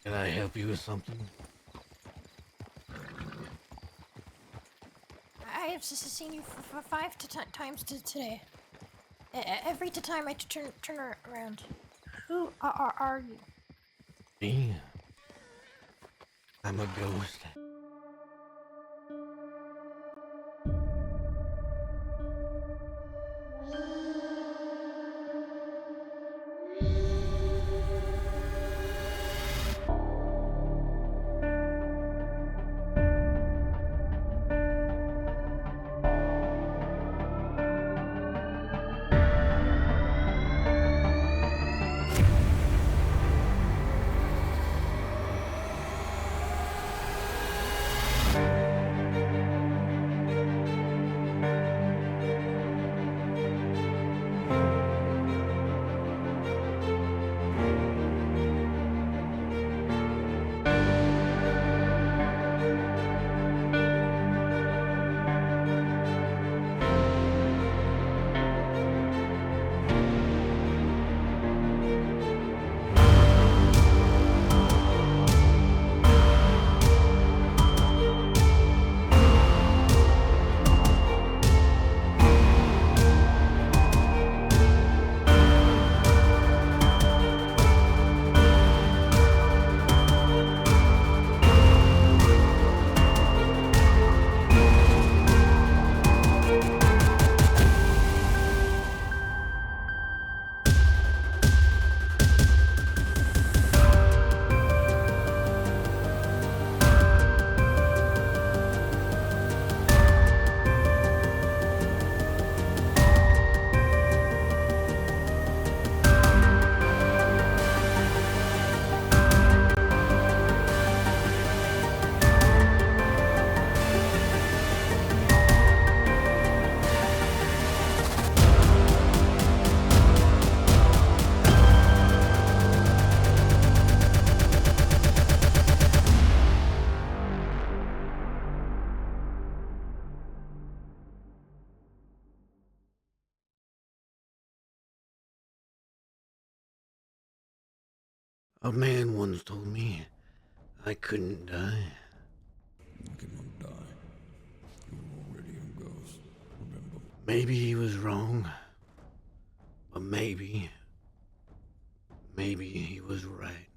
Can I help you with something? I have seen you for five times today. Every time I turn around. Who are you? Me? I'm a ghost. A man once told me I couldn't die. You cannot die. You are already a ghost. Remember? Maybe he was wrong. But maybe he was right.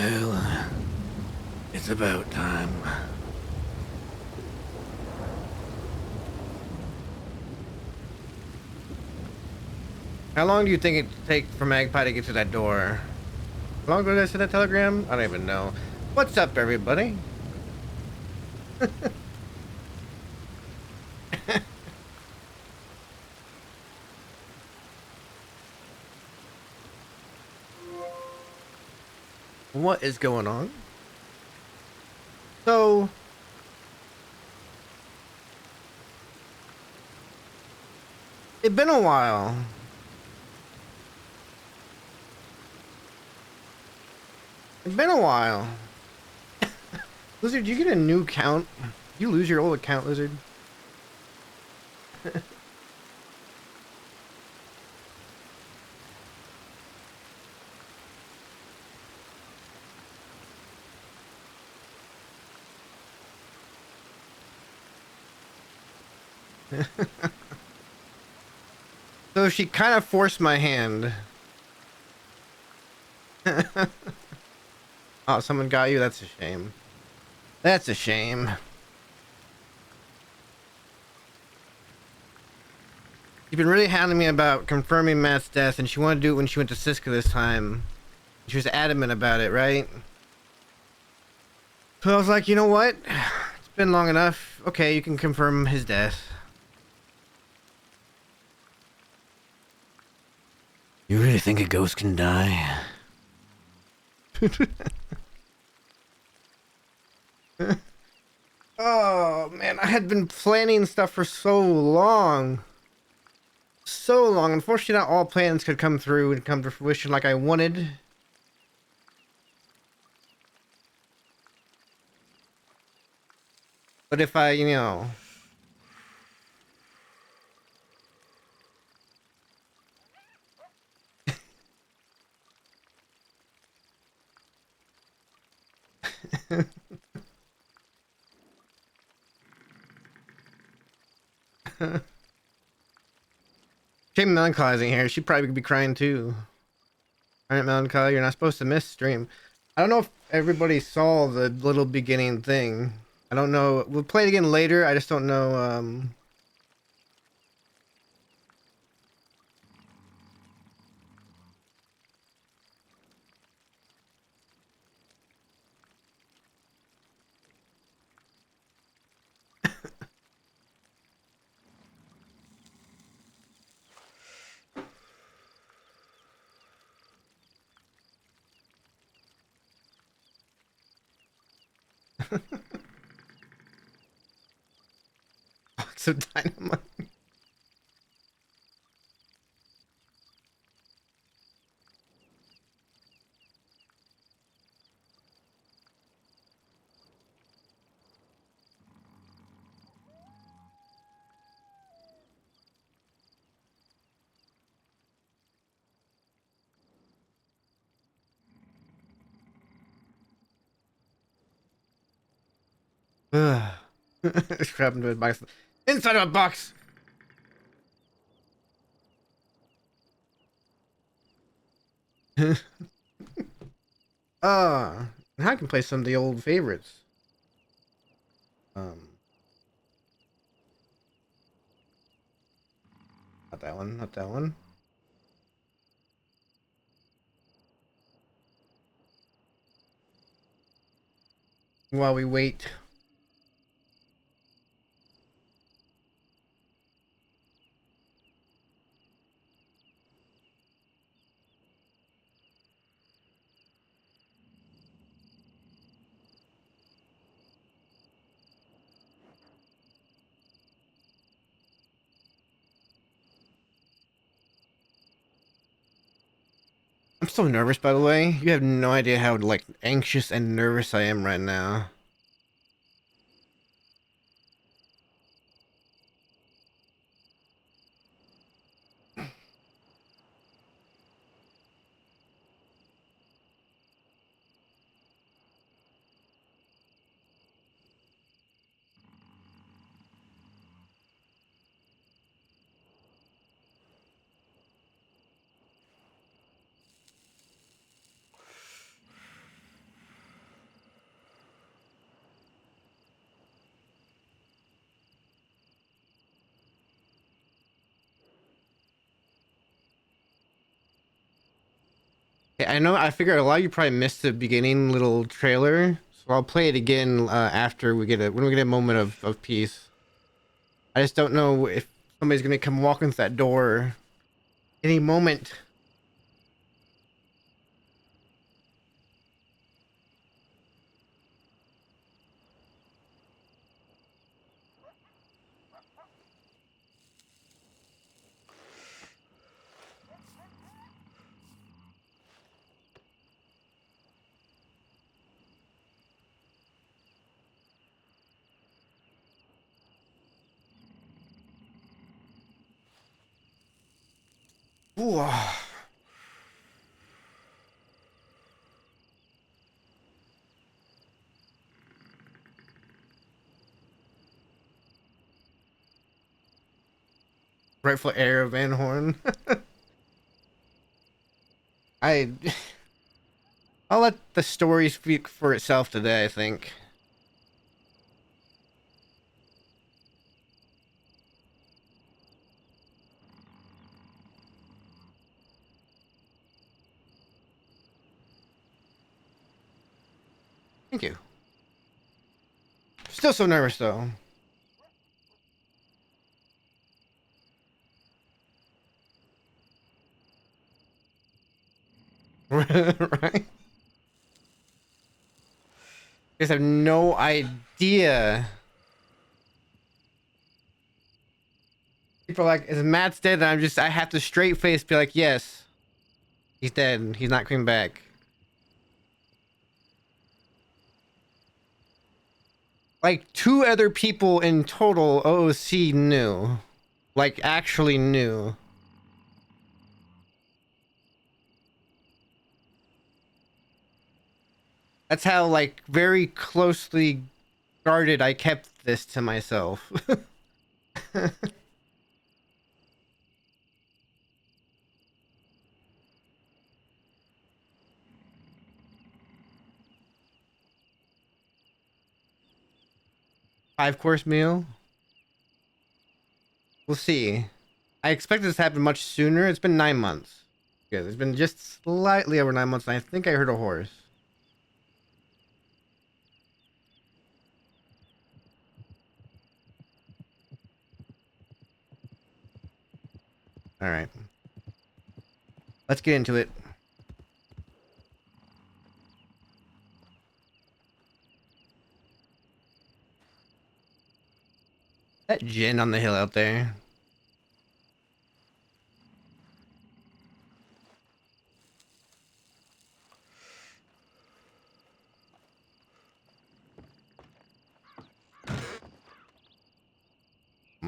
Well, it's about time. How long do you think it take for Magpie to get to that door? How long ago did I send that telegram? I don't even know. What's up, everybody? What is going on? So, it's been a while. It's been a while. Lizard, did you get a new account? You lose your old account, Lizard? So she kind of forced my hand. Oh, someone got you? That's a shame. That's a shame. She's been really hounding me about confirming Matt's death, and she wanted to do it when she went to Siska this time. She was adamant about it, right? So I was like, you know what? It's been long enough. Okay, you can confirm his death. You really think a ghost can die? Oh, man, I had been planning stuff for so long. So long. Unfortunately, not all plans could come through and come to fruition like I wanted. But if I, you know... Shame Melancholy's in here. She'd probably be crying too. Alright, Melancholy, you're not supposed to miss stream. I don't know if everybody saw the little beginning thing. I don't know. We'll play it again later. I just don't know, box of dynamite. Crap into a box. Inside of a box! Now I can play some of the old favorites. Um, Not that one, not that one. While we wait. I'm so nervous, by the way. You have no idea how, like, anxious and nervous I am right now. I know. I figured a lot of you probably missed the beginning little trailer, so I'll play it again after we get when we get a moment of peace. I just don't know if somebody's gonna come walking through that door any moment. Ooh. Rightful heir of Van Horn. I I'll let the story speak for itself today, I think. Thank you. Still so nervous though. Right? Guys have no idea. People are like, is Matt's dead? And I have to straight face be like, yes, he's dead. He's not coming back. Like 2 other people in total OOC knew. Like actually knew. That's how like very closely guarded I kept this to myself. Five-course meal. We'll see. I expect this to happen much sooner. It's been 9 months. Yeah, it's been just slightly over 9 months, and I think I heard a horse. All right. Let's get into it. That gin on the hill out there. Come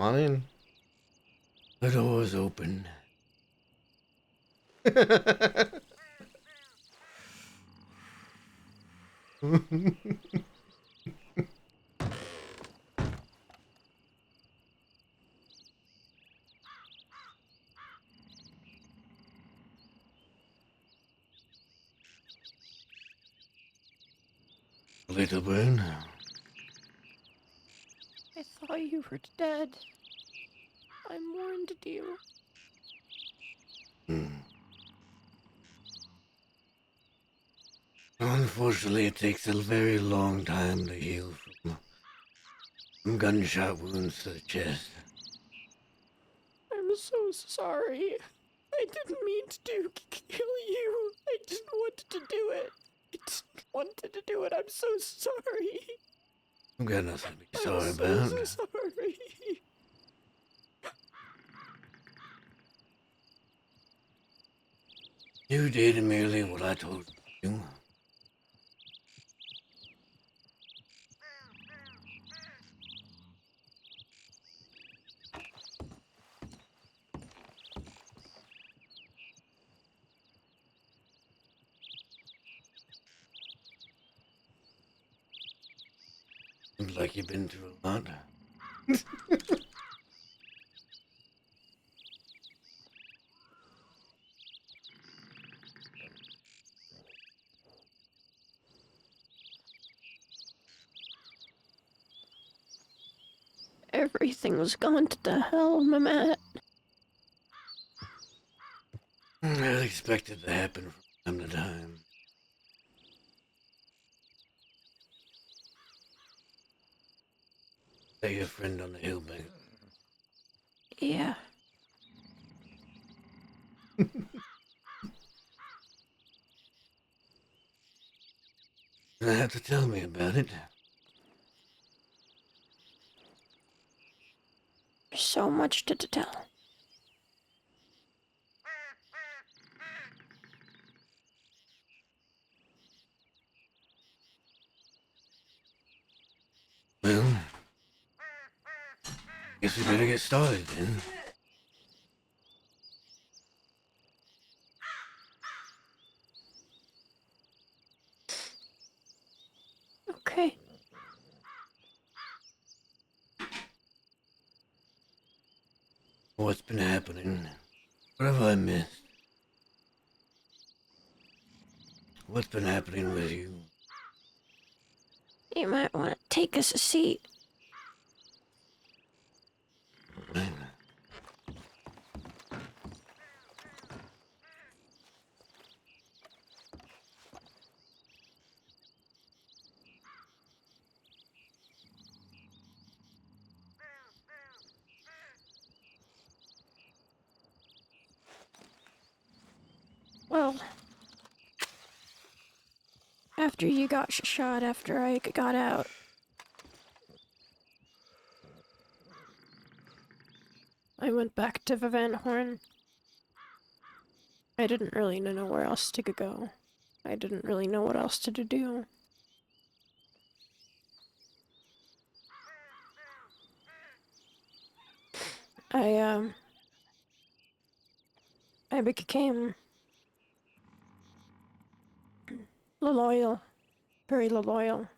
on in. The door's open. Little burn. I thought you were dead. I mourned you. Unfortunately, it takes a very long time to heal from gunshot wounds to the chest. I'm so sorry. I didn't mean to kill you. I just wanted to do it. I just wanted to do it. I'm so sorry. I've got nothing to be sorry I'm about. so sorry. You did merely what I told you. Seems like you've been through a lot. Everything's gone to hell, Mamat. I expected to happen. Time to time. Say your friend on the hill bank. Yeah. You're gonna have to tell me about it. There's so much to tell. Well, guess we better get started then. Okay. What's been happening? What have I missed? What's been happening with you? You might want to take us a seat. Well, after you got shot after I got out, I went back to Van Horn. I didn't really know where else to go. I didn't really know what else to do. I I became loyal, very loyal.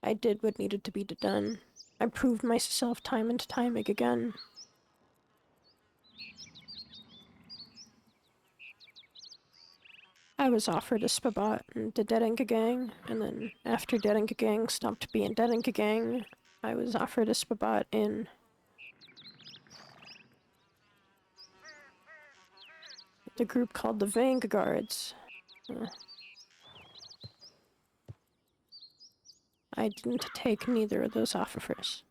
I did what needed to be done. I proved myself time and time again. I was offered a spot in the Dead Inca Gang, and then after Dead Inca Gang stopped being Dead Inca Gang, I was offered a spot in the group called the Vanguards. I didn't take neither of those offers.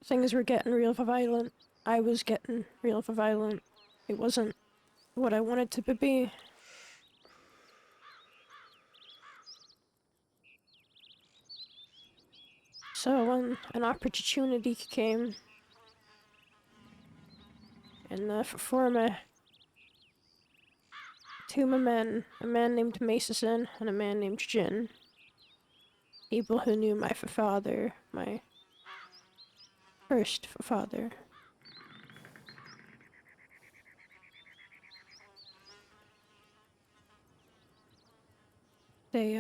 Things were getting real violent. I was getting real violent. It wasn't what I wanted to be. So when an opportunity came, and for two of my men, a man named Mason and a man named Jin, people who knew my father, my first father. They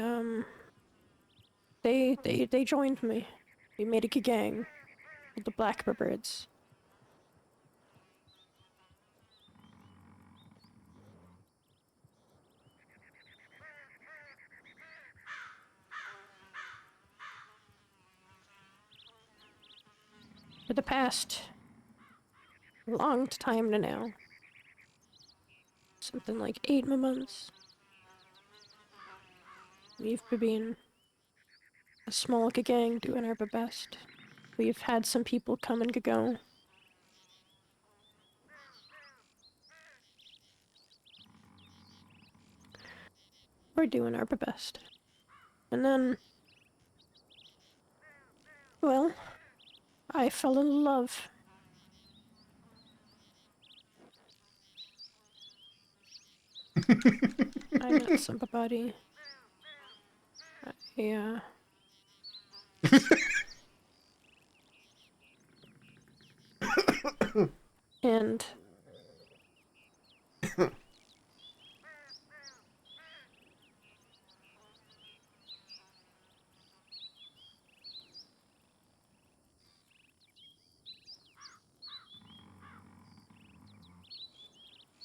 joined me. We made a gang with the Blackbirds. For the past long time now, something like 8 months, we've been a small gang doing our best. We've had some people come and go. We're doing our best. And then, well, I fell in love. I met somebody. Yeah. And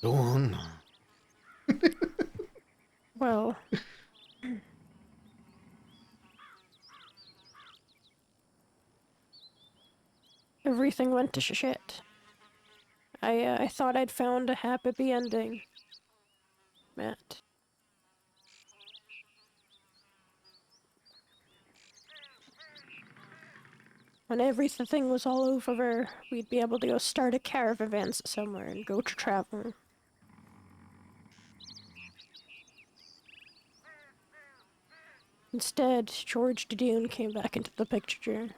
Go on. well, everything went to shit. I thought I'd found a happy ending. Matt. When everything was all over, we'd be able to go start a caravan somewhere and go to travel. Instead, George Dune came back into the picture.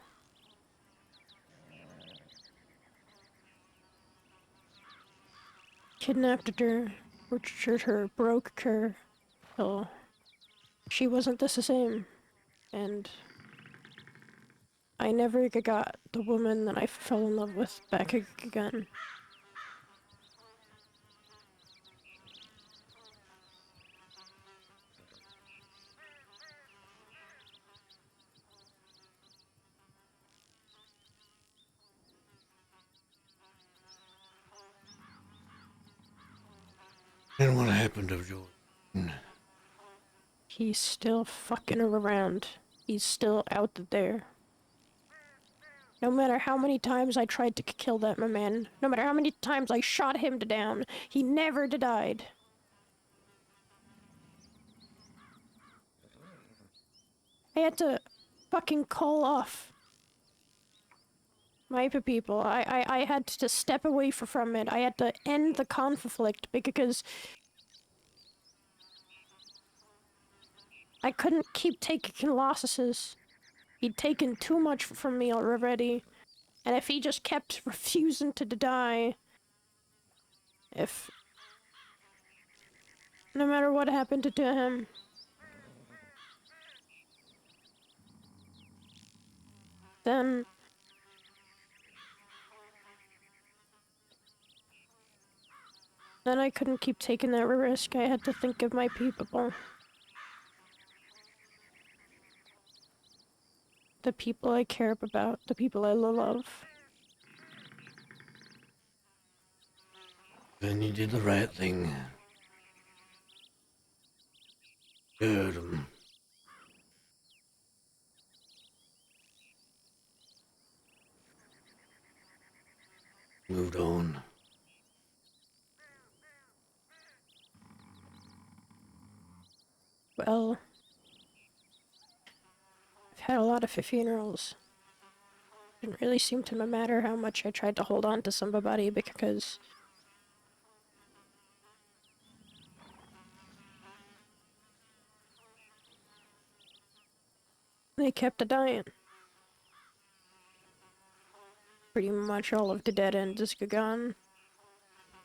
Kidnapped her, tortured her, broke her, till she wasn't the same. And I never got the woman that I fell in love with back again. And what happened to Jordan? He's still fucking around. He's still out there. No matter how many times I tried to kill that man, no matter how many times I shot him down, he never died. I had to fucking call off my people. I had to step away from it. I had to end the conflict because I couldn't keep taking losses. He'd taken too much from me already. And if he just kept refusing to die, no matter what happened to him, then I couldn't keep taking that risk. I had to think of my people. The people I care about, the people I love. Then you did the right thing. Good. Moved on. Well, I've had a lot of funerals. It didn't really seem to matter how much I tried to hold on to somebody because they kept a-dying. Pretty much all of the dead ends is gone.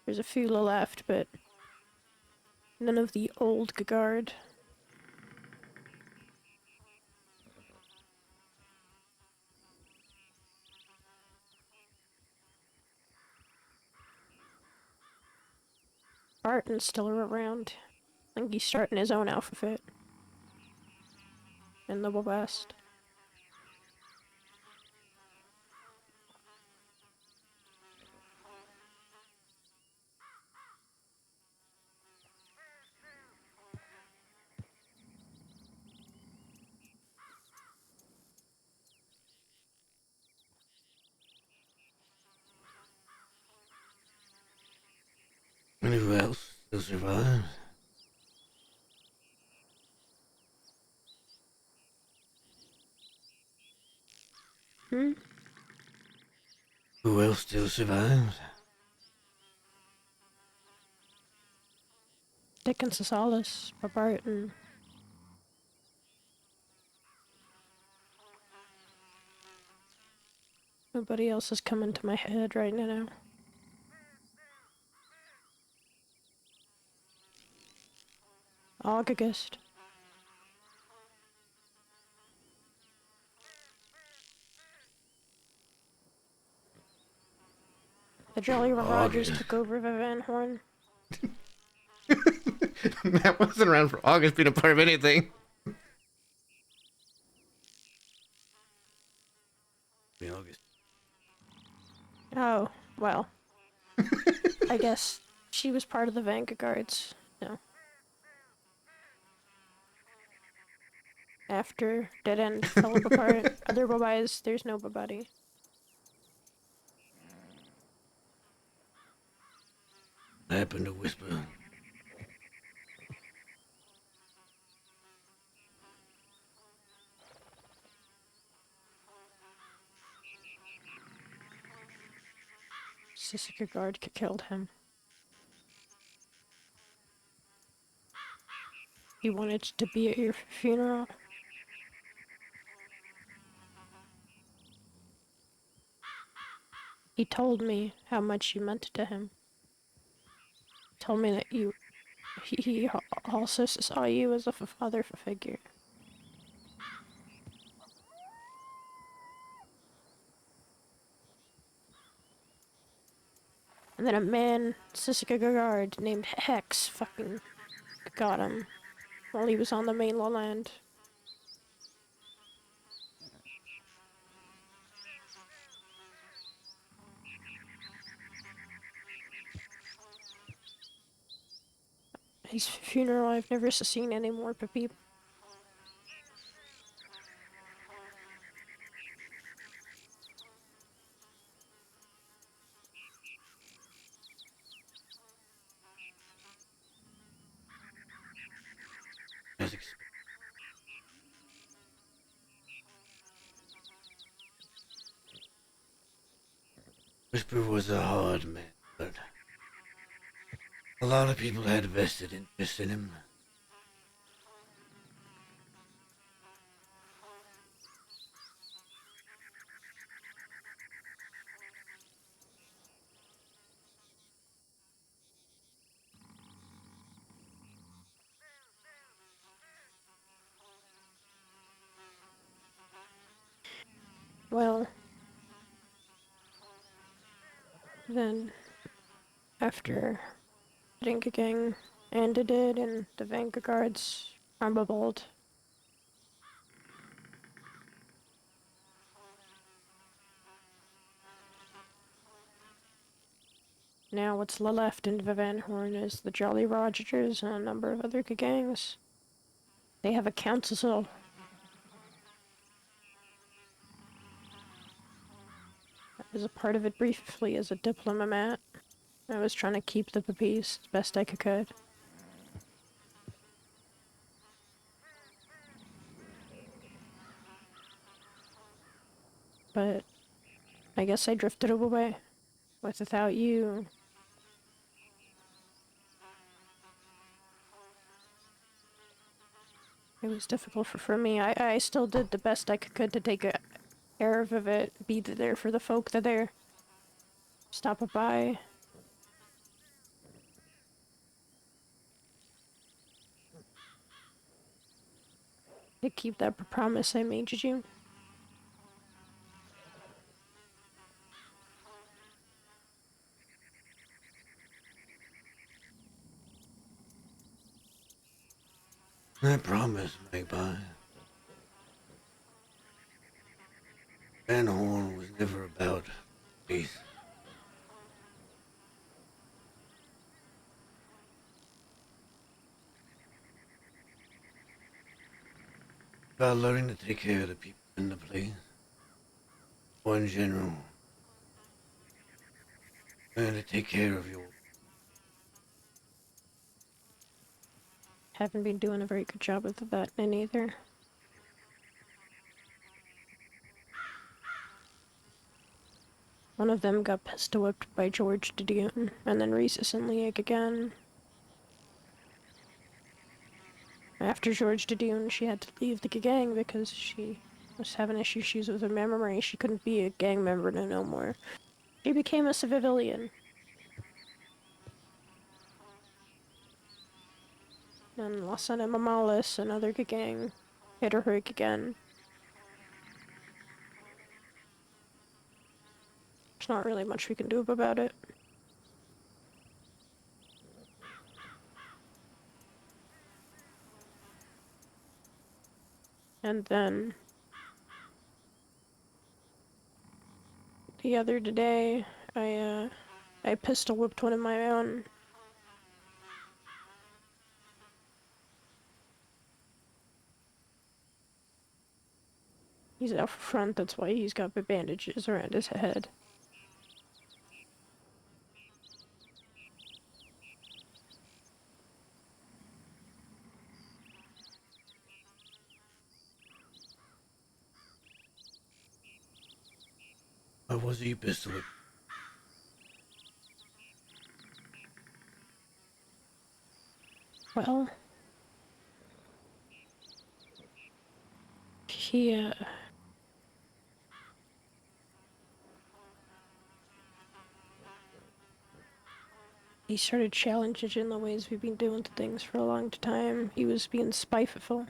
There's a few left, but none of the old guard. Barton's still around. I think he's starting his own alphabet. In the West. And who else still survives? Hmm? Who else still survives? Dickens Solace, Barton. Nobody else is coming to my head right now. August. The Jolly Rogers took over the Van Horn. Matt wasn't around for August being a part of anything. August. Oh, well. I guess she was part of the Vanguards. No. After Dead End fell apart, otherwise there's nobody. happened to Whisper? Sisika guard killed him. He wanted to be at your funeral. He told me how much you meant to him. Told me that he also saw you as a father figure. And then a man, Sisika guard named Hex, fucking got him while he was on the mainland. His funeral, I've never seen any more people. Whisper was a hard man, but a lot of people had vested interest in him. Well, then after Dinka Gang ended it and the Vanguards armabled, now what's left in Van Horn is the Jolly Rogers and a number of other gangs. They have a council. I was a part of it briefly as a diplomat. I was trying to keep the peace as best I could. But I guess I drifted away. Without you. It was difficult for me. I still did the best I could to take care of it, be there for the folk that there. Stop by. To keep that promise I made you. I promise, Magpie. Van Horn was never about peace. About learning to take care of the people in the place. Or in general. Learn to take care of your... Haven't been doing a very good job of that in either. One of them got pistol whipped by George Didion, and then recently again. After George Didion, she had to leave the gang because she was having issues with her memory. She couldn't be a gang member no more. She became a civilian. And Lasana Mamalis, another gang, hit her again. There's not really much we can do about it. And then the other day, I pistol whipped one of my own. He's out front, that's why he's got the bandages around his head. Why was he pissed with? Well, he he started challenging the ways we've been doing things for a long time. He was being spiteful.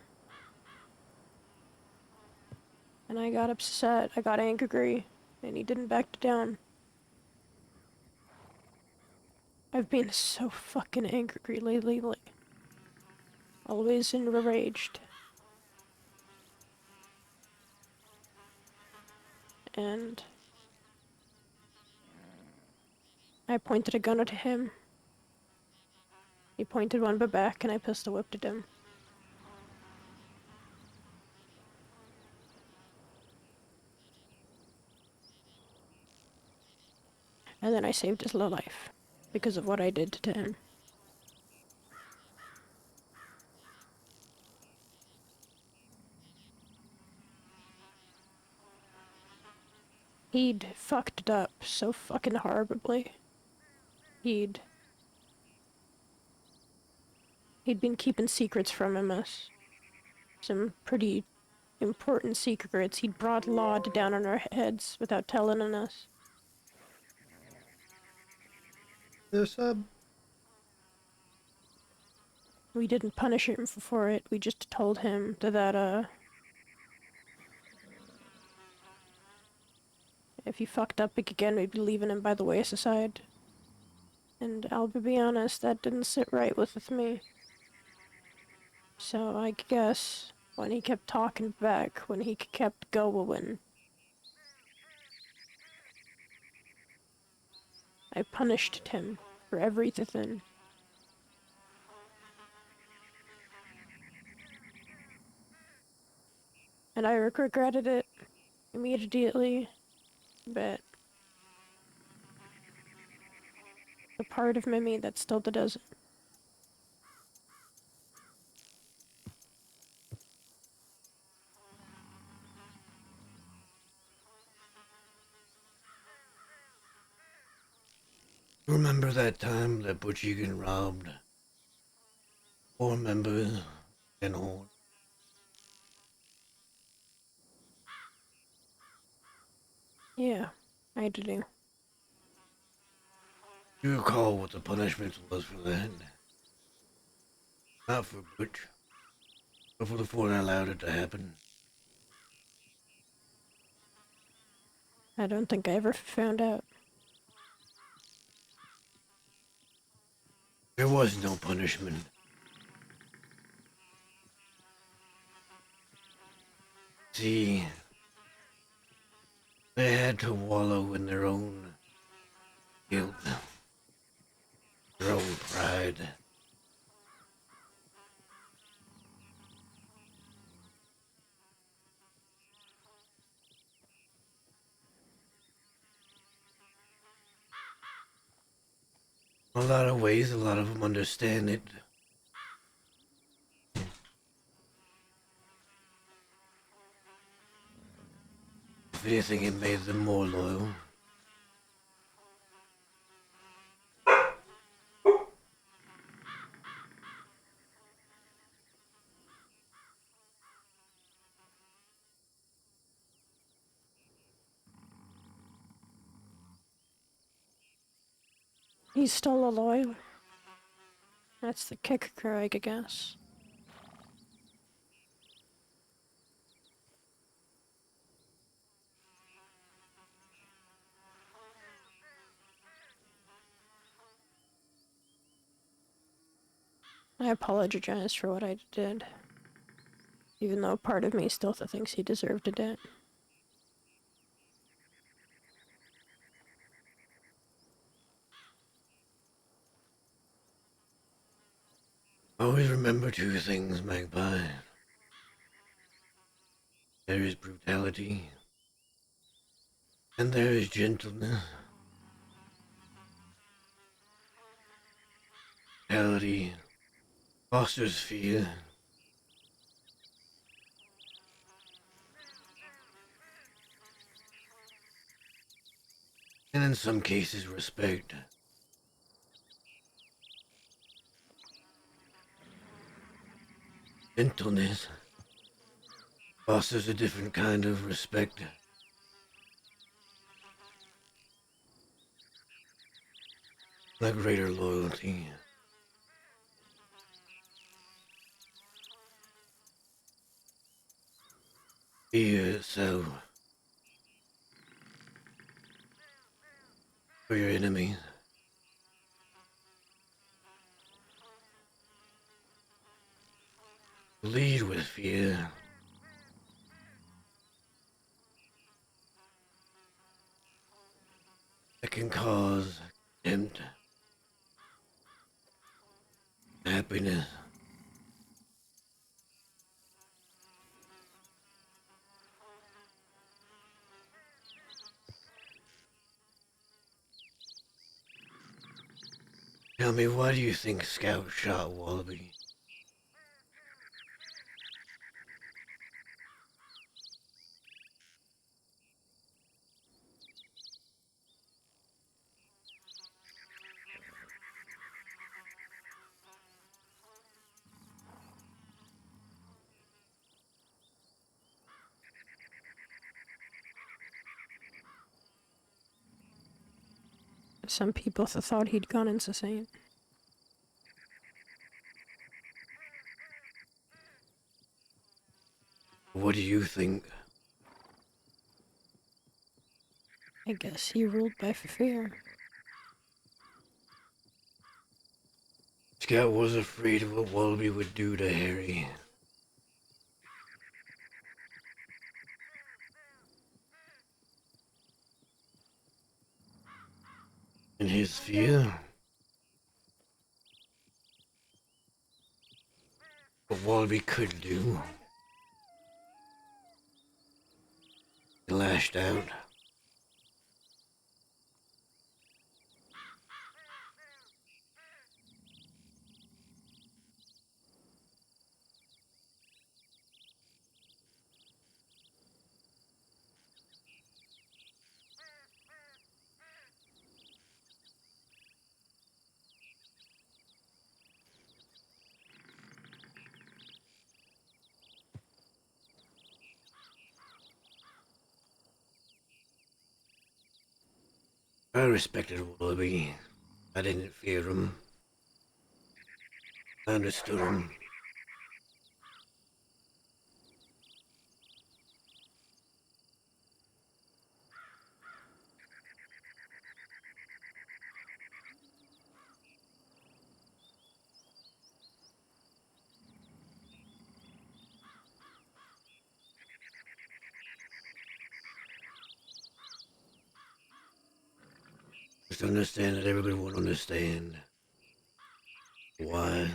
And I got upset, I got angry, and he didn't back down. I've been so fucking angry lately. Always enraged. And I pointed a gun at him. He pointed one back, and I pistol whipped at him. And then I saved his little life because of what I did to him. He'd fucked it up so fucking horribly. He'd been keeping secrets from us. Some pretty important secrets. He'd brought law down on our heads without telling on us. The sub. We didn't punish him for it. We just told him that if he fucked up again, we'd be leaving him by the wayside. And I'll be honest, that didn't sit right with me. So I guess when he kept talking back, when he kept going, I punished him for everything. And I regretted it immediately, but the part of me that still does it. Remember that time that Butchigan robbed 4 members and Horn? Yeah, I do. Do you recall what the punishment was for that? Not for Butch, but for the 4 that allowed it to happen. I don't think I ever found out. There was no punishment. See, they had to wallow in their own guilt, their own pride. A lot of ways, a lot of them understand it. If anything, it made them more loyal. He's still a loyal. That's the kicker, I guess. I apologize for what I did. Even though part of me still thinks he deserved it. Always remember 2 things, Magpie. There is brutality, and there is gentleness. Brutality fosters fear. And in some cases, respect. Gentleness fosters a different kind of respect. A greater loyalty. Be so for your enemies. Lead with fear. That can cause contempt, happiness. Tell me, why do you think Scout shot Wallaby? Some people thought he'd gone insane. What do you think? I guess he ruled by fear. Scout was afraid of what Wallaby would do to Harry. And his fear? What Wallaby could do. He lashed out. I respected Wallaby. I didn't fear him. I understood him. Just understand that everybody won't understand why.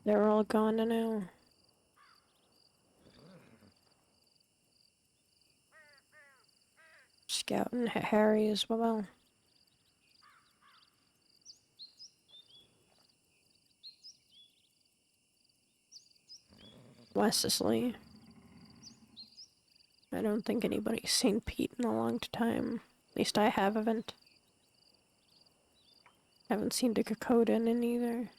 They're all gone now. Scout and Harry as well. Wesley. I don't think anybody's seen Pete in a long time. At least I haven't. Haven't seen Dakota in either.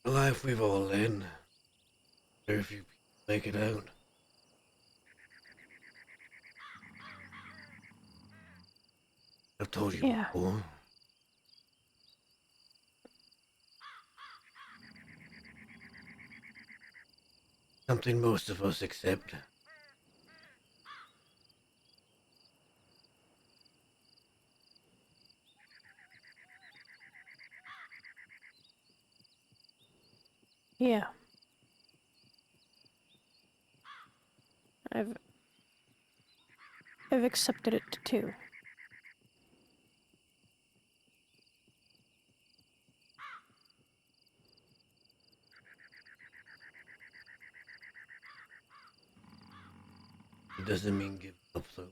The life we've all led. Very few people make it out. I've told you Yeah. before. Something most of us accept. Yeah. I've accepted it too. It doesn't mean give up though.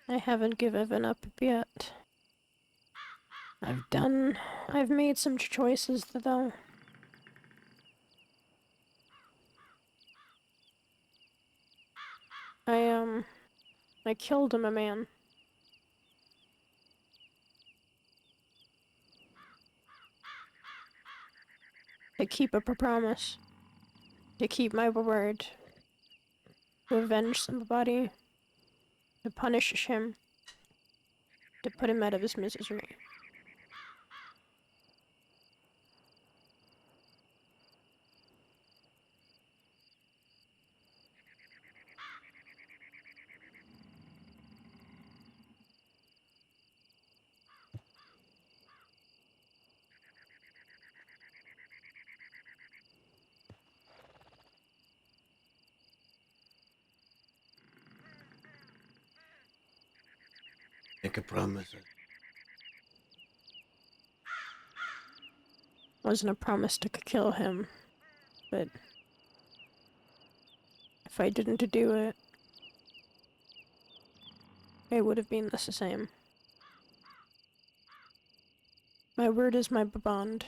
I haven't given up yet. I've made some choices though. I killed him, a man. To keep up a promise. To keep my word. To avenge somebody. To punish him. To put him out of his misery. Make a promise. Wasn't a promise to kill him, but if I didn't do it, it would have been the same. My word is my bond.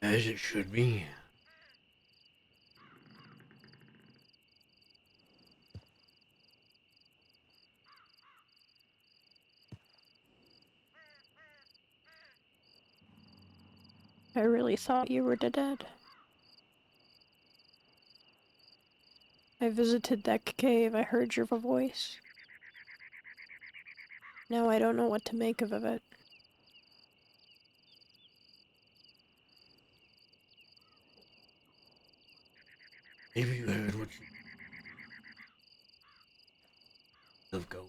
As it should be. I really thought you were dead. I visited that cave, I heard your voice. Now I don't know what to make of it. Maybe you heard what you of go.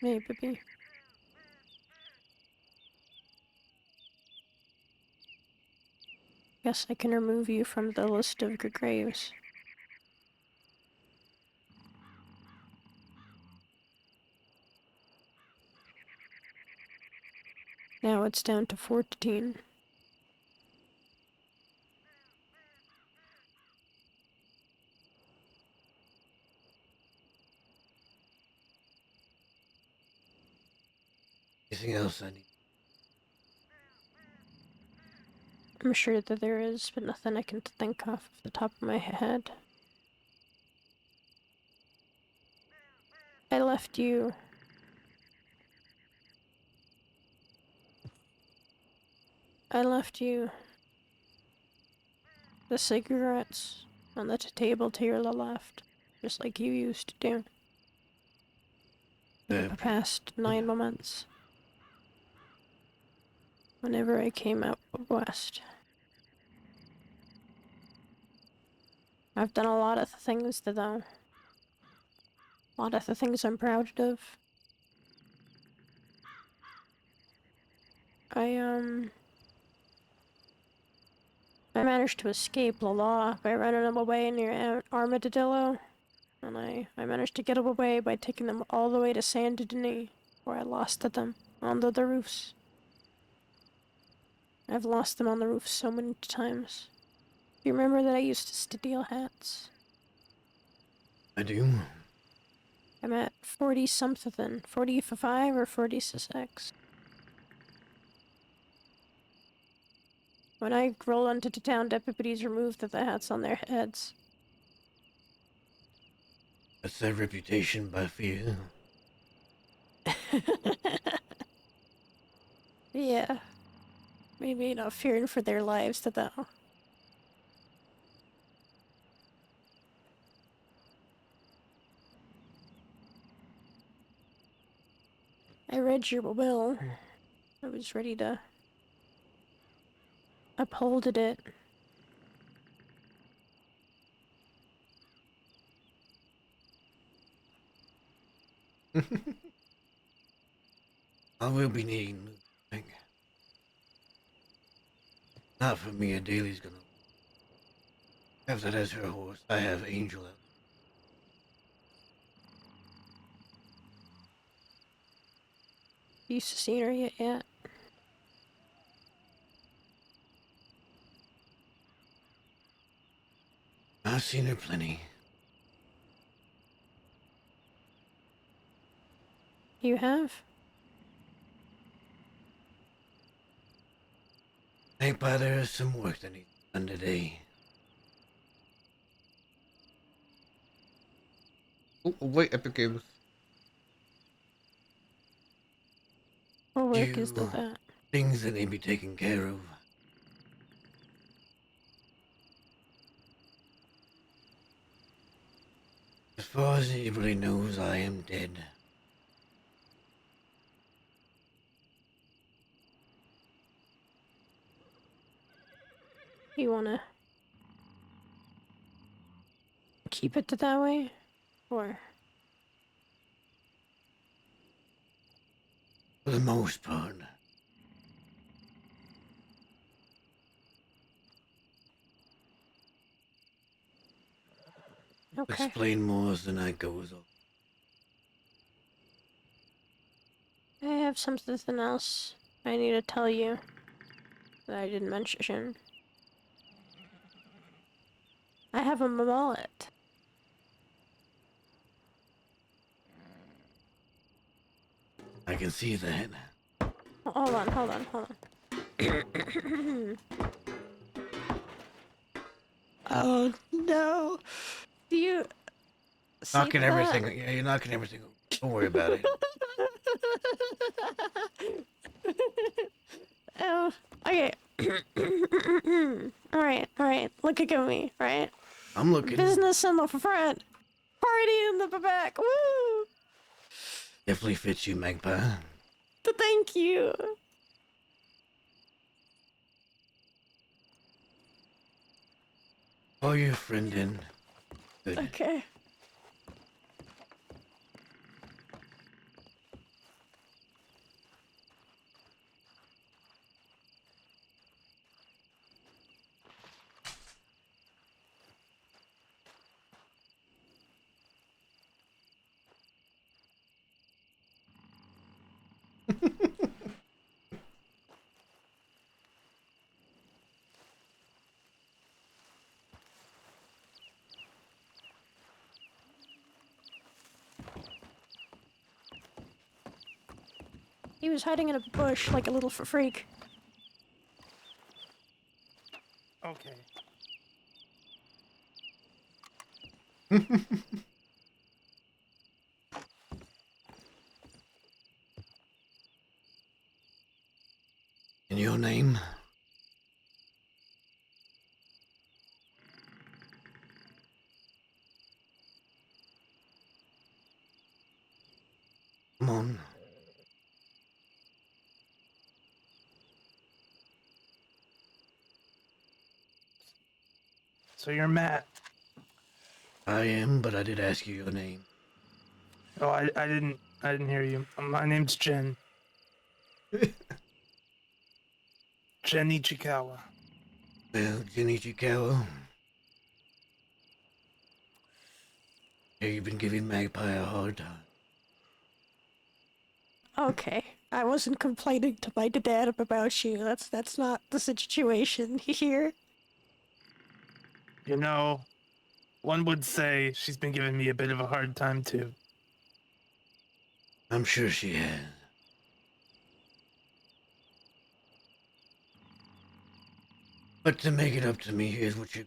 Maybe. Guess I can remove you from the list of good graves. Now it's down to 14. Anything else I need? I'm sure that there is, but nothing I can think off the top of my head. I left you. I left you the cigarettes on the table to your left, just like you used to do. For the past 9 months. Whenever I came out west. I've done a lot of the things that a lot of the things I'm proud of. I managed to escape the law by running them away near Armadillo, and I managed to get them away by taking them all the way to Saint Denis, where I lost them onto the roofs. I've lost them on the roof so many times. Do you remember that I used to steal hats? I do. I'm at 40 something, 45 or 46. When I roll into town, everybody's removed the hats on their heads. That's their reputation by fear. Yeah. Maybe not fearing for their lives to though. I read your will. I was ready to uphold it. I will be needing thing. Not for me, Adeli's gonna have that as her horse. I have Angel out. You seen her yet? I've seen her plenty. You have? Think by there is some work that needs done today. Oh, wait, Epic Games. What work is that? Things that need to be taken care of. As far as anybody knows, I am dead. You wanna keep it that way? Or For the most part. okay. Explain more as the night goes on. I have something else I need to tell you that I didn't mention. I have a mullet. I can see that. Hold on. Oh no! Do you see Knocking that? everything. Yeah, you're knocking everything. Don't worry about it. Oh, okay. Alright. Look at me, right? I'm looking. Business in the front, party in the back. Woo! Definitely fits you, Magpie. Thank you. Call your friend in. Good. Okay. He was hiding in a bush like a little freak. Okay. In your name? Come on. So you're Matt. I am, but I did ask you your name. Oh, I didn't hear you. My name's Jen. Jen Ichikawa. Well, Jenny Chikawa. Yeah, you've been giving Magpie a hard time. Okay. I wasn't complaining to my dad about you. That's not the situation here. You know, one would say she's been giving me a bit of a hard time too. I'm sure she has. But to make it up to me, here's what you're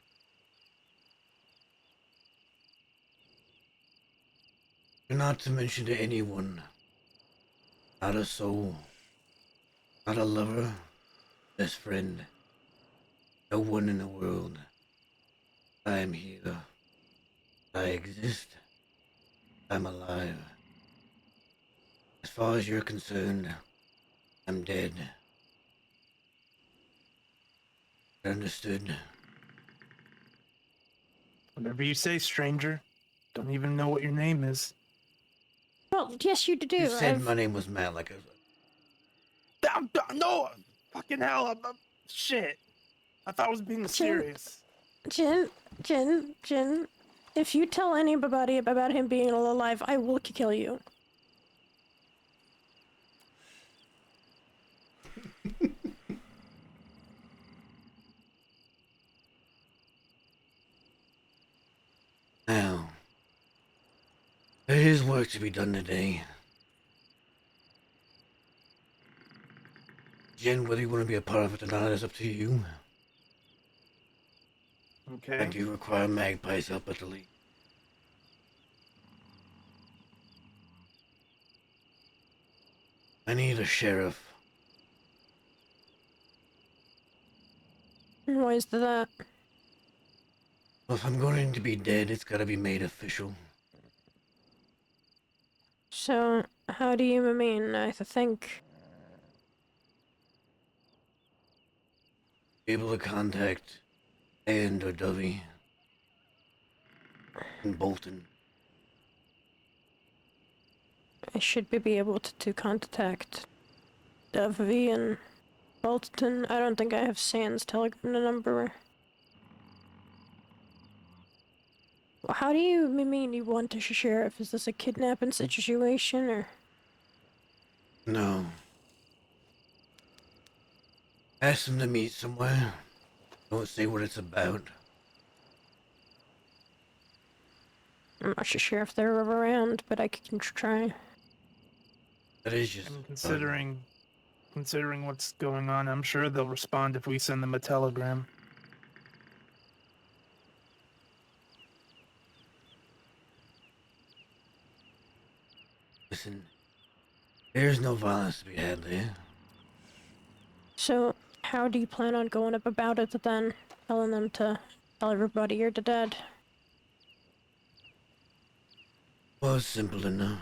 not to mention to anyone. Not a soul. Not a lover, best friend, no one in the world. I am here. I exist. I'm alive. As far as you're concerned, I'm dead. Understood? Whatever you say, stranger. Don't even know what your name is. Well, yes, you do. You said I've- my name was Matt, like I was. No! Fucking hell, shit. I thought I was being serious. Jin. If you tell anybody about him being alive, I will kill you. Now, there is work to be done today. Jen, whether you want to be a part of it or not is up to you. Okay. I do require Magpie's help at the least. I need a sheriff. Why is that? Well, if I'm going to be dead, it's gotta be made official. So, how do you mean? I think. Be able to contact and or Dovey and Bolton. I should be able to contact Dovey and Bolton. I don't think I have Sand's telegram number. Well, how do you mean you want a sheriff? Is this a kidnapping situation, or? No. Ask them to meet somewhere. Don't say what it's about. I'm not so sure if they're around, but I can try. That is just. And considering what's going on, I'm sure they'll respond if we send them a telegram. Listen, there's no violence to be had there. So, how do you plan on going up about it then? Telling them to tell everybody you're dead? Well, it's simple enough.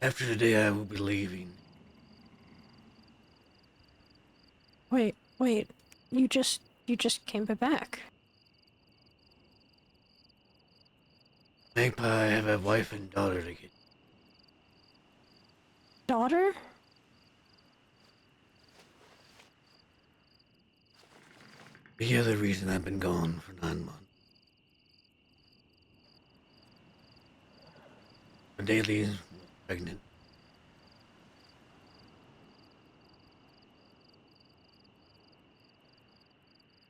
After today, I will be leaving. Wait. You just came back. Magpie, I have a wife and daughter to get. Daughter? The other reason I've been gone for 9 months. Daly is pregnant.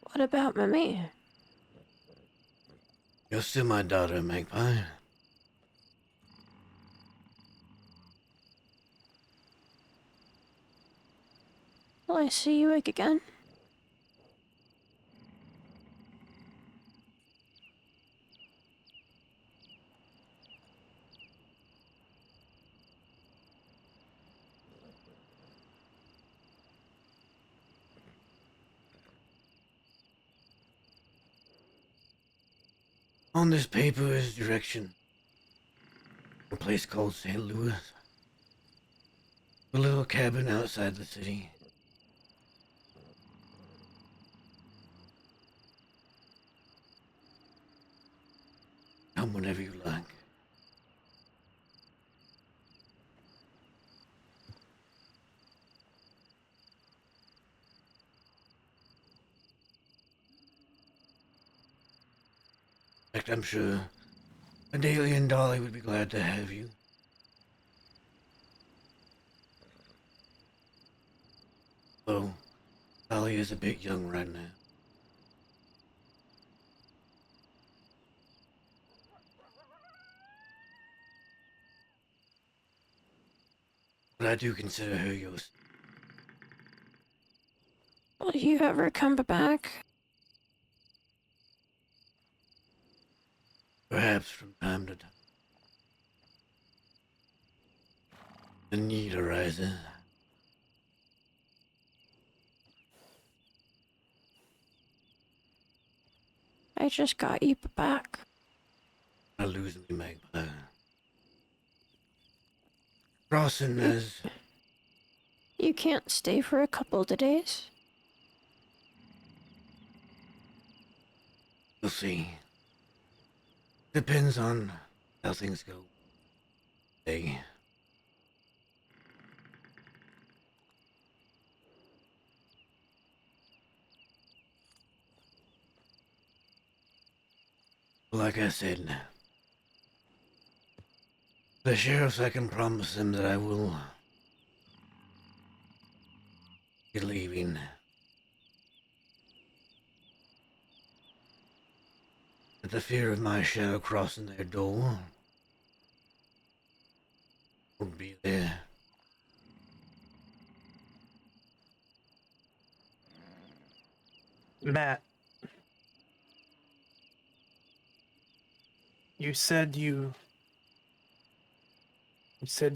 What about Mimi? You're still my daughter, Magpie. Will I see you again? On this paper is direction. A place called St. Louis. A little cabin outside the city. Come whenever you like. In fact, I'm sure Daly and Dolly would be glad to have you. Though, Dolly is a bit young right now. But I do consider her yours. Will you ever come back? Perhaps from time to time. The need arises. I just got you back. I lose me, Magpie. Crossing as You can't stay for a couple of days. we'll see. Depends on how things go. Hey. Like I said, the sheriffs, I can promise them that I will be leaving. But the fear of my shadow crossing their door will be there. Matt, you said you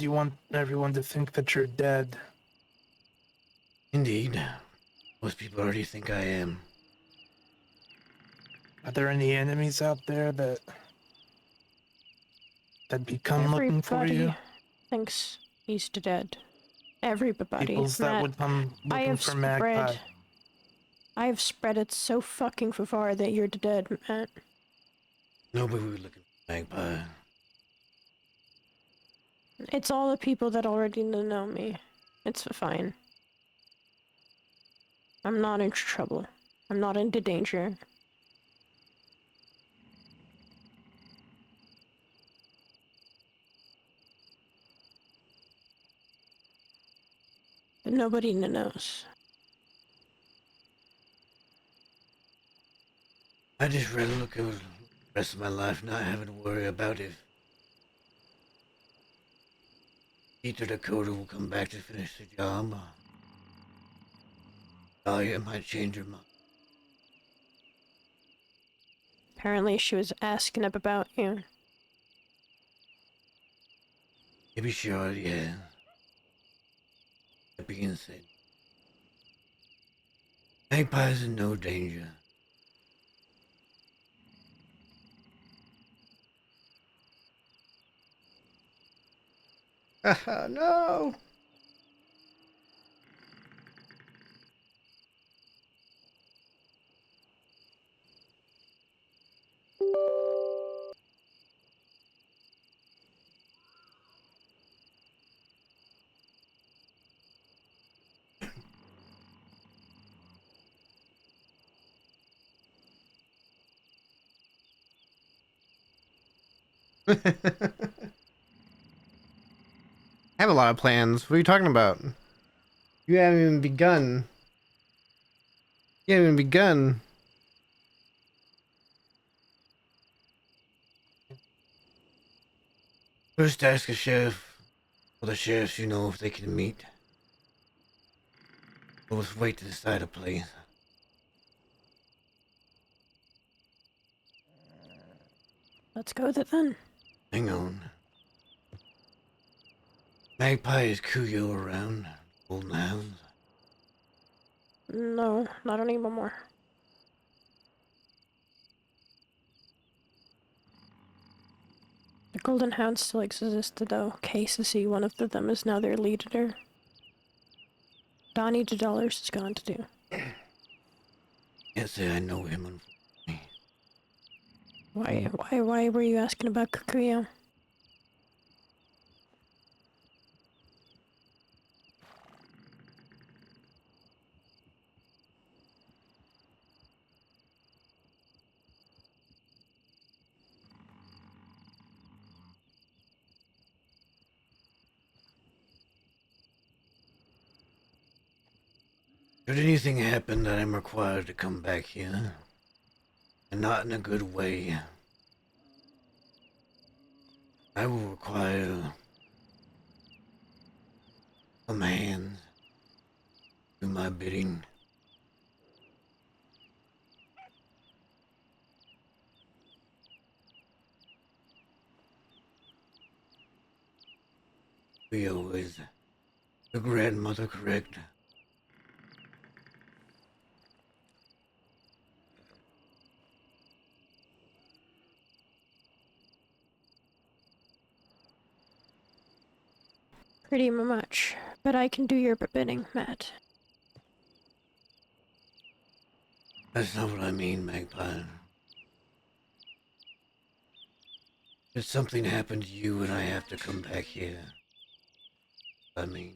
want everyone to think that you're dead. Indeed. Most people already think I am. Are there any enemies out there that come looking for you? Everybody thinks he's dead. Everybody. Peoples that Matt, would come I looking have for Magpie. spread. I have spread it so fucking far that you're dead, Matt. Nobody will be looking for Magpie. It's all the people that already know me. It's fine. I'm not in trouble. I'm not into danger. But nobody knows. I just rather look over the rest of my life not having to worry about if Peter Dakota will come back to finish the job. Dahlia might change her mind. Apparently she was asking about you. Maybe she already has. That being said, Magpie's in no danger. No! I have a lot of plans. What are you talking about? You haven't even begun. You haven't even begun. First ask a sheriff, or the sheriffs you know if they can meet. Or let's wait to decide a place. Let's go with it then. Hang on. Magpie is Kuyo around. Golden Hounds. No, not anymore. The Golden Hound still existed though. KCC, one of them, is now their leader. Donnie $2 is gone to do. Can't say I know him, unfortunately. Why were you asking about Kukuyo? Should anything happen that I'm required to come back here, and not in a good way, I will require some hands do my bidding. Rio is your grandmother, correct? Pretty much. But I can do your bidding, Matt. That's not what I mean, Magpie. Did something happen to you and I have to come back here? I mean...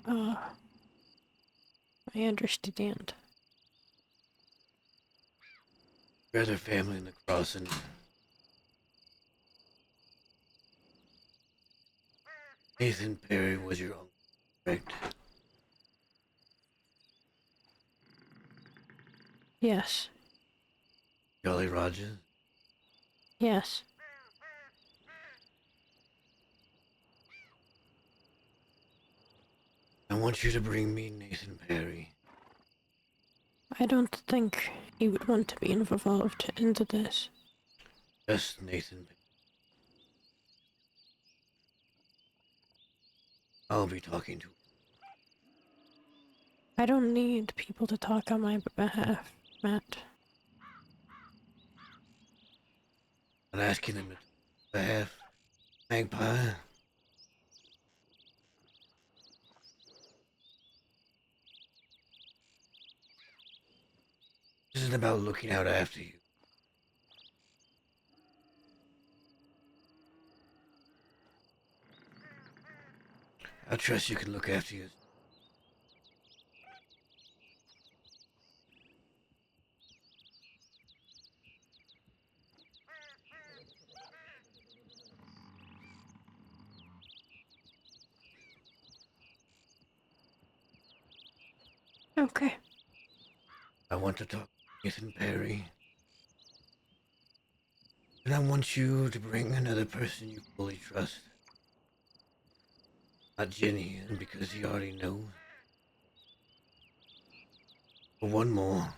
I understand. Your other family in the crossing. Nathan Perry was your uncle, correct? Yes. Jolly Rogers? Yes. I want you to bring me Nathan Perry. I don't think he would want to be involved into this. Just Nathan Perry. I'll be talking to him. I don't need people to talk on my behalf, Matt. I'm asking him to behalf. Magpie. This isn't about looking out after you. I trust you can look after you. Okay. I want to talk to Nathan Perry. And I want you to bring another person you fully trust. Not Jenny, and because he already knows. But one more.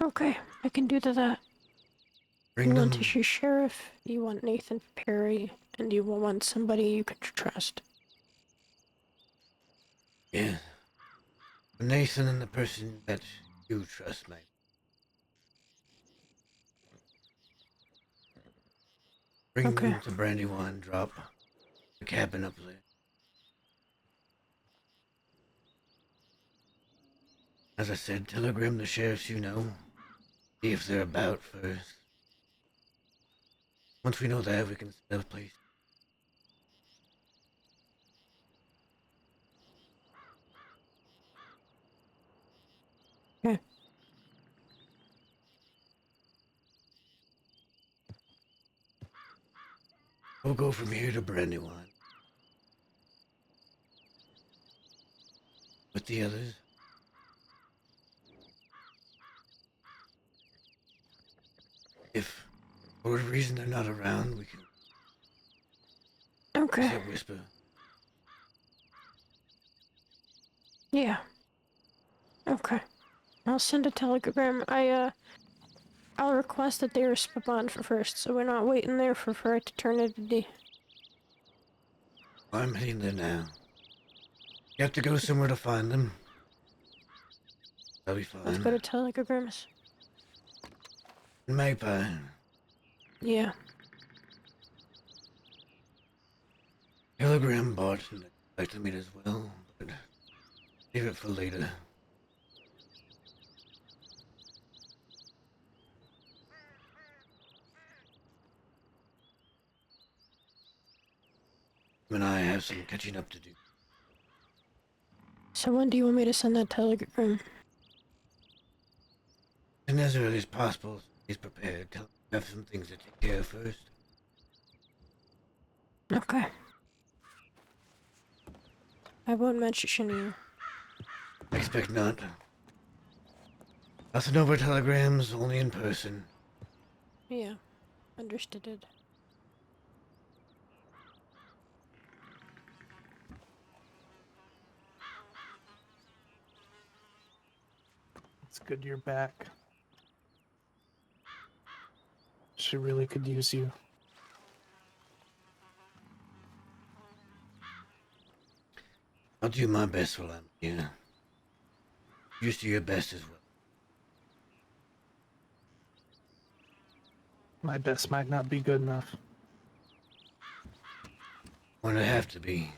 Okay, I can do that. Bring You them. want your sheriff, you want Nathan Perry, and you will want somebody you can trust. Yeah. Nathan and the person that you trust, mate. Bring Okay. them to Brandywine Drop. The cabin up there. As I said, telegram the sheriffs you know. See if they're about first. Once we know that, we can set up a place. Okay. We'll go from here to Brandywine. With the others. If for whatever reason they're not around, we can Okay. say whisper. Yeah. Okay. I'll send a telegram. I'll request that they respond first, so we're not waiting there for eternity. I'm heading there now. You have to go somewhere to find them. That'll be Let's fine. go to telegrams. Magpie. Yeah. Telegram bot expected me as well, but leave it for later. Him and I have some catching up to do. So when do you want me to send that telegram? And as early as possible, he's prepared. Tell him I have some things to take care of first. Okay. I won't mention you. Expect not. Nothing over telegrams, only in person. Yeah. Understood. It's good you're back. She really could use you. I'll do my best while I'm here. Just do your best as well. My best might not be good enough. When I have to be.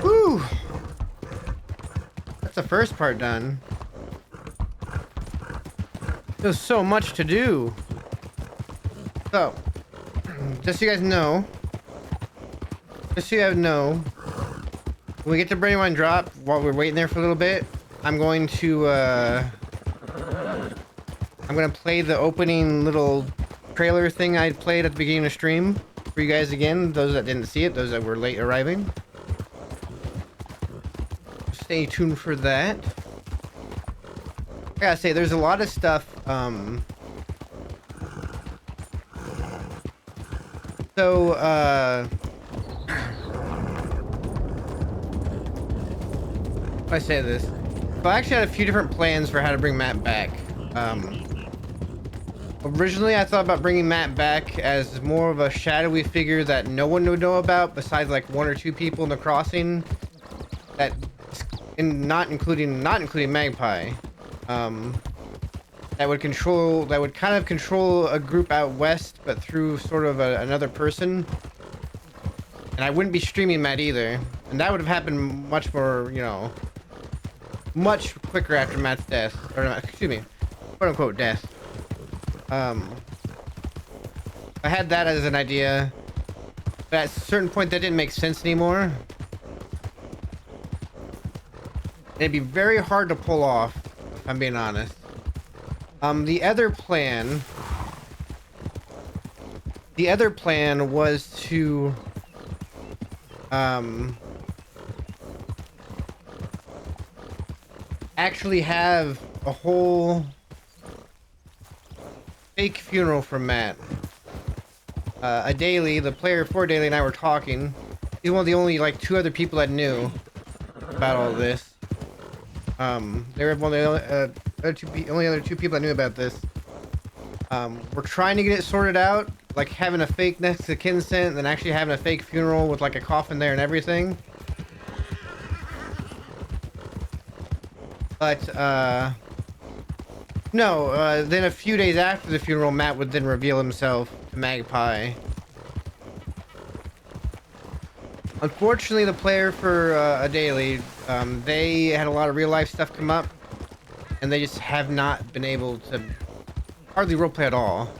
Whew! That's the first part done. There's so much to do. So, just so you guys know, when we get to Brandywine Drop, while we're waiting there for a little bit, I'm going to play the opening little trailer thing I played at the beginning of stream for you guys again. Those that didn't see it, those that were late arriving. Stay tuned for that. I gotta say, there's a lot of stuff. I say this. So I actually had a few different plans for how to bring Matt back. Originally, I thought about bringing Matt back as more of a shadowy figure that no one would know about, besides like 1 or 2 people in the crossing. Not including Magpie. That would kind of control a group out west, but through sort of another person. And I wouldn't be streaming Matt either, and that would have happened much more, you know, much quicker after Matt's death, or excuse me, quote unquote death. I had that as an idea, but at a certain point that didn't make sense anymore. It'd be very hard to pull off, if I'm being honest. The other plan was to actually have a whole fake funeral for Matt. A daily, the player for daily and I were talking. He's one of the only like 2 other people that knew about all this. They were one of the only other 2 people that knew about this. We're trying to get it sorted out, like having a fake next to kin scent, and then actually having a fake funeral with like a coffin there and everything. But no, then a few days after the funeral, Matt would then reveal himself to Magpie. Unfortunately, the player for a daily, they had a lot of real life stuff come up, and they just have not been able to hardly roleplay at all.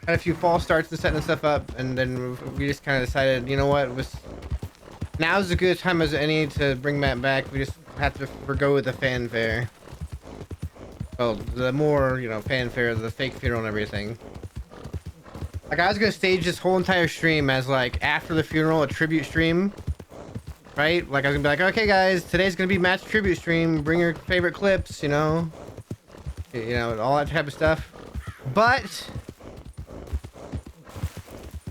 Had a few false starts and setting stuff up, and then we just kind of decided, you know what, now's as good a time as any to bring Matt back. We just have to forgo the fanfare. Well, the more, you know, fanfare, the fake funeral and everything. Like, I was gonna stage this whole entire stream as, like, after the funeral, a tribute stream. Right? Like, I was gonna be like, okay, guys, today's gonna be Matt's tribute stream. Bring your favorite clips, you know? You know, all that type of stuff. But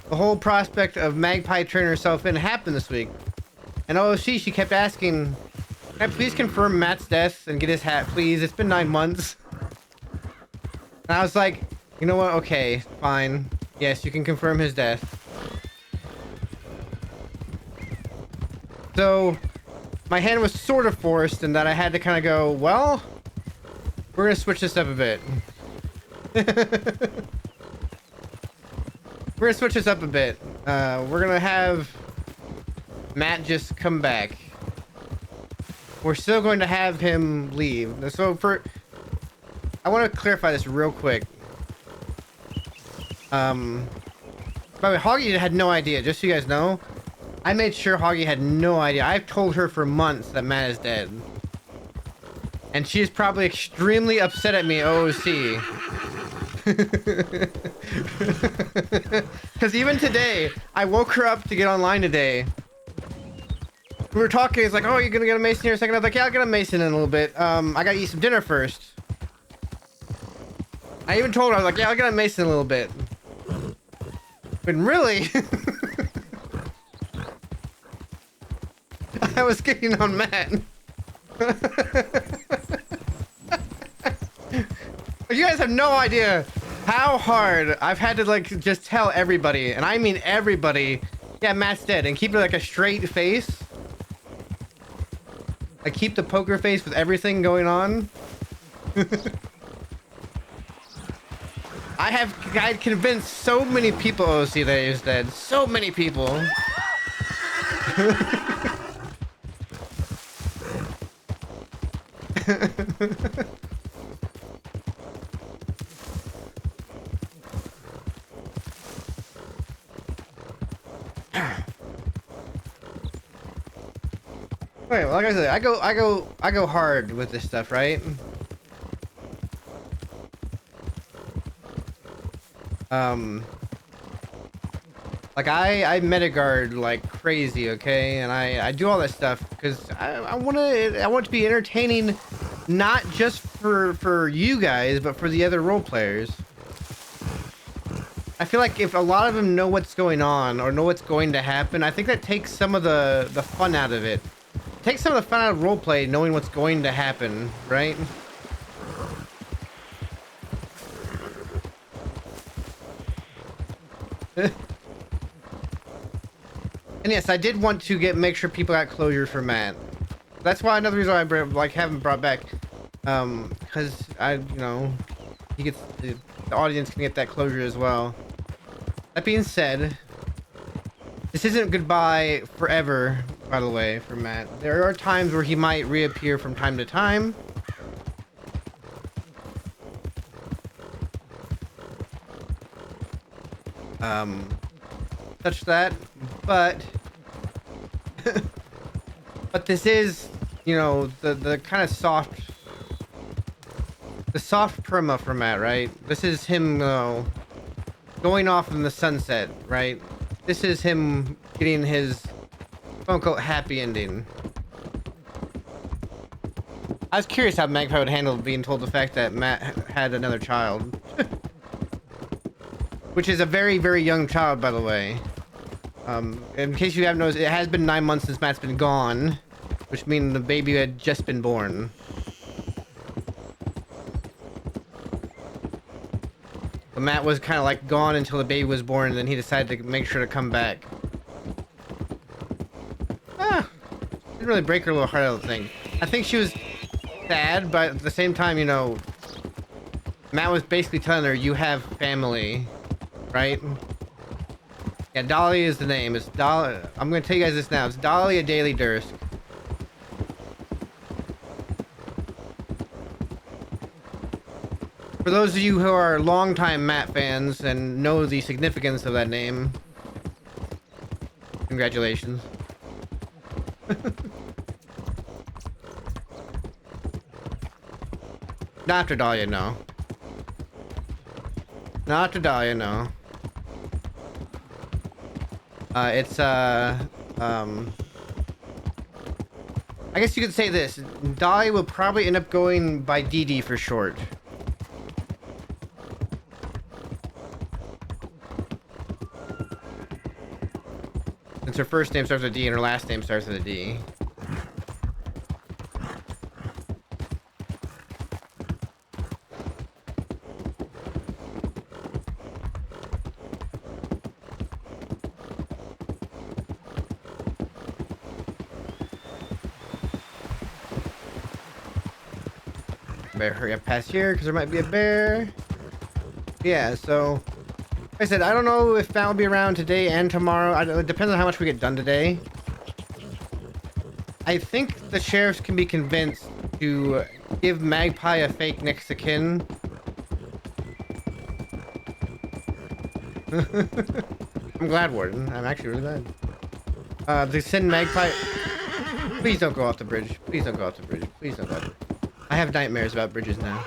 the whole prospect of Magpie turning herself in happened this week. And OOC, she kept asking, can I please confirm Matt's death and get his hat, please? It's been 9 months. And I was like, you know what? Okay, fine. Yes, you can confirm his death. So, my hand was sort of forced in that I had to kind of go, well, we're going to switch this up a bit. We're going to switch this up a bit. We're going to have Matt just come back. We're still going to have him leave. So I want to clarify this real quick. By the way, Hoggy had no idea, just so you guys know. I made sure Hoggy had no idea. I've told her for months that Matt is dead. And she's probably extremely upset at me, OOC. Because even today, I woke her up to get online today. We were talking, it's like, oh, you're gonna get a Mason here in a second. I was like, yeah, I'll get a Mason in a little bit. I gotta eat some dinner first. I even told her, I was like, yeah, I'll get a Mason in a little bit. But really, I was getting on Matt. You guys have no idea how hard I've had to like just tell everybody, and I mean everybody, yeah, Matt's dead, and keep it like a straight face. I keep the poker face with everything going on. I convinced so many people OC that he's dead. So many people. Okay, well, like I said, I go hard with this stuff, right? Like I Metagard like crazy, okay, and I do all that stuff because I want it to be entertaining, not just for you guys, but for the other role players. I feel like if a lot of them know what's going on or know what's going to happen, I think that takes some of the fun out of it. Takes some of the fun out of roleplay, knowing what's going to happen, right? And yes, I did want to make sure people got closure for Matt. That's why another reason why I haven't brought back, because he gets the audience can get that closure as well. That being said, this isn't goodbye forever, by the way, for Matt. There are times where he might reappear from time to time. Such that, but but this is, the kind of soft perma for Matt, right? This is him going off in the sunset, right? This is him getting his quote-unquote happy ending. I was curious how Magpie would handle being told the fact that Matt had another child. Which is a very, very young child, by the way. In case you haven't noticed, it has been 9 months since Matt's been gone, which means the baby had just been born. But Matt was kind of like gone until the baby was born, and then he decided to make sure to come back. Didn't really break her little heart, I don't think. I think she was sad, but at the same time, Matt was basically telling her, you have family, right? Yeah, Dolly is the name. It's Dolly. I'm going to tell you guys this now. It's Dolly a Daily Durst. For those of you who are longtime Matt fans and know the significance of that name, congratulations. Not after Dahlia, no. Not after Dahlia, no. I guess you could say this. Dahlia will probably end up going by DD for short. Since her first name starts with a D and her last name starts with a D. Better hurry up past here because there might be a bear. Yeah, so like I said, I don't know if Matt will be around today and tomorrow. It depends on how much we get done today. I think the sheriffs can be convinced to give Magpie a fake next of kin. I'm glad, Warden. I'm actually really glad. To send Magpie... Please don't go off the bridge. Please don't go off the bridge. Please don't go off the bridge. I have nightmares about bridges now.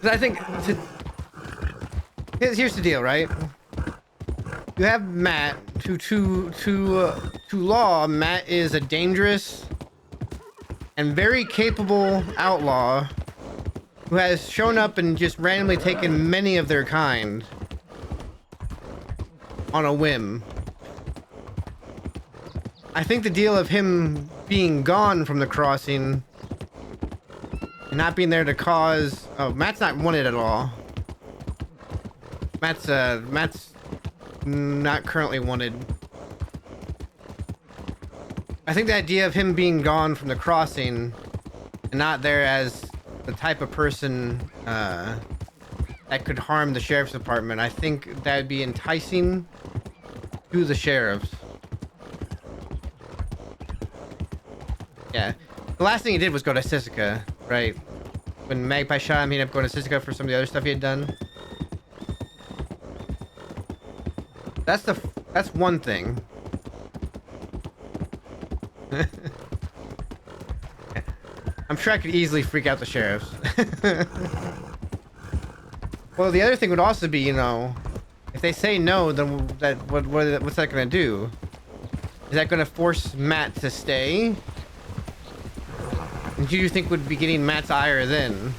I think here's the deal, right? You have Matt. To law, Matt is a dangerous and very capable outlaw who has shown up and just randomly taken many of their kind on a whim. I think the deal of him being gone from the crossing and not being there to cause... Oh, Matt's not wanted at all. Matt's not currently wanted. I think the idea of him being gone from the crossing and not there as the type of person that could harm the sheriff's department, I think that would be enticing to the sheriffs. Yeah. The last thing he did was go to Sisika, right? When Magpie shot him, he ended up going to Sisika for some of the other stuff he had done. That's one thing. I'm sure I could easily freak out the sheriffs. Well, the other thing would also be, you know, if they say no, then what's that gonna do? Is that gonna force Matt to stay? And do you think would be getting Matt's ire then?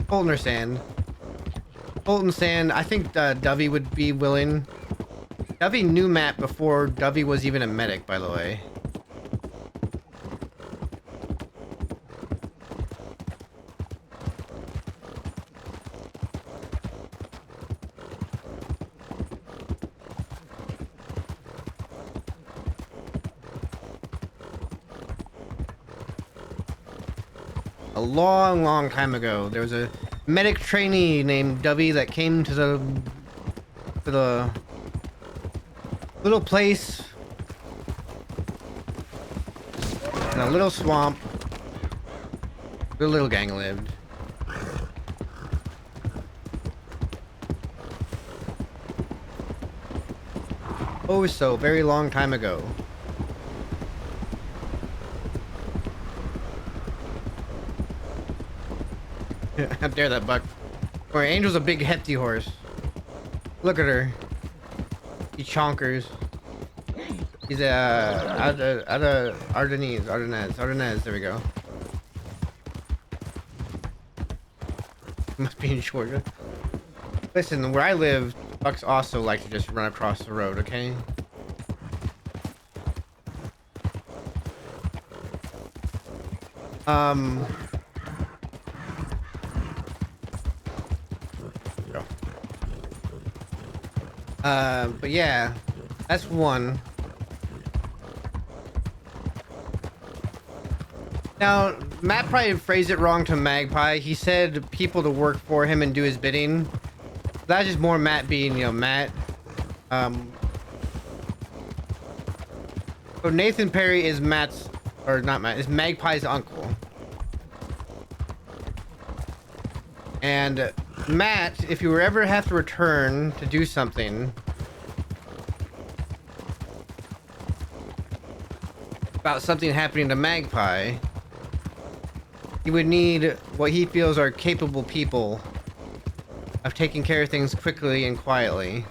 Fulton or Sand? Fulton, Sand. I think Dovey would be willing. Dovey knew Matt before Dovey was even a medic, by the way. A long time ago, there was a medic trainee named Dovey that came to the little place in a little swamp where the little gang lived. Oh, so very long time ago. How dare that buck. Or Angel's a big hefty horse. Look at her. He chonkers. He's out of Ardennes. There we go. Must be in Georgia. Listen, where I live, bucks also like to just run across the road, okay? But yeah, that's one. Now, Matt probably phrased it wrong to Magpie. He said people to work for him and do his bidding. That's just more Matt being, you know, Matt. So Nathan Perry is Matt's, or not Matt, is Magpie's uncle. And Matt, if you were ever have to return to do something about something happening to Magpie, he would need what he feels are capable people of taking care of things quickly and quietly.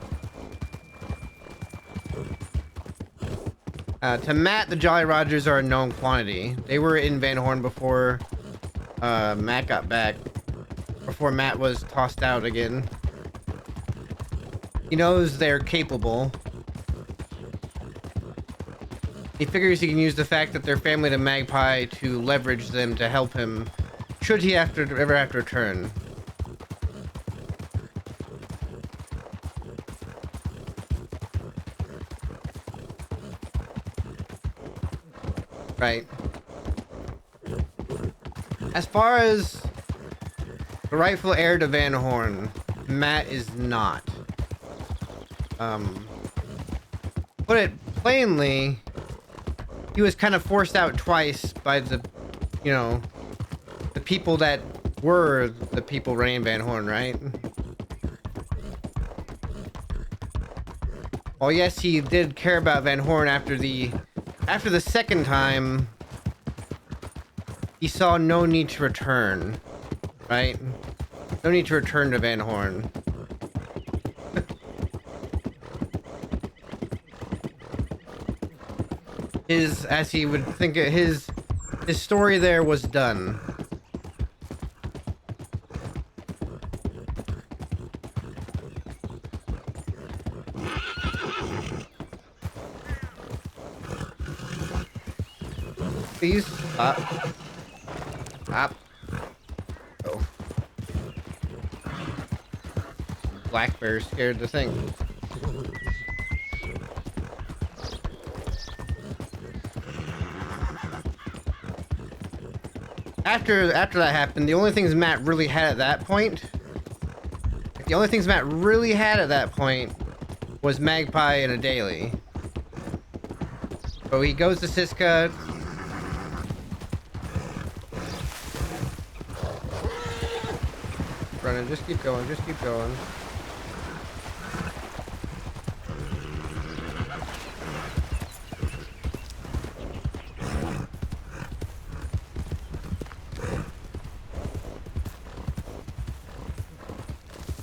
To Matt, the Jolly Rogers are a known quantity. They were in Van Horn before Matt got back. Before Matt was tossed out again. He knows they're capable. He figures he can use the fact that they're family to Magpie to leverage them to help him should he ever have to return. Right. As far as the rightful heir to Van Horn, Matt is not. Put it plainly, he was kind of forced out twice by the, you know, the people that were the people running Van Horn, right? Well, yes, he did care about Van Horn after the second time. He saw no need to return, right? No need to return to Van Horn. As he would think, his story there was done. Please stop. Stop. Oh. Black bear scared the thing. After that happened, the only things Matt really had at that point, was Magpie and a daily. So he goes to Siska. Running, just keep going, just keep going.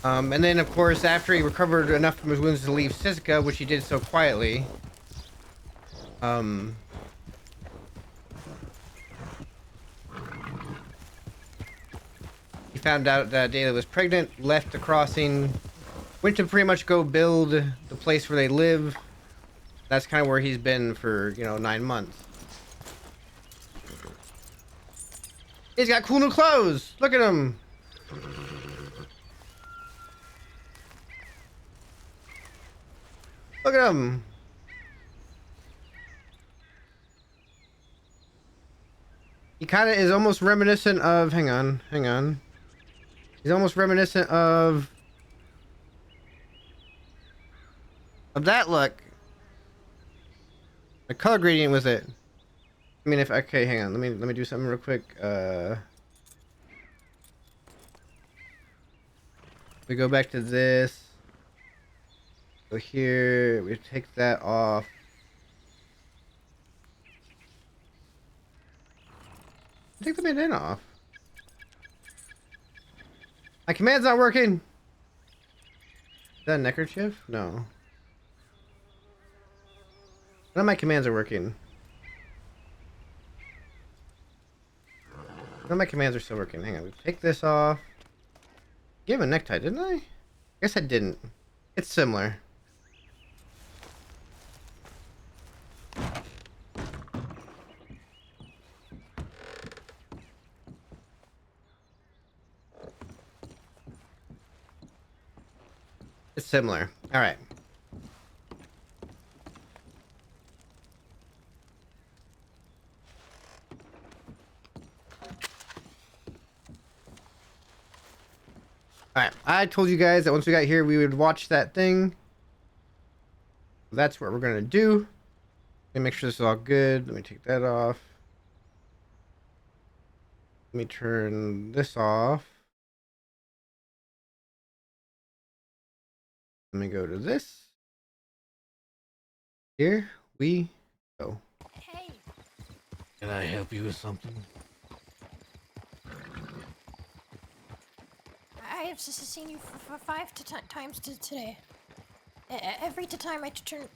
And then, of course, after he recovered enough from his wounds to leave Siska, which he did so quietly, um, he found out that Dayla was pregnant, left the crossing, went to pretty much go build the place where they live. That's kind of where he's been for, 9 months. He's got cool new clothes! Look at him! Look at him! He kind of is almost reminiscent of... Hang on. He's almost reminiscent of that look. The color gradient with it. I mean, okay, hang on. Let me do something real quick. We go back to this. Go here. We take that off. Take the bandana off. My command's not working. Is that a neckerchief? No. None of my commands are working. None of my commands are still working. Hang on. We take this off. Gave him a necktie, didn't I? Guess I didn't. It's similar. It's similar. All right. Alright, I told you guys that once we got here, we would watch that thing. That's what we're gonna do. Let me make sure this is all good. Let me take that off. Let me turn this off. Let me go to this. Here we go. Hey, Can I help you with something? I have seen you for 5 times today. Every time I turn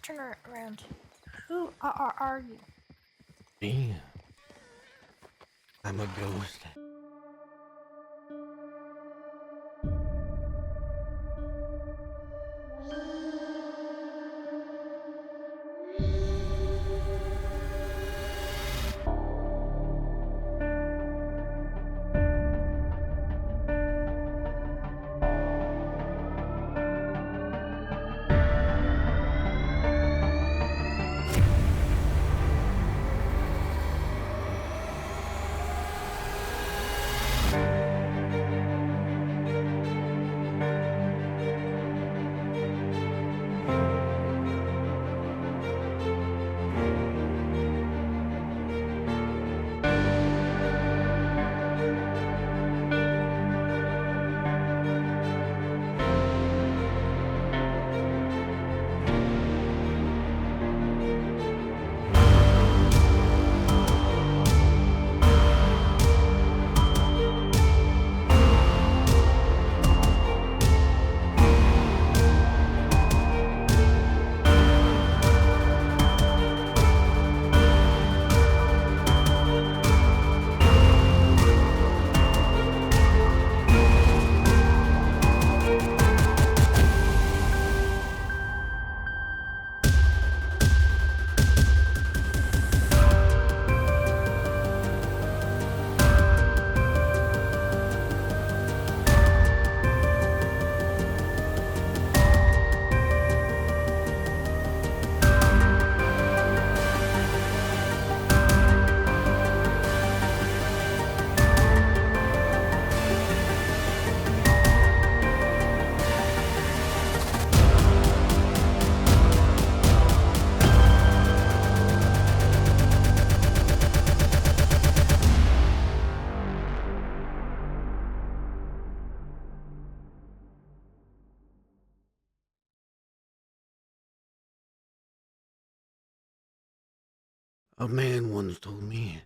around. Who are you? Me? I'm a ghost. A man once told me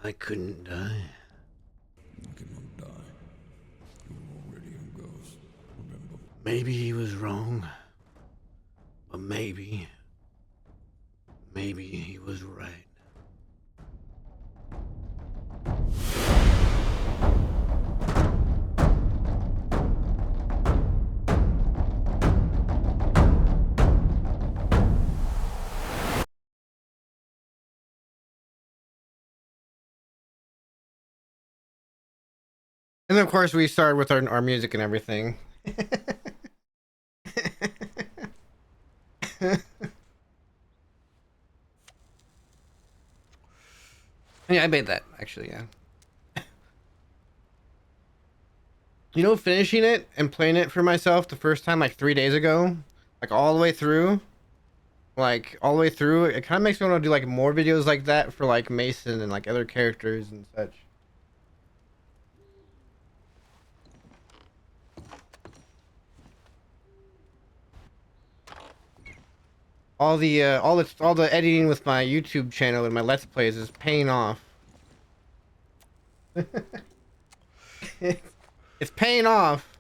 I couldn't die. You cannot die. You are already a ghost. Remember Maybe he was wrong, but maybe he was right. And of course, we started with our music and everything. Yeah, I made that actually. Yeah. You know, finishing it and playing it for myself the first time like 3 days ago, like all the way through, it kind of makes me want to do like more videos like that for like Mason and like other characters and such. All the editing with my YouTube channel and my Let's Plays is paying off. It's paying off.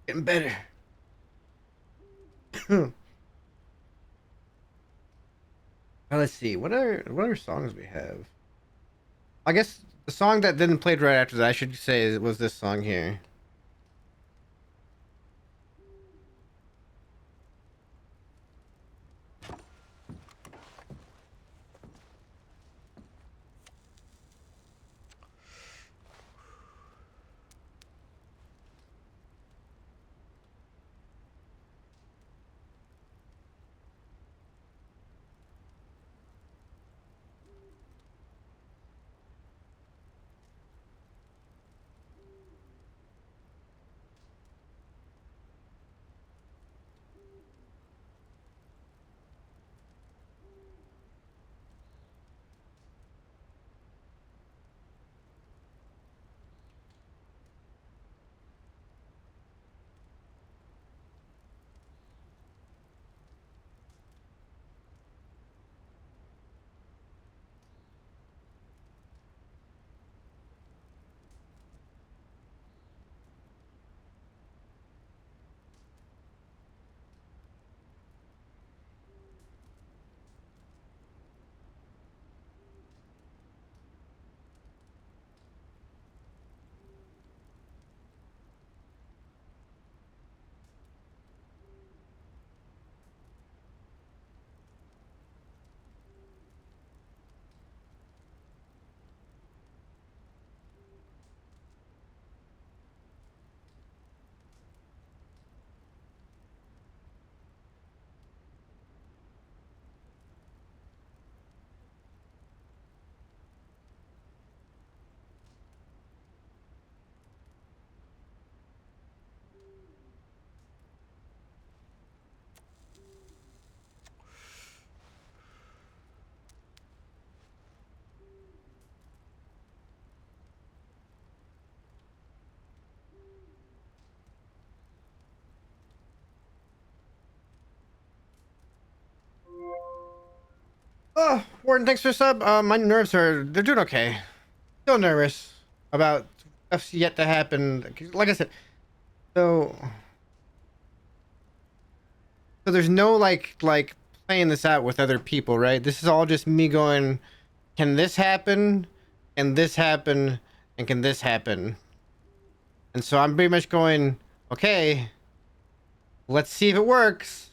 Getting better. Now let's see. What other songs we have? I guess the song that didn't play right after that, I should say, was this song here. Oh, Warden, thanks for the sub. My nerves they're doing okay. Still nervous about stuff's yet to happen. Like I said, so there's no like playing this out with other people, right? This is all just me going, can this happen? Can this happen? And can this happen? And so I'm pretty much going, okay, let's see if it works.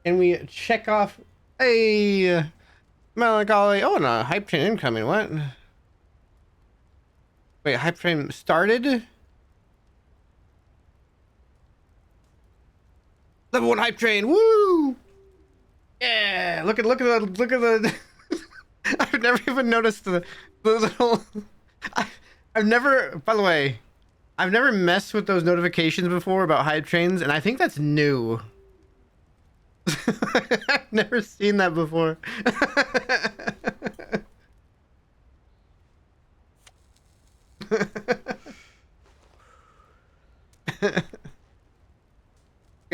And we check off a melancholy. Oh, no, hype train incoming. What? Wait, hype train started? Level 1 hype train. Woo! Yeah, look at the I've never even noticed the little I've never, by the way, I've never messed with those notifications before about hype trains, and I think that's new. I've never seen that before.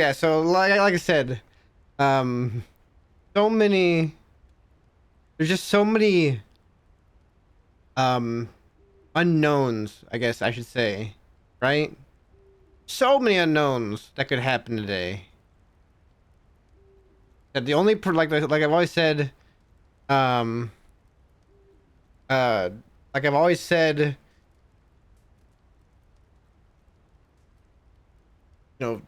Yeah, so like I said, so many. There's just so many unknowns, I guess I should say, right? So many unknowns that could happen today. That the only like I've always said, um, uh, like I've always said, you know,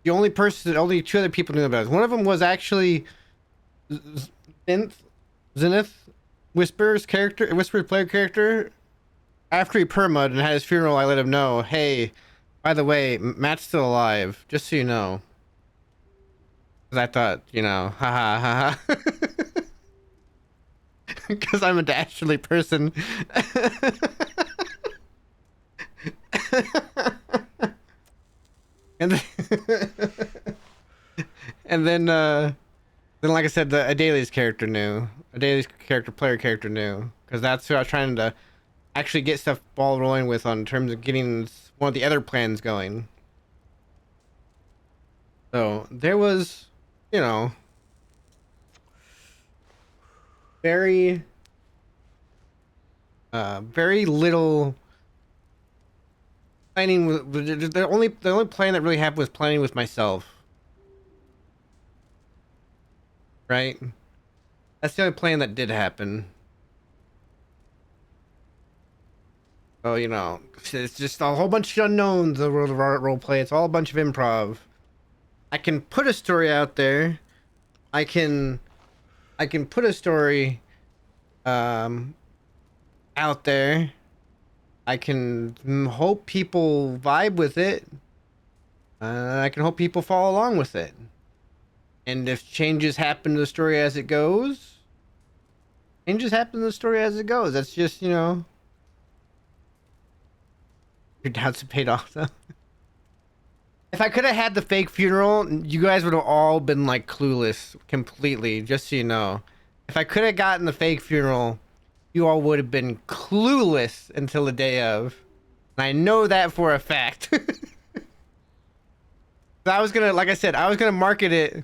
the only person, only two other people knew about it. One of them was actually Zenith Whisper's character, Whisper's player character. After he perma'd and had his funeral, I let him know, hey, by the way, Matt's still alive, just so you know. Because I thought, you know, haha, haha. Because I'm a dastardly person. and then, and then like I said, the Adeli's character knew. Adeli's character, player character knew. Because that's who I was trying to actually get stuff ball rolling with on terms of getting one of the other plans going. So there was, you know, very very little planning with the only plan that really happened was planning with myself. Right? That's the only plan that did happen. Oh, you know, it's just a whole bunch of unknowns in the world of art roleplay. It's all a bunch of improv. I can put a story out there. I can put a story out there. I can hope people vibe with it. I can hope people follow along with it. And if changes happen to the story as it goes, changes happen to the story as it goes. That's just, you know, your doubts have paid off though. If I could have had the fake funeral, you guys would have all been like clueless completely, just so you know. If I could have gotten the fake funeral, you all would have been clueless until the day of. And I know that for a fact. I was gonna, like I said, I was gonna market it.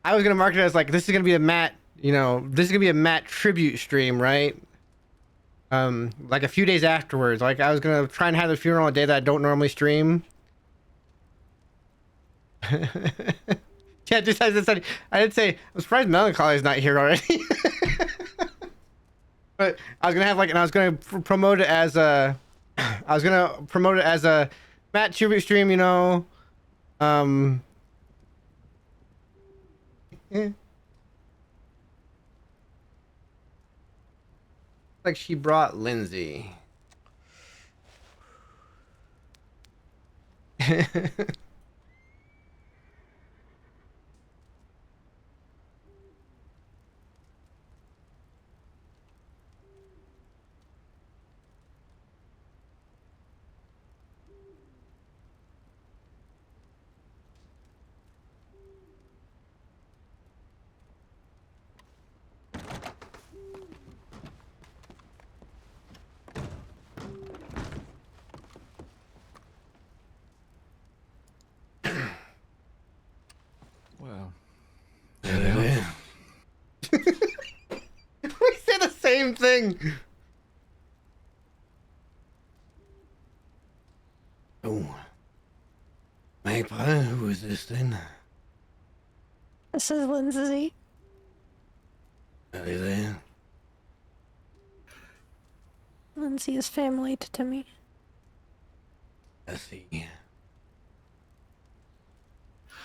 I was gonna market it as like, this is gonna be a Matt, you know, this is gonna be a Matt tribute stream, right? Like a few days afterwards. Like I was gonna try and have the funeral on a day that I don't normally stream. Yeah, just as I said, I did say I'm surprised Melancholy is not here already. But I was gonna have like, and I was gonna promote it as a, Matt tribute stream, you know. Yeah. Like she brought Lindsay. Well, We said the same thing. Oh, Magpie, who is this then? This is Lindsay. Are you there? Lindsay is family to Timmy. I see.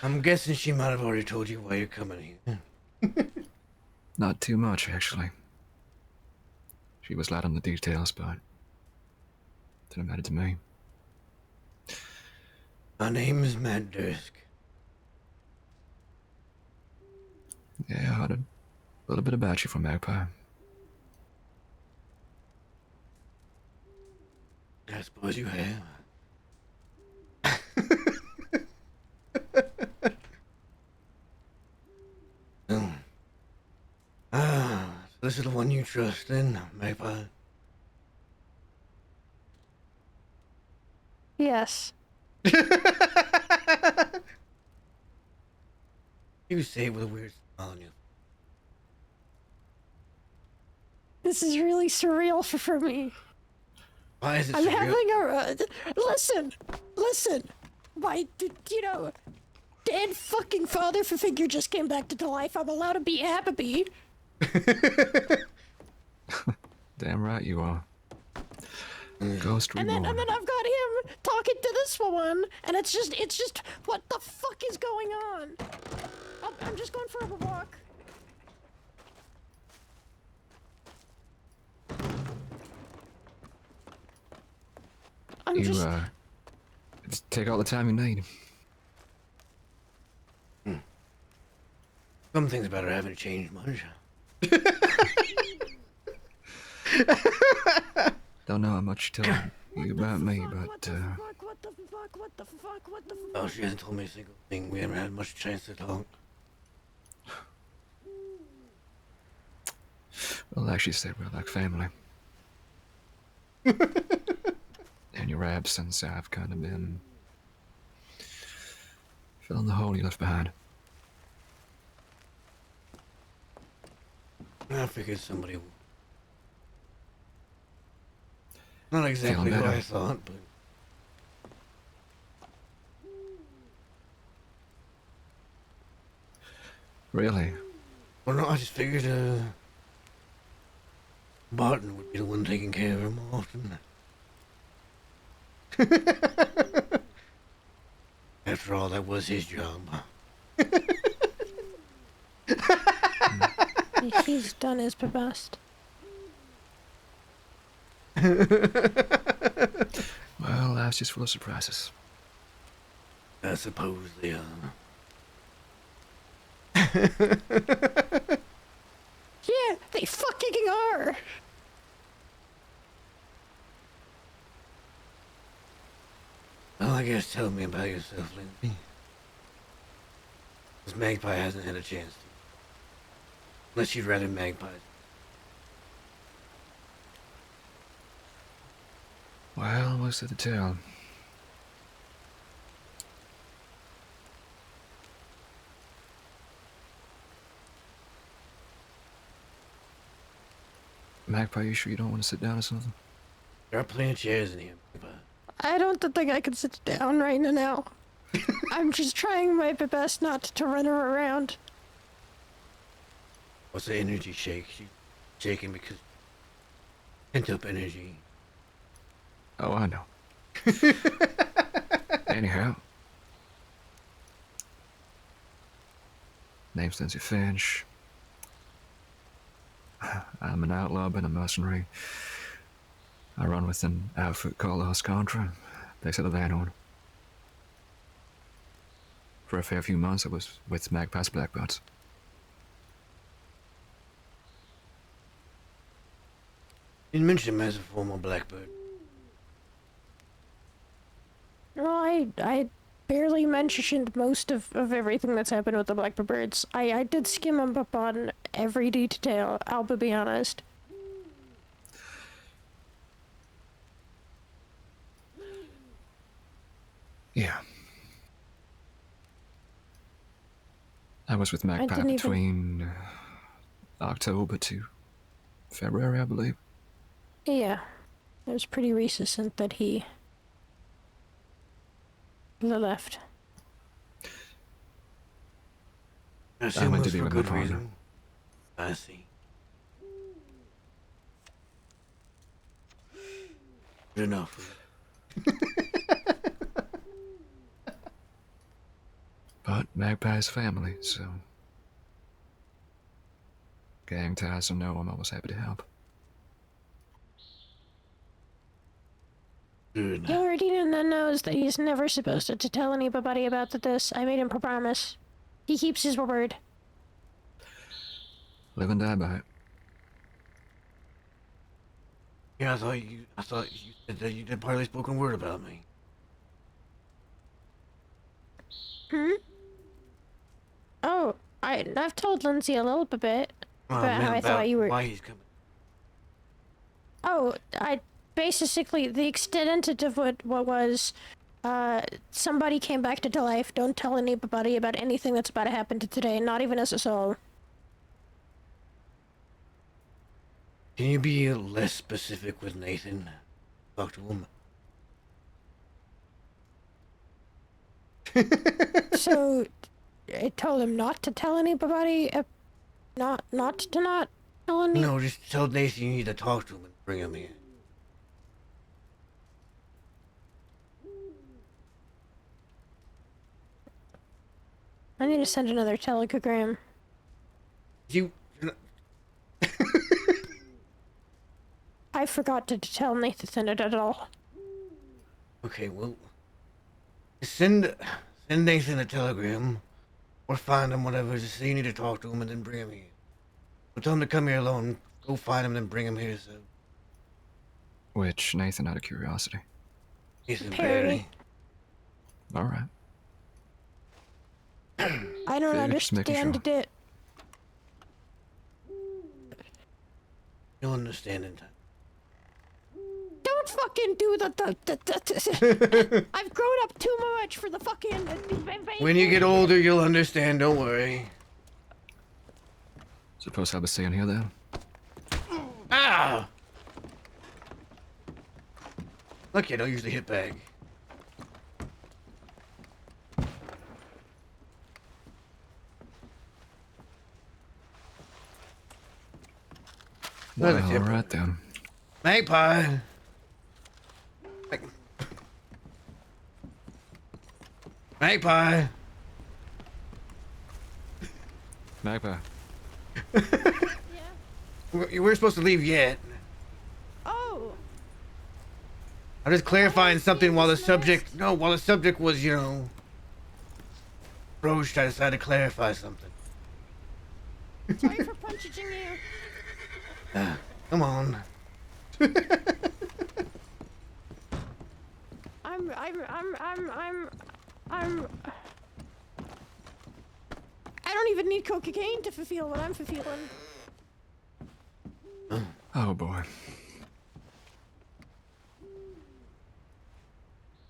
I'm guessing she might have already told you why you're coming here. not too much, actually. She was light on the details, but didn't matter to me. My name is Matt Dursk. Yeah, I heard a little bit about you from Magpie. I suppose you have. Oh. Ah, so this is the one you trust then, Magpie? Yes. You say it with a weird smile on you. This is really surreal for me. Why is it I'm surreal? having listen. You know, dead fucking father figure just came back to life. I'm allowed to be happy. Damn right you are. Ghost And reborn. then I've got him talking to this woman, and it's just, what the fuck is going on? I'm just going for a walk. You, just just take all the time you need. Some things about her haven't changed much. Don't know how much you told you about me, but, What the fuck? Oh, she hasn't told me a single thing. We haven't had much chance to talk. well, like she said, we're like family. In your absence, I've kind of been filling the hole you left behind. I figured somebody would. Not exactly Feeling what better? I thought, but... Really? Well, no, I just figured, Barton would be the one taking care of her more often. After all, that was his job. He's done his best. Well, life's just full of surprises. I suppose they are. Yeah, they fucking are. Well, I guess tell me about yourself, Lindsay. This Magpie hasn't had a chance to. Unless you'd rather Magpies. Well, what's there to tell? Magpie, you sure you don't want to sit down or something? There are plenty of chairs in here, Magpie. I don't think I can sit down right now. I'm just trying my best not to run her around. What's the energy shake? She's shaking because pent up energy. Oh, I know. Anyhow. Name's Lindsay Finch. I'm an outlaw, been a mercenary. I run with an outfit called Los Contra, based out of Van Horn. For a fair few months, I was with Magpie's Blackbirds. You didn't mention him as a former Blackbird. Well, I barely mentioned most of everything that's happened with the Blackbirds. I did skim up on every detail, I'll be honest. Yeah. I was with Magpie didn't even- between October to February, I believe. Yeah, it was pretty recent that he left. I assume went it to was be for with my good partner. reason. I see. Good enough. But Magpie's family, so... Gang ties or no, I'm always happy to help. Good. He already knows that he's never supposed to tell anybody about this. I made him promise. He keeps his word. Live and die by it. Yeah, I thought you said that you did partly spoken word about me. Oh, I've told Lindsay a little bit Well, I about meant how I thought you were. why he's coming. Oh, I basically the extent of what was Somebody came back to life. Don't tell anybody about anything that's about to happen to today, not even as a soul. Can you be less specific with Nathan? Talk to him. So, I told him not to tell anybody, not to tell any. No, just tell Nathan you need to talk to him and bring him here. I need to send another telegram. You... I forgot to tell Nathan to send it at all. Okay, well... Send Nathan a telegram. Or find him, whatever. Just say you need to talk to him and then bring him here. Or tell him to come here alone. Go find him and then bring him here, so... Which Nathan, out of curiosity? Nathan Perry. Perry. All right. I don't Figured, just making understand sure. it. You'll understand in time. Don't fucking do the I've grown up too much for the fucking... When you get older, you'll understand, don't worry. Suppose have a say in here then. Ah! Lucky I don't usually hit back. Well, Another tip. all right then. Magpie! Magpie! Magpie. We weren't supposed to leave yet. Oh, I'm just clarifying something while the Please, subject... No, while the subject was, you know... Roach, I decided to clarify something. sorry for punching you. Come on. I don't even need cocaine to fulfill what I'm fulfilling. Oh boy.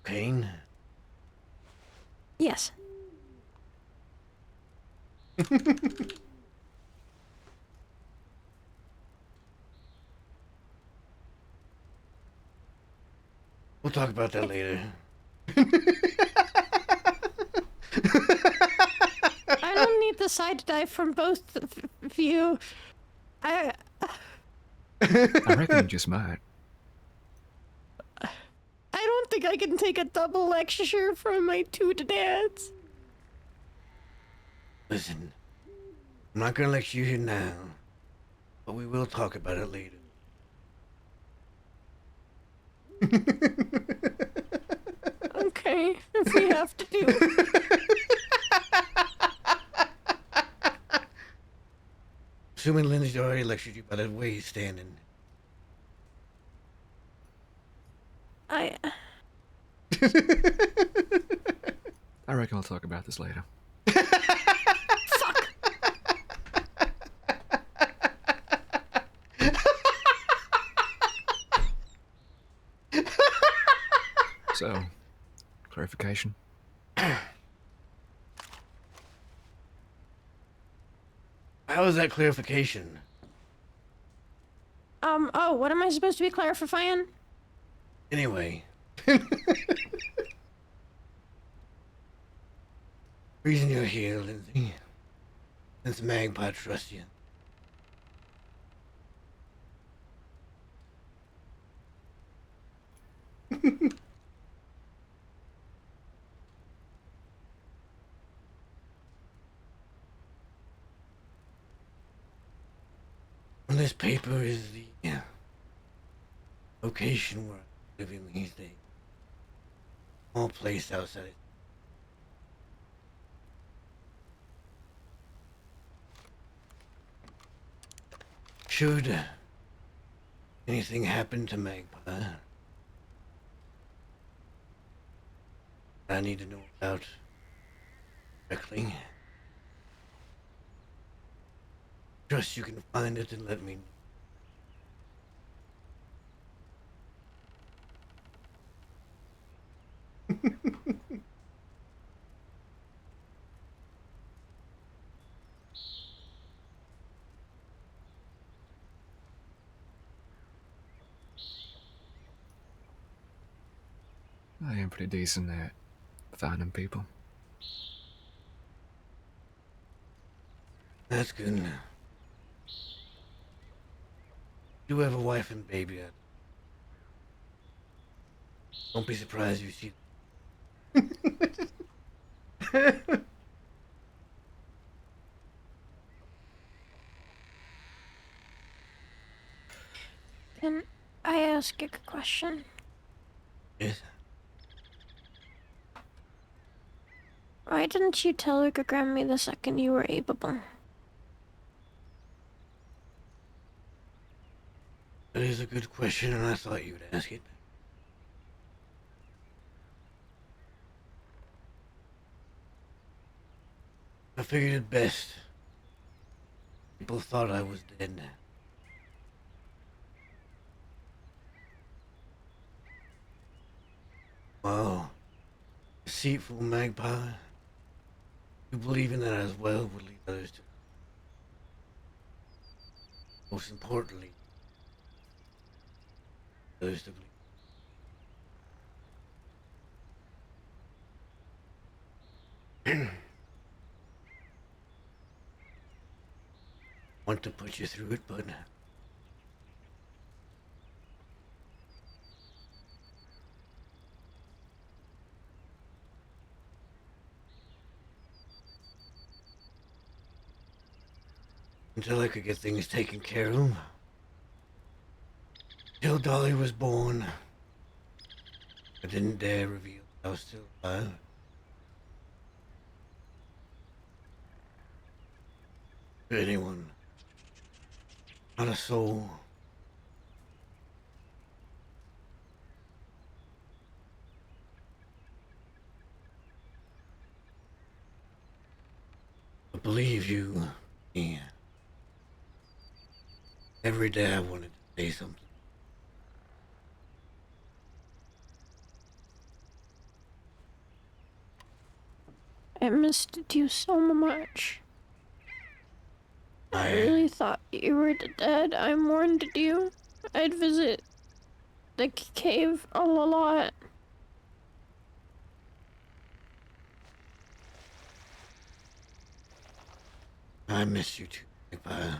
Kane? Yes. We'll talk about that later. I don't need the side dive from both of you. I reckon you just might. I don't think I can take a double lecture from my two dads. Listen, I'm not gonna lecture you here now, but we will talk about it later. Okay, if we have to do it. Assuming Lindsay already lectured you by the way he's standing. I reckon I'll talk about this later. So, clarification. How is that clarification? Oh, what am I supposed to be clarifying? Anyway. Reason you're here, Lindsay. Since Magpie trusts you. On this paper is the location where I'm living these days. Small place outside it. Should anything happen to Magpie, I need to know about directly. Trust you can find it and let me know. I am pretty decent at finding people. That's good. You have a wife and baby. Don't be surprised if you see. Can I ask a question? Yes. Why didn't you tell her to grab me the second you were able? That is a good question, and I thought you would ask it. I figured it best. People thought I was dead. Well, deceitful magpie. You believe in that as well would lead others to. Most importantly, others to believe. Want to put you through it, but until I could get things taken care of. Till Dolly was born, I didn't dare reveal I was still alive. To anyone. Not a soul. I believe you, me. Every day I wanted to say something. I missed you so much. I really thought you were dead. I mourned you. I'd visit the cave a lot. I miss you too, Magpie.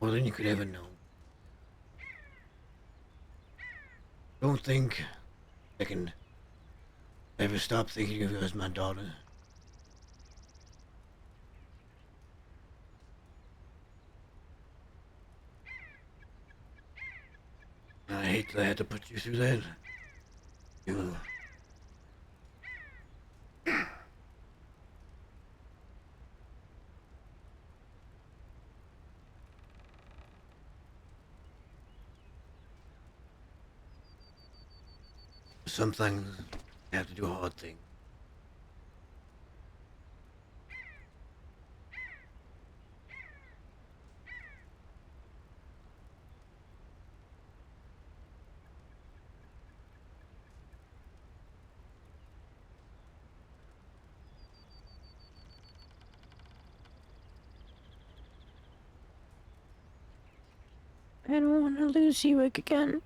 More than you could ever know. Don't think I can ever stop thinking of you as my daughter. I hate that I had to put you through that. You. Some things you have to do hard things. I don't want to lose you again.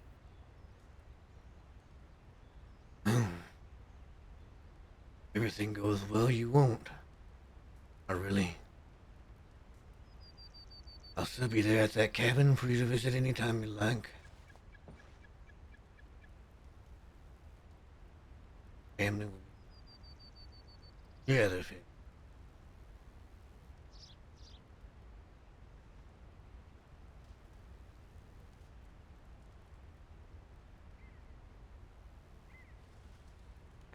Everything goes well, you won't. Not really. I'll still be there at that cabin for you to visit anytime you like. Family will be together.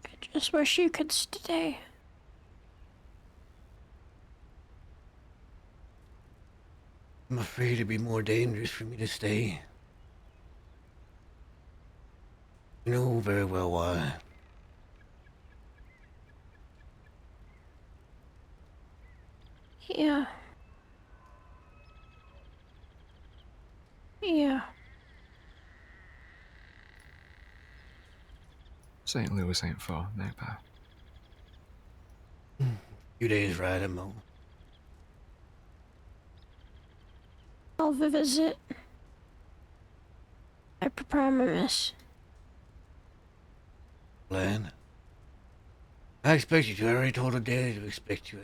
I just wish you could stay. I'm afraid it'd be more dangerous for me to stay. You know very well why. Yeah. Yeah. St. Louis ain't far, Magpie. Few days ride at most. I'll visit. I promise. Plan. I expect you to. I already told her daddy to expect you.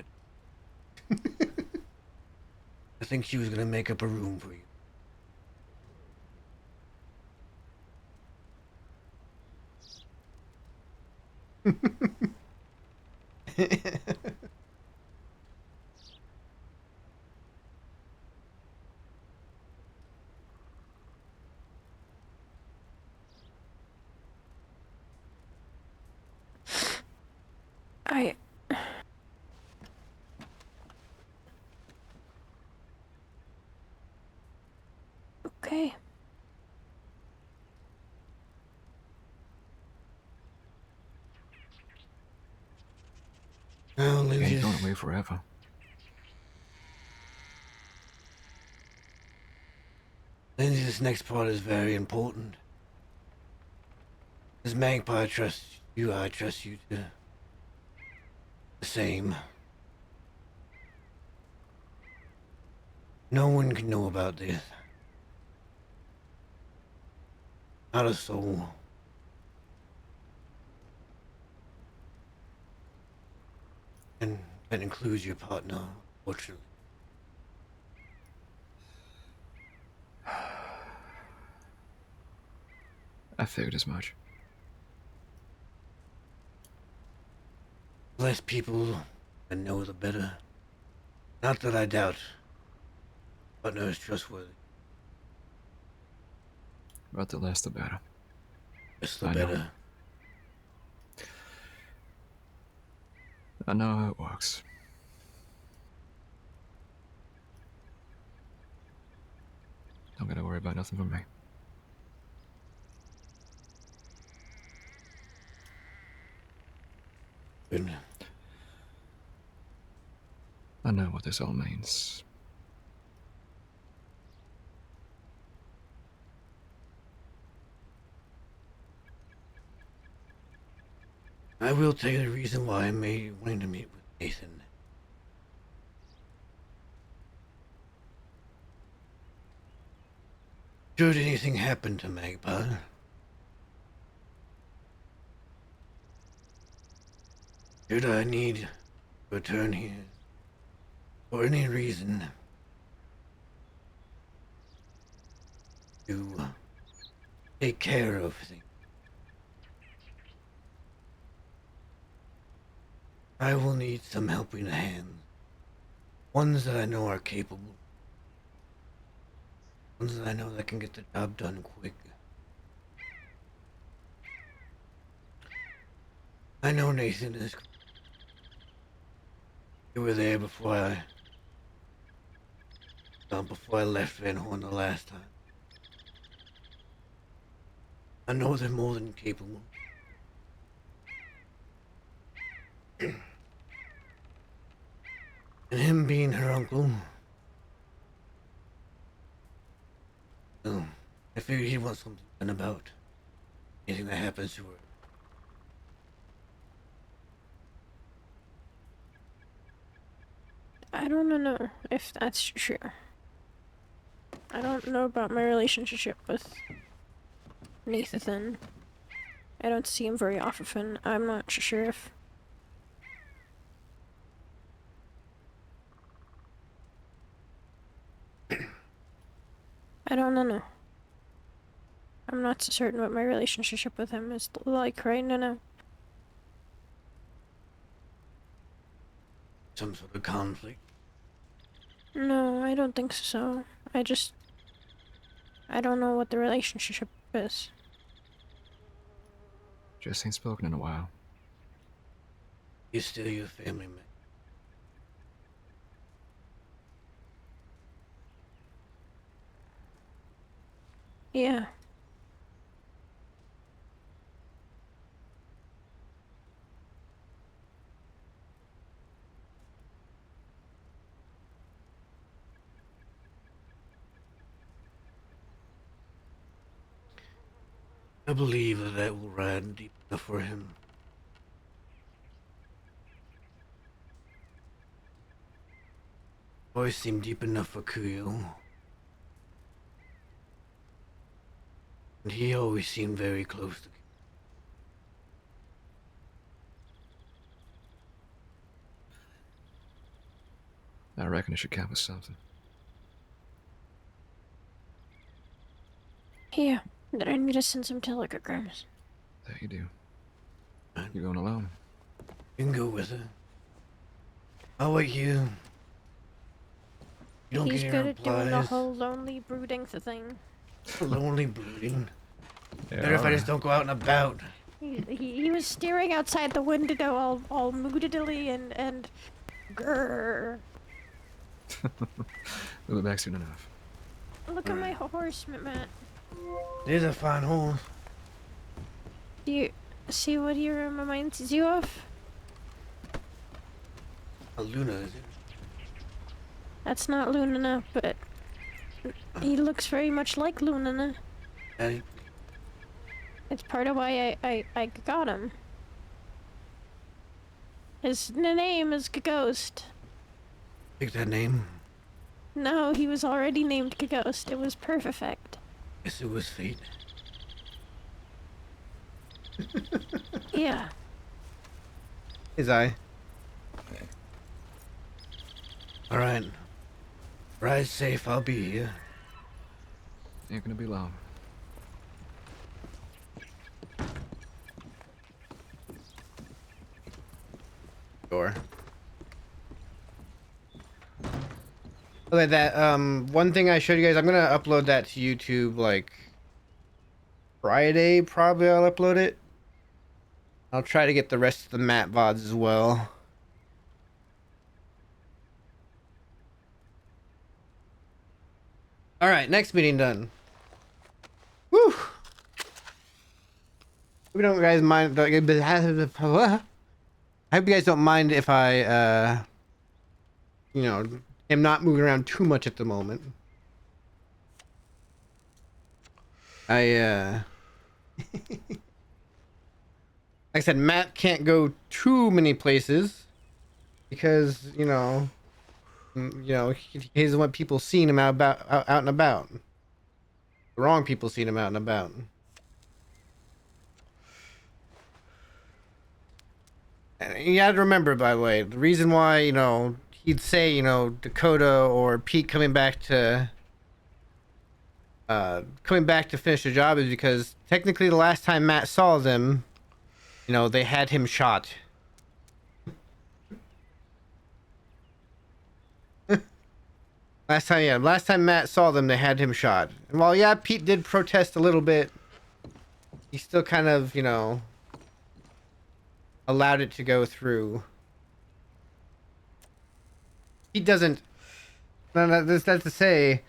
I think she was gonna make up a room for you. I. Okay. Well, You ain't Lucius, going away forever. Lindsay, this next part is very important. As Magpie trusts you, I trust you to the same. No one can know about this. Not a soul. And that includes your partner, fortunately. I figured as much. The less people that know, the better. Not that I doubt partner is trustworthy. But the less the better. Just the I know. better. I know how it works. Don't gotta worry about nothing from me. Good. I know what this all means. I will tell you the reason why I made you wanting to meet with Nathan. Should anything happen to Magpie, should I need to return here for any reason to take care of things, I will need some helping hands. Ones that I know are capable. Ones that I know that can get the job done quick. I know Nathan is. You were there before I left Van Horn the last time. I know they're more than capable. And him being her uncle, well, I figured he'd want something done about anything that happens to her. I don't know if that's true. I don't know about my relationship with Nathan. I don't see him very often. I'm not sure if. I don't know. I'm not so certain what my relationship with him is like right now. Some sort of conflict. No, I don't think so. I don't know what the relationship is. Just ain't spoken in a while. He's still your family man. Yeah. I believe that that will ride deep enough for him. Always seemed deep enough for Kuyo. And he always seemed very close to Kuyo. I reckon it should count as something. Here, I need to send some telegrams. That you do. You going alone? You can go with her. I'll wait you. You don't He's get good any at doing the replies. whole lonely brooding thing. Lonely brooding. Yeah, Better if I just don't go out and about. He was staring outside the window all moodily and grrr. We'll be back soon enough. Look at my horse, Matt. It is a fine horse. Do you see what he reminds you of? A Luna, is it? That's not Lunana, but he looks very much like Lunana. I It's part of why I got him. His name is Ghost. picked that name. No, he was already named Ghost. It was perfect. Guess it was fate. Yeah. His eye. Alright. Ride safe, I'll be here. Ain't gonna be long. Sure. Okay, that one thing I showed you guys, I'm gonna upload that to YouTube like Friday, probably I'll upload it. I'll try to get the rest of the Matt VODs as well. Alright, next meeting done. Woo! We don't guys mind I hope you guys don't mind if I you know, am not moving around too much at the moment. Like I said, Matt can't go too many places because, he doesn't want people seeing him out and about. The wrong people seeing him out and about. And you gotta remember, by the way, the reason why, he'd say, Dakota or Pete coming back to finish the job is because technically the last time Matt saw them, they had him shot. Last time Matt saw them, they had him shot. And while, yeah, Pete did protest a little bit, he still kind of, allowed it to go through. He doesn't, no, that's to say,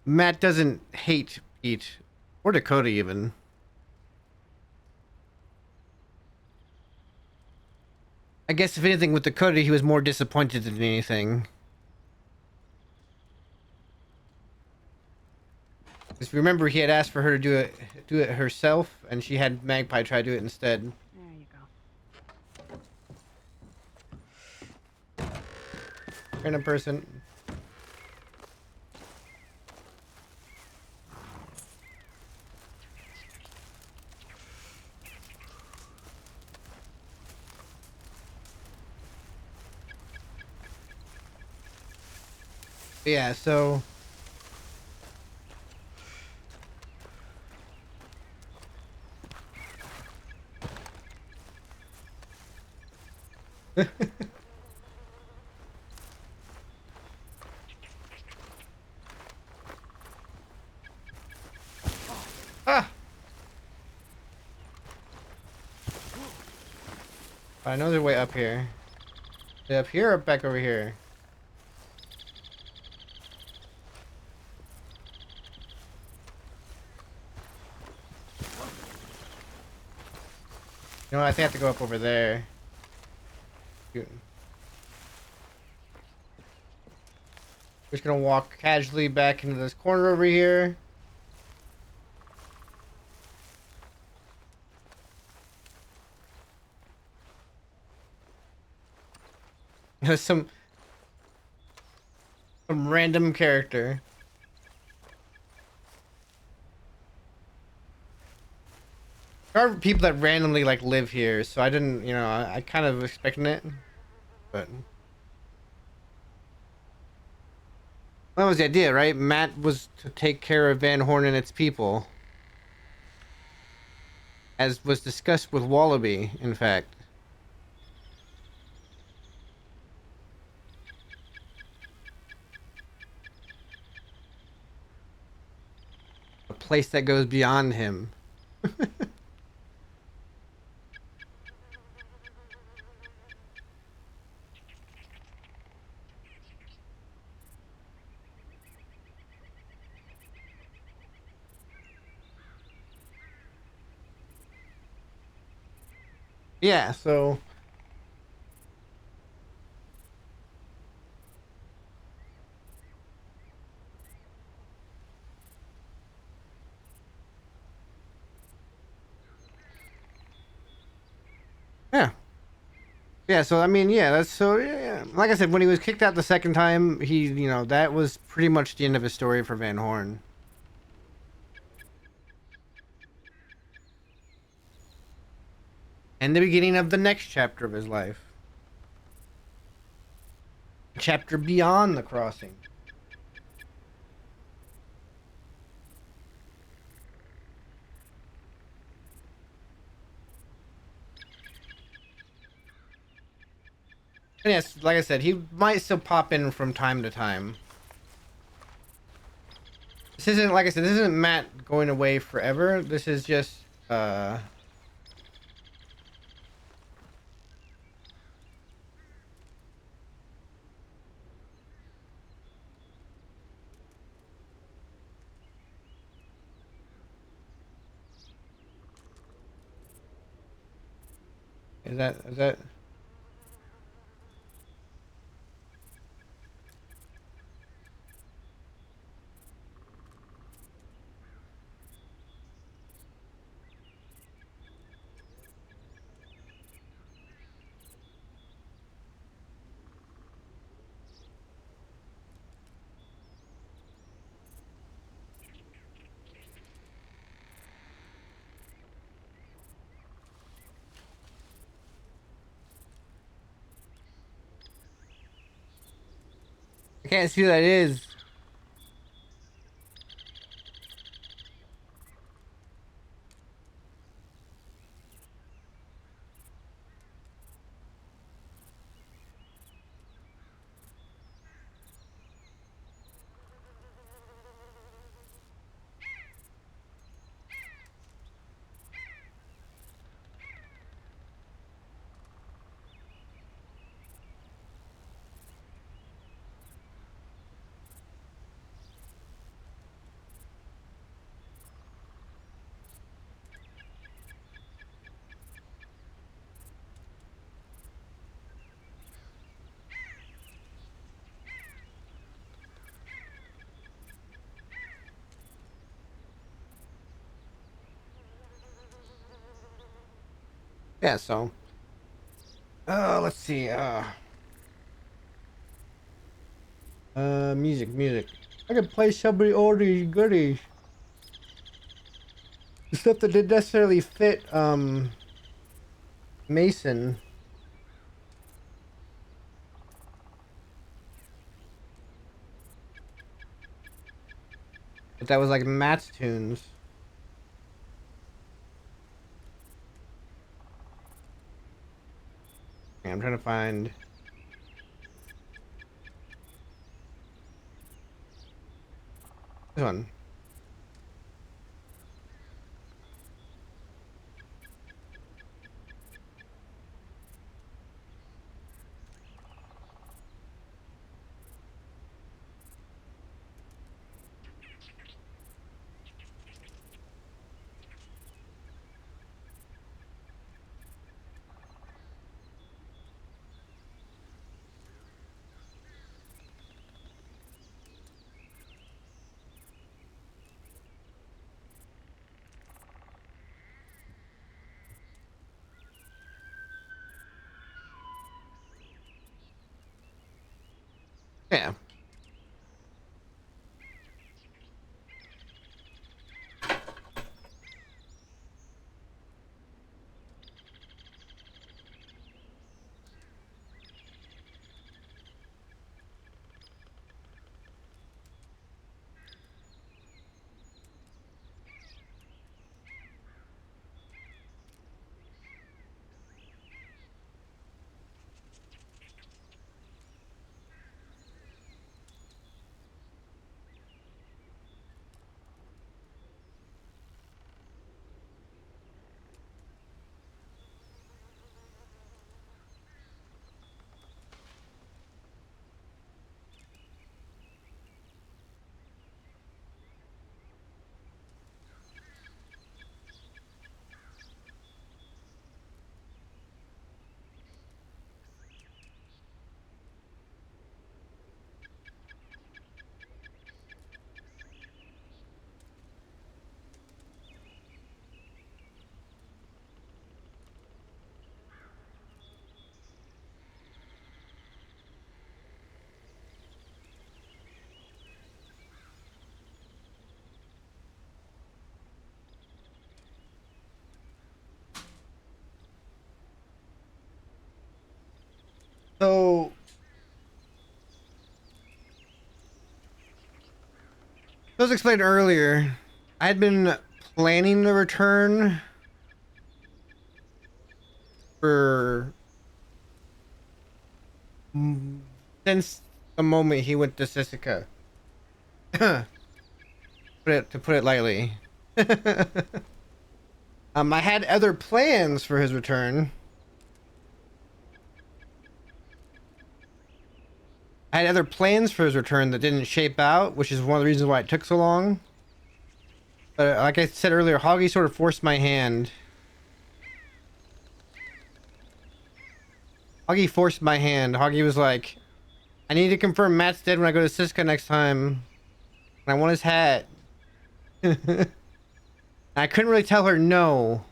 Matt doesn't hate Pete, or Dakota even. I guess if anything, with Dakota, he was more disappointed than anything. Because remember, he had asked for her to do it herself, and she had Magpie try to do it instead. There you go. Random person. Yeah, so ah! I know they're way up here. They're up here or back over here? You know what, I think I have to go up over there. Shoot. Just gonna walk casually back into this corner over here. some random character. There are people that randomly like live here, so I didn't, you know, I kind of expecting it, but that was the idea, right? Matt was to take care of Van Horn and its people, as was discussed with Wallaby, in fact. A place that goes beyond him. Yeah, so yeah. Yeah, so I mean, yeah, that's so yeah. Like I said, when he was kicked out the second time, he, you know, that was pretty much the end of his story for Van Horn. And the beginning of the next chapter of his life. Chapter beyond the crossing. And yes, like I said, he might still pop in from time to time. This isn't, like I said, this isn't Matt going away forever. This is just, is that, I can't see who that is. Yeah, so, let's see, music. I could play somebody oldies goodies. The stuff that didn't necessarily fit, Mason. But that was like Matt's tunes. Okay, I'm trying to find this one. Yeah. So, as explained earlier, I had been planning the return for since the moment he went to Sisika. To put it lightly. I had other plans for his return. I had other plans for his return that didn't shape out, which is one of the reasons why it took so long. But like I said earlier, Hoggy sort of forced my hand. Hoggy forced my hand. Hoggy was like, I need to confirm Matt's dead when I go to Siska next time. And I want his hat. I couldn't really tell her no.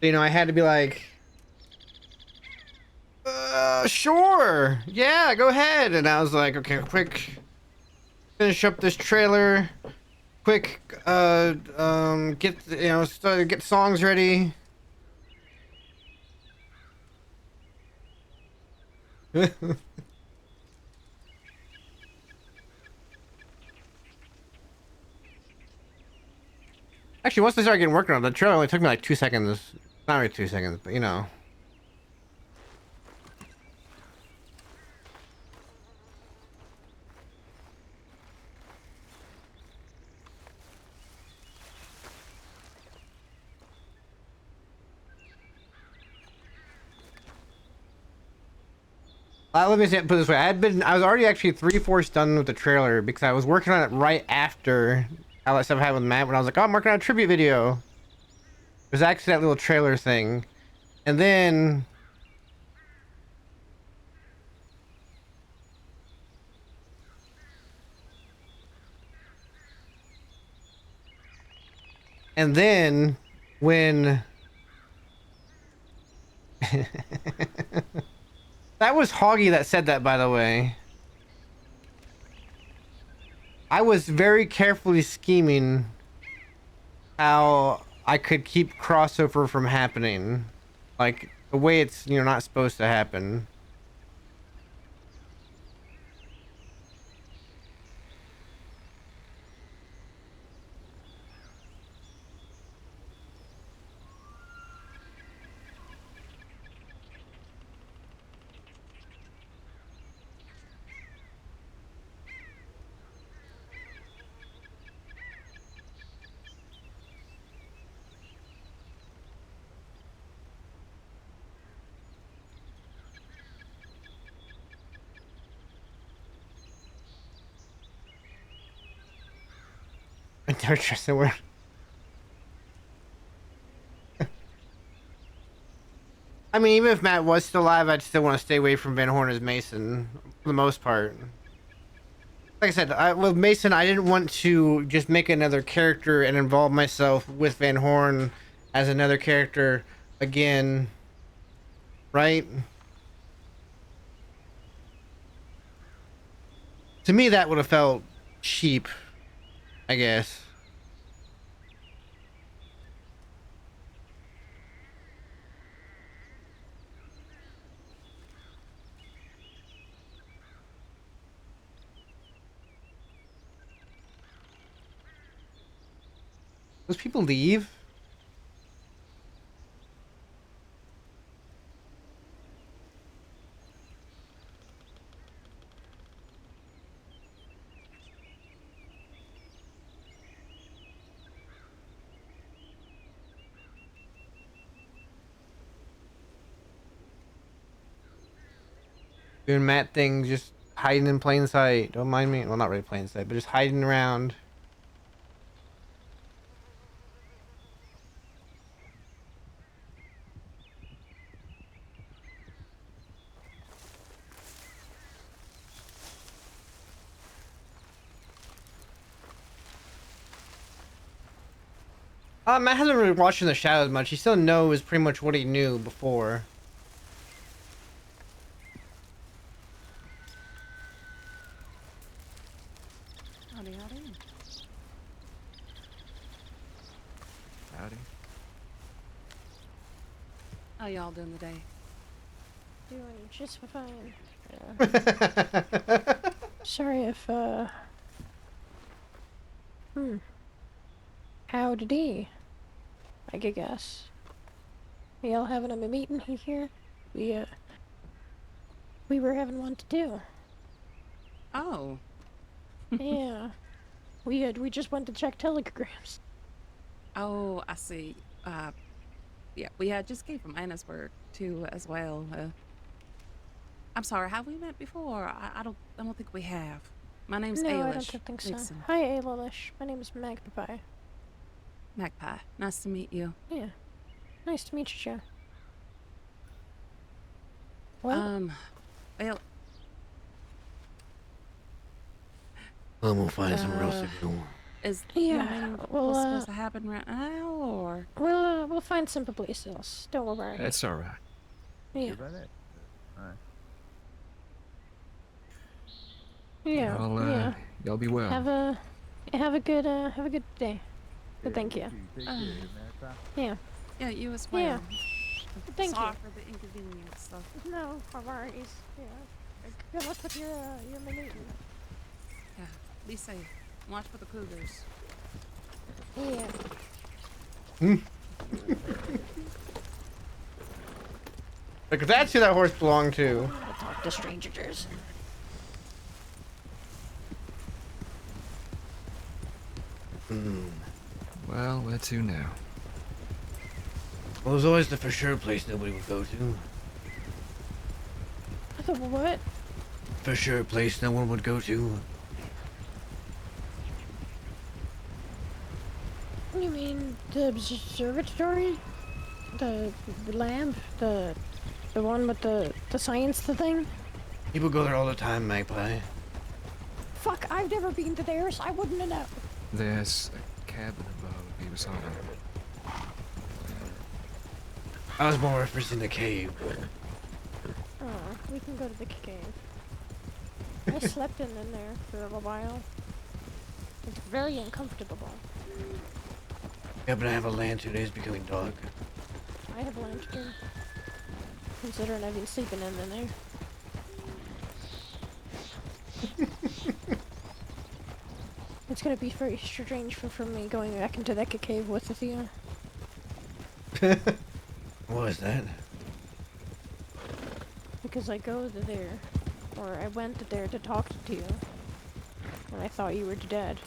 So, you know, I had to be like, sure. Yeah, go ahead. And I was like, okay, quick. Finish up this trailer. Quick, get, you know, get songs ready. Actually, once I started getting working on it, the trailer only took me like 2 seconds. Not really 2 seconds, but you know. Let me put it this way. I was already actually 3/4 done with the trailer because I was working on it right after all that stuff happened with Matt when I was like, oh, I'm working on a tribute video. It was actually that little trailer thing. And then when that was Hoggy that said that, by the way. I was very carefully scheming how I could keep crossover from happening. Like, the way it's, you know, not supposed to happen. I never trust the word. I mean, even if Matt was still alive, I'd still want to stay away from Van Horn as Mason, for the most part. Like I said, with Mason, I didn't want to just make another character and involve myself with Van Horn as another character again, right? To me, that would have felt cheap, I guess. Those people leave? Doing Matt things, just hiding in plain sight. Don't mind me. Well, not really plain sight, but just hiding around. Matt hasn't really watched in the shadows much. He still knows pretty much what he knew before. Howdy, howdy. Howdy. How y'all doing today? Doing just fine. Yeah. Sorry if, Howdy. I could guess. We all having a meeting here? We were having one to do. Oh, Yeah. We just went to check telegrams. oh, I see. Yeah, we just came from Annisburg too, as well. I'm sorry, have we met before? I don't think we have. My name's No, I Ailish don't think so. Dixon. Hi, Ailish. My name is Magpie. Magpie. Nice to meet you. Yeah. Nice to meet you, Joe. What? Well, I'm gonna find somewhere else to go. is Yeah, your meeting well, supposed to happen right now, or? we'll find some place else. Don't worry. It's alright. Yeah. Yeah. Yeah. Y'all be well. Have a good day. But thank you. Yeah. Yeah, you as well. Yeah. Thank Sorry you. for the inconvenience. So. No worries. Yeah. Good luck with your meeting. Yeah, be safe. Watch for the cougars. Yeah. Like, that's who that horse belonged to. I'll talk to strangers. Well, where to now? Well, there's always the for sure place nobody would go to. The what? For sure place no one would go to. You mean the observatory? The lab? The one with the science thing? People go there all the time, Magpie. Fuck, I've never been to theirs. I wouldn't know. There's a cabin above he was hiding. I was more referencing the cave. Oh, we can go to the cave. I slept in there for a while. It's very uncomfortable. Yeah, but I have a lantern. It is becoming dark. I have a lantern. Considering I've been sleeping in there. It's gonna be very strange for me going back into that cave with you. What is that? Because I go there, or I went there to talk to you, and I thought you were dead.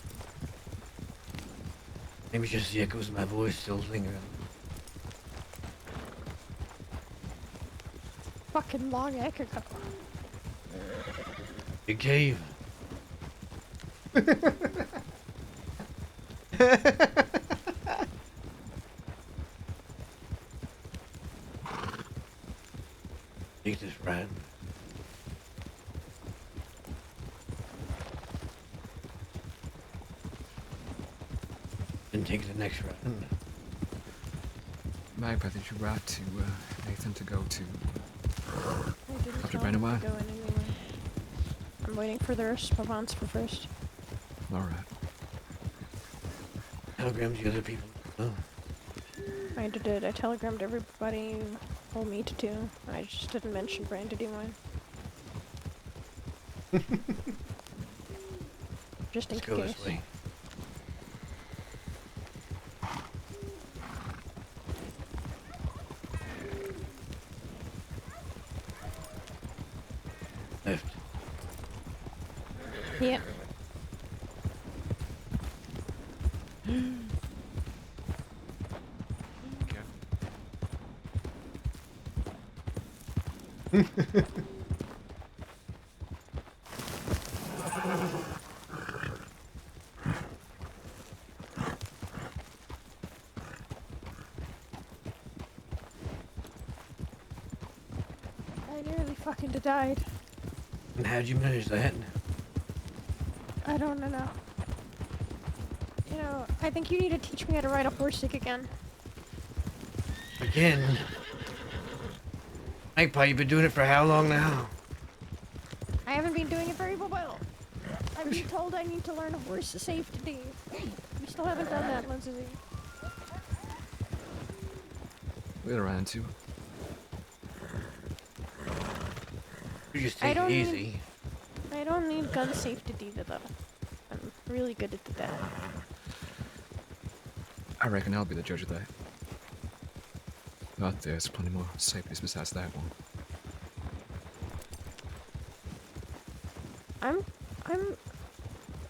Maybe it's just the echoes of my voice still lingering. Fucking long echo. Big cave. Take this right. Then take the next round. Magpie, did you write to Nathan to go to... I didn't After tell him Brandywine? to go in anyway. I'm waiting for the response for first. Alright. Telegrammed the other people. Oh. I did. I telegrammed everybody you told me to do. I just didn't mention Brandywine. Just in Let's go case. this way. Left. Yep. I nearly fucking died. And how'd you manage that? I don't know. You know, I think you need to teach me how to ride a horse again. Again? Magpie, you've been doing it for how long now? I haven't been doing it very well. I've been told I need to learn horse safety. We still haven't done that, Lindsay. We'll get around to it. You just I take it don't need- easy. I don't need gun safety either, though. I'm really good at that. I reckon I'll be the judge of that. But there's plenty more safeties besides that one.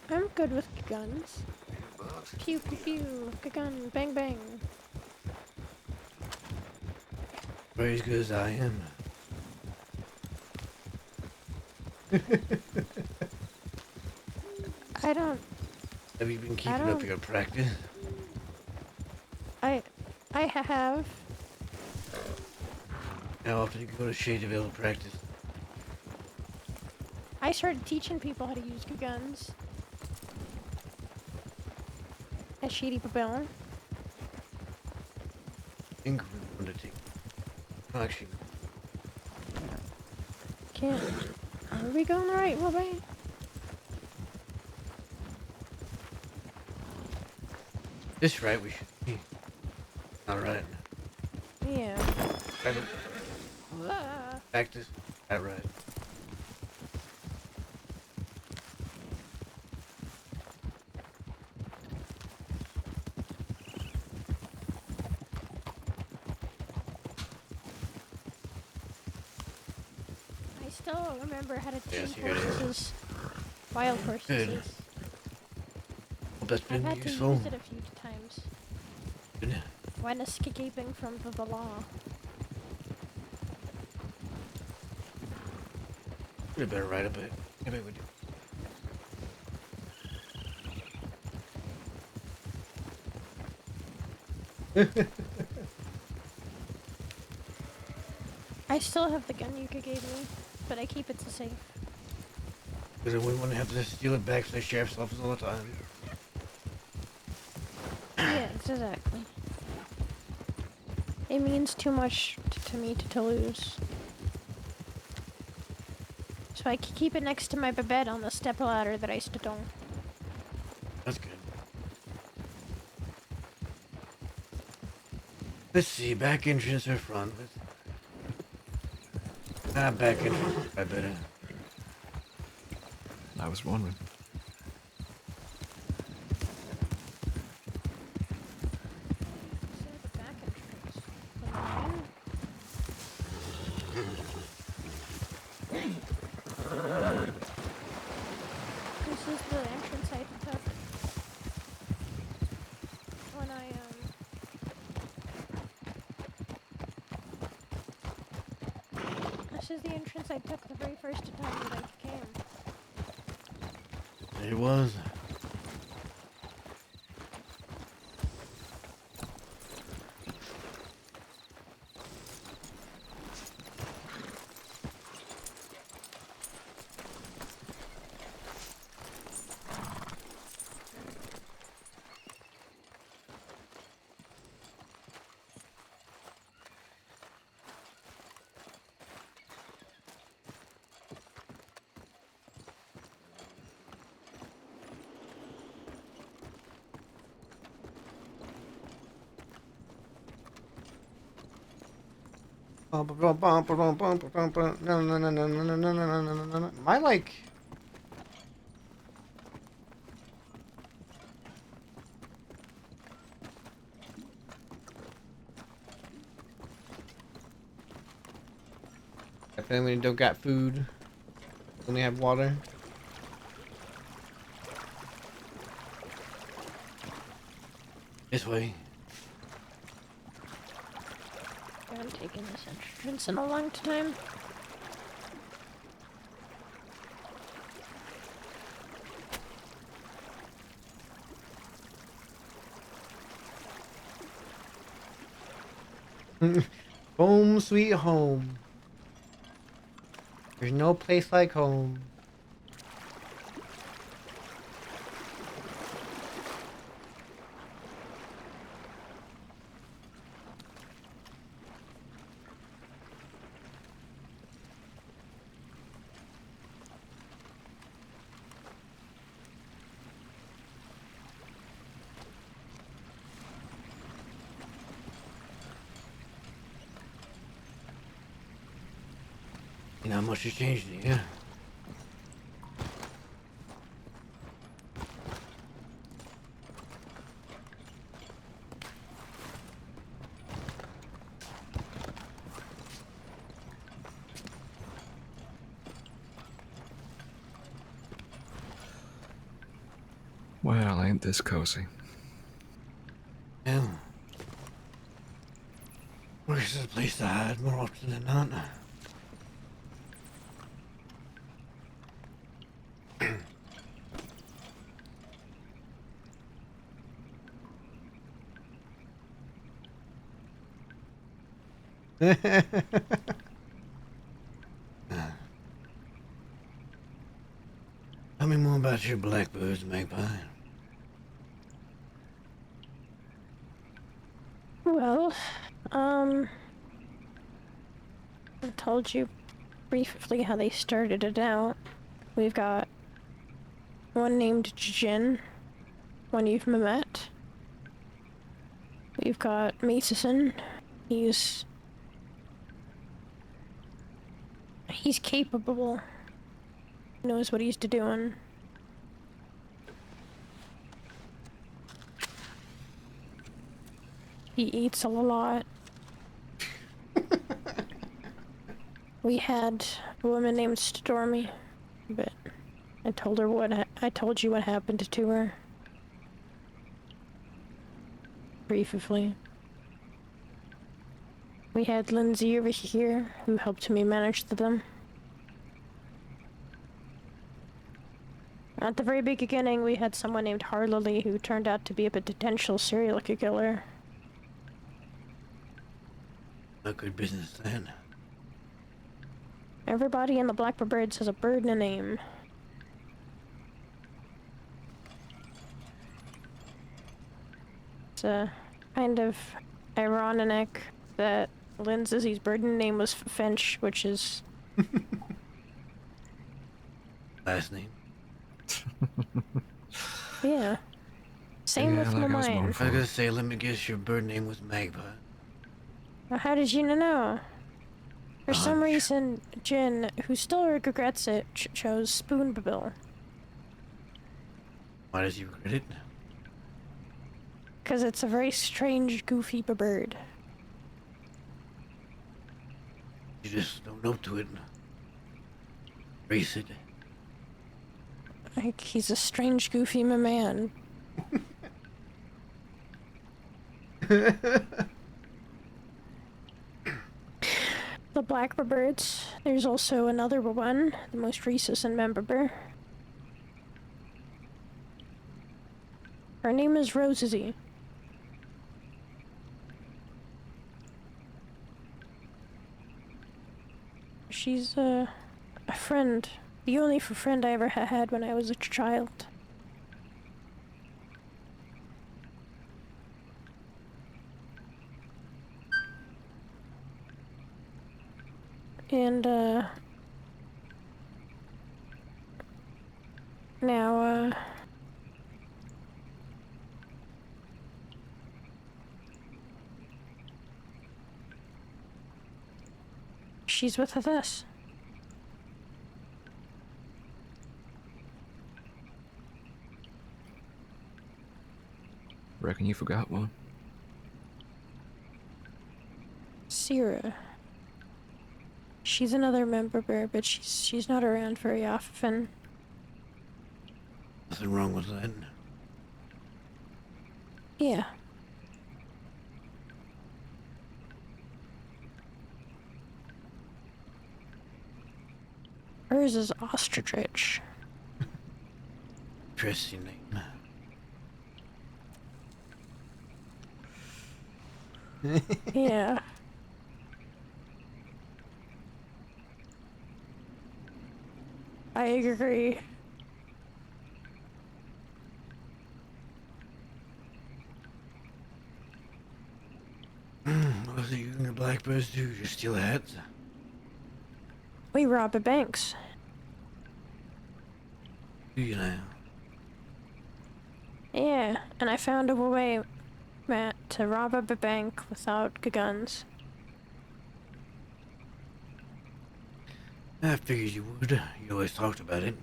I'm good with guns. Pew pew pew, gun, bang bang. Very as good as I am. I don't. Have you been keeping up don't- your practice? I have. How often do you go to Shadeville to practice? I started teaching people how to use guns. At Shady Babylon. Incredible undertaking. Oh, actually, Can't. Are we going the right way? this right we should be. Alright. Yeah. Try to Ah. practice. That right. I still remember how to Yes, teach here it is. horses. Wild horses. Good. Hope that's I've been had to useful. use it a few times. Good. When escaping from the law. We better write a bit. Maybe we do. I still have the gun Yuka gave me, but I keep it to safe. Because I wouldn't want to have to steal it back from the sheriff's office all the time. Yeah, exactly. It means too much to me to lose. So I keep it next to my bed on the stepladder that I stood on. That's good. Let's see, back entrance or front? Back entrance. I better. I was wondering. So the back entrance. The line. This is the entrance I took when This is the entrance I took the very first time that I came. It was. Am I like? Definitely we don't got food. Only have water. This way. I haven't taken this entrance in a long time. Home sweet home. There's no place like home. You know how much has changed, yeah. Well, ain't this cozy? Yeah. Where's the place to hide more often than not? Tell me more about your blackbirds, Magpie. Well, I told you briefly how they started it out. We've got one named Jin, one you've met. We've got Mason. He's capable. He knows what he's doing. He eats a lot. We had a woman named Stormy, but I told you what happened to her. Briefly. We had Lindsay over here, who helped me manage them. At the very beginning, we had someone named Harley who turned out to be a potential serial killer. Not good business then. Everybody in the Blackbirds has a bird and a name. It's kind of ironic that Lindsay's bird name was Finch, which is... Last name? Yeah. Same Yeah, with like I was mine. known I was for. gonna say, let me guess your bird name was Magpie. Well, how did you know? For some Hunch. reason, Jin, who still regrets it, chose Spoonbill. Why does he regret it? Because it's a very strange, goofy bird. You just don't know to it. Race it. Like, he's a strange, goofy man. The Blackbirds. There's also another one, the most recent member. Her name is Rosie. She's a friend. The only friend I ever had when I was a child. And, now, She's with us. Reckon you forgot one. Sierra. She's another member bear, but she's not around very often. Nothing wrong with that. Yeah. Hers is ostrich. Interesting name. Yeah. I agree. What was it you and your blackbirds do? Just steal hats? We rob a banks. Do you now? Yeah, and I found a way, Matt, to rob up a bank without guns. I figured you would. You always talked about it.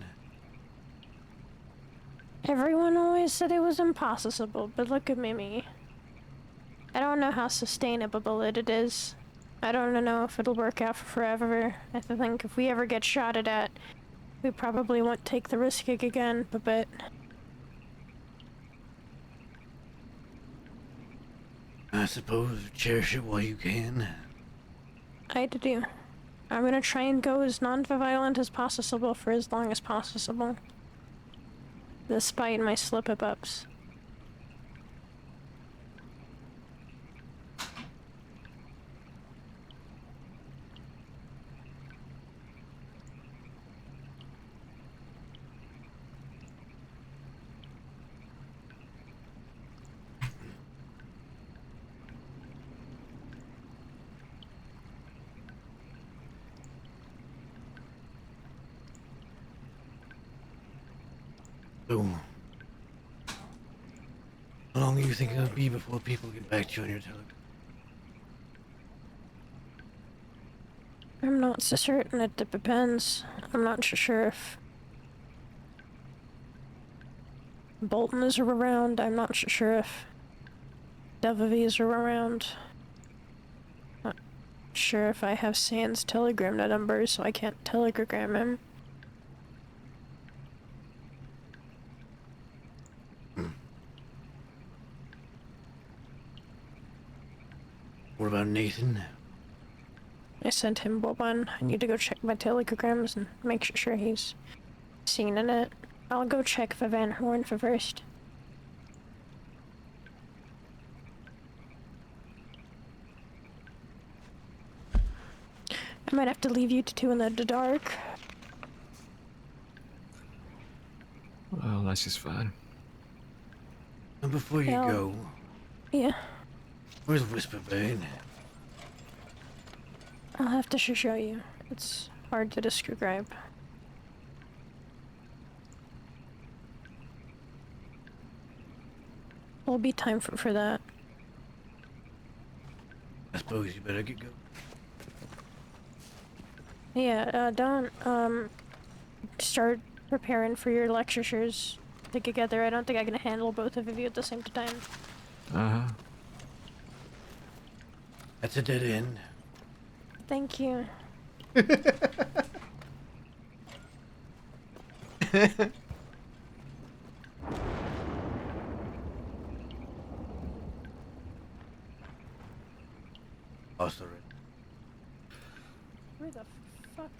Everyone always said it was impossible, but look at me. I don't know how sustainable it is. I don't know if it'll work out for forever. I think if we ever get shot at, we probably won't take the risk again, but I suppose cherish it while you can. I do. I'm gonna try and go as non-violent as possible for as long as possible. Despite my slip-ups. So, how long do you think it'll be before people get back to you on your telegram? I'm not so certain. It depends. I'm not so sure if Bolton is around. I'm not so sure if Devavi is around. Not sure if I have Sans telegram number, so I can't telegram him. What about Nathan? I sent him one. I need to go check my telegrams and make sure he's seen in it. I'll go check for Van Horn for first. I might have to leave you two in the dark. Well, that's just fine. And before you Well, go, Yeah, where's Whisperbane? I'll have to show you. It's hard to describe. Will be time for that. I suppose you better get going. Yeah, don't, start preparing for your lectures together. I don't think I can handle both of you at the same time. Uh-huh. That's a dead end. Thank you. Lost already. Where the fuck?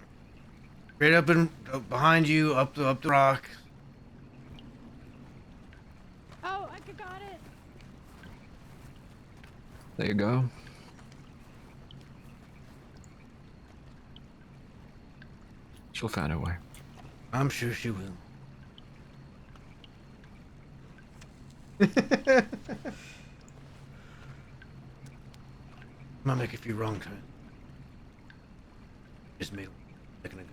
Right up and behind you, up the rock. Oh, I got it! There you go. She'll find her way. I'm sure she will. Might make a few wrong turns. Just made a second ago.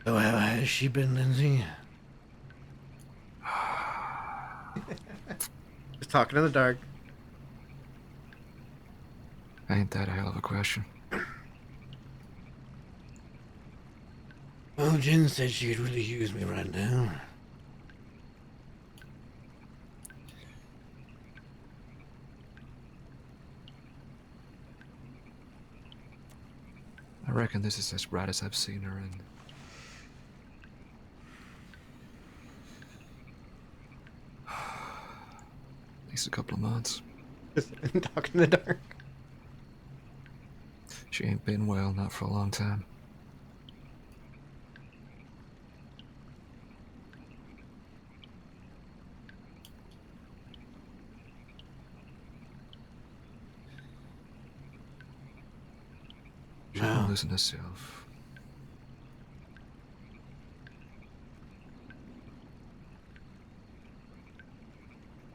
So how has she been, Lindsay? Just talking in the dark. Ain't that a hell of a question? Well, Jen said she could really use me right now. I reckon this is as bright as I've seen her in. At least a couple of months. Just talking in the dark. She ain't been well, not for a long time. She's Wow. been losing herself.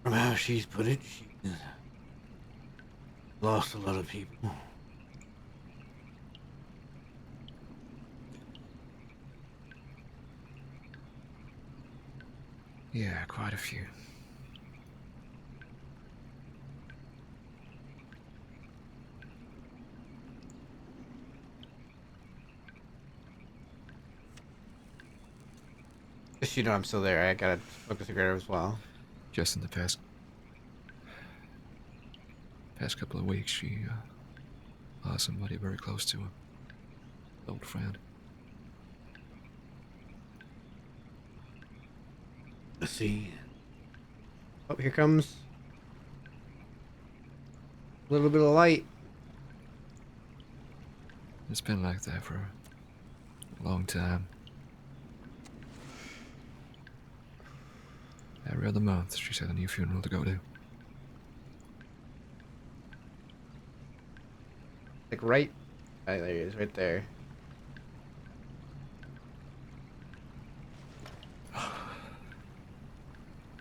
From how she's put it, she's lost a lot of people. Yeah, quite a few. Just you know I'm still there. I gotta smoke a cigarette as well. Just in the past couple of weeks, she lost somebody very close to her. Old friend. Let's see. Oh, here comes a little bit of light. It's been like that for a long time. Every other month, she's had a new funeral to go to. Like right. Oh, there he is, right there.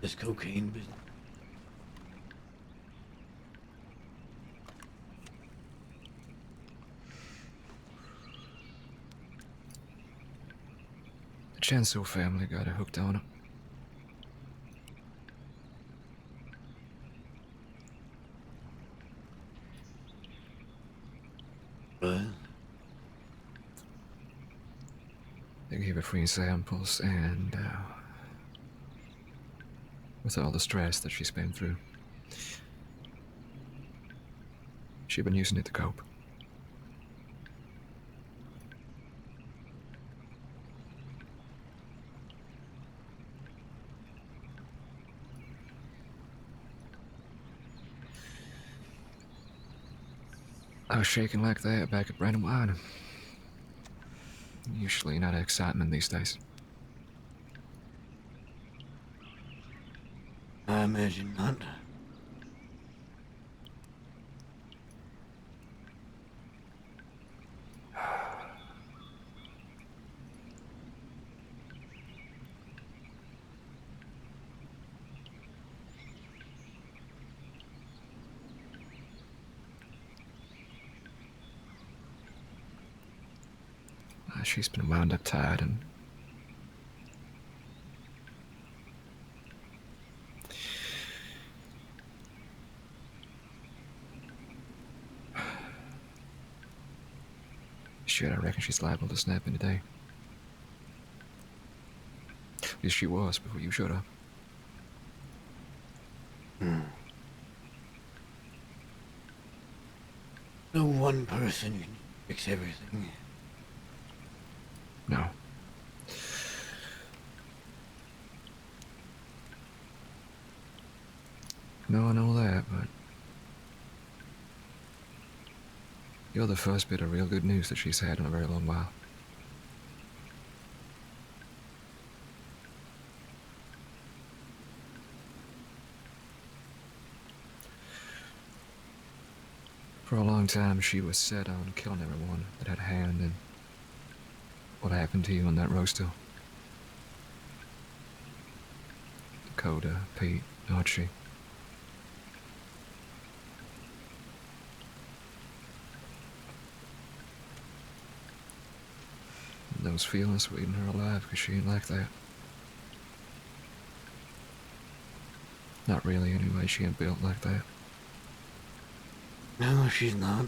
This cocaine business. The Chancel family got her hooked on it. But They gave her free samples, and with all the stress that she's been through, she's been using it to cope. I was shaking like that back at Brandon Wine. Usually not excitement these days. I imagine not. She's been wound up tight and shit, I reckon she's liable to snap any day. At least she was before you showed up. No one person can fix everything. No. No, I know that, but you're the first bit of real good news that she's had in a very long while. For a long time, she was set on killing everyone that had a hand in what happened to you on that roadster. Dakota, Pete, Archie. those feelings for eating her alive, because she ain't like that. Not really, anyway. She ain't built like that. No, she's not.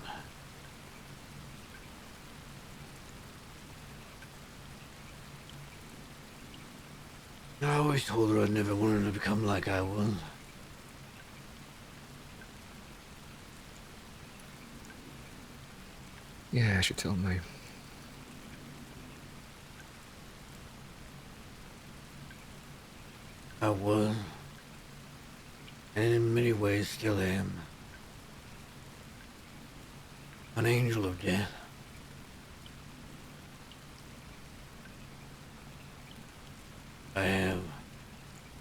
I always told her I never wanted to become like I was. Yeah, she told me. I was. And in many ways still am. An angel of death. I have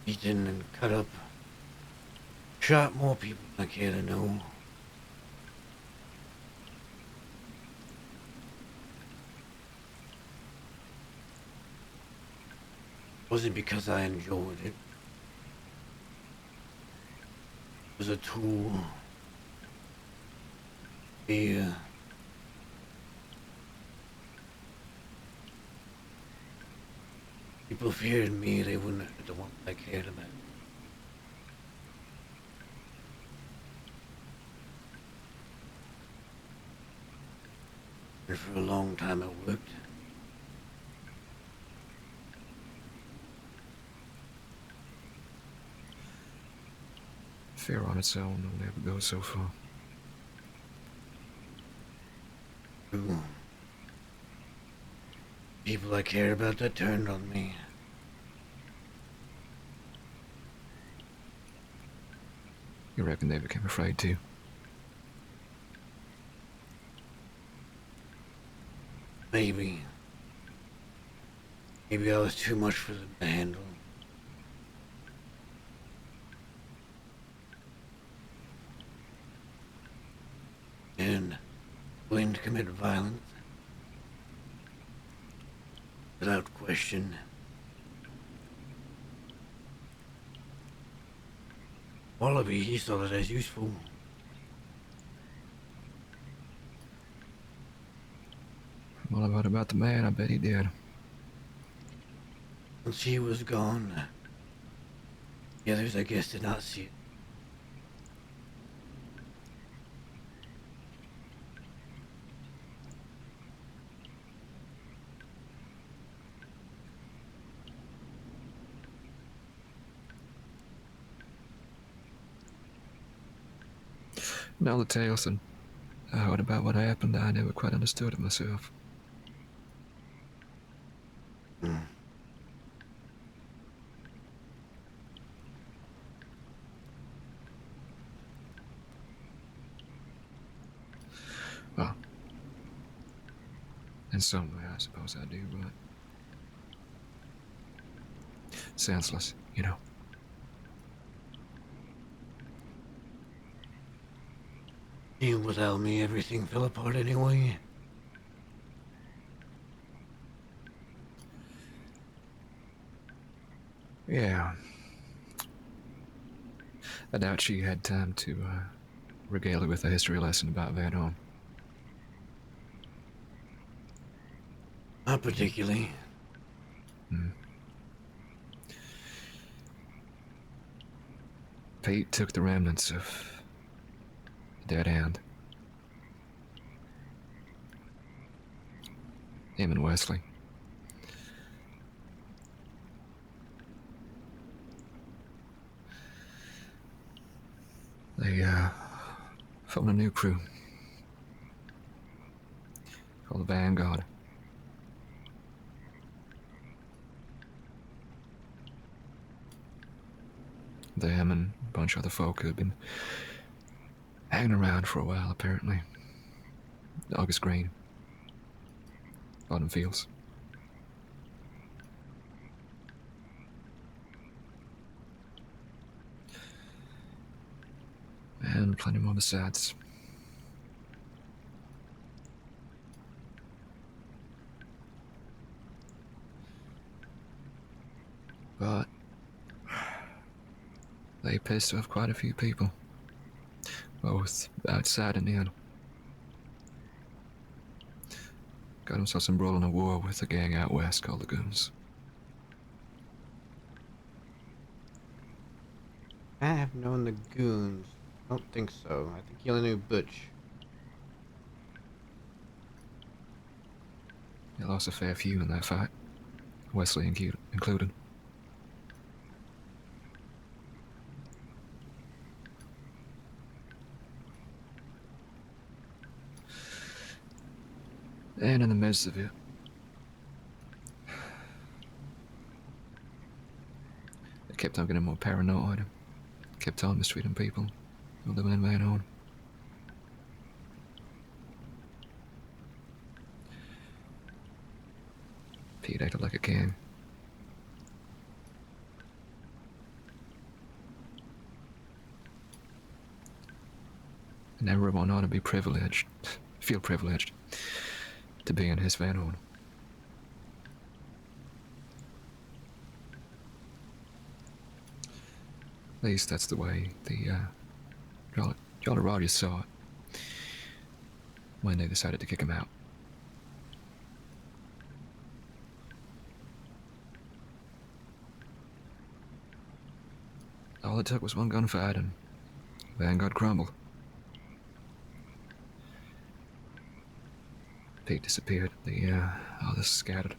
eaten and cut up, shot more people than I care to know. Wasn't because I enjoyed it. It was a tool. Fear. People feared me, they wouldn't have the one I cared about. And for a long time it worked. Fear on its own will never go so far. True. People I cared about that turned on me. You reckon they became afraid too? Maybe. Maybe I was too much for them to handle. And willing to commit violence. Without question. Wallaby, he saw it as useful. Well, about the man, I bet he did. Once he was gone, the others, I guess, did not see it. And all the tales and I heard about what happened, I never quite understood it myself. Well, in some way, I suppose I do, but senseless, you know. Even without me, everything fell apart anyway. Yeah. I doubt she had time to regale you with a history lesson about Van Horn. Not particularly. Pete took the remnants of the dead hand. Him and Wesley. They formed a new crew called the Vanguard. Them and a bunch of other folk who had been hanging around for a while, apparently. August Green. Autumn Fields. And plenty more besides. But they pissed off quite a few people, both outside and in. Got himself embroiled in a war with a gang out west called the Goons. I have known the Goons. I don't think so. I think he only knew Butch. He lost a fair few in that fight, Wesley included. And in the midst of it, they kept on getting more paranoid, kept on mistreating people who were living in Van Horn. Pete acted like a king. And everyone ought to be privileged, feel privileged, to be in his Van Horn. At least that's the way the Jolly Rogers saw it when they decided to kick him out. All it took was one gunfight and Vanguard crumbled. Pete disappeared. The others scattered.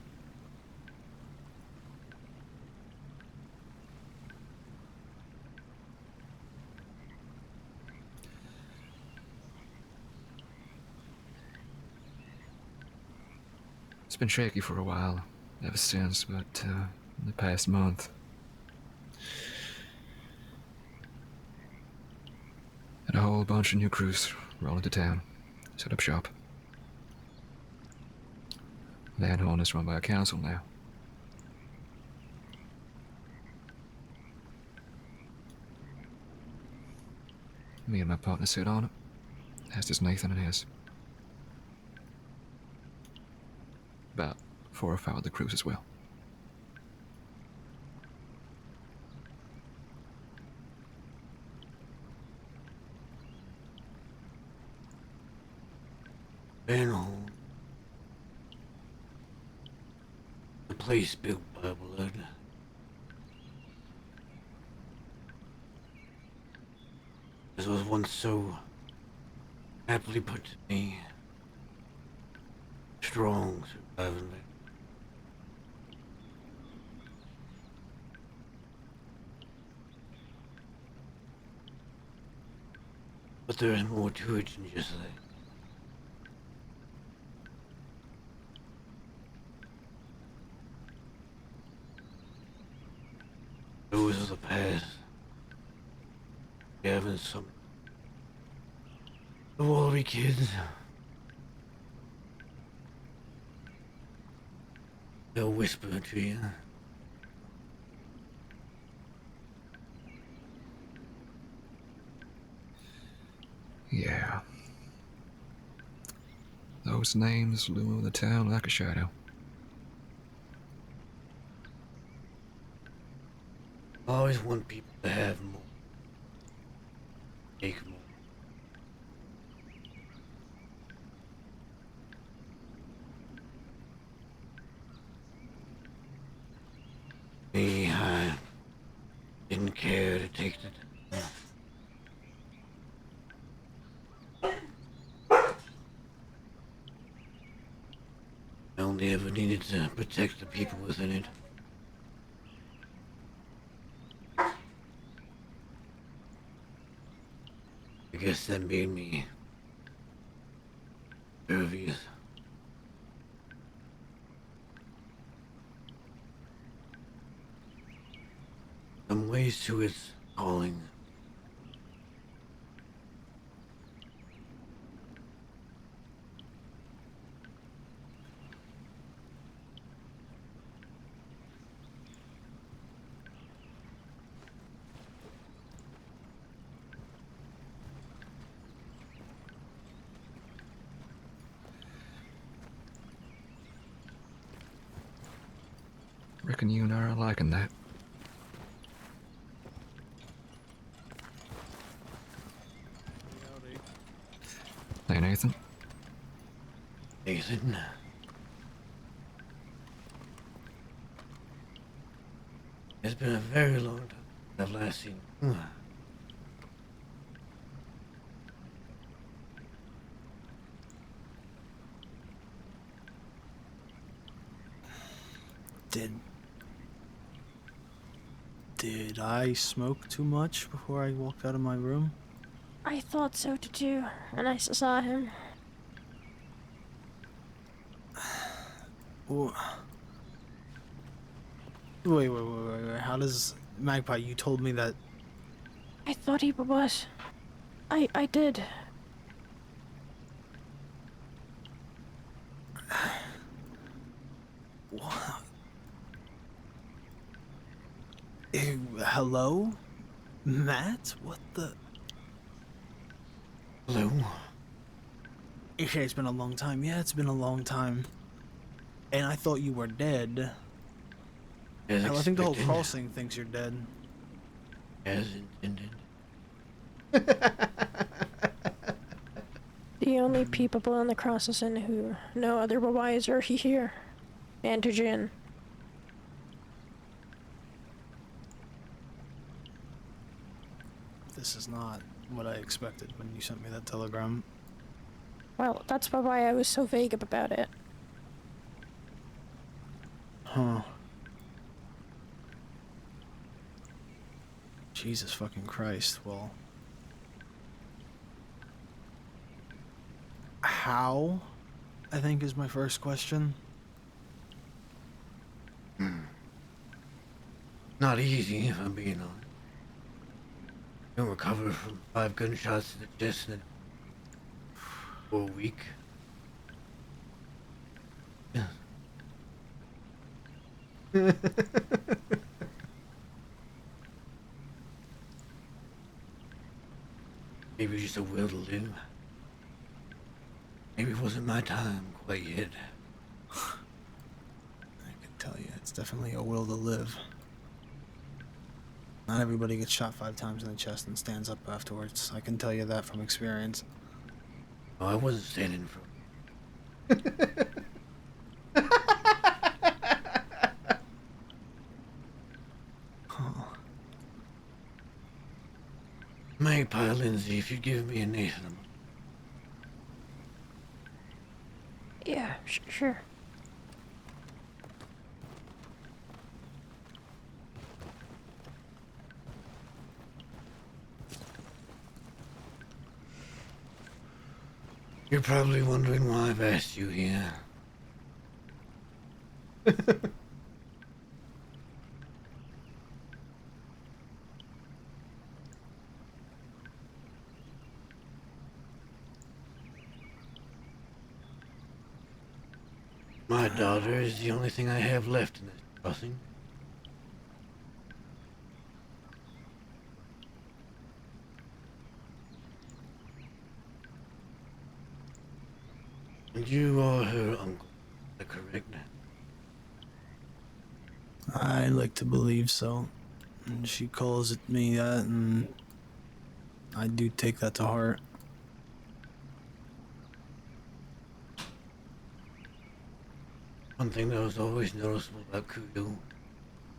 It's been shaky for a while, ever since, but in the past month, had a whole bunch of new crews roll into town, set up shop. Van Horn is run by a council now. Me and my partner sit on it, as does Nathan and his. About 4 or 5 of the crews as well. Van Horn. The place built by blood. This was once so aptly put to me. Strong surviving there. But there is more to it than just that. Those of the past. Having some the Wallaby kids. They'll whisper to you. Yeah. Those names loom over the town like a shadow. I always want people to have more. Take more. Me, I didn't care to take the time. I only ever needed to protect the people within it. I guess that made me pervious. Some ways to its calling. Reckon you and I are liking that. Hey, Nathan. Nathan, It's been a very long time since I've last seen you. Did I smoke too much before I walked out of my room? I thought so too, and I saw him. Wha- Wait. How does Magpie? You told me that. I thought he was. I did. What? Hello, Matt? What the? Hello. Okay, it's been a long time. Yeah, it's been a long time. And I thought you were dead. As Hell, I think the whole expected. crossing thinks you're dead. As intended. The only people in the Crossison who know otherwise are here, and to Jin. This is not what I expected when you sent me that telegram. Well, that's why I was so vague about it. Huh. Jesus fucking Christ. Well. How? I think is my first question. Not easy, if I'm being honest. Don't recover from 5 gunshots to the chest for a week. Yeah. Maybe just a will to live. Maybe it wasn't my time quite yet. I can tell you, it's definitely a will to live. Not everybody gets shot 5 times in the chest and stands up afterwards. I can tell you that from experience. Oh, I wasn't standing for. Huh. Magpie Lindsay, if you'd give me a Nathan. Yeah, sure. You're probably wondering why I've asked you here. My daughter is the only thing I have left in this crossing. And you are her uncle, is that correct? I like to believe so. And she calls it me that, and I do take that to heart. One thing that was always noticeable about Kudo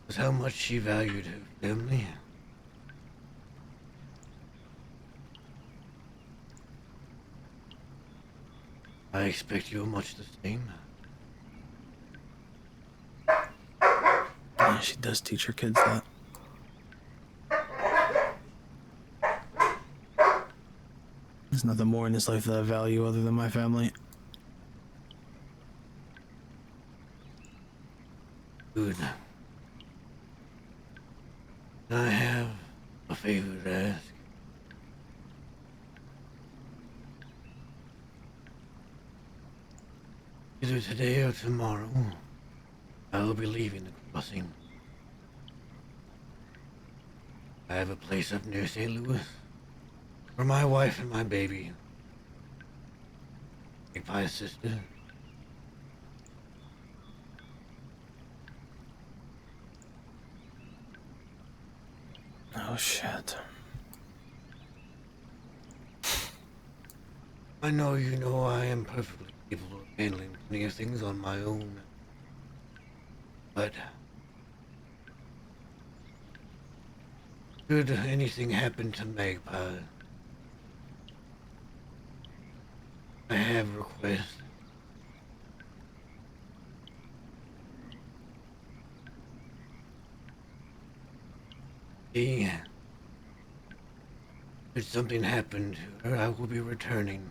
was how much she valued her family. I expect you are much the same. Yeah, she does teach her kids that. There's nothing more in this life that I value other than my family. Good. I have a favor to ask. Either today or tomorrow, I will be leaving the crossing. I have a place up near St. Louis for my wife and my baby. Magpie's sister. Oh shit. I know you know I am perfectly capable of handling plenty of things on my own. But Should anything happen to Magpie, I have a request. See, should something happen to her, I will be returning.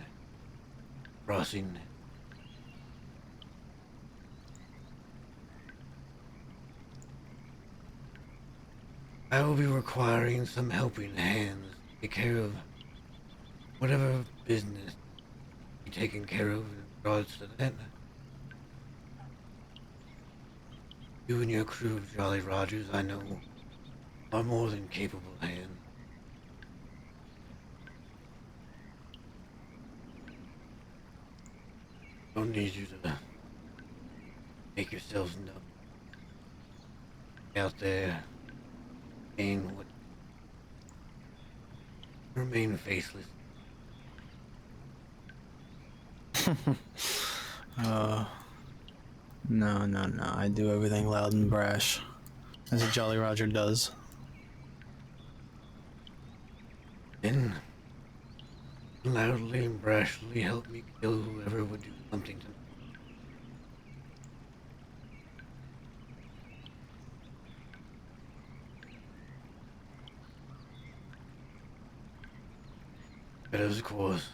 Crossing. I will be requiring some helping hands to take care of whatever business be taken care of in regards to that. You and your crew of Jolly Rogers, I know, are more than capable hands. Don't need you to make yourselves know. Out there, saying what remain faceless. No. I do everything loud and brash, as a Jolly Roger does. Then, loudly and brashly help me kill whoever would do something to me. But of course,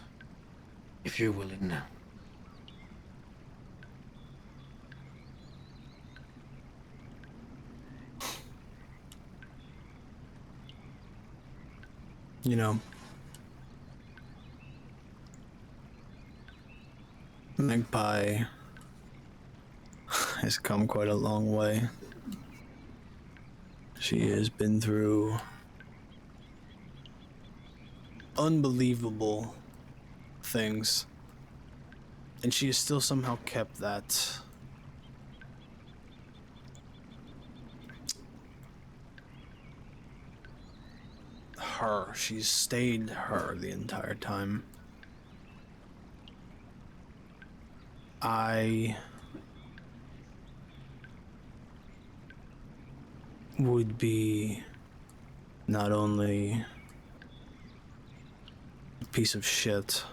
if you're willing now. You know, Magpie has come quite a long way. She has been through unbelievable things, and she has still somehow kept that her. She's stayed her the entire time. I would be not only a piece of shit,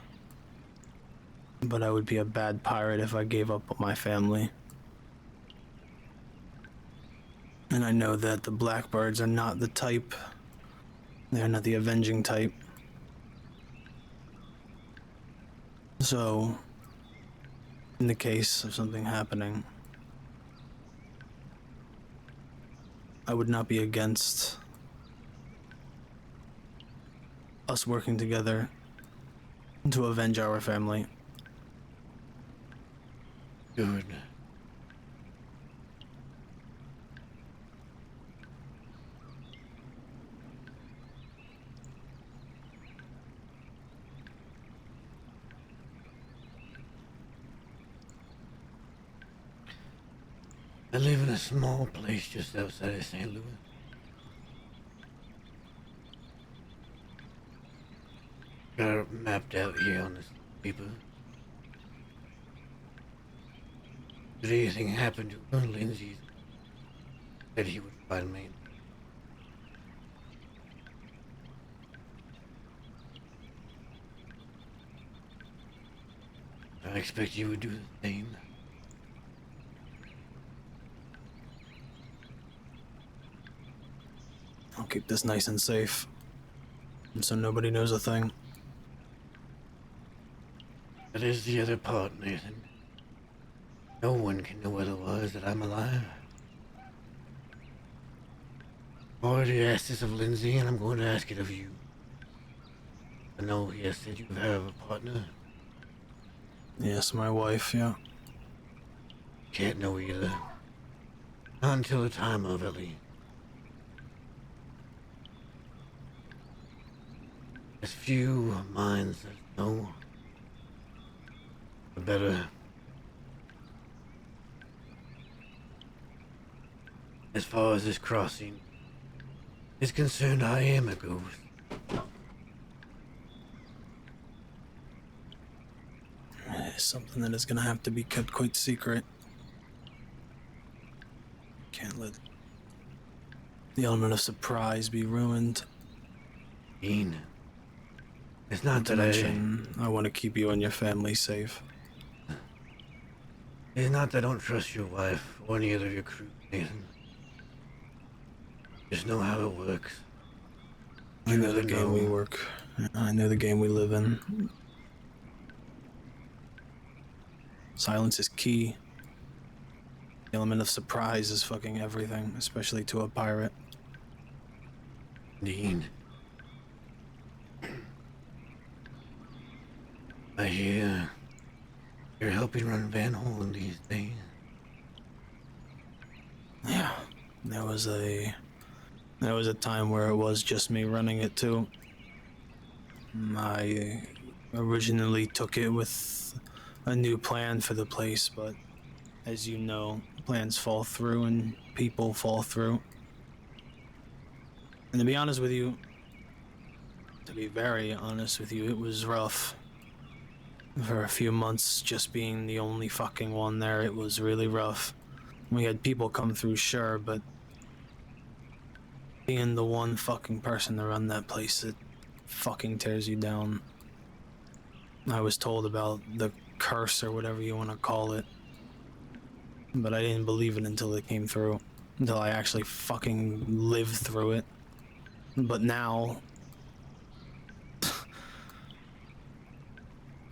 but I would be a bad pirate if I gave up on my family. And I know that the Blackbirds are not the type. They're not the avenging type. So, in the case of something happening, I would not be against us working together to avenge our family. Good. I live in a small place just outside of St. Louis. Got it mapped out here on this paper. Did anything happen to Lindsay? Said he would find me. I expect you would do the same. I'll keep this nice and safe, so nobody knows a thing. That is the other part, Nathan. No one can know otherwise that I'm alive. I've already asked this of Lindsay, and I'm going to ask it of you. I know he has said you have a partner. Yes, my wife, yeah. Can't know either. Not until the time of Ellie. As few minds that know, the better. As far as this crossing is concerned, I am a ghost. It's something that is gonna have to be kept quite secret. Can't let the element of surprise be ruined. Dean, it's Not not to that mention, I want to keep you and your family safe. it's not that I don't trust your wife or any other of your crew, Nathan. Just know how it works. I know Never the game we know. work. I know the game we live in. Silence is key. The element of surprise is fucking everything, especially to a pirate. Dean, I hear you're helping run Van Hollen these days. Yeah, there was a time where it was just me running it too. I originally took it with a new plan for the place, but as you know, plans fall through and people fall through. And to be honest with you, to be very honest with you, it was rough. For a few months, just being the only fucking one there, it was really rough. We had people come through, sure, but being the one fucking person to run that place, it fucking tears you down. I was told about the curse or whatever you want to call it, but I didn't believe it until it came through, until I actually fucking lived through it. But now, to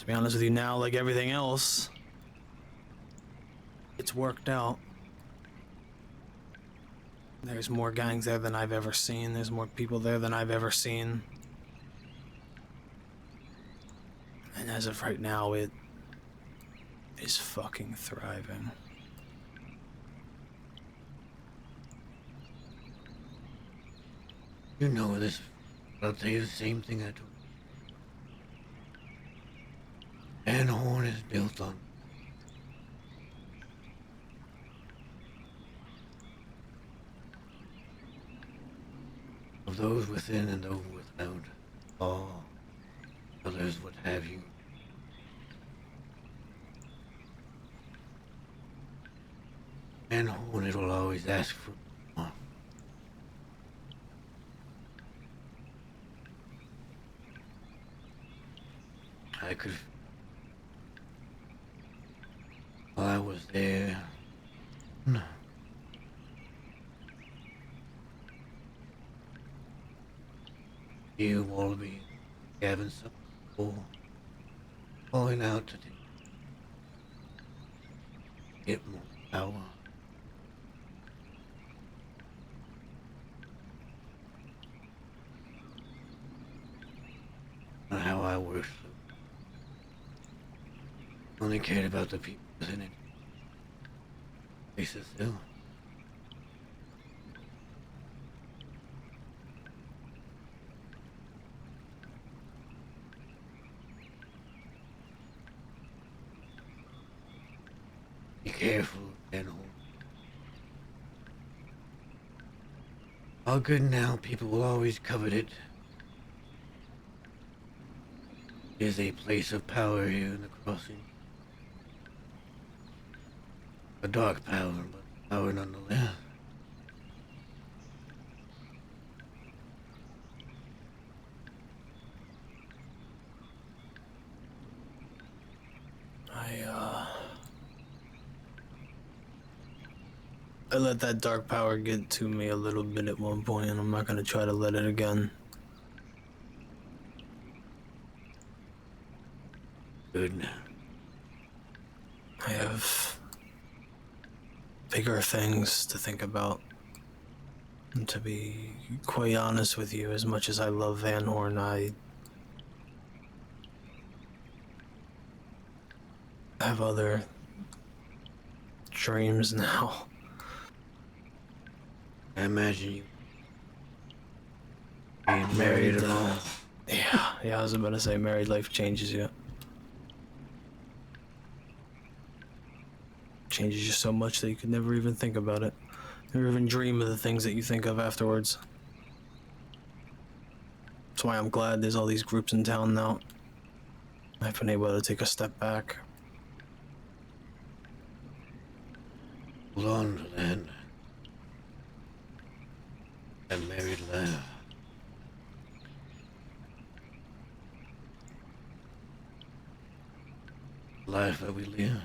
be honest with you, now, like everything else, it's worked out. There's more gangs there than I've ever seen. There's more people there than I've ever seen. And as of right now, it is fucking thriving. You know this. I'll tell you the same thing I told you. Van Horn is built on of those within and those without. All others, what have you. Van Horn, it'll always ask for more. I could. While I was there. No. You, Wallaby, Gavin, some people calling out to get more power. Not how I worked. Only cared about the people within it. Lisa still. Be careful, animal. All good now, people will always covet it. It is a place of power here in the crossing. A dark power, but power nonetheless. I let that dark power get to me a little bit at one point, and I'm not gonna try to let it again. Good. I have bigger things to think about. And to be quite honest with you, as much as I love Van Horn, I have other dreams now. I imagine you being married and all. Yeah, I was about to say married life changes you. Changes you so much that you could never even think about it. Never even dream of the things that you think of afterwards. That's why I'm glad there's all these groups in town now. I've been able to take a step back. Hold on to that. That married life. life that we live.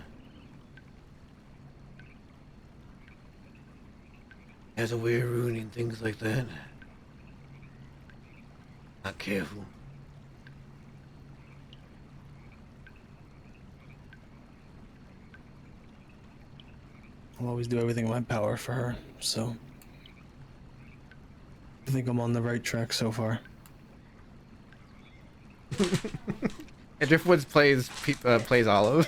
Has a way of ruining things like that. Not careful. I'll always do everything in my power for her, so I think I'm on the right track so far. And Driftwoods plays Olive.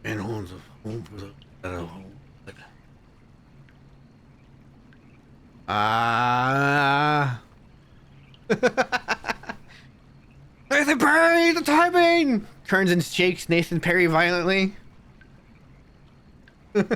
And horns of home for the that are home. Ah. Nathan Perry, the timing! Turns and shakes Nathan Perry violently. Bug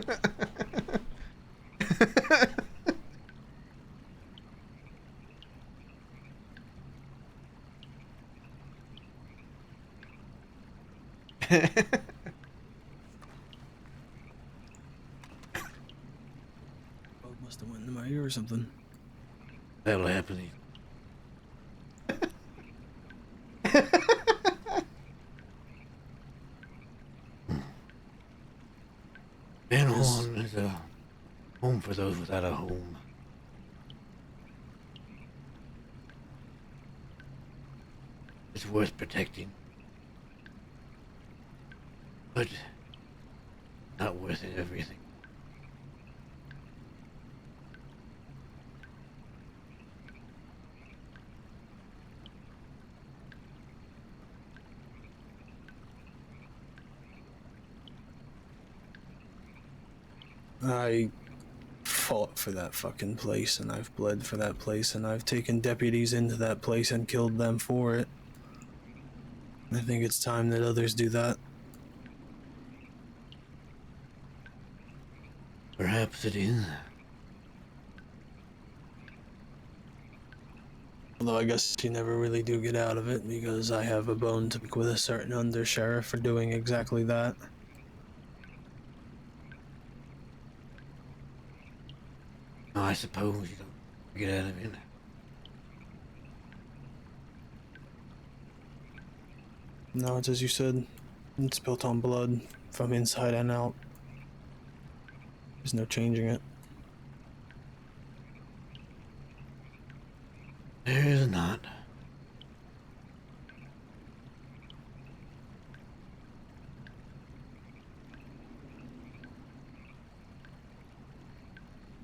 must have went into my ear or something. That'll happen. Van Horn is a home for those without a home. It's worth protecting. But not worth it everything. I fought for that fucking place, and I've bled for that place, and I've taken deputies into that place and killed them for it. I think it's time that others do that. Perhaps it is. Although I guess you never really do get out of it, because I have a bone to pick with a certain undersheriff for doing exactly that. Oh, I suppose you don't get out of it. No, it's as you said. It's built on blood, from inside and out. There's no changing it. There is not.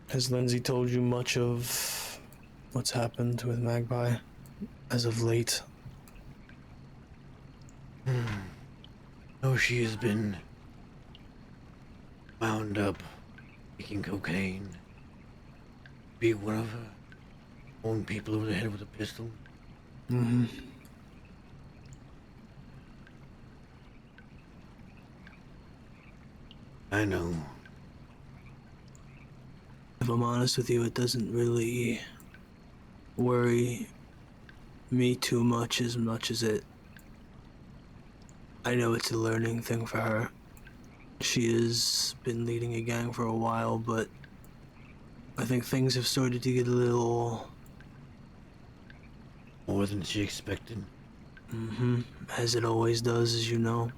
Has Lindsay told you much of what's happened with Magpie as of late? No, she has been wound up taking cocaine. Beat one of her own people over the head with a pistol. Mm-hmm. I know. If I'm honest with you, it doesn't really worry me too much as it. I know it's a learning thing for her. She has been leading a gang for a while, but I think things have started to get a little... More than she expected. Mm-hmm. As it always does, as you know.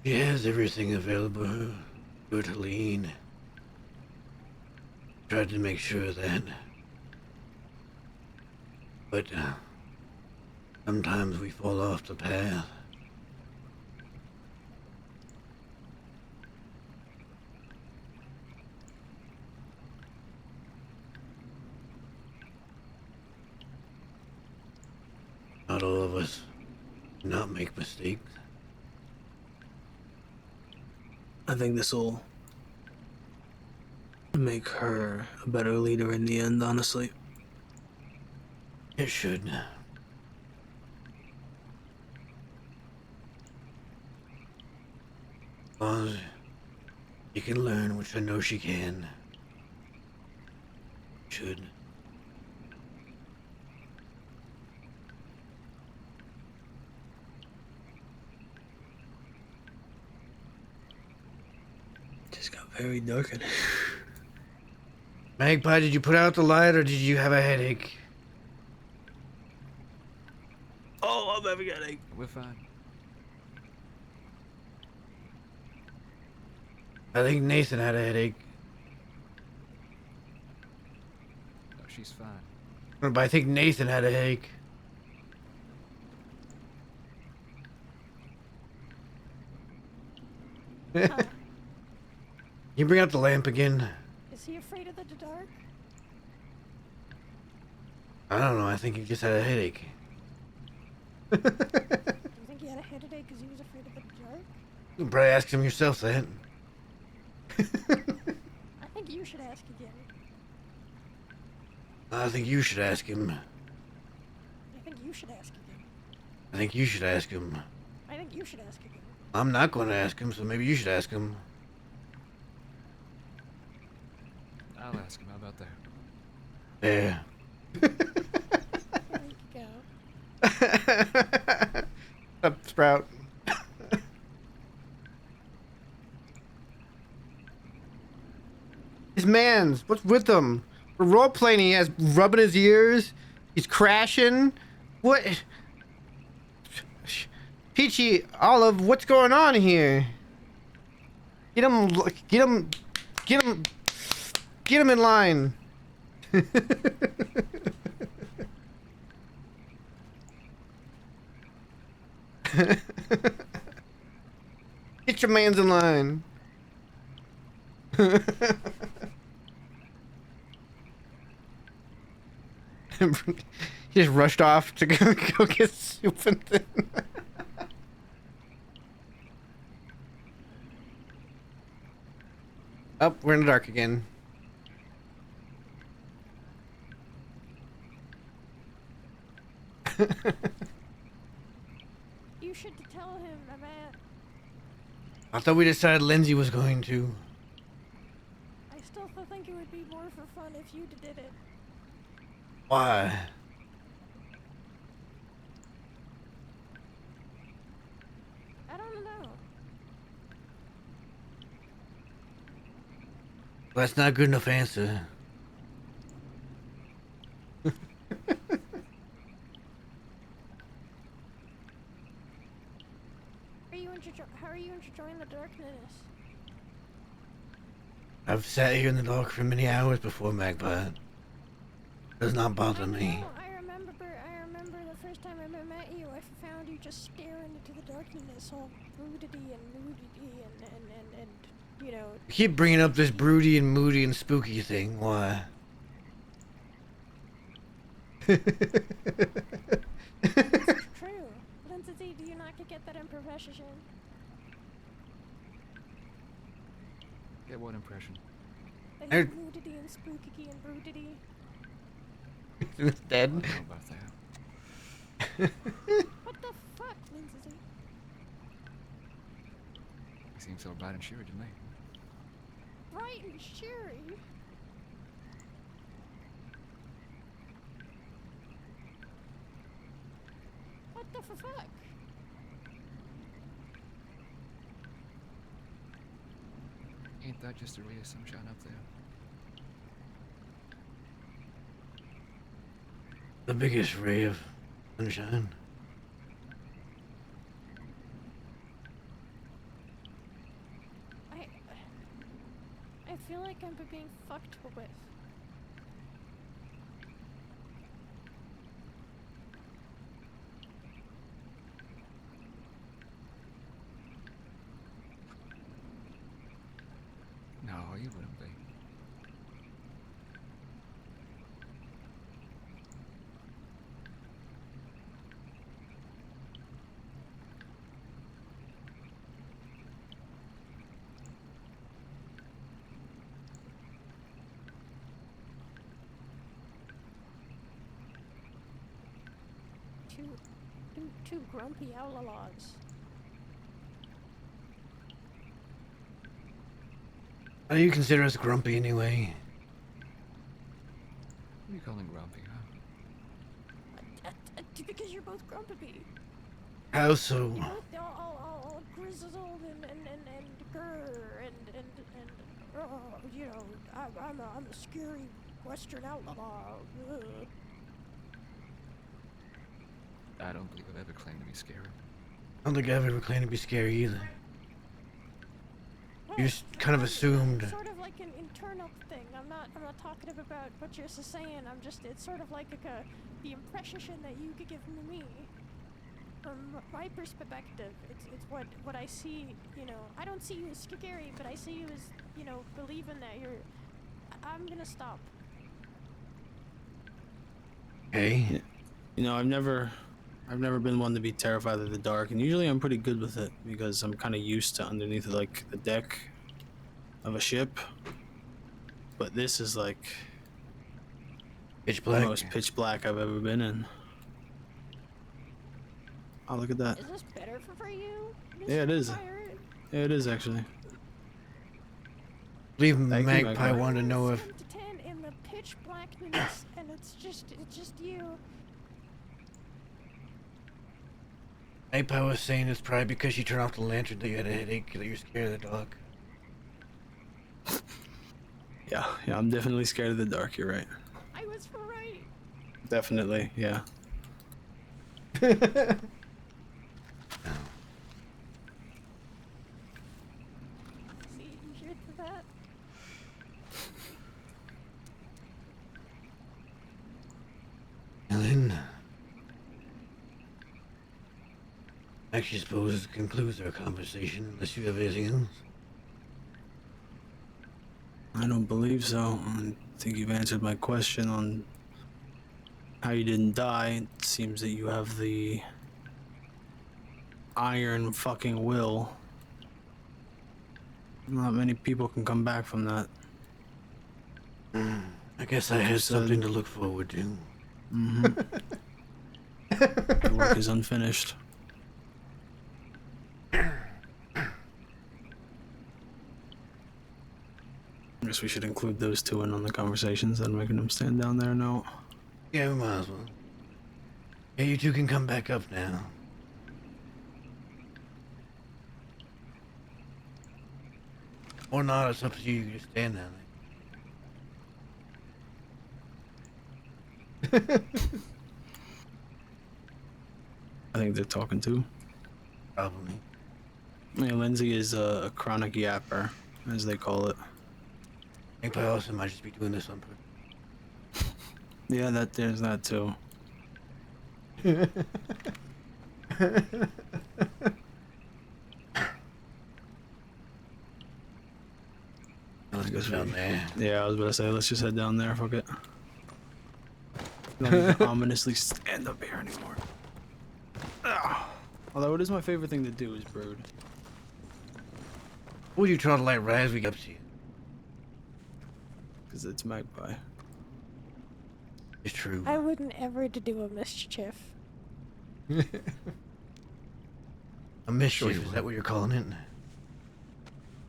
She has everything available to her to lean. Tried to make sure of that. But sometimes we fall off the path. Not all of us do not make mistakes. I think this'll make her a better leader in the end, honestly. It should. Because she can learn, which I know she can. Should. very dark. Magpie, did you put out the light or did you have a headache? Oh, I'm having a headache. We're fine. I think Nathan had a headache. No, she's fine. But I think Nathan had a headache. You bring out the lamp again. Is he afraid of the dark? I don't know. I think he just had a headache. Do you think he had a headache because he was afraid of the dark? You can probably ask him yourself that. I think you should ask again. I think you should ask him. I think you should ask again. I think you should ask him. I think you should ask again. I'm not going to ask him, so maybe you should ask him. I'll ask him. How about that? Yeah. There you go. Up, Sprout. His man's. What's with him? We're role playing. He has rubbing his ears. He's crashing. What? Peachy, Olive, what's going on here? Get him. Get him. Get him. Get him in line. Get your mans in line. He just rushed off to go get soup and then. Oh, we're in the dark again. You should tell him, Matt. I thought we decided Lindsay was going to. I still think it would be more for fun if you did it. Why? I don't know. Well, that's not a good enough answer. How are you enjoying the darkness? I've sat here in the dark for many hours before, Magpie. Does not bother me. I remember the first time I met you, I found you just staring into the darkness, all broodedy and moodedy and you know. You keep bringing up this broody and moody and spooky thing. Why? It's true. Lindsay, do you not get that impression? Get what impression? That you're moodedy and spooky and broodedy. It's dead. I don't know about that. What the fuck, Lindsay? He seems so bright and cheery to me. Bright and cheery? What the fuck? Ain't that just a ray of sunshine up there? The biggest ray of sunshine. I feel like I'm being fucked with. No, you wouldn't be. Two grumpy outlaws. How do you consider us grumpy anyway? What are you calling grumpy, huh? Because you're both grumpy. How so? You're both all grizzled and grr and you know, I'm a scary Western outlaw. Ugh. I don't believe I've ever claimed to be scary. I don't think I've ever claimed to be scary either. You just kind of assumed. It's sort of like an internal thing. I'm not talking about what you're saying. It's sort of like the impression that you could give me. From my perspective, it's what I see, you know. I don't see you as scary, but I see you as, you know, believing that you're... I'm gonna stop. Hey, You know, I've never been one to be terrified of the dark, and usually I'm pretty good with it because I'm kind of used to underneath like the deck of a ship. But this is like pitch the black. most pitch black I've ever been in. Oh, look at that. Is this better for you? Yeah, it is. Pirate? Yeah, it is actually. I believe Thank you, Magpie Magpie. wanted to know if 7 to 10 in the pitch blackness, and it's just you. Magpie was saying it's probably because you turned off the lantern that you had a headache, that you're scared of the dark. Yeah, I'm definitely scared of the dark. You're right. I was right. Definitely, yeah. See, you hear that? And then, I actually suppose it concludes our conversation, unless you have anything else. I don't believe so. I think you've answered my question on how you didn't die. It seems that you have the iron fucking will. Not many people can come back from that. I guess I had something to look forward to. The work is unfinished. I guess we should include those two in on the conversations and making them stand down there now. Yeah, we might as well. Yeah, you two can come back up now. Or not, it's up to you. You can just stand down there. I think they're talking to. Probably. Yeah, Lindsay is a chronic yapper, as they call it. Magpie also might just be doing this on purpose. Yeah, there's that too. Let's go down there. Yeah, I was about to say, let's just head down there, fuck it. Don't need to ominously stand up here anymore. Ah. Although it is my favorite thing to do is brood. Would you try to light right as we get up to you? Because it's Magpie. It's true. I wouldn't ever to do a mischief. A mischief, Sure you is would. that what you're calling it?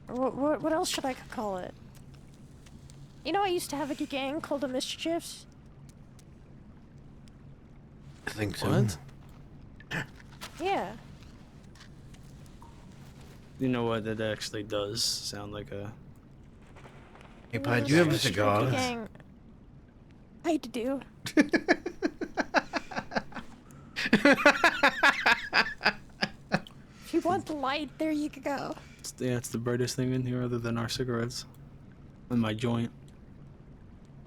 What else should I call it? You know, I used to have like a gang called the Mischiefs. I think so. What? Yeah. You know what? That actually does sound like a... Hey, We Pi, were do you have a supposed to cigar? make gang. I do. If you want the light, there you go. It's the brightest thing in here other than our cigarettes. And my joint.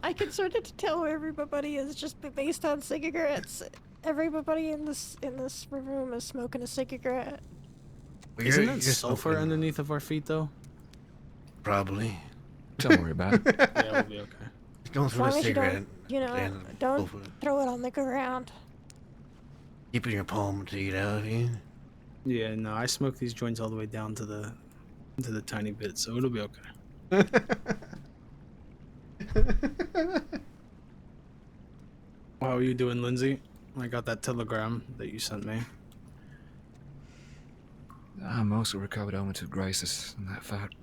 I can sort of tell where everybody is just based on cigarettes. Everybody in this room is smoking a cigarette. Well, Isn't you're that sulfur smoking. underneath of our feet, though? Probably. Don't worry about it. Yeah, we'll be okay. Don't As throw long the as you cigarette. don't, you know, and don't go for it. throw it on the ground. Keep it in your palm until you get out of here. Yeah, no, I smoke these joints all the way down to the tiny bit, so it'll be okay. How are you doing, Lindsay? I got that telegram that you sent me. I mostly recovered owing to Grace's and that fact.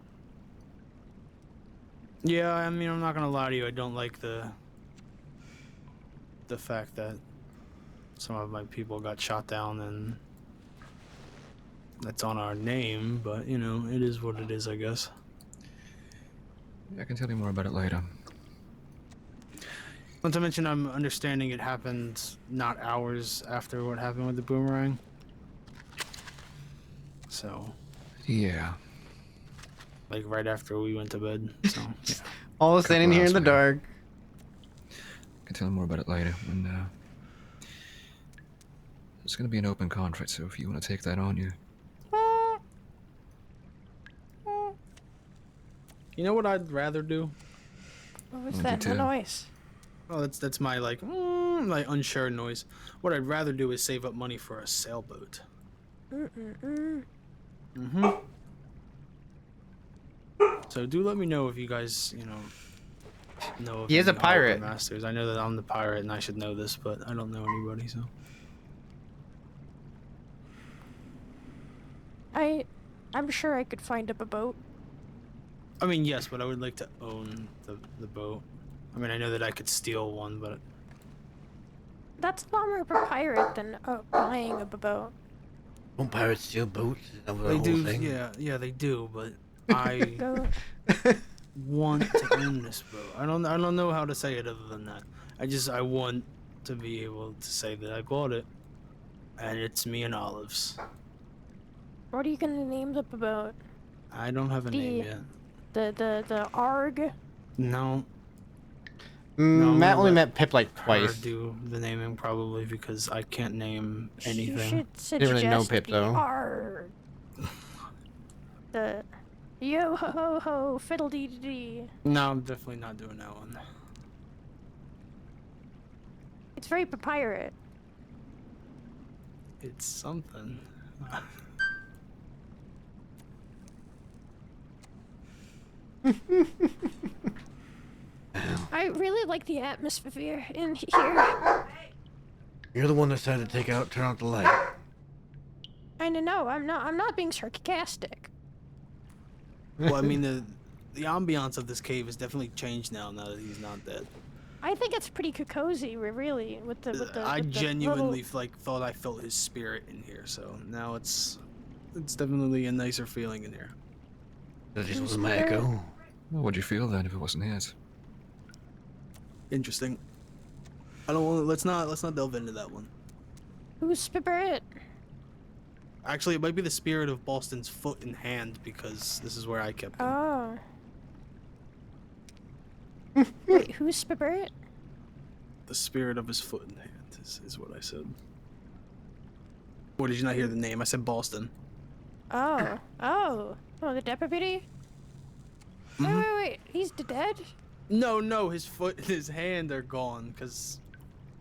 Yeah, I mean, I'm not gonna lie to you. I don't like the fact that some of my people got shot down, and that's on our name. But you know, it is what it is, I guess. I can tell you more about it later. Not to mention, I'm understanding it happened not hours after what happened with the boomerang. So, Yeah. like right after we went to bed. So, yeah. All standing here in the hours later. dark. I can tell you more about it later. And, it's gonna be an open contract, so if you want to take that on, you... You know what I'd rather do? What was What'd that you do? noise? Oh, that's my like unsure noise. What I'd rather do is save up money for a sailboat. Mm-hmm. So do let me know if you guys, know of He is any a pirate. harbor masters. I know that I'm the pirate and I should know this, but I don't know anybody, so. I'm sure I could find up a boat. I mean, yes, but I would like to own the boat. I mean, I know that I could steal one, but That's a lot more of a pirate than buying a boat. Don't pirates steal boats? Is that the they whole do. thing? Yeah, they do. But I Go. want to own this boat. I don't know how to say it other than that. I want to be able to say that I bought it, and it's me and Olives. What are you gonna name the boat? I don't have a name yet. The ARG? No. Matt I'm only gonna met Pip like Her twice. do the naming probably because I can't name You anything. should suggest Didn't really know Pip, the though. ARG. The yo ho ho ho fiddle dee dee dee. No, I'm definitely not doing that one. It's very pirate. It's something. I really like the atmosphere in here. You're the one that decided to turn out the light. I know, I'm not being sarcastic. Well, I mean the ambiance of this cave has definitely changed now that he's not dead. I think it's pretty cozy, really, with the. I with the genuinely little- thought I felt his spirit in here, so now it's definitely a nicer feeling in here. That just Who's was my there? echo. Well, what'd you feel then if it wasn't his? Interesting. I don't want. Let's not delve into that one. Who's spirit? Actually, it might be the spirit of Boston's foot and hand because this is where I kept him. Oh. Wait, who's spirit? The spirit of his foot and hand is what I said. Or did you not hear the name? I said Boston. Oh, the deputy? Wait, he's dead? No, his foot and his hand are gone because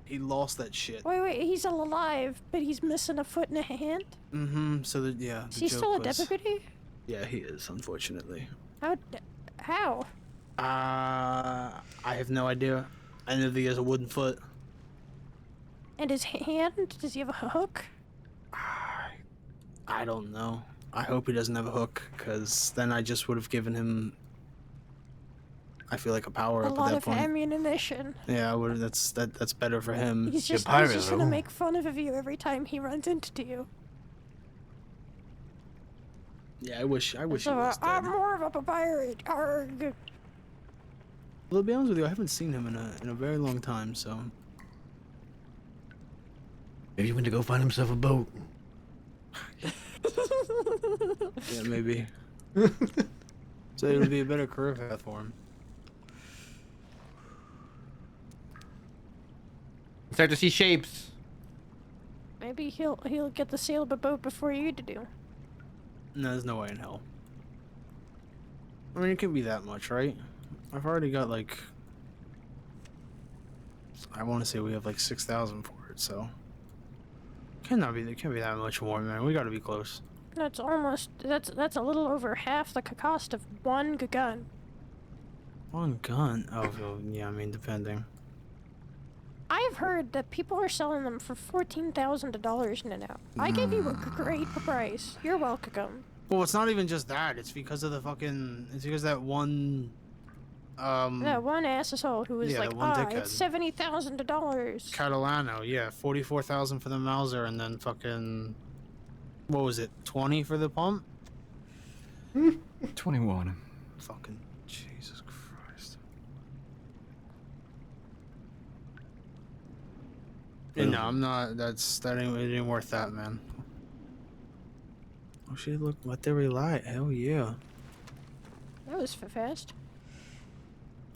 he lost that shit. Wait, he's still alive, but he's missing a foot and a hand? Mm-hmm, so yeah. Is he still a deputy? Yeah, he is, unfortunately. How? I have no idea. I know that he has a wooden foot. And his hand? Does he have a hook? I don't know. I hope he doesn't have a hook, because then I just would have given him, I feel like, a power A up lot at that of point. ammunition. Yeah, I would. That's better for him. He's just pirate, gonna though. make fun of you every time he runs into you. Yeah, I wish he So, was dead. I'm more of a pirate. Arg. Well, to be honest with you, I haven't seen him in a very long time, so. Maybe he went to go find himself a boat. Yeah, maybe. So it would be a better career path for him. Start to see shapes. Maybe he'll get the sail of a boat before you do. No, there's no way in hell. I mean, it can't be that much, right? I've already got like, I want to say we have like 6,000 for it, so. There can't be that much more, man. We gotta be close. That's a little over half the cost of one gun. One gun? Oh, well, yeah, I mean, depending. I've heard that people are selling them for $14,000 now. I gave you a great price. You're welcome. Well, it's not even just that. It's because of it's because that one, That one asshole who was yeah, like, that one dickhead. it's $70,000. Catalano, yeah, 44,000 for the Mauser, and then fucking, what was it, 20 for the pump? 21. Fucking Jesus Christ. No, I'm not. That ain't it ain't worth that, man. Oh shit! Look, what they relight. Hell yeah. That was fast.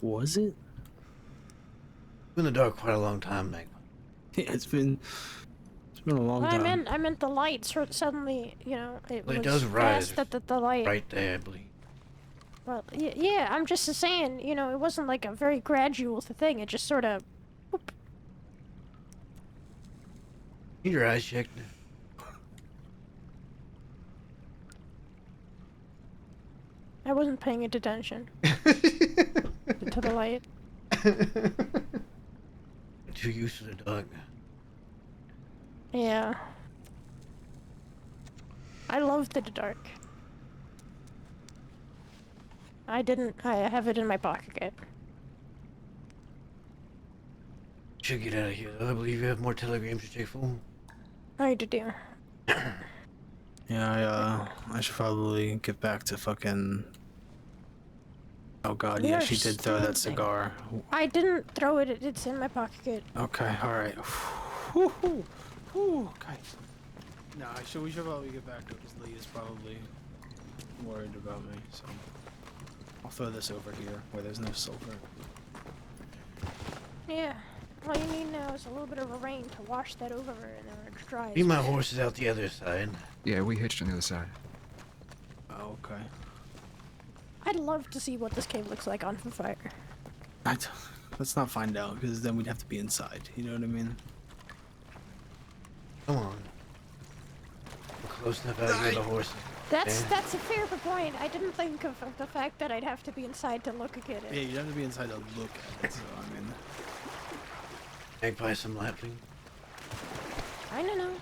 Was it? Been in the dark quite a long time, Magma. Yeah, it's been a long Well, time. I meant the light suddenly, you know, it Well, it was does rise fast that the light. right there, I believe. Well, yeah, I'm just saying, you know, it wasn't like a very gradual thing. It just sort of. Need your eyes checked. I wasn't paying it attention to the light. Too used to the dark. Yeah. I love the dark. I have it in my pocket. Should get out of here, though. I believe you have more telegrams to check for. I do. Yeah, I should probably get back to fucking. Oh god, We yeah, are she did throw that standing. cigar. I didn't throw it. It's in my pocket. Okay, all right. Whew, okay. No, we should probably get back to it because Lee is probably worried about me. So I'll throw this over here where there's no silver. Yeah. All you need now is a little bit of a rain to wash that over, and then when it dries. Leave my horses out the other side. Yeah, we hitched on the other side. Oh, okay. I'd love to see what this cave looks like on fire. Let's not find out because then we'd have to be inside. You know what I mean? Come on. We're close enough out here, the horses. That's Yeah. a fair point. I didn't think of the fact that I'd have to be inside to look at it. Yeah, you'd have to be inside to look at it. So I mean, Magpie some lapling. I don't know.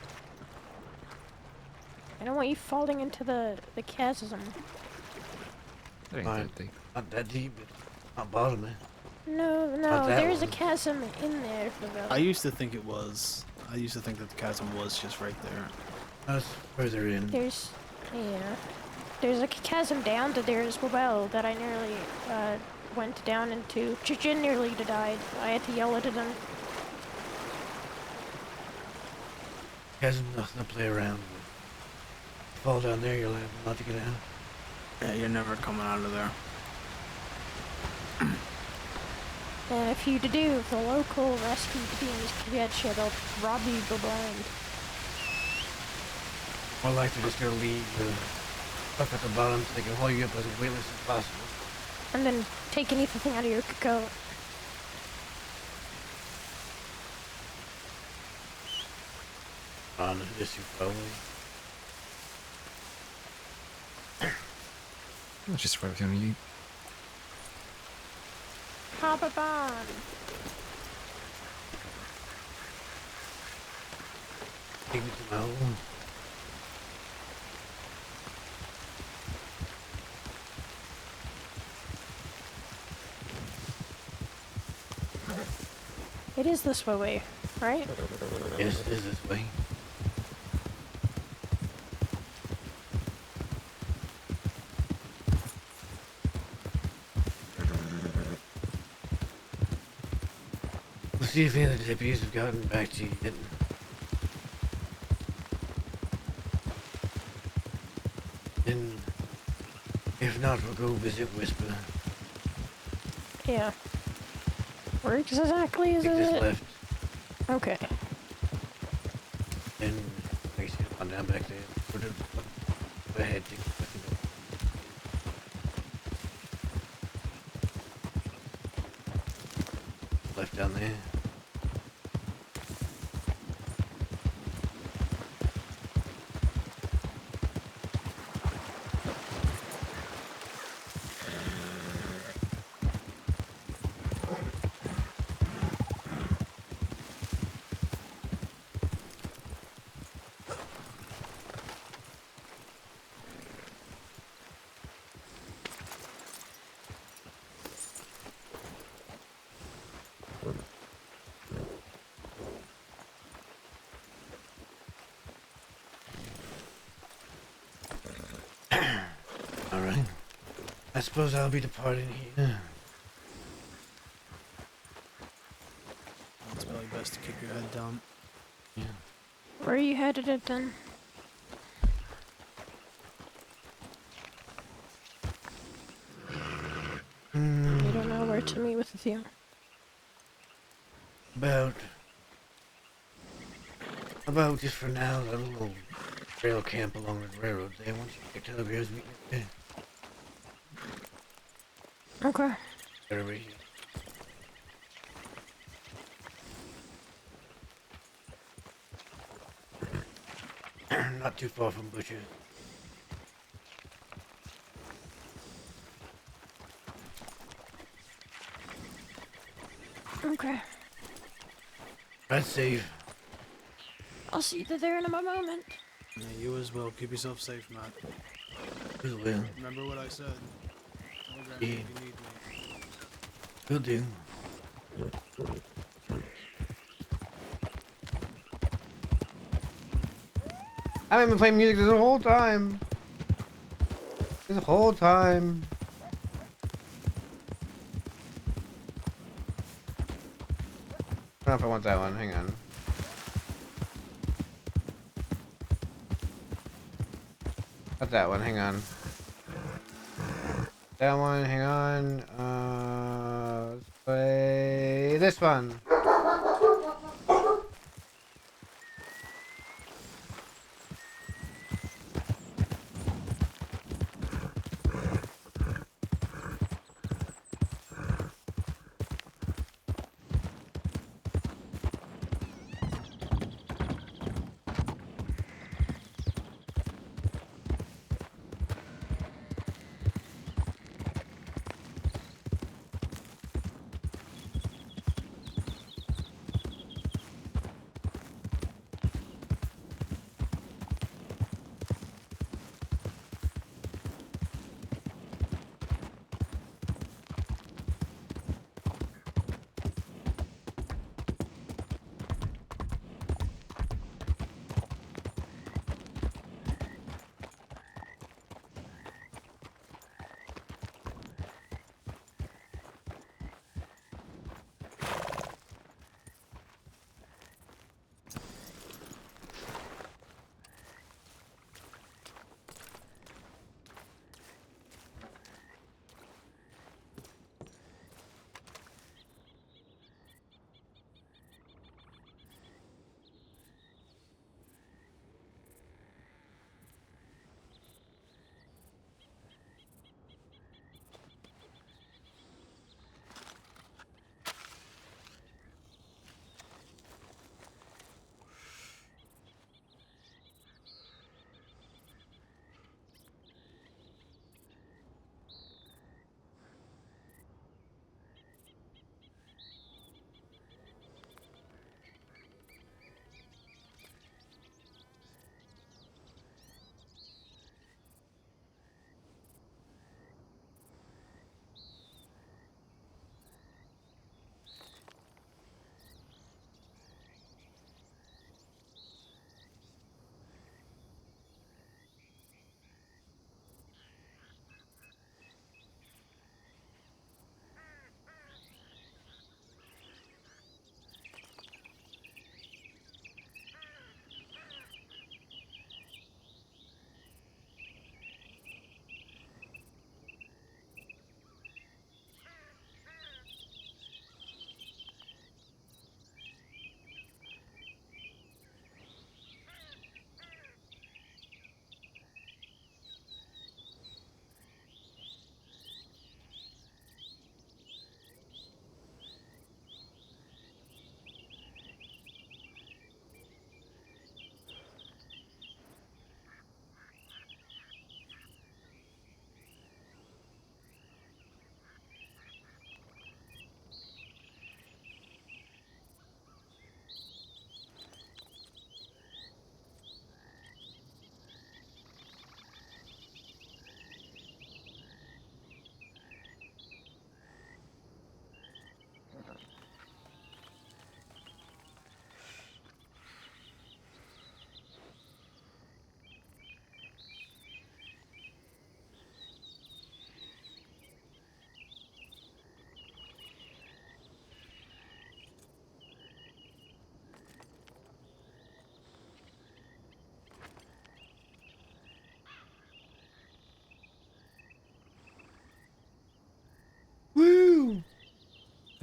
I don't want you falling into the chasm. That ain't Fine. that deep. Not that deep, but not bottom, man. No, Not that there's a one. chasm in there for the. I used to think it was. I used to think that the chasm was just right there. That's further in. There's a chasm down to there as well that I nearly went down into. Jin nearly died. I had to yell it at him. Hasn't nothing to play around with. Fall down there, you'll have not to get out. Yeah, you're never coming out of there. And if you do, the local rescue teams catch you, they'll rob you blind. More likely just gonna leave the stuff at the bottom so they can haul you up as weightless as possible. And then take anything out of your coat. On this you probably. Let's just throw everything on you. Hop a bomb. Take me to my home. It is this way, right? Yes, it is this way. We'll see if any of the deputies have gotten back to you yet. And if not, we'll go visit Whisper. Yeah. Where exactly is Take this it? left, Okay. and I guess on down back there. Go ahead, take the left and go. Left down there. Alright. I suppose I'll be departing here. It's probably best to keep your head down. edit it then. You don't know where to meet with you. About just for now, that little trail camp along the railroad there. Once you get to over here, meet me there. Okay. Right over here. Not too far from bushes. Okay. That's safe. I'll see you there in a moment. Yeah, you as well. Keep yourself safe, Matt. Will will. Remember what I said. Telegram Yeah. if you need me. Will do. I haven't been playing music this whole time. This whole time. I don't know if I want that one. Hang on. Not that one. Hang on. That one. Hang on. Let's play this one.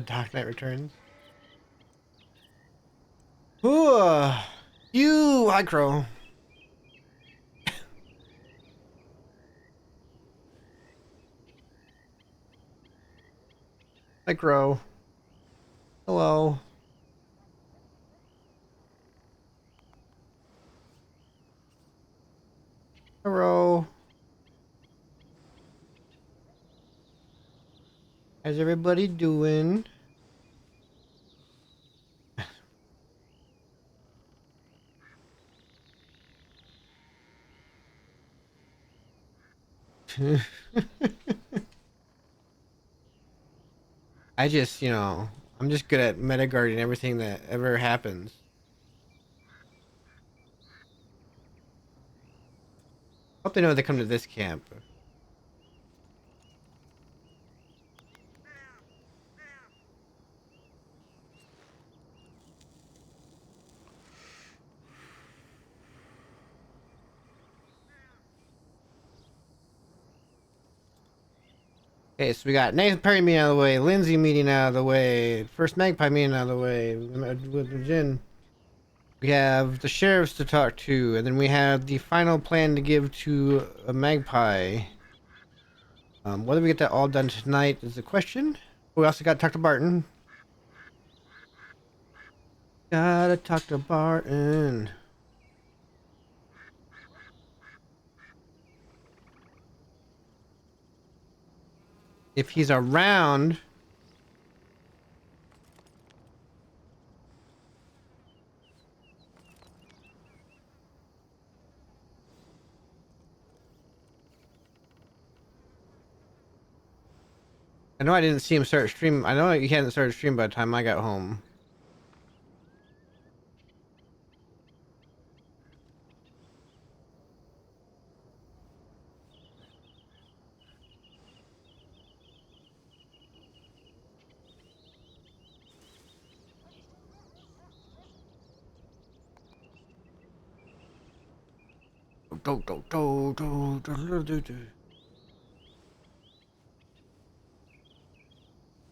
Dark Knight Returns. Ooh, you, hi Crow. Hi Crow. Hello. Hello. How's everybody doing? I just, I'm just good at metaguarding everything that ever happens. Hope they know they come to this camp. Okay, so we got Nathan Perry meeting out of the way, Lindsay meeting out of the way, first Magpie meeting out of the way with Jin. We have the sheriffs to talk to, and then we have the final plan to give to a Magpie. Whether we get that all done tonight is the question. We also got to talk to Barton. Gotta talk to Barton. If he's around. I know I didn't see him start stream. I know he hadn't started stream by the time I got home.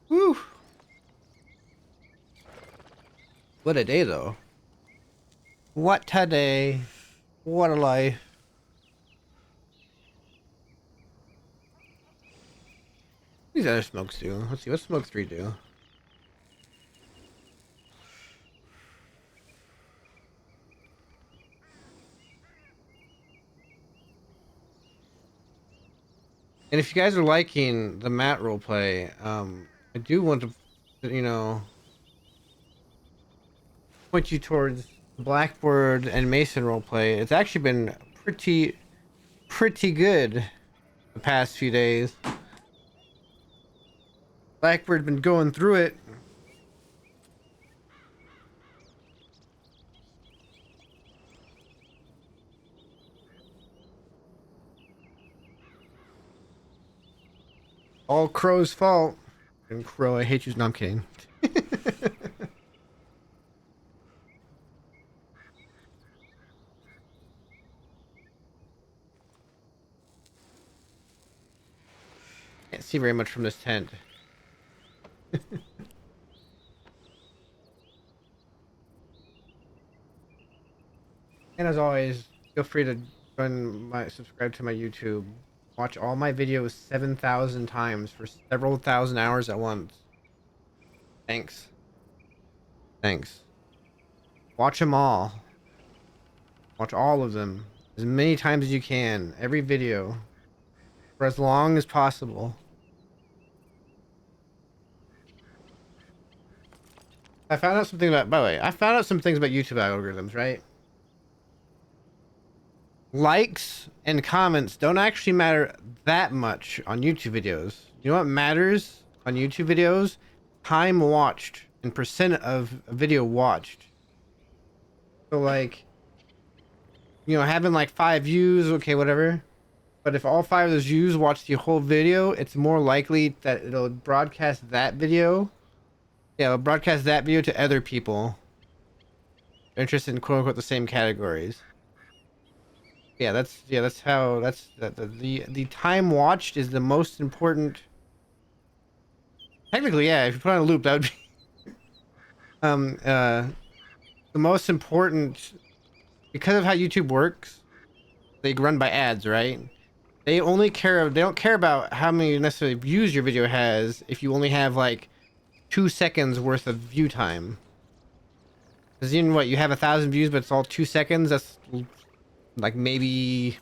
Woo! What a day, though. What a day. What a life. What these other smokes do? Let's see, what smoke 3 do? And if you guys are liking the Matt roleplay, I do want to, point you towards Blackboard and Mason roleplay. It's actually been pretty good the past few days. Blackbird's been going through it. All Crow's fault. And Crow, I hate you. No, I'm kidding. Can't see very much from this tent. And as always, feel free to subscribe to my YouTube. Watch all my videos 7,000 times for several thousand hours at once. Thanks. Thanks. Watch them all. Watch all of them. As many times as you can. Every video. For as long as possible. I found out something about, by the way, I found out some things about YouTube algorithms, right? Likes and comments don't actually matter that much on YouTube videos. You know what matters on YouTube videos? Time watched and percent of a video watched. So like, having like 5 views, okay, whatever. But if all 5 of those views watch the whole video, it's more likely that it'll broadcast that video. Yeah, it'll broadcast that video to other people interested in quote unquote the same categories. That's how the time watched is the most important Technically, yeah. If you put on a loop, that would be the most important, because of how YouTube works. They run by ads, right? They don't care about how many necessarily views your video has if you only have like 2 seconds worth of view time. Because you know what, you have 1,000 views, but it's all 2 seconds. That's like maybe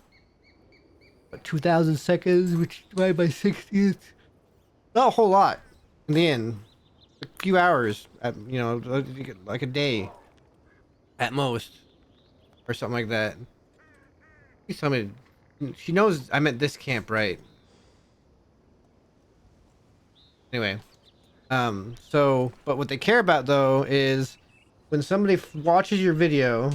what, 2,000 seconds, which divided by 60 is not a whole lot in the end. A few hours, you know, like a day at most, or something like that. Please tell me, she knows I'm at this camp, right? Anyway, so, but what they care about though is when somebody watches your video,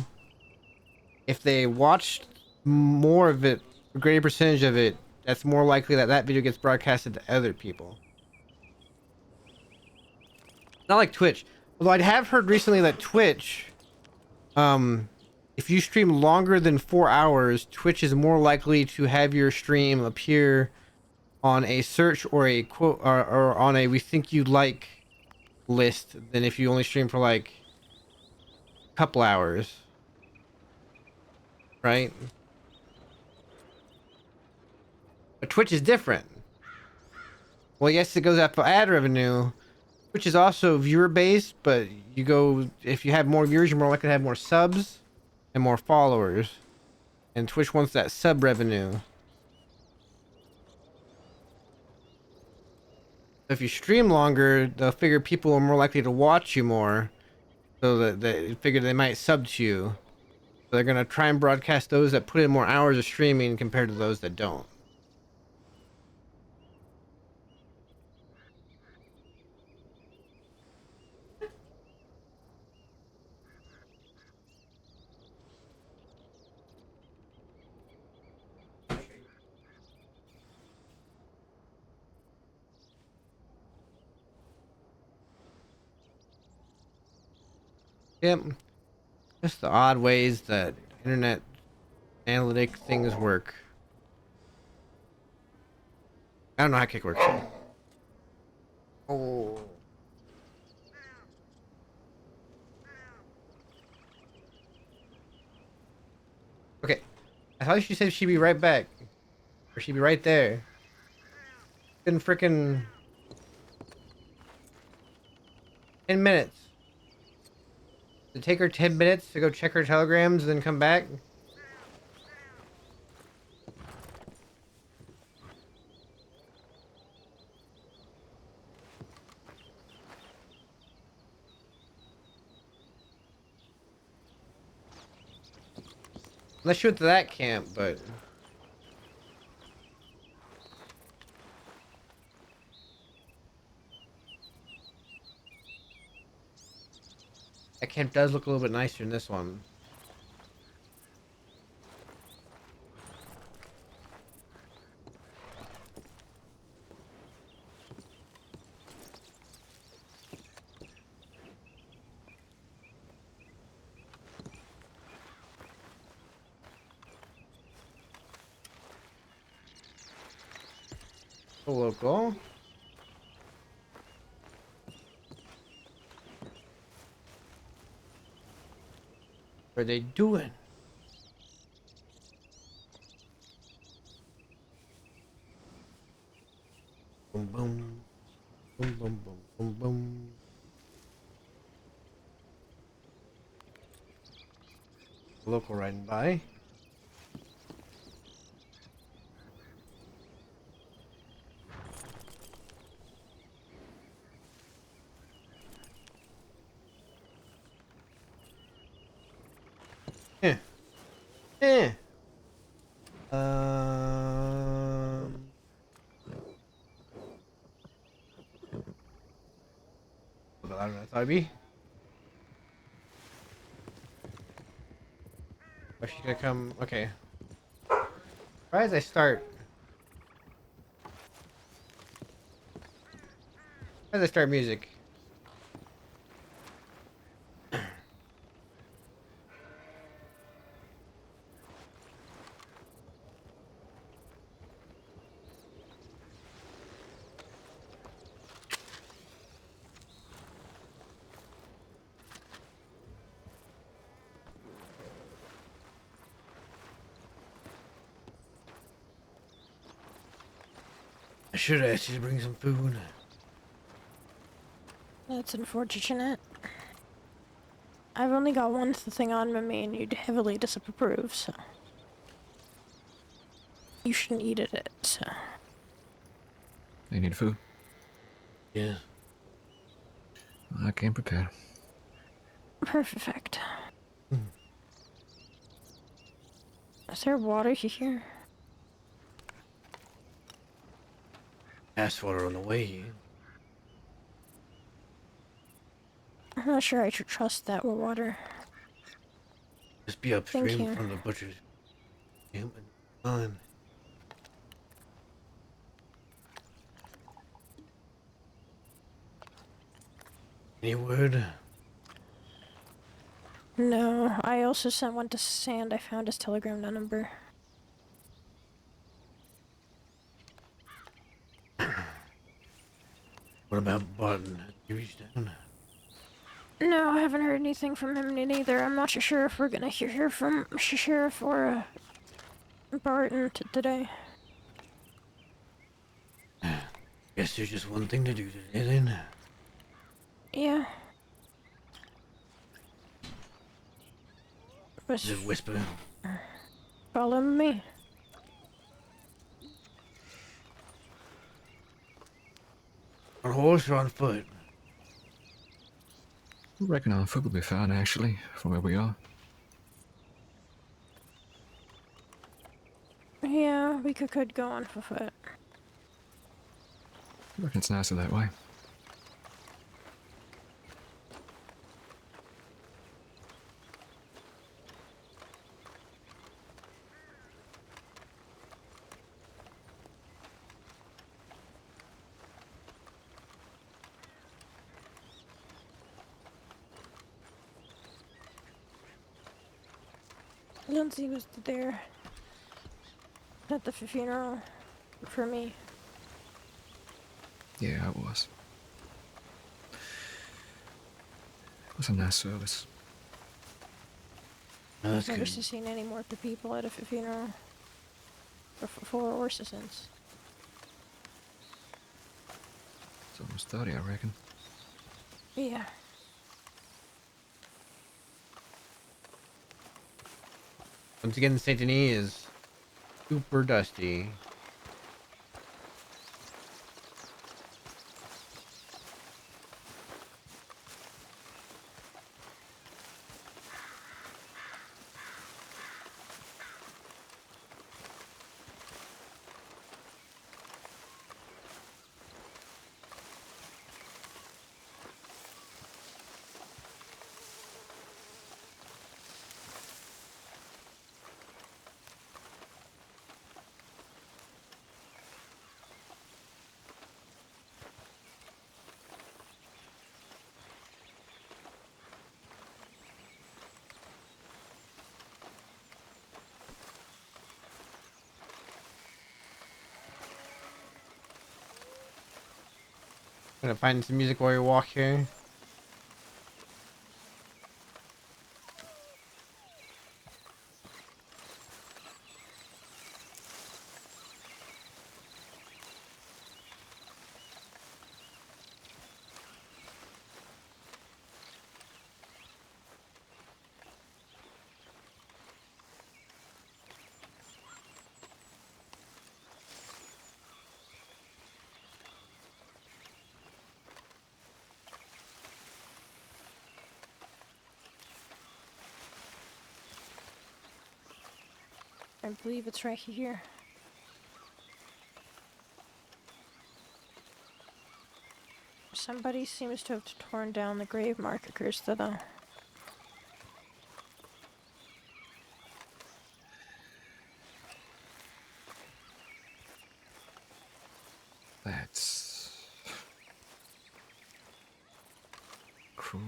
if they watched more of it, a greater percentage of it, that's more likely that that video gets broadcasted to other people. Not like Twitch. Although I have heard recently that Twitch, if you stream longer than 4 hours, Twitch is more likely to have your stream appear on a search or a quote or on a we think you like list than if you only stream for like a couple hours. Right? But Twitch is different. Well, yes, it goes after ad revenue, which is also viewer based, but you go, if you have more viewers, you're more likely to have more subs and more followers. And Twitch wants that sub revenue. If you stream longer, they'll figure people are more likely to watch you more, so that they figure they might sub to you. So they're gonna try and broadcast those that put in more hours of streaming compared to those that don't. Yep. Just the odd ways that internet analytic things work. I don't know how Kick works. Oh. Okay. I thought she said she'd be right back. Or she'd be right there. Been freaking 10 minutes. Did it take her 10 minutes to go check her telegrams and then come back? Unless she went to that camp, but... that camp does look a little bit nicer than this one. A local. What are they doing? Boom boom. Boom boom boom boom boom. Local riding by. Eh. Eh. A little louder than I thought it'd be. Oh, she's gonna come. Okay. Why as I start? Why as I start music? I should have asked you to bring some food. That's unfortunate. I've only got one thing on me and you'd heavily disapprove, so... You shouldn't eat it, so... You need food? Yeah. I came prepared. Perfect. Is there water here? Ass water on the way. I'm not sure I should trust that with water. Just be upstream you. from the butcher's camp and fine. Any word? No, I also sent one to Sand. I found his telegram number. What about Barton? Have you reached down? No, I haven't heard anything from him neither. I'm not sure if we're gonna hear from Sheriff or Barton today. Guess there's just one thing to do today then. Yeah. Just whisper. Follow me. On horse or on foot? I reckon on foot will be fine, actually, from where we are. Yeah, we could go on foot. I reckon it's nicer that way. Lindsay was there at the funeral for me. Yeah, it was. It was a nice service. No, that's Never good. seen any more people at a funeral. Before or since. It's almost 30, I reckon. Yeah. Once again, Saint Denis is super dusty. Gonna find some music while you walk here. I believe it's right here. Somebody seems to have torn down the grave markers though. That's... cruel.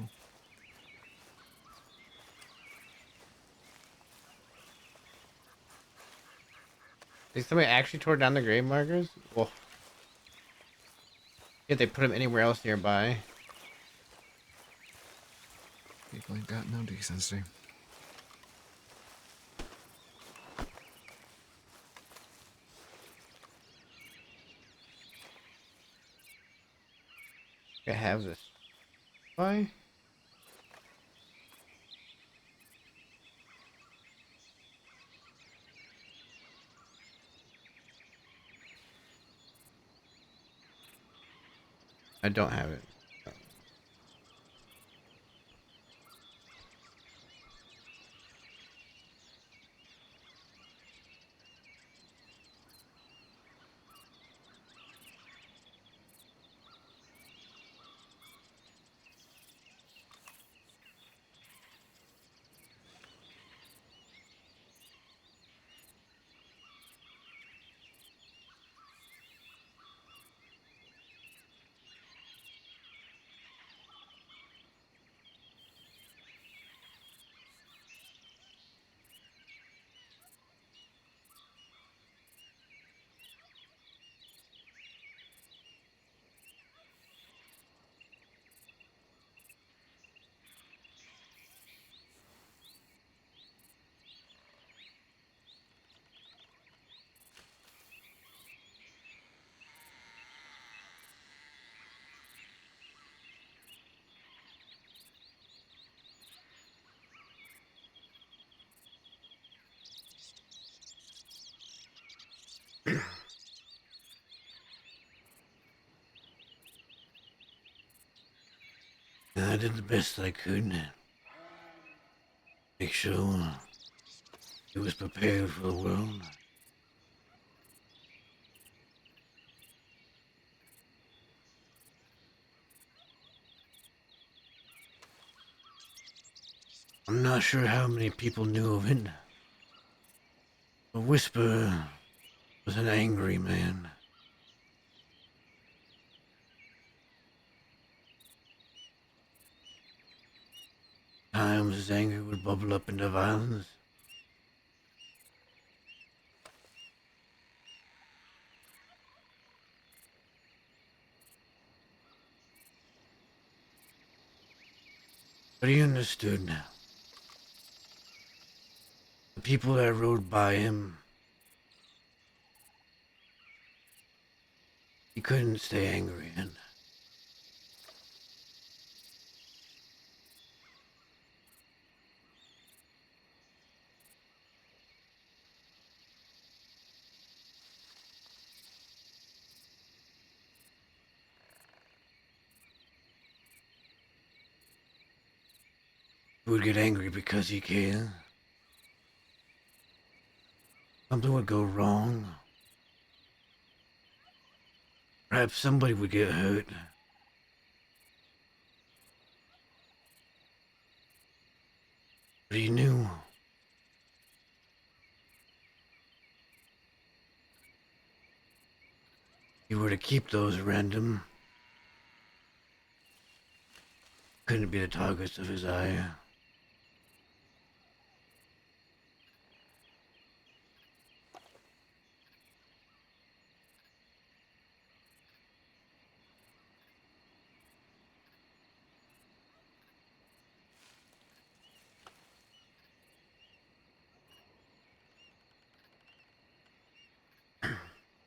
Did somebody actually tore down the grave markers? Well, yeah, they put them anywhere else nearby. People ain't got no decency. I have this. Why? I don't have it. I did the best I could. Make sure he was prepared for the world. I'm not sure how many people knew of it. But Whisper was an angry man. Times his anger would bubble up into violence. But he understood now. The people that rode by him, he couldn't stay angry and he would get angry because he cared. Something would go wrong. Perhaps somebody would get hurt. But he knew. If he were to keep those around him, couldn't be the targets of his eye.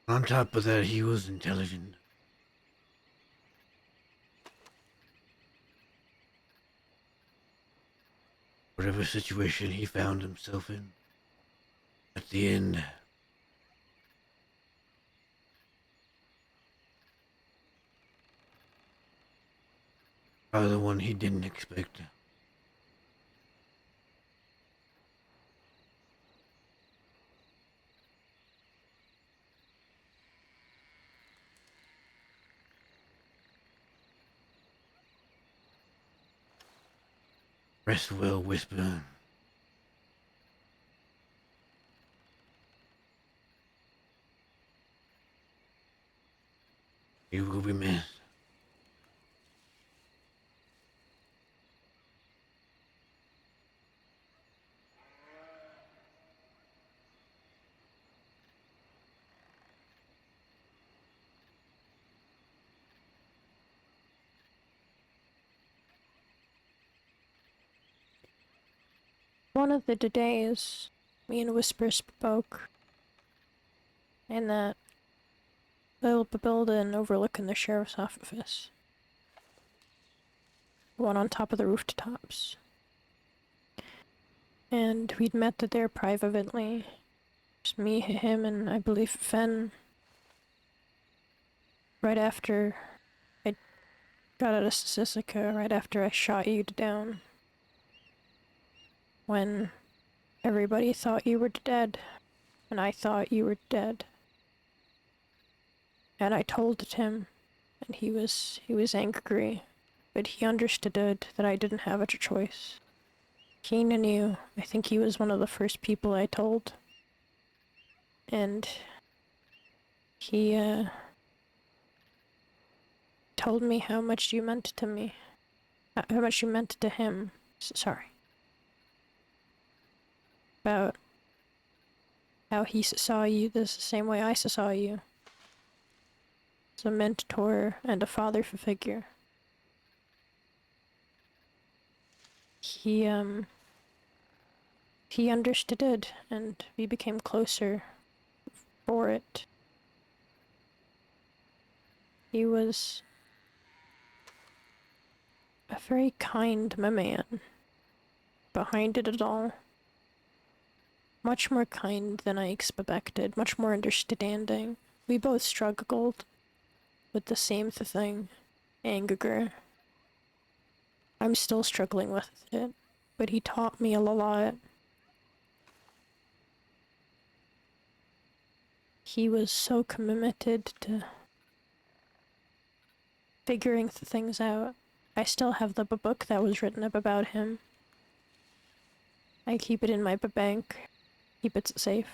On top of that, he was intelligent. Whatever situation he found himself in, at the end, probably the one he didn't expect. Rest well, Whisper. You will be missed. One of the days, me and Whisper spoke in that little building overlooking the sheriff's office. one on top of the rooftops. And we'd met there privately. Just me, him, and I believe Fen. Right after I got out of Sissika, right after I shot you down. When everybody thought you were dead, and I thought you were dead. And I told it him, and he was angry, but he understood that I didn't have a choice. Keen knew. I think he was one of the first people I told. And he told me how much you meant to me. How much you meant to him. Sorry. About how he saw you the same way I saw you. As a mentor and a father figure. He understood it, and we became closer for it. He was a very kind man behind it all. Much more kind than I expected, much more understanding. We both struggled with the same thing, anger. I'm still struggling with it, but he taught me a lot. He was so committed to figuring things out. I still have the book that was written up about him. I keep it in my bank, keep it safe.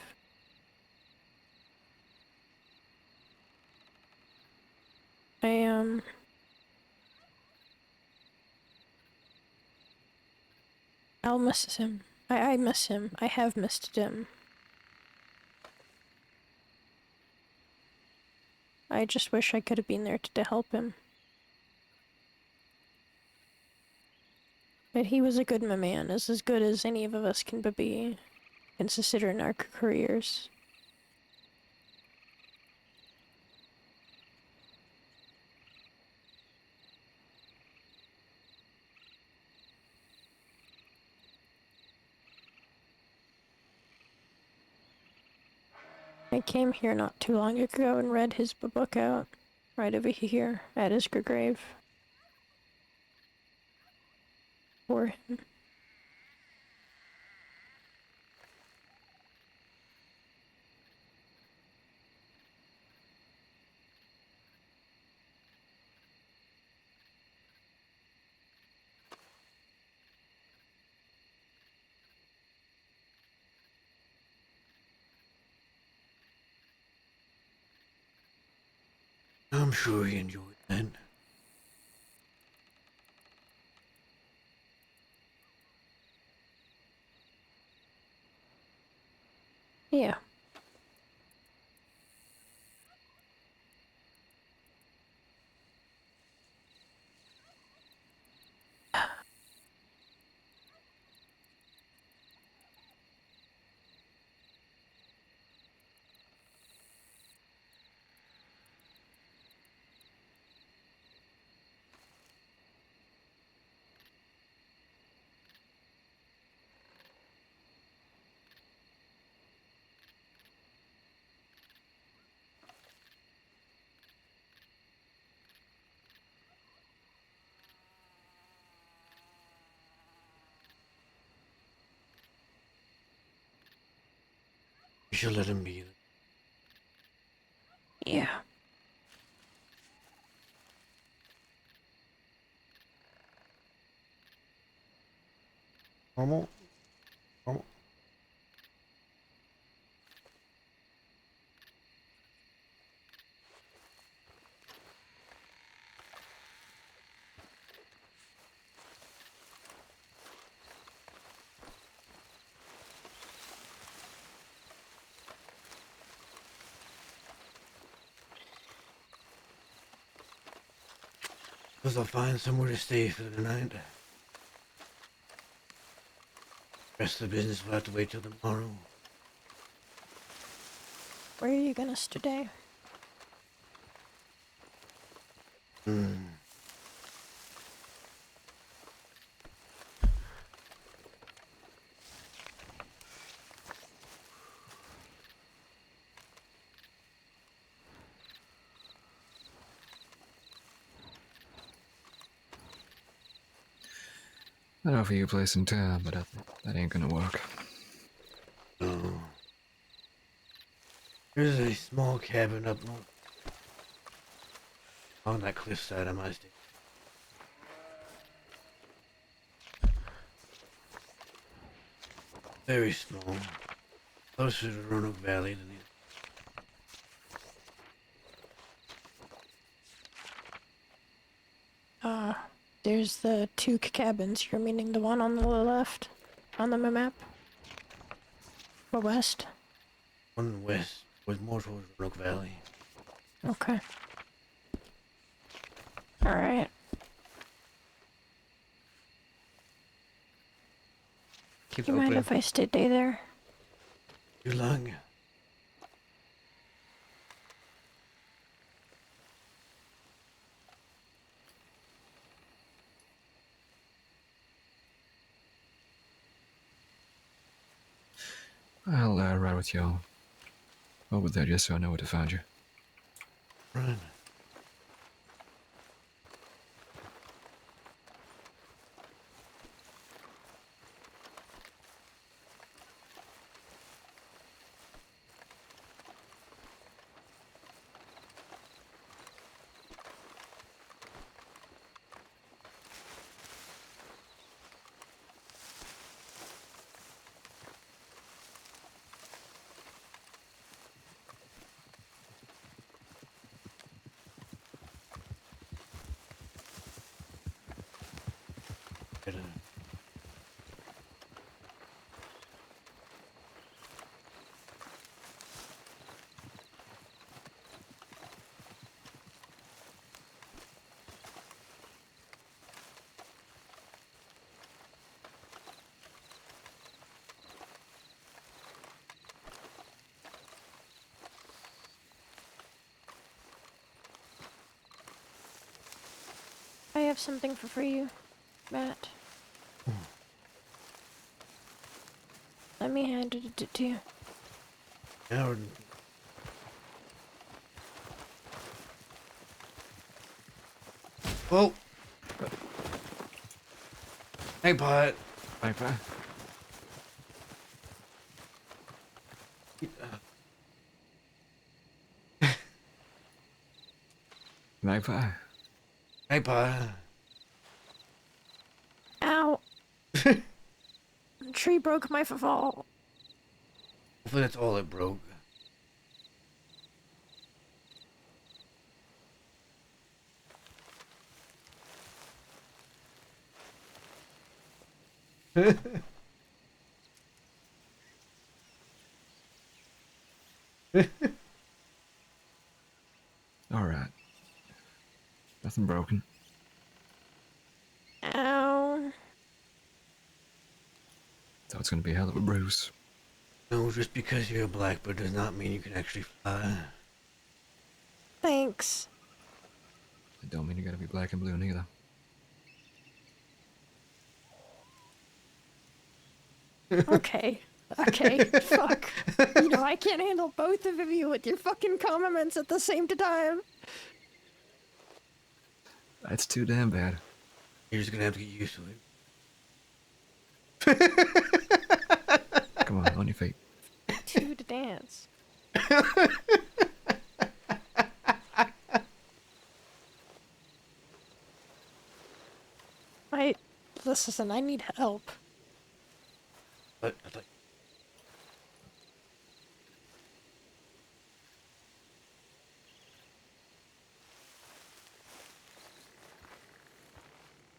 I'll miss him. I miss him. I have missed him. I just wish I could have been there to help him. But he was a good man, as good as any of us can be, considering our careers. I came here not too long ago and read his book out, right over here, at his grave. For him. I'm sure he enjoyed that. Yeah. You should let him be. Yeah. Normal? Normal? Guess I'll find somewhere to stay for the night. Rest of the business will have to wait till tomorrow. Where are you gonna stay? I'd offer you a place in town, but that ain't gonna work. No. There's a small cabin up north. On that cliffside I might stay. Very small. Closer to Roanoke Valley than the There's the two cabins. You're meaning the one on the left? On the map? Or west? one west was more towards Roanoke Valley. Okay. Alright. Keeps You mind opening. if I stay there? Too long. I'll ride with y'all. Over there just so I know where to find you. Run. Better. I have something for you, Matt. Let me hand it to you. Now oh. Hey, Pot. Bye bye. Bye bye. Hey, Pot. Ow! The tree broke my fall. Hopefully that's all it broke. Alright. Nothing broken. Ow. Thought it's gonna be a hell of a bruise. No, just because you're a blackbird does not mean you can actually fly. Thanks. It don't mean you gotta be black and blue neither. Okay. Okay. Fuck. You know, I can't handle both of you with your fucking compliments at the same time. That's too damn bad. You're just gonna have to get used to it. Come on your feet. Two to dance. Listen, I need help. But I thought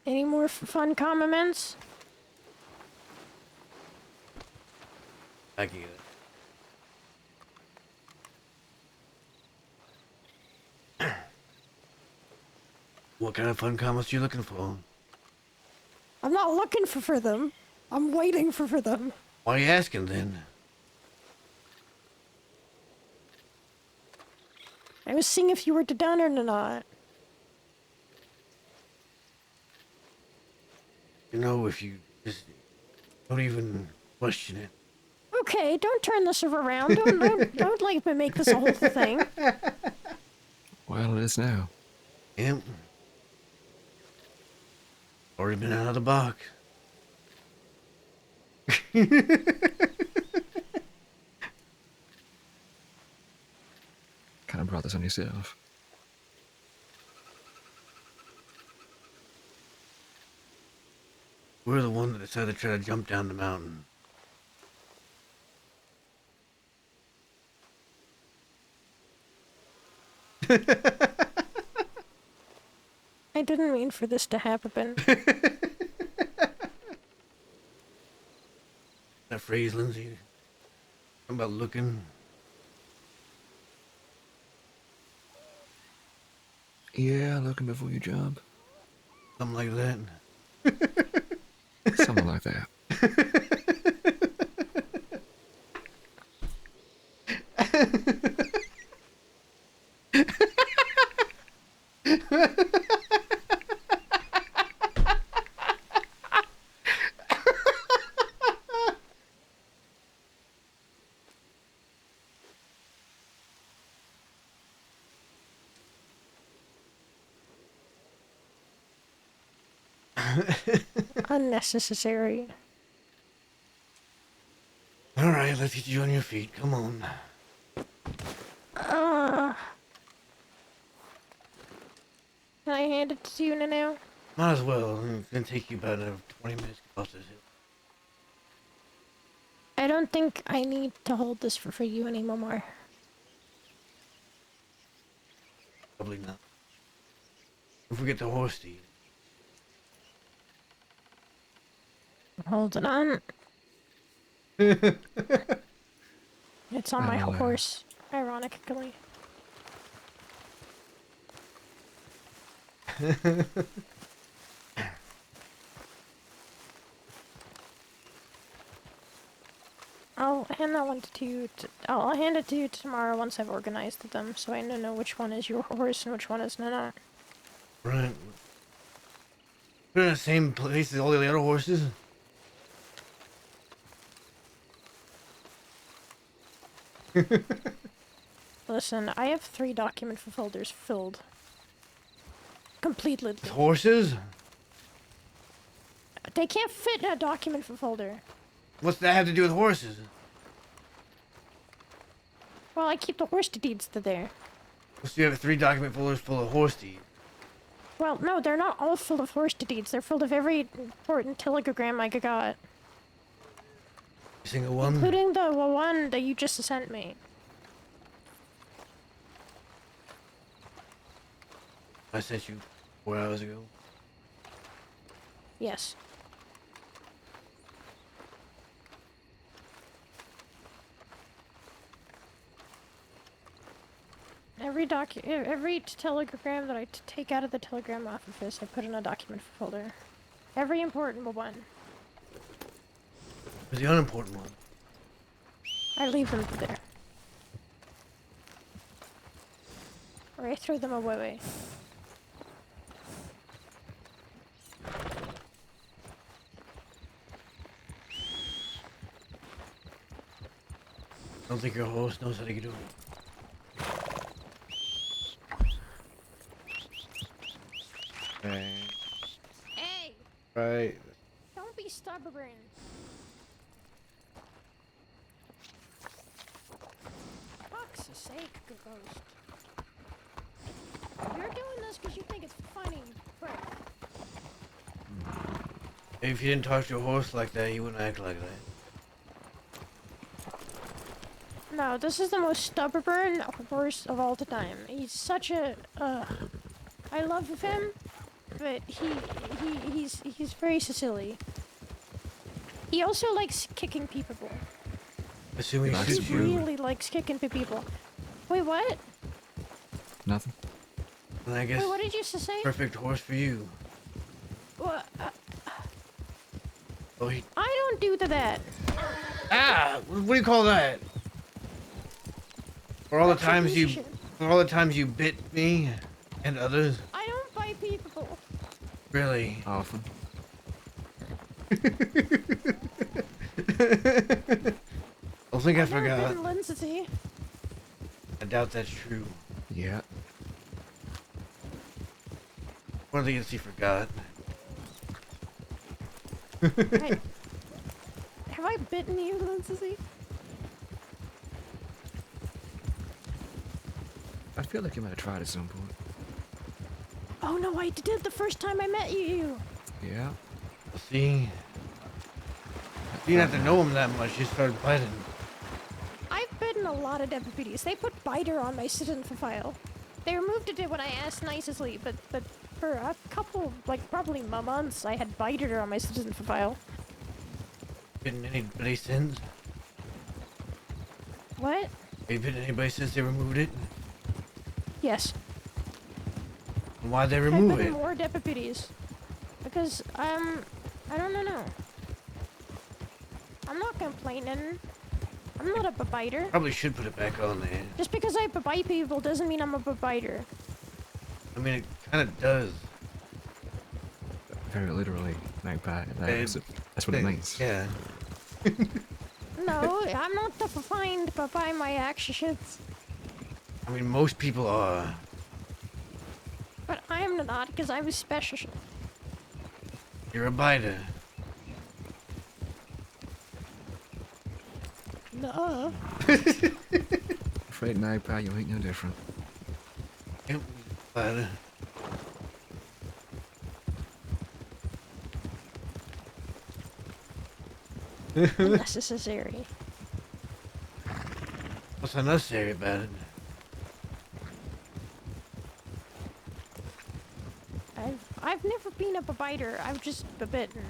Any more fun compliments? I can get it. What kind of fun comments you looking for? I'm not looking for them. I'm waiting for them. Why are you asking then? I was seeing if you were done or not. You know, if you just don't even question it. Okay, don't turn this around. Don't like me make this a whole thing. Well, it is now. Yep. Already been out of the box. Kind of brought this on yourself. We're the one that decided to try to jump down the mountain. I didn't mean for this to happen. That phrase, Lindsay. Something about looking. Yeah, looking before you jump. Something like that. Something like that. Unnecessary. All right, let's get you on your feet. Come on. Can I hand it to you now? Might as well. It's gonna take you about another 20 minutes to cross this hill. I don't think I need to hold this for you anymore. Probably not. If we get the horse to you. Hold it on. It's on my Oh, horse, ironically. I'll hand that one to you. I'll hand it to you tomorrow once I've organized them, so I know which one is your horse and which one is not. Right. We're in the same place as all the other horses. Listen, I have 3 document folders filled. Completely. Horses? They can't fit in a document folder. What's that have to do with horses? Well, I keep the horse deeds there. So you have 3 document folders full of horse deeds. Well, no, they're not all full of horse deeds. They're full of every important telegram I got. Every single one? Including the one that you just sent me. I sent you 4 hours ago. Yes. Every telegram that I take out of the telegram office, I put in a document folder. Every important one. Where's the unimportant one? I leave them there. Or I throw them away. I don't think your horse knows how to get over. Right. Hey! Right. Don't be stubborn. Fuck's sake, Ghost. You're doing this because you think it's funny, right? If you didn't talk to your horse like that, you wouldn't act like that. No, this is the most stubborn horse of all time. He's such a, I love him, but he's very silly. He also likes kicking people. Assuming He he likes shoots He you. you, really likes kicking people. Wait, what? Nothing? then I guess Wait, what did you say? perfect horse for you. What? Oh, he... I don't do that. Ah! What do you call that? For all the times you... Retribution. For all the times you bit me and others? I don't bite people. Really? Often. I think I I've never forgot. been Lindsay. I doubt that's true. Yeah. Or I guess he forgot. How Have I bitten you, Lindsay? I feel like you might have tried at some point. Oh no, I did the first time I met you. Yeah. See? You didn't have to know him that much, you started biting. I've bitten a lot of deputies. They put biter on my citizen file. They removed it when I asked nicely, but for a couple, like probably months, I had biter on my citizen file. Bitten anybody since? What? Have you bitten anybody since they removed it? Yes. And why'd they I've remove bitten it? more deputies. Because, I don't know. I'm not complaining. I'm not a biter. Probably should put it back on there. Just because I bite people doesn't mean I'm a biter. I mean, it kind of does. Very literally, magpie. That's what it means. Yeah. No, I'm not defined by my actions. I mean, most people are. But I'm not, because I'm special. You're a biter. No. Afraid magpie, you ain't no different. Yep, biter. Unnecessary. What's unnecessary about it? I've never been a biter. I've just bitten.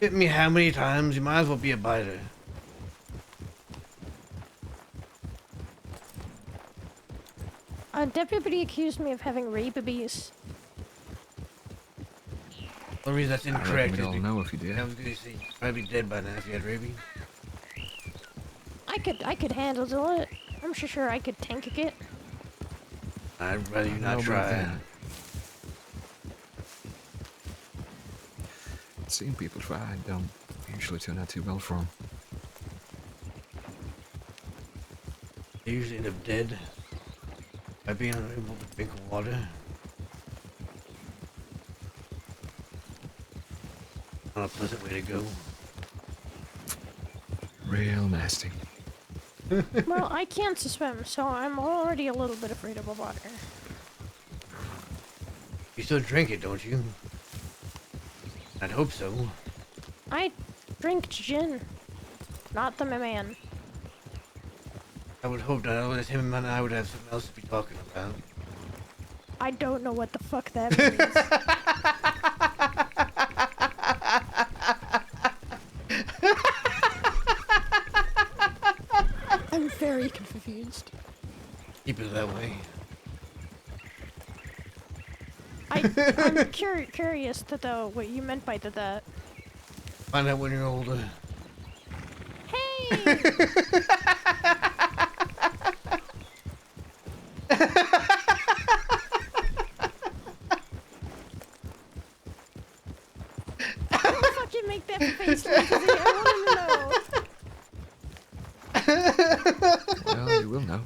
Hit me how many times? You might as well be a biter. A deputy accused me of having rabies. The reason that's I reckon incorrect we'd is all know if you did. I was gonna say, you'd probably be dead by now if you had rabies. I could handle it. I'm sure I could tank it. I'd rather you I not know about try. that. Seeing people try don't usually turn out too well for them. They usually end up dead by being unable to drink water. Not a pleasant way to go. Real nasty. Well, I can't swim, so I'm already a little bit afraid of water. You still drink it, don't you? I'd hope so. I drink gin, not the man. I would hope not, otherwise him and I would have something else to be talking about. I don't know what the fuck that means. I'm very confused. Keep it that way. I'm curious to know what you meant by that. Find out when you're older. Hey! Don't fucking make that face, Lindsay. I want to know. Well, you will know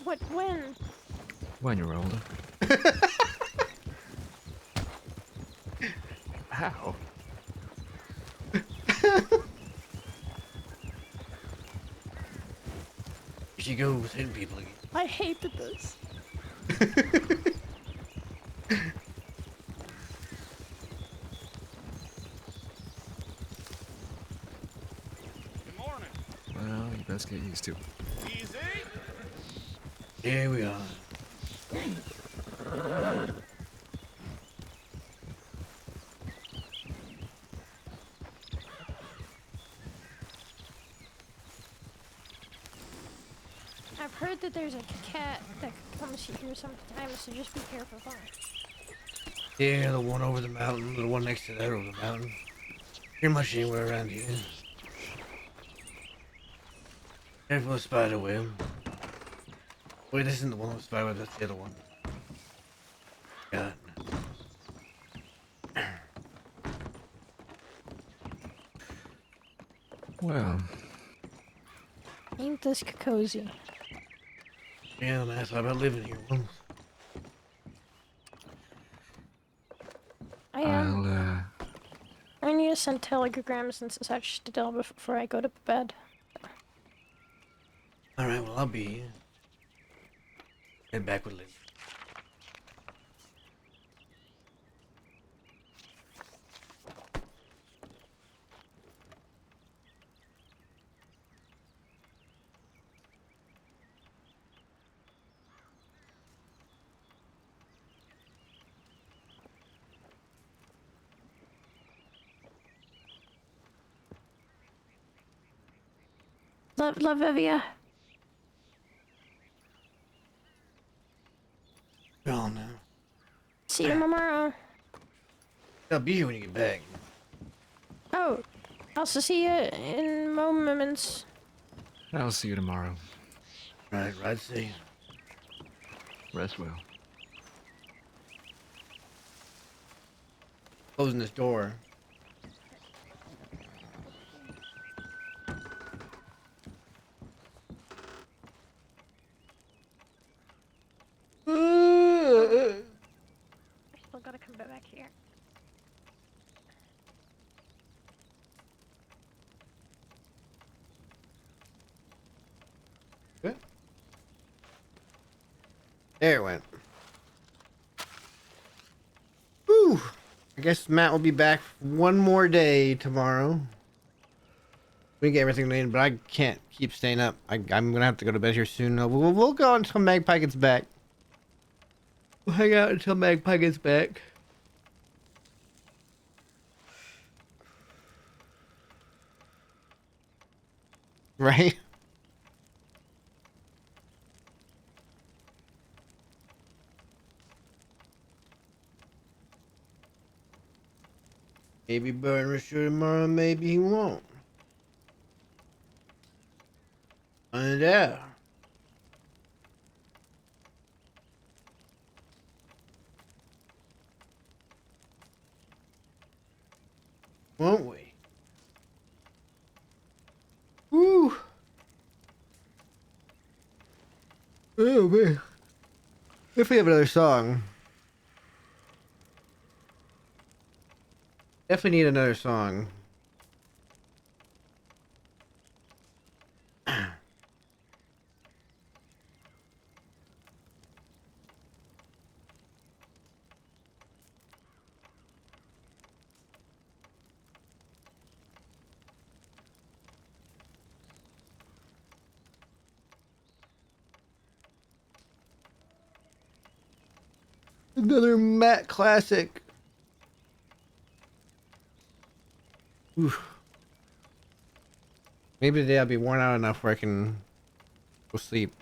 What, when? when you're older. How? She goes hitting people again. I hated this. Well, you best get used to it. Here we are. I've heard that there's a cat that comes here sometimes, so just be careful. Yeah, the one over the mountain, the one next to that over the mountain. Pretty much anywhere around here. Careful of spider web. Wait, this isn't the one with spider web, that's the other one. God. Well, Ain't this cozy? Yeah, man, I thought about living here once. I am. I'll I need to gonna send telegrams and such still before I go to bed. All right, well, I'll be head back with Liz. Love Evia. Oh no. See you tomorrow. I'll be here when you get back. Oh, I'll also see you in moments. I'll see you tomorrow. Right, safe. Rest well. Closing this door. I still gotta come back here. Good. There it went. Whew. I guess Matt will be back one more day tomorrow. We get everything we need, but I can't keep staying up. I'm gonna have to go to bed here soon. We'll go until Magpie gets back. We'll hang out until Magpie gets back. Right? Maybe Burn will show tomorrow, maybe he won't. Find out. Won't we? Woo! Oh man. If we have another song. Definitely need another song. Another Matt classic. Oof. Maybe today I'll be worn out enough where I can go sleep.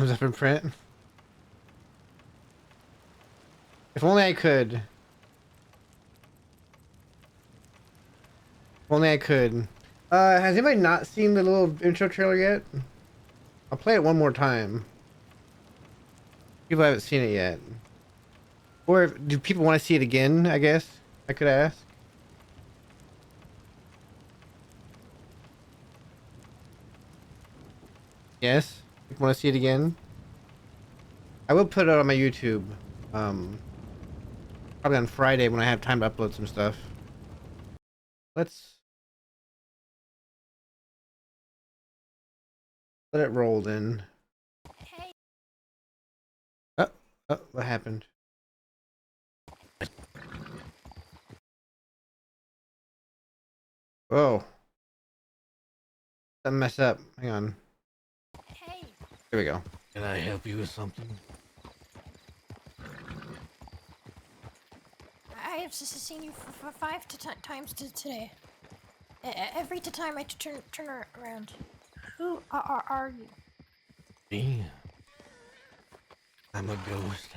Comes up in print. If only I could. If only I could. Has anybody not seen the little intro trailer yet? I'll play it one more time. People haven't seen it yet. Or do people want to see it again, I guess? I could ask. Yes? People want to see it again? I will put it on my YouTube. Probably on Friday when I have time to upload some stuff. Let's let it roll then. Hey. Oh, what happened? Whoa. That mess up. Hang on. Hey. Here we go. Can I help you with something? I have seen you for five times today. Every time I turn around. Who are you? Me? I'm a ghost.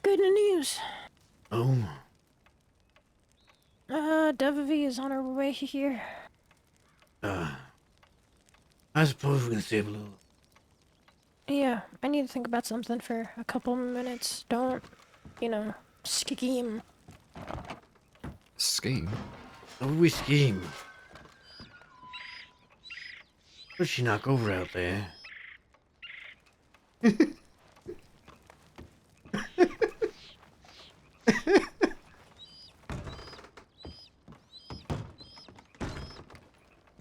Good news. Oh, Devavi is on her way here. I suppose we can save a little. Yeah, I need to think about something for a couple minutes. Don't, scheme. Scheme? How would we scheme? What'd she knock over out there?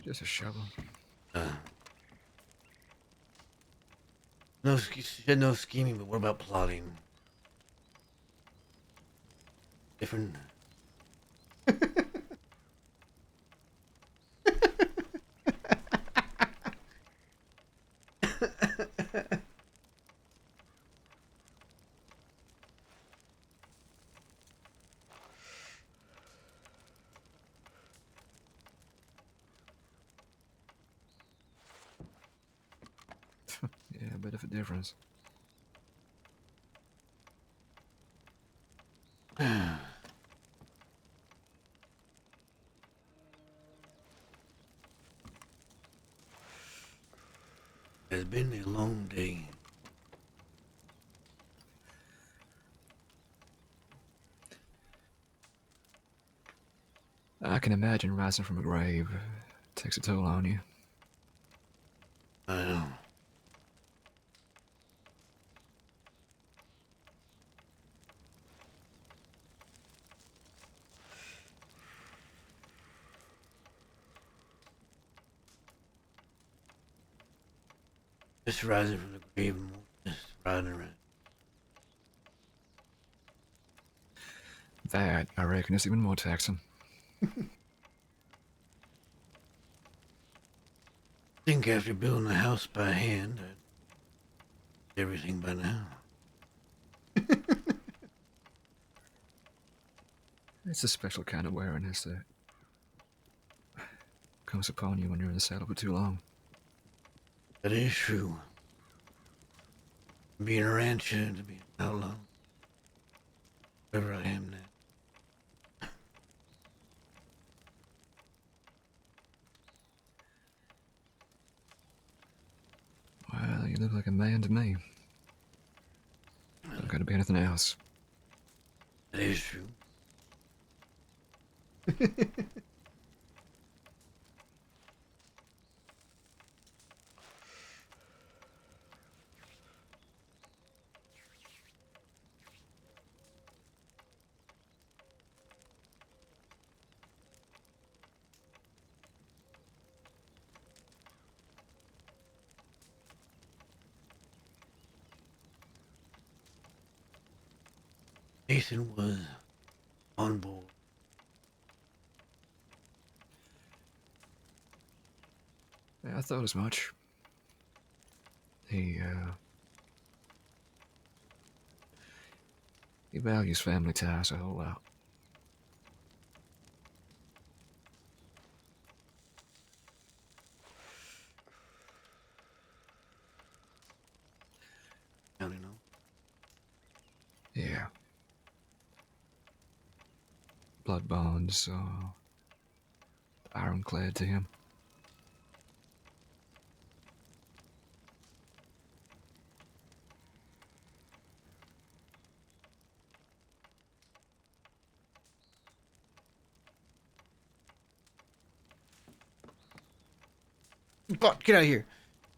Just a shovel. No, she said no scheming, but what about plotting? Different. Yeah, a bit of a difference. It's been a long day. I can imagine rising from a grave takes a toll on you. I know. Just rising from the grave and just riding around. That, I reckon, is even more taxing. Think after building a house by hand, I'd everything by now. It's a special kind of wariness that comes upon you when you're in the saddle for too long. That is true. Being a rancher to be an outlaw. Wherever I am now. Well, you look like a man to me. Don't gotta be anything else. That is true. Nathan was on board. Yeah, I thought as much. He values family ties a whole lot. Counting on. Yeah. Blood bonds are ironclad to him. But get out of here.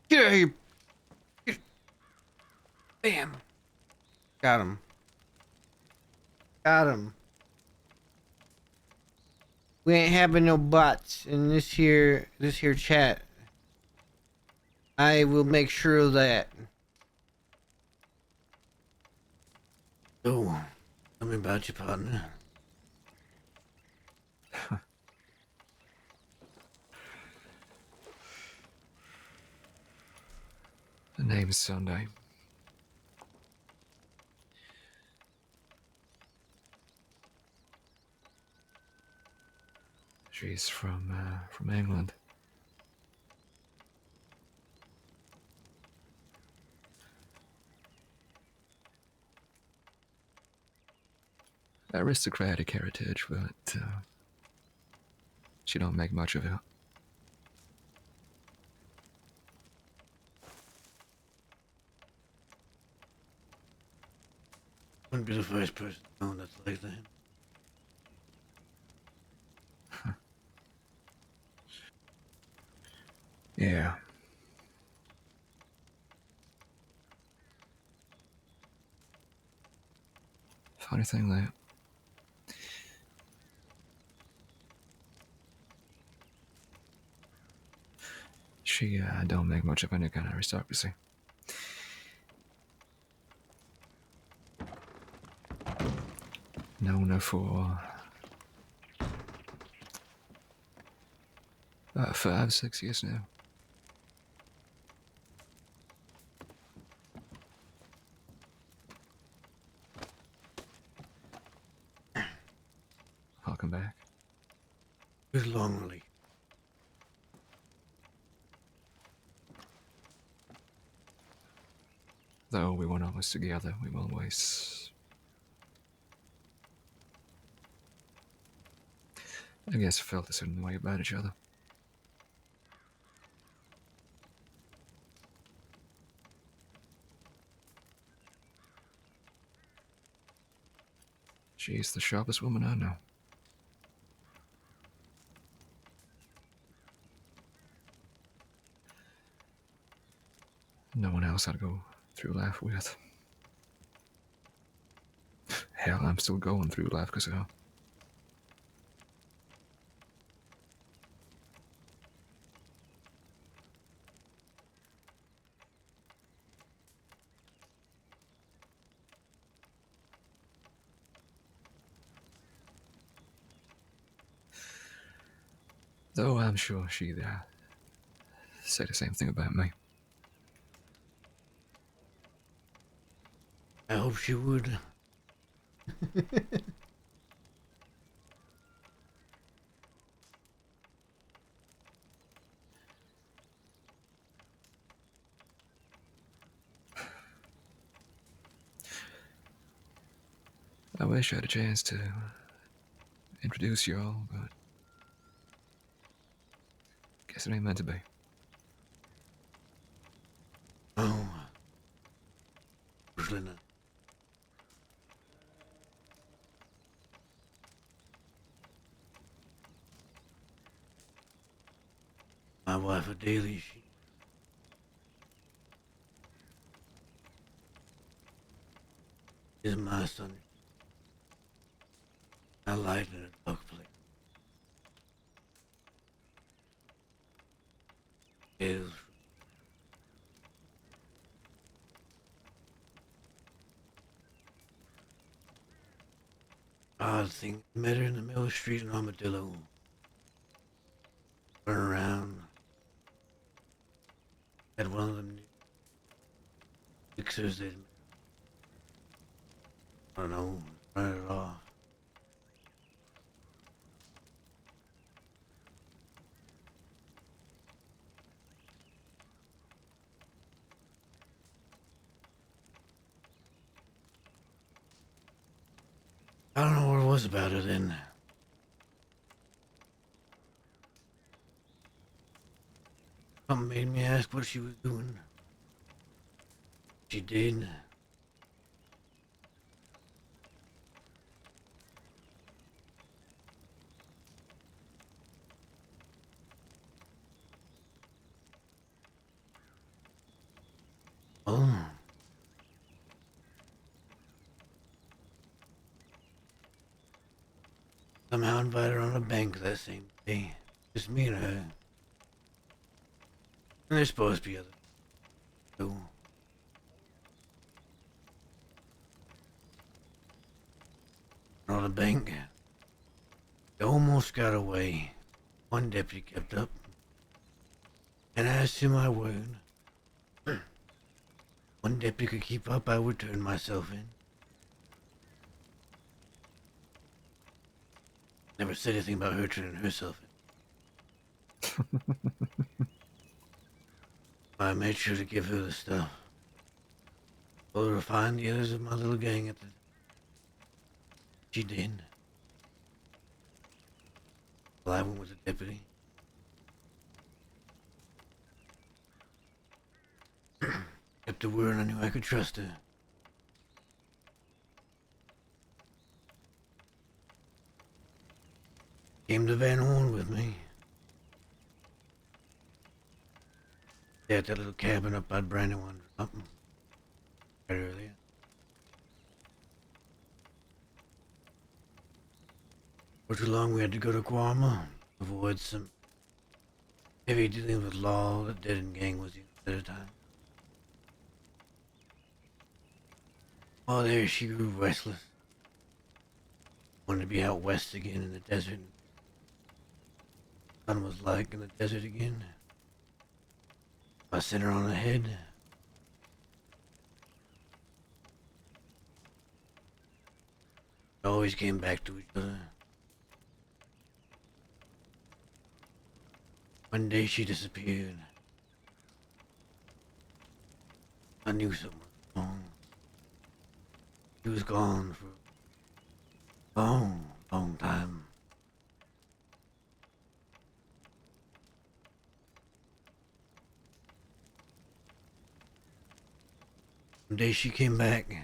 Get out of here. Bam. Got him. Got him. We ain't having no bots in this here chat. I will make sure of that. So, tell me about your partner. The name's Sunday. She's from England. Aristocratic heritage, but she don't make much of it. Wouldn't be the first person to know that's like that. Yeah. Funny thing that she don't make much of any kind of aristocracy. Known her for 5-6 years now. I'll come back. It was long release. Though we weren't always together, we were always... I guess felt a certain way about each other. She's the sharpest woman I know. else I'd go through life with. Hell, I'm still going through life because of her. Though I'm sure she'd say the same thing about me. I hope she would. I wish I had a chance to introduce you all, but guess it ain't meant to be. Oh, usually not. My wife, Adelia, she is my son. I light in a dark place. Is odd thing. Met her in the middle of the street in Armadillo. Run around. Had one of them fixers that, I don't know, run it off. I don't know what it was about her then. Something made me ask what she was doing. She did. Oh. Somehow invited her on a bank that same day. Just me and her. And there's supposed to be others too. On the bank. They almost got away. One deputy kept up. And as to my word, one deputy could keep up, I would turn myself in. Never said anything about her turning herself in. I made sure to give her the stuff. Told her to find the others of my little gang at the... She did. Well, I went with the deputy. Kept her word, and I knew I could trust her. Came to Van Horn with me. They had that little cabin up by Brandywine up right earlier. For too long we had to go to Guarma, avoid some heavy dealing with law. The dead end gang was the other time. While there, she grew restless. Wanted to be out west again in the desert. Sun was like in the desert again. I sent her on ahead. We always came back to each other. One day she disappeared. I knew something was wrong. She was gone for a long, long time. One day she came back.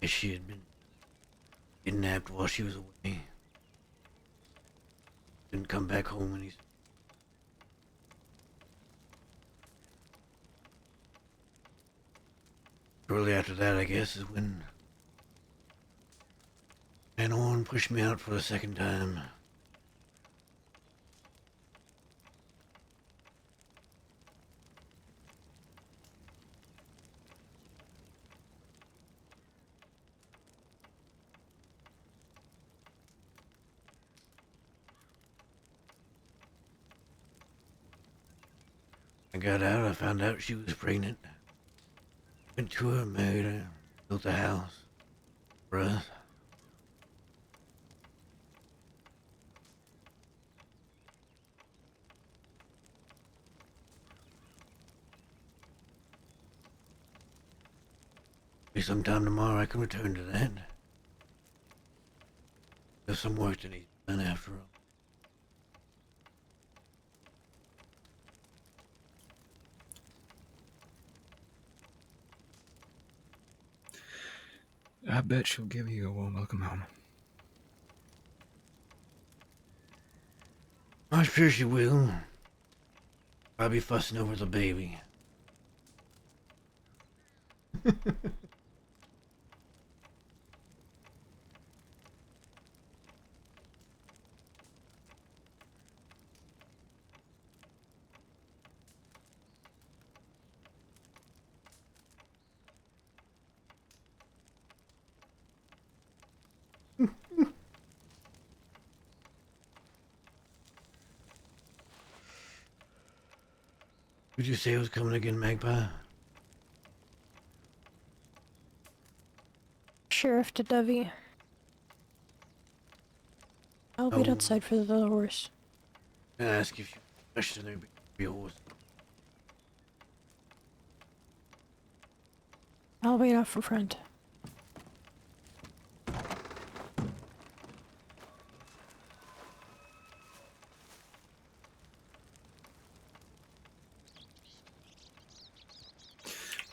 As she had been kidnapped while she was away. Didn't come back home and he's... Shortly after that, I guess, is when Van Horn pushed me out for the second time. I got out, I found out she was pregnant. Went to her, married her, built a house for us. Maybe sometime tomorrow I can return to that. There's some work that needs done after all. I bet she'll give you a warm welcome home. I'm sure she will. Probably fussing over the baby. Who'd you say was coming again, Magpie? Sheriff to Dovey. I'll wait Oh. outside for the horse. I ask if you question there be a horse. I'll wait out for front.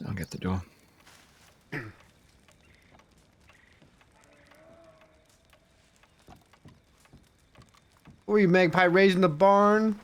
I'll get the door. Were you Magpie raising the barn?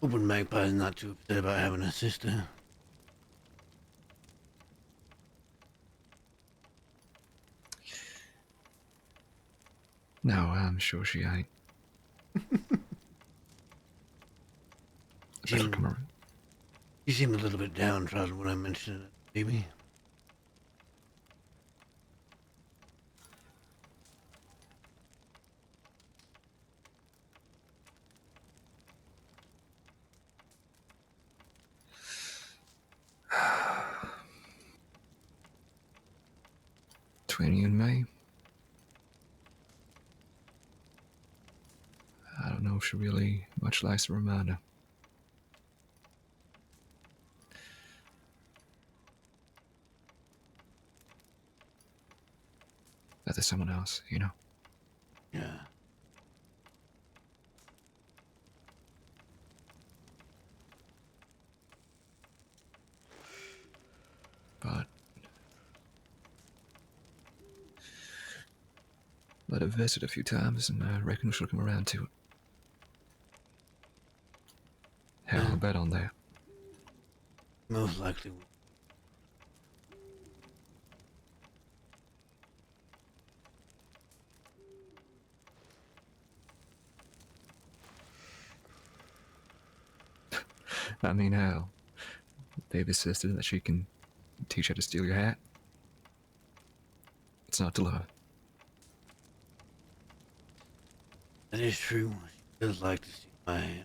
Hoping Magpie's not too upset about having a sister. No, I'm sure she ain't. I bet she'll come around. She seemed a little bit downtrodden when I mentioned it, baby. Between you and me, I don't know if she really much likes the reminder that there's someone else, you know? Yeah. But let her visit a few times, and I reckon she'll come around to it. Hell, I'll bet on that. Most likely. I mean, hell, baby's sister that she can teach her to steal your hat. It's not to love. That is true. She does like to see my hand.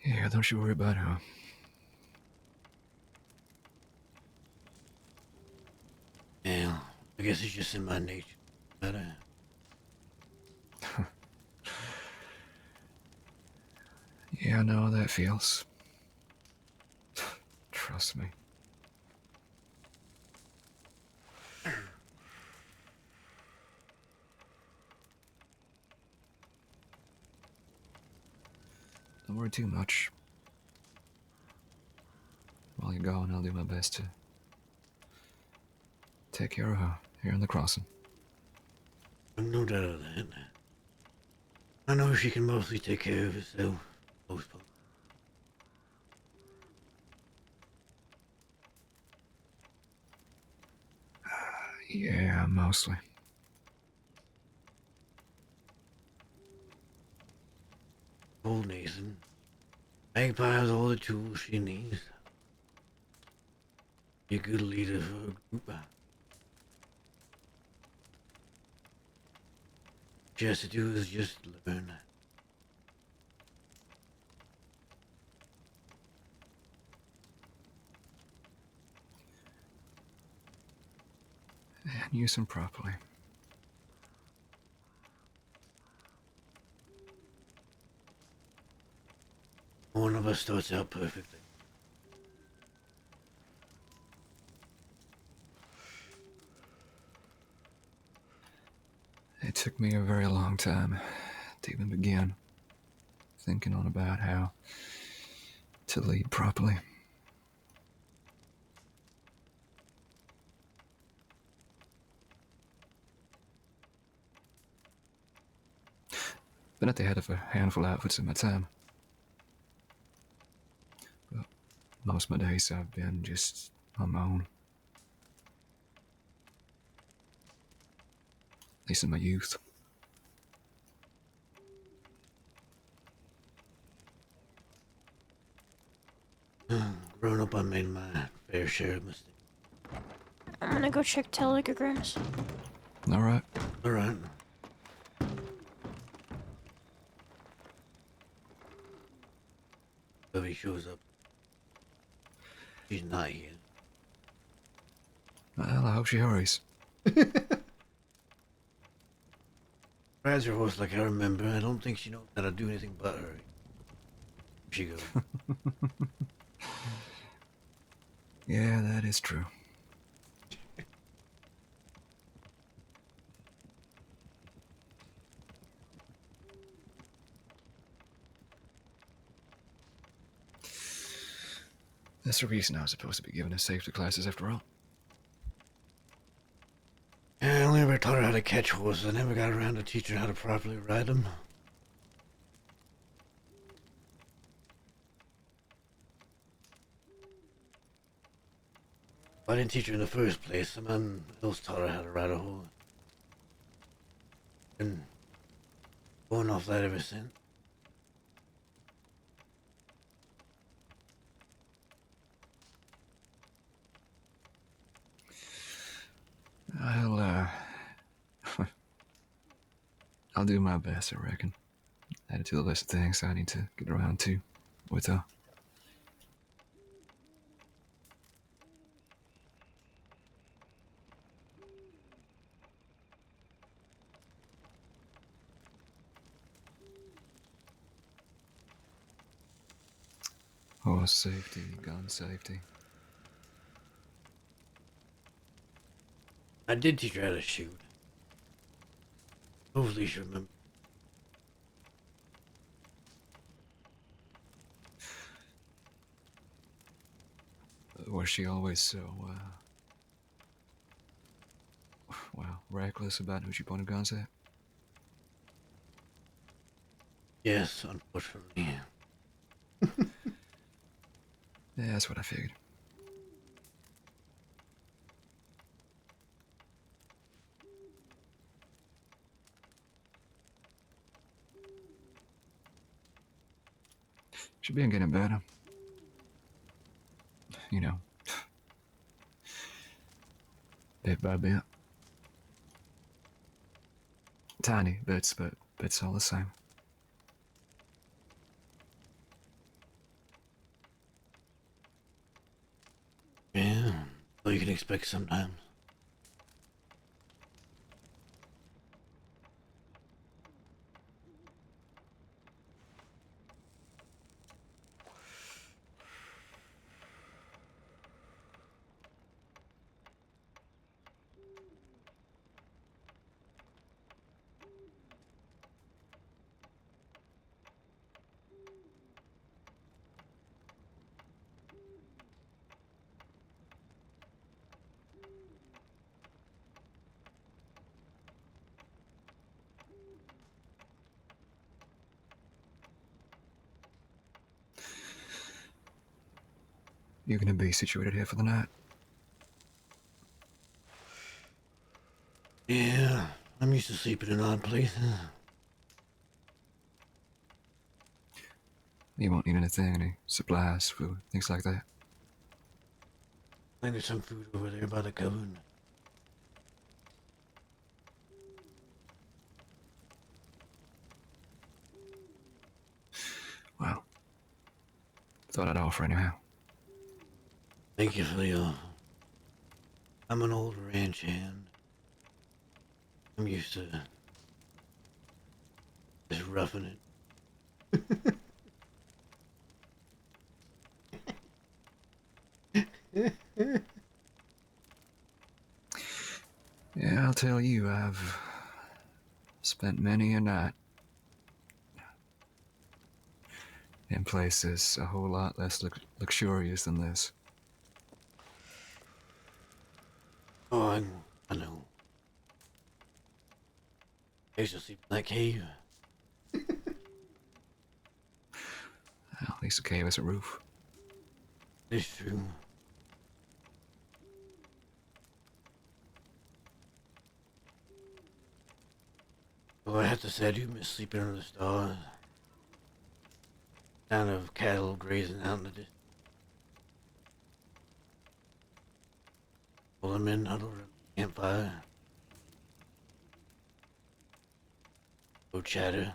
Yeah, don't you worry about her. Yeah, I guess it's just in my nature. But, Yeah, I know how that feels. Trust me. Don't worry too much. While you're gone, I'll do my best to take care of her here in the crossing. no doubt of that. I know she can mostly take care of herself. Most part. Yeah, mostly. Old Nathan. Magpie has all the tools she needs. Be a good leader for a group. She has to do is just learn. And use them properly. One of us starts out perfectly. It took me a very long time to even begin thinking on about how to lead properly. Been at the head of a handful of outfits in my time. But most of my days I've been just on my own. At least in my youth. Growing up, I made my fair share of mistakes. I'm gonna go check telegrams. All right. All right. If he shows up, she's not here. Well, I hope she hurries. Rides her horse like I remember. I don't think she knows how to do anything but hurry. She goes. Yeah, that is true. That's the reason I was supposed to be giving us safety classes after all. I only ever taught her how to catch horses. I never got around to teaching her how to properly ride them. I didn't teach her in the first place. Someone else taught her how to ride a horse. Been going off that ever since. I'll do my best, I reckon. Add it to the list of things I need to get around to with her. Horse safety, gun safety. I did teach her how to shoot. Hopefully she'll remember. Was she always so, reckless about who she pointed guns at? Yes, unfortunately. Yeah, that's what I figured. She's been getting better. You know, bit by bit. Tiny bits, but bits all the same. Yeah, well, you can expect sometimes. You're gonna be situated here for the night? Yeah, I'm used to sleeping in odd places. You won't need anything, any supplies, food, things like that. I think there's some food over there by the cupboard. Well, thought I'd offer anyhow. Thank you for the offer. I'm an old ranch hand. I'm used to just roughing it. Yeah, I'll tell you, I've spent many a night in places a whole lot less luxurious than this. Oh, I know. I used to sleep in that cave. Well, at least the cave has a roof. It's true. Well, I have to say, I do miss sleeping under the stars. Sound of cattle grazing out in the distance. Pull them in, huddled around the campfire. Go chatter.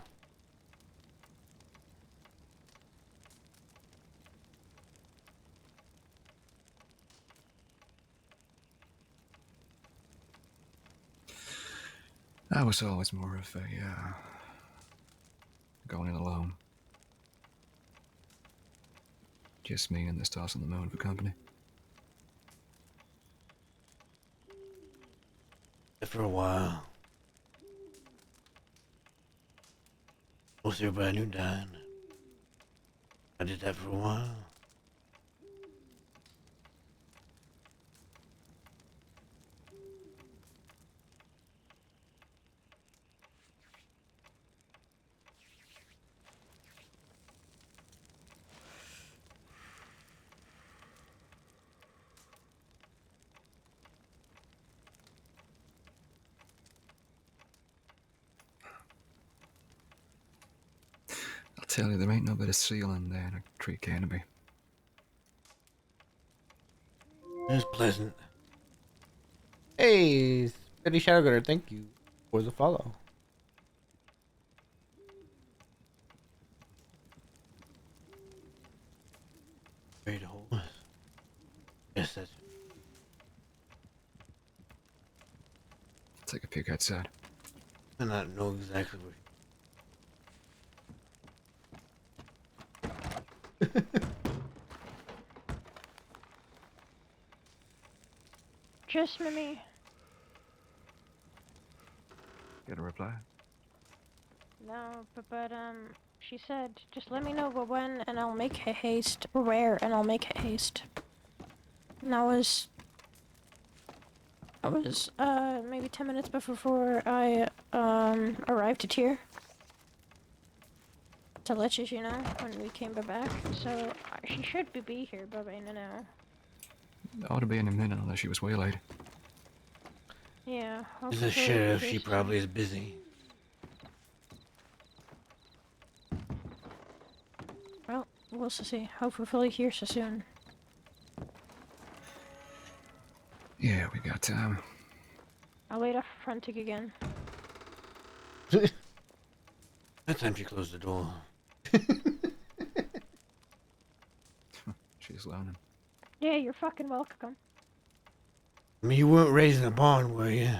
I was always more of a, going in alone. Just me and the stars on the moon for company. For a while. Most everybody knew died. I did that for a while. I'll tell you, there ain't no better ceiling than a tree canopy. It's pleasant. Hey, Steady Shadowgunner, thank you for the follow. Ready to hold us. Yes, that's Take a peek outside. and I know exactly where. Just Mimi. Get a reply? No, but she said, just let me know when, and I'll make haste. Or where, and I'll make haste. And that was maybe 10 minutes before I, arrived to Tier. To let you know when we came back. So, she should be here by now. Ought to be in a minute unless she was waylaid. Yeah. As a sheriff, she probably is busy. we'll see. Hopefully here so soon. Yeah, we got time. I'll wait up fronting again. That time she closed the door. She's learning. Yeah, you're fucking welcome. I mean, you weren't raised in a barn, were you?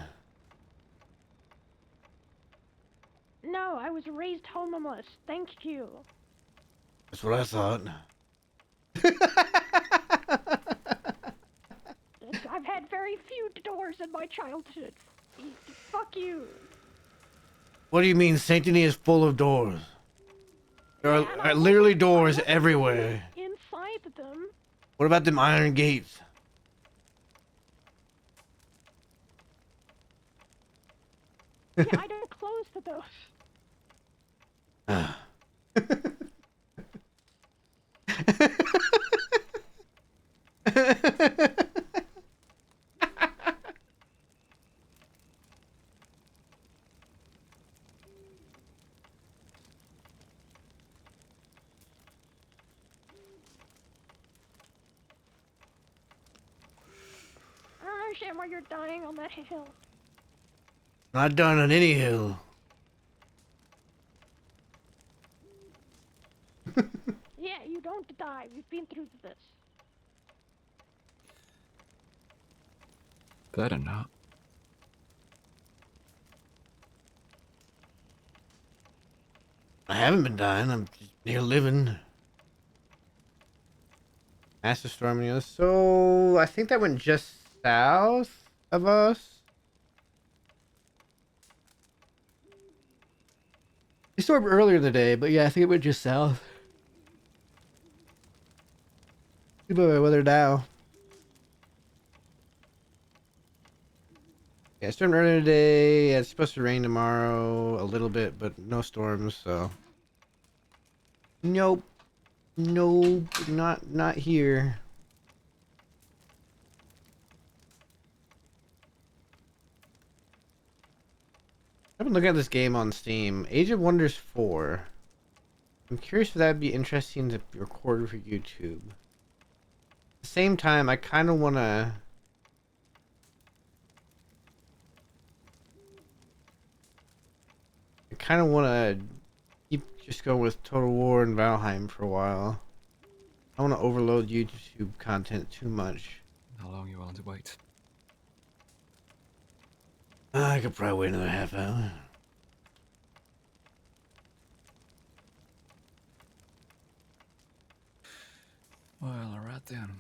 No, I was raised homeless. Thank you. That's what I thought. I've had very few doors in my childhood. Fuck you. What do you mean sanctity is full of doors? There are literally doors everywhere. Inside them. What about them iron gates? Yeah, I don't close to those. I don't understand why you're dying on that hill. Not done on any hill. Yeah, you don't die. We've been through this. Better not. I haven't been dying. I'm just near living. Master storm, you know. So I think that went just south of us. We stormed earlier in the day, but yeah, I think it went just south. Too bad weather now. Yeah, it stormed earlier today. Yeah, it's supposed to rain tomorrow a little bit, but no storms, so. Nope. Nope. Not here. I've been looking at this game on Steam. Age of Wonders 4. I'm curious if that'd be interesting to record for YouTube. At the same time, I kind of want to... keep just going with Total War and Valheim for a while. I don't want to overload YouTube content too much. How long are you willing to wait? I could probably wait another half hour. Well, alright then.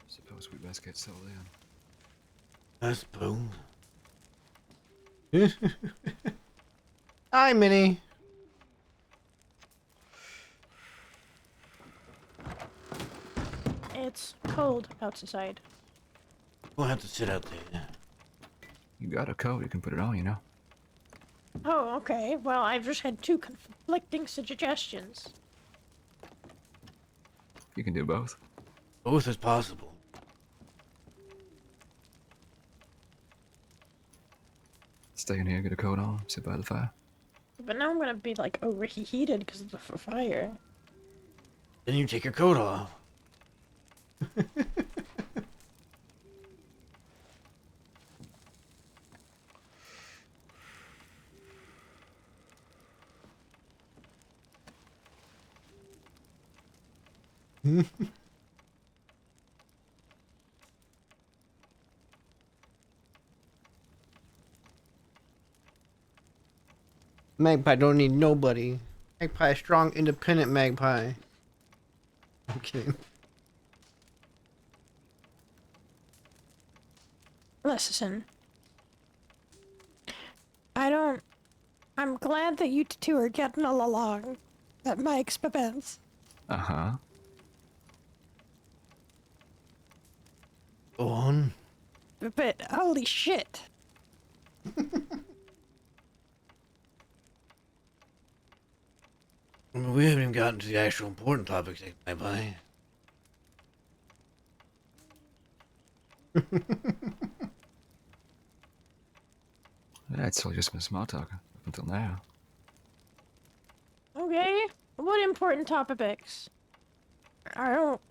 Suppose we best get settled in. I suppose. Hi, Minnie. It's cold outside. We'll have to sit out there. You got a coat, you can put it on, you know. Oh, okay. Well, I've just had two conflicting suggestions. You can do both. Both is possible. Stay in here, get a coat on, sit by the fire. But now I'm gonna be like overheated because of the fire. Then you take your coat off. Magpie don't need nobody. Magpie, strong, independent magpie. I'm kidding. Listen. I'm glad that you two are getting all along at my expense. Uh-huh. But holy shit. I mean, we haven't even gotten to the actual important topics, by. It's all just been small talk up until now. Okay. What important topics? I don't.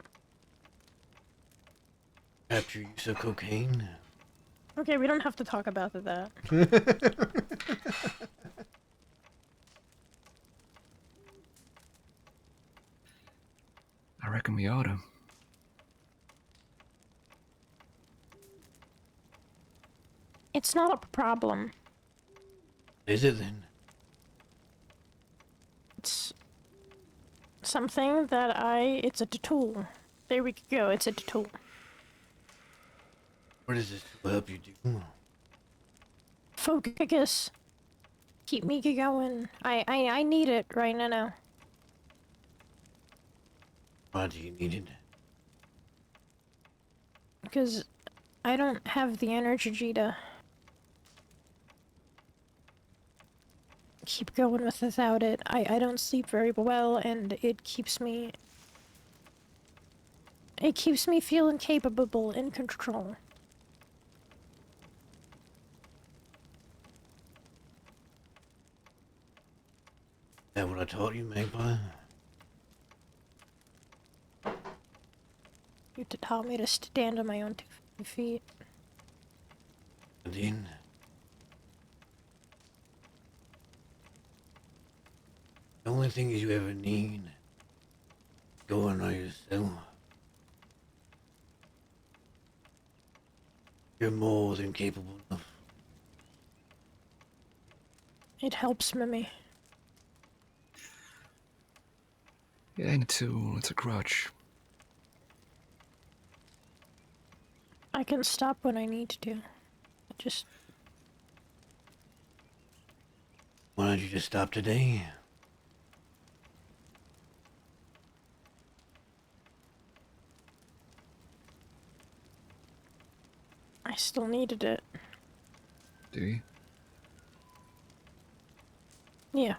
After use of cocaine. Okay, we don't have to talk about that. I reckon we oughta. It's not a problem. Is it then? It's something that it's a tool. There we go, it's a tool. What does this help you do? Focus. Keep me going. I need it right now. Why do you need it? Because I don't have the energy to keep going without it. I don't sleep very well, and it keeps me feeling capable, in control. Is that what I taught you, Magpie? You taught me to stand on my own 2 feet. And then, the only thing you ever need, going on yourself. You're more than capable of. It helps me. It ain't a tool, it's a crutch. I can stop when I need to. Why don't you just stop today? I still needed it. Do you? Yeah.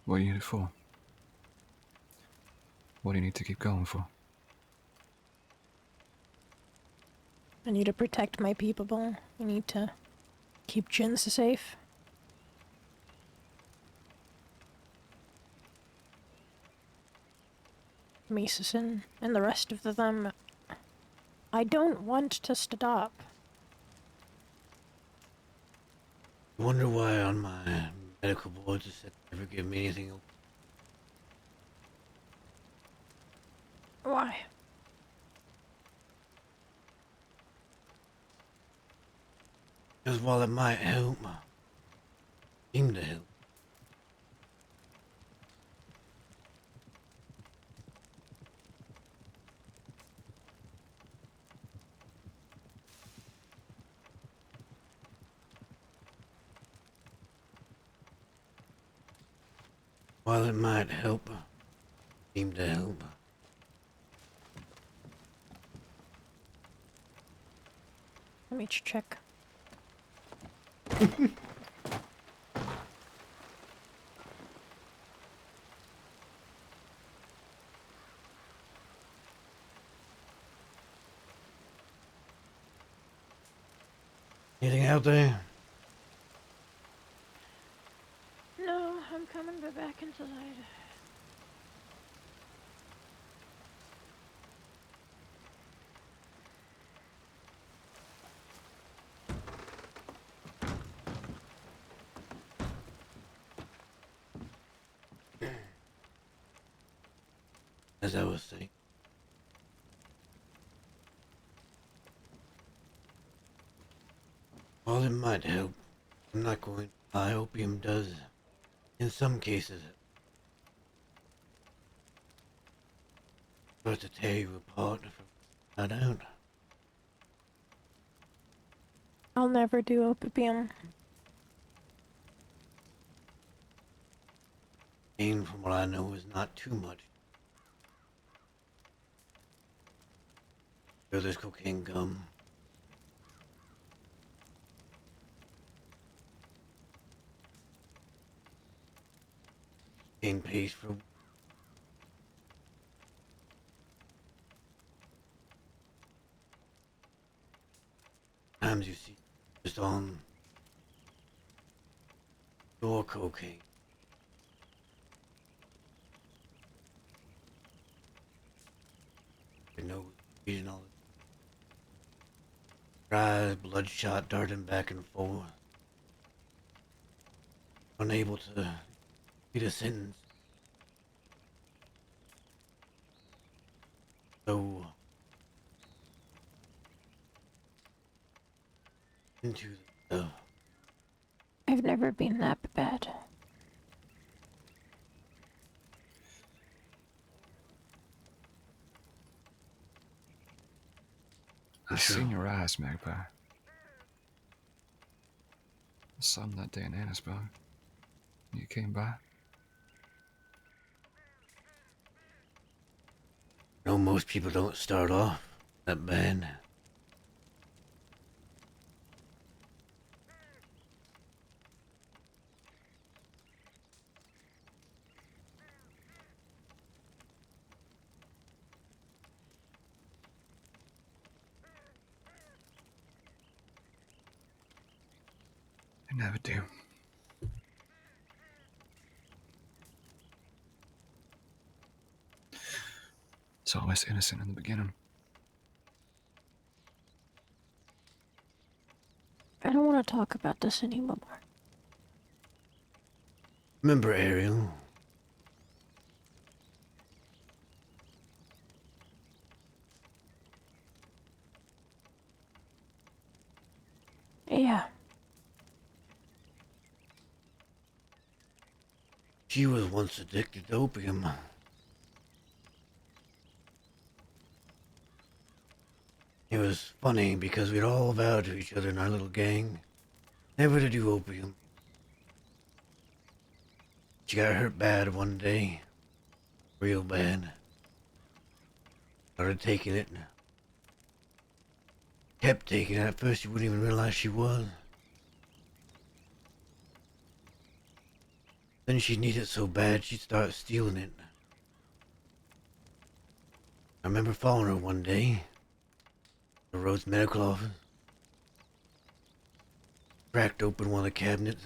What do you need it for? What do you need to keep going for? I need to protect my people. I need to keep Jins safe. Mason and the rest of them. I don't want to stop. I wonder why on my medical board it said never give me anything else. Why? Because while it might help, seem to help. While it might help, seem to help. Let me check. Anything out there? No, I'm coming back inside. As I was saying. While it might help, I'm not going to lie, opium does, in some cases, start to tear you apart from inside out. I'll never do opium. Pain, from what I know, is not too much. Where there's cocaine gum. Cocaine paste for times you see just on your cocaine. You know, reading all the eyes, bloodshot, darting back and forth, unable to read a sentence. So into the stuff. I've never been that bad. I've seen your eyes, Magpie. I saw them that day in Annisburg. You came by. No, most people don't start off that bad. I never do. It's always innocent in the beginning. I don't want to talk about this anymore. Remember Ariel? Yeah. She was once addicted to opium. It was funny because we'd all vowed to each other in our little gang never to do opium. She got hurt bad one day. Real bad. Started taking it. Kept taking it. At first she wouldn't even realize she was. Then she'd need it so bad she'd start stealing it. I remember following her one day. The Rhodes medical office. Cracked open one of the cabinets.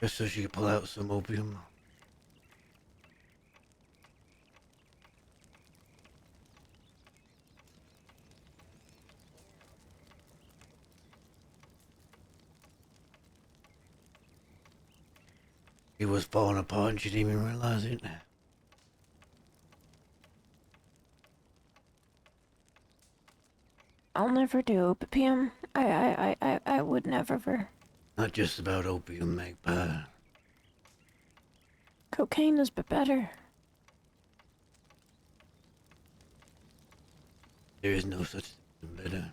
Just so she could pull out some opium. It was falling apart and she didn't even realize it. I'll never do opium. I would never. Not just about opium, Magpie. Cocaine is better. There is no such thing as better.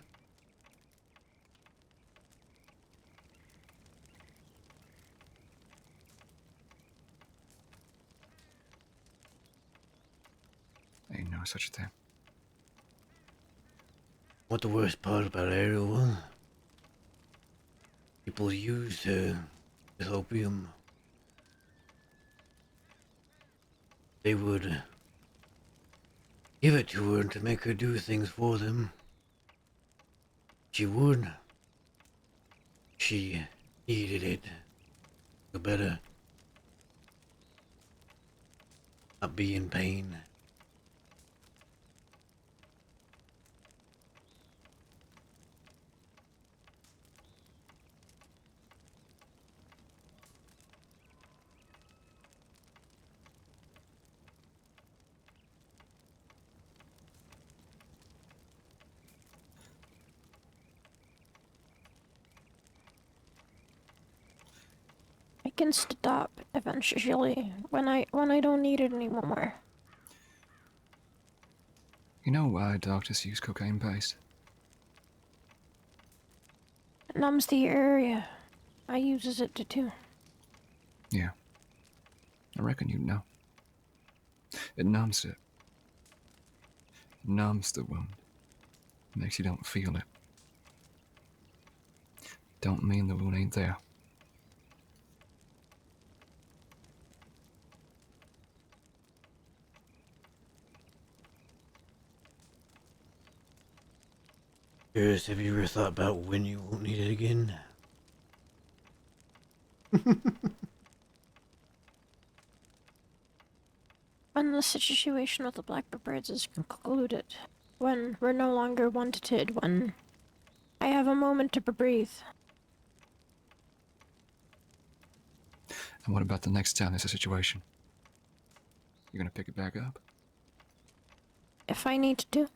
Ain't no such thing. What the worst part about Ariel was? People used her with opium. They would give it to her to make her do things for them. She would. She needed it. The better. Not be in pain. I can stop eventually when I don't need it anymore. You know why doctors use cocaine paste? It numbs the area. I uses it too. Yeah. I reckon you'd know. It numbs it. Numbs the wound. Makes you don't feel it. Don't mean the wound ain't there. Curious, have you ever thought about when you won't need it again? When the situation with the blackbird birds is concluded, when we're no longer wanted, when I have a moment to breathe. And what about the next time there's a situation? You're gonna pick it back up? If I need to.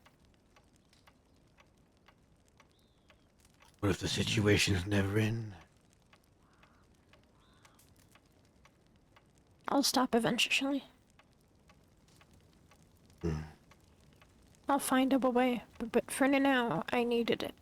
What if the situation's never in? I'll stop eventually. I'll find a way, but for now, I needed it.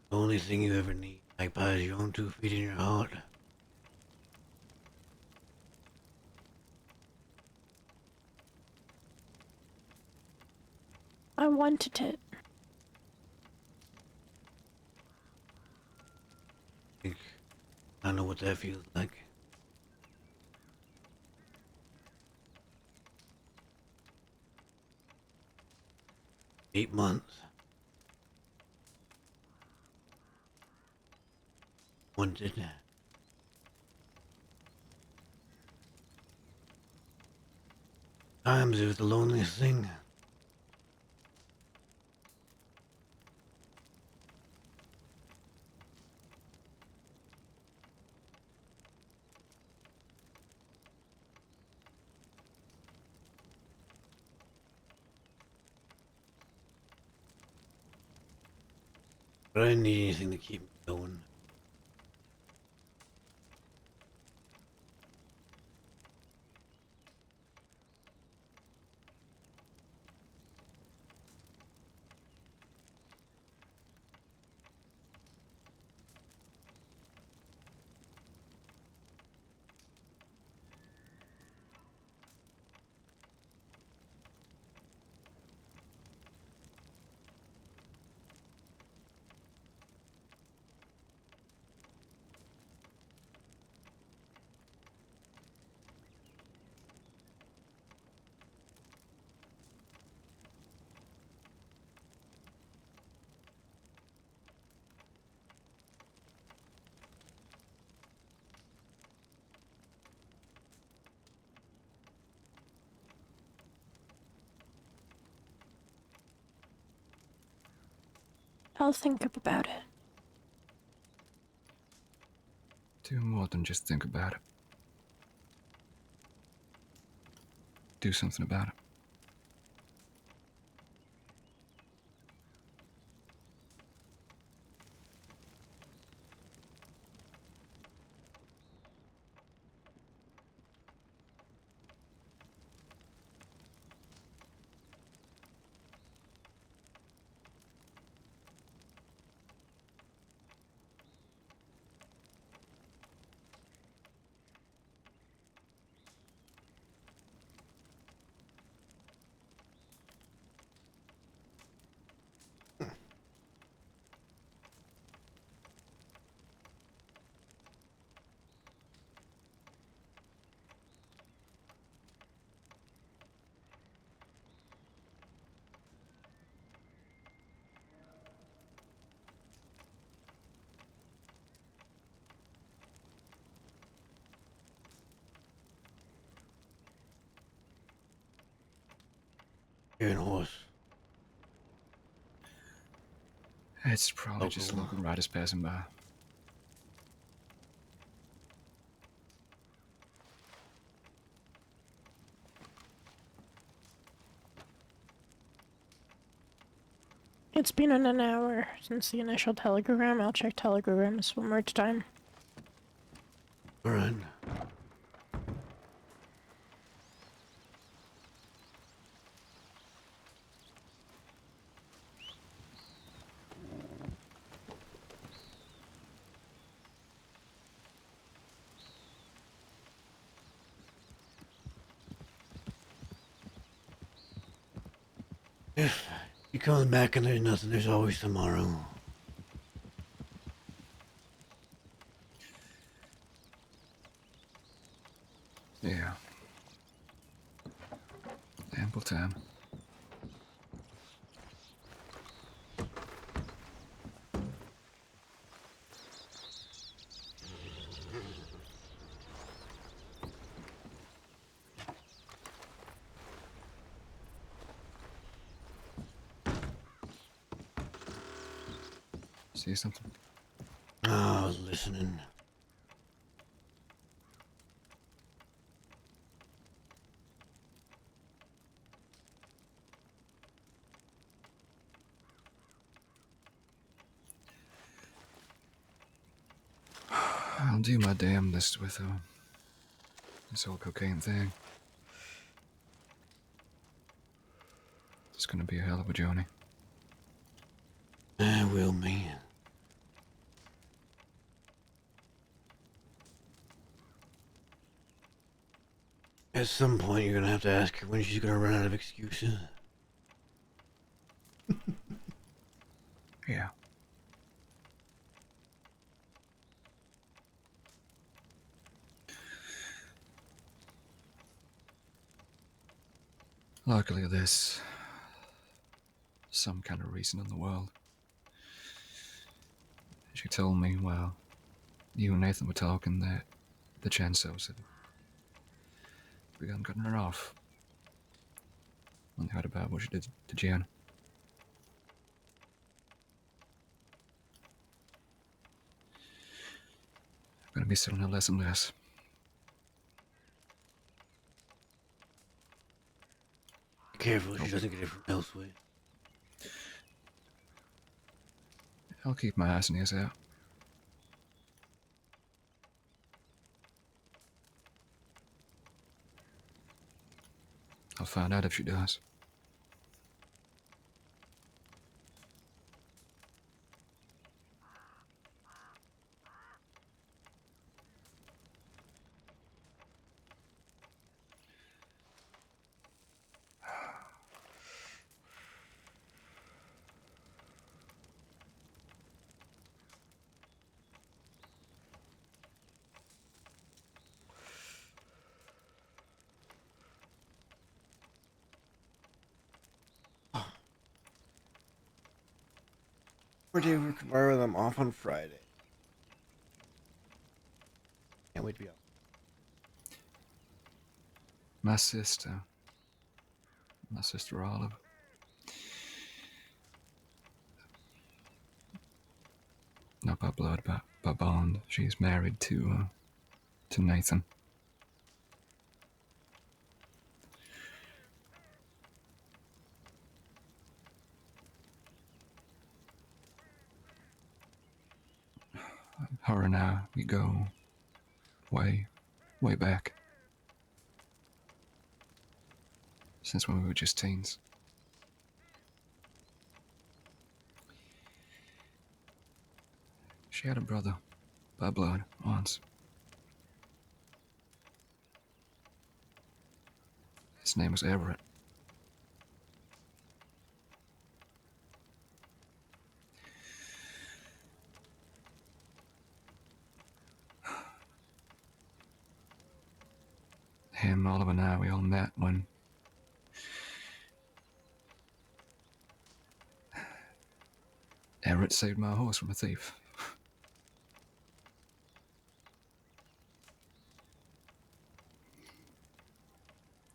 The only thing you ever need, Magpie, is your own 2 feet in your heart. I wanted it. I know what that feels like. Eight months. Wanted. Times it was the loneliest thing. But I didn't need anything to keep me going. I'll think about it. Do more than just think about it. Do something about it. Hearing a horse. It's probably just Local. local riders passing by. It's been an hour since the initial telegram. I'll check telegrams one more time. All right. If he comes back and there's nothing, there's always tomorrow. Yeah. Ample time. See something? Oh, I was listening. I'll do my damnedest with this whole cocaine thing. It's gonna be a hell of a journey. It will be. At some point, you're gonna have to ask her when she's gonna run out of excuses. Yeah. Luckily, there's some kind of reason in the world. She told me while you and Nathan were talking that the Chansos had begun cutting her off when they heard about what she did to Jan. I'm gonna be selling her less and less. Be careful she doesn't get it from elsewhere. I'll keep my eyes and ears out. I'll find out if she does. We're day work tomorrow. I'm off on Friday. Can't wait to be off. My sister Olive. Not by blood, but by bond. She's married to Nathan. Her and I, we go way, way back. Since when we were just teens. She had a brother, by blood, once. His name was Everett. Him, Olive, and I, we all met when Everett saved my horse from a thief.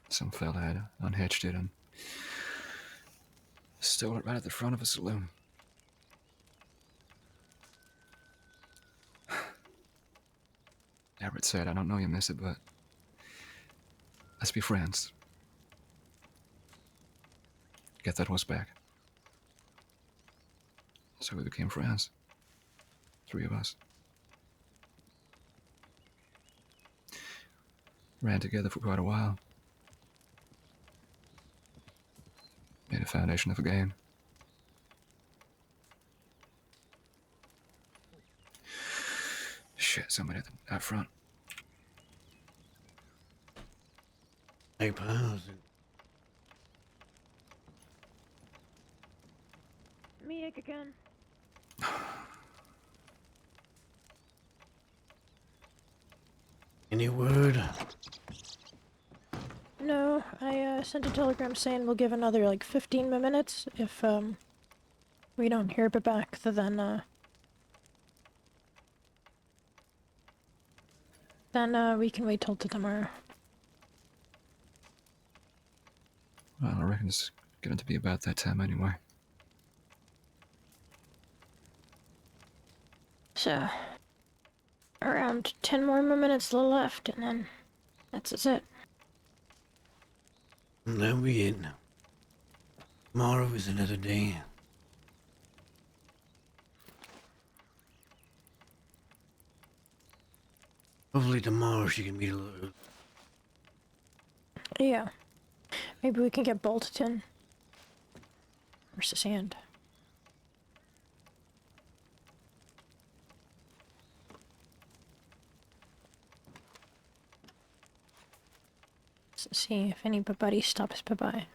Some fella had unhitched it and stole it right at the front of a saloon. Everett said, I don't know you, mister, but let's be friends. Get that horse back. So we became friends. 3 of us. ran together for quite a while. Made a foundation of a game. Shit, somebody out front. Hey, pals. Me again. Any word? No, I sent a telegram saying we'll give another like 15 minutes if we don't hear back. Then we can wait till tomorrow. Well, I reckon it's going to be about that time anyway. So, around 10 more minutes left, and then that's it. That'll be it. Tomorrow is another day. Hopefully tomorrow she can meet a little. Yeah. Maybe we can get bolted in. Where's the sand? Let's see if anybody stops by.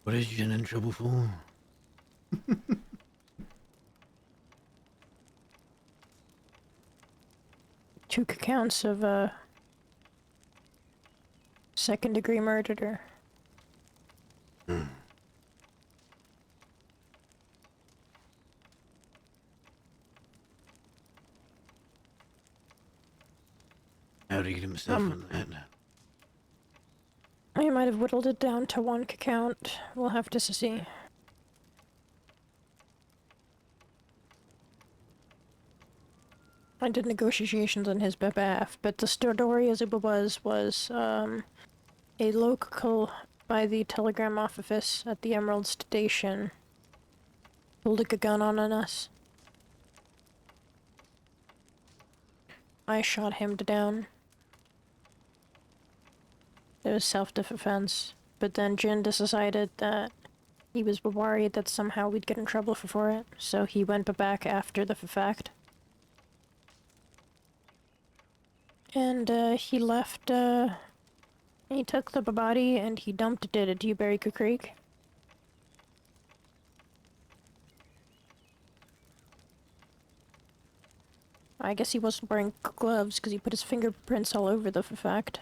What is Jen in trouble for? Two counts of second-degree murder. How'd he get himself in that? I might have whittled it down to one count. We'll have to see. I did negotiations on his behalf, but the story as it was a local by the telegram office at the Emerald Station pulled a gun on us. I shot him down. It was self-defense, but then Jin decided that he was worried that somehow we'd get in trouble for it, so he went back after the fact. And he left, he took the body and he dumped it at Dewberry Creek. I guess he wasn't wearing gloves because he put his fingerprints all over the fact.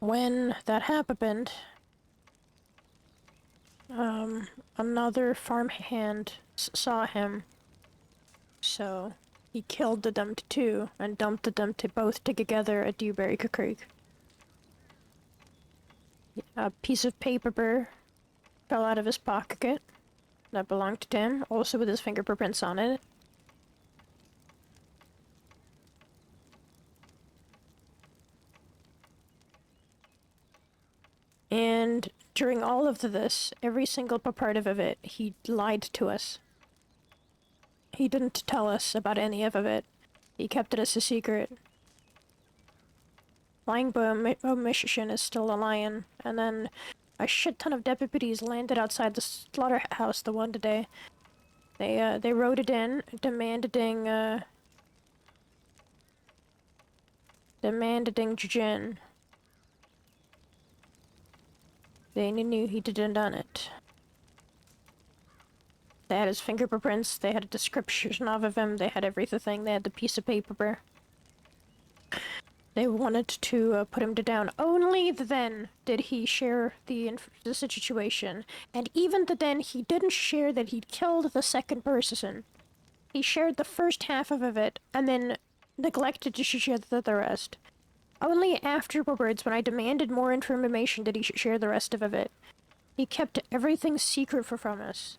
When that happened, another farmhand saw him, so he killed them too and dumped them both together at Dewberry Creek. A piece of paper fell out of his pocket that belonged to him, also with his fingerprints on it. And during all of this, every single part of it, he lied to us. He didn't tell us about any of it. He kept it as a secret. Lying by omission is still a lion. And then a shit ton of deputies landed outside the slaughterhouse the one day. They wrote it in, demanding Jin. They knew he didn't done it. They had his fingerprints, they had a description of him, they had everything, they had the piece of paper. They wanted to put him to down. Only then did he share the situation. And even then, he didn't share that he'd killed the second person. He shared the first half of it, and then neglected to share the rest. Only afterwards, when I demanded more information, did he share the rest of it. He kept everything secret from us.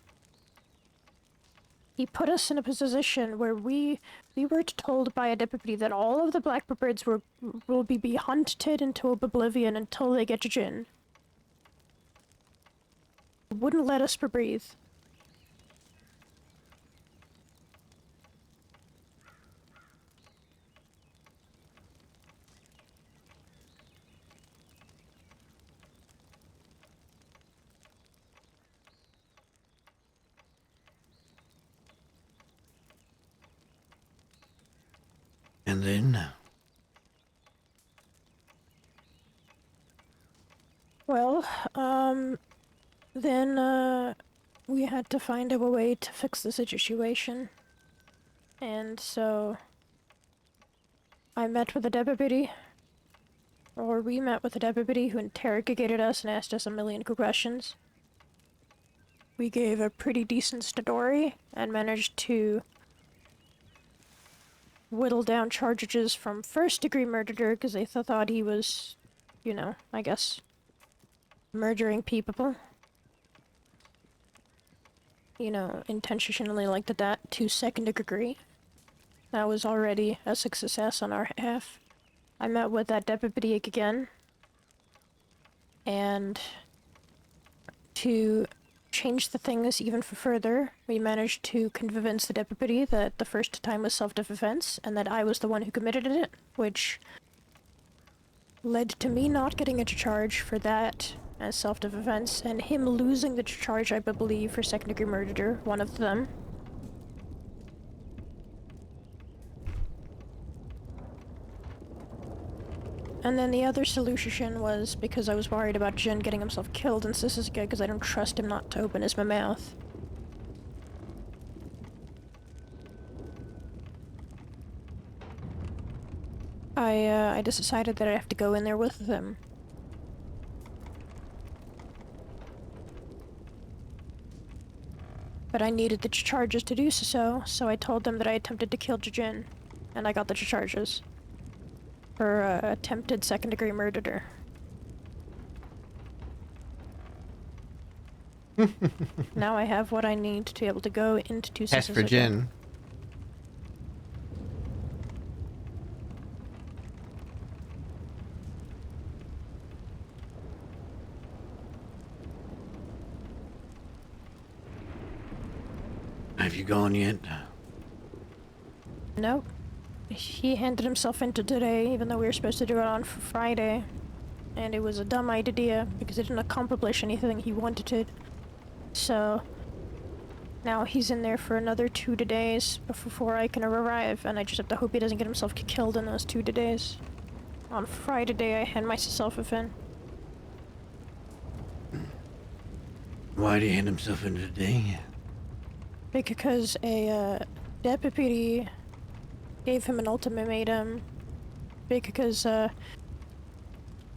He put us in a position where we were told by a deputy that all of the blackbirds will be hunted into oblivion until they get to Jin. Wouldn't let us breathe. And then? Well, then, we had to find a way to fix the situation. And so, I met with the deputy, or we met with the deputy who interrogated us and asked us a million questions. We gave a pretty decent story and managed to whittle down charges from first-degree murder because they thought he was, you know, I guess, murdering people. You know, intentionally like that, to second degree. That was already a success on our half. I met with that deputy again, and to change the things even further, we managed to convince the deputy that the first time was self-defense, and that I was the one who committed it, which led to me not getting a charge for that as self-defense, and him losing the charge, I believe, for second-degree murder, one of them. And then the other solution was because I was worried about Jin getting himself killed, and this is good because I don't trust him not to open his mouth. I just decided that I have to go in there with them. But I needed the charges to do so I told them that I attempted to kill Jin, and I got the charges. For attempted second-degree murder. Now I have what I need to be able to go into two Test for Jin. Have you gone yet? Nope. He handed himself into today, even though we were supposed to do it on Friday. And it was a dumb idea, because it didn't accomplish anything he wanted to. So, now he's in there for another 2 days before I can arrive, and I just have to hope he doesn't get himself killed in those 2 days. On Friday, I hand myself in. Why did he hand himself in today? Because a deputy gave him an ultimatum. Because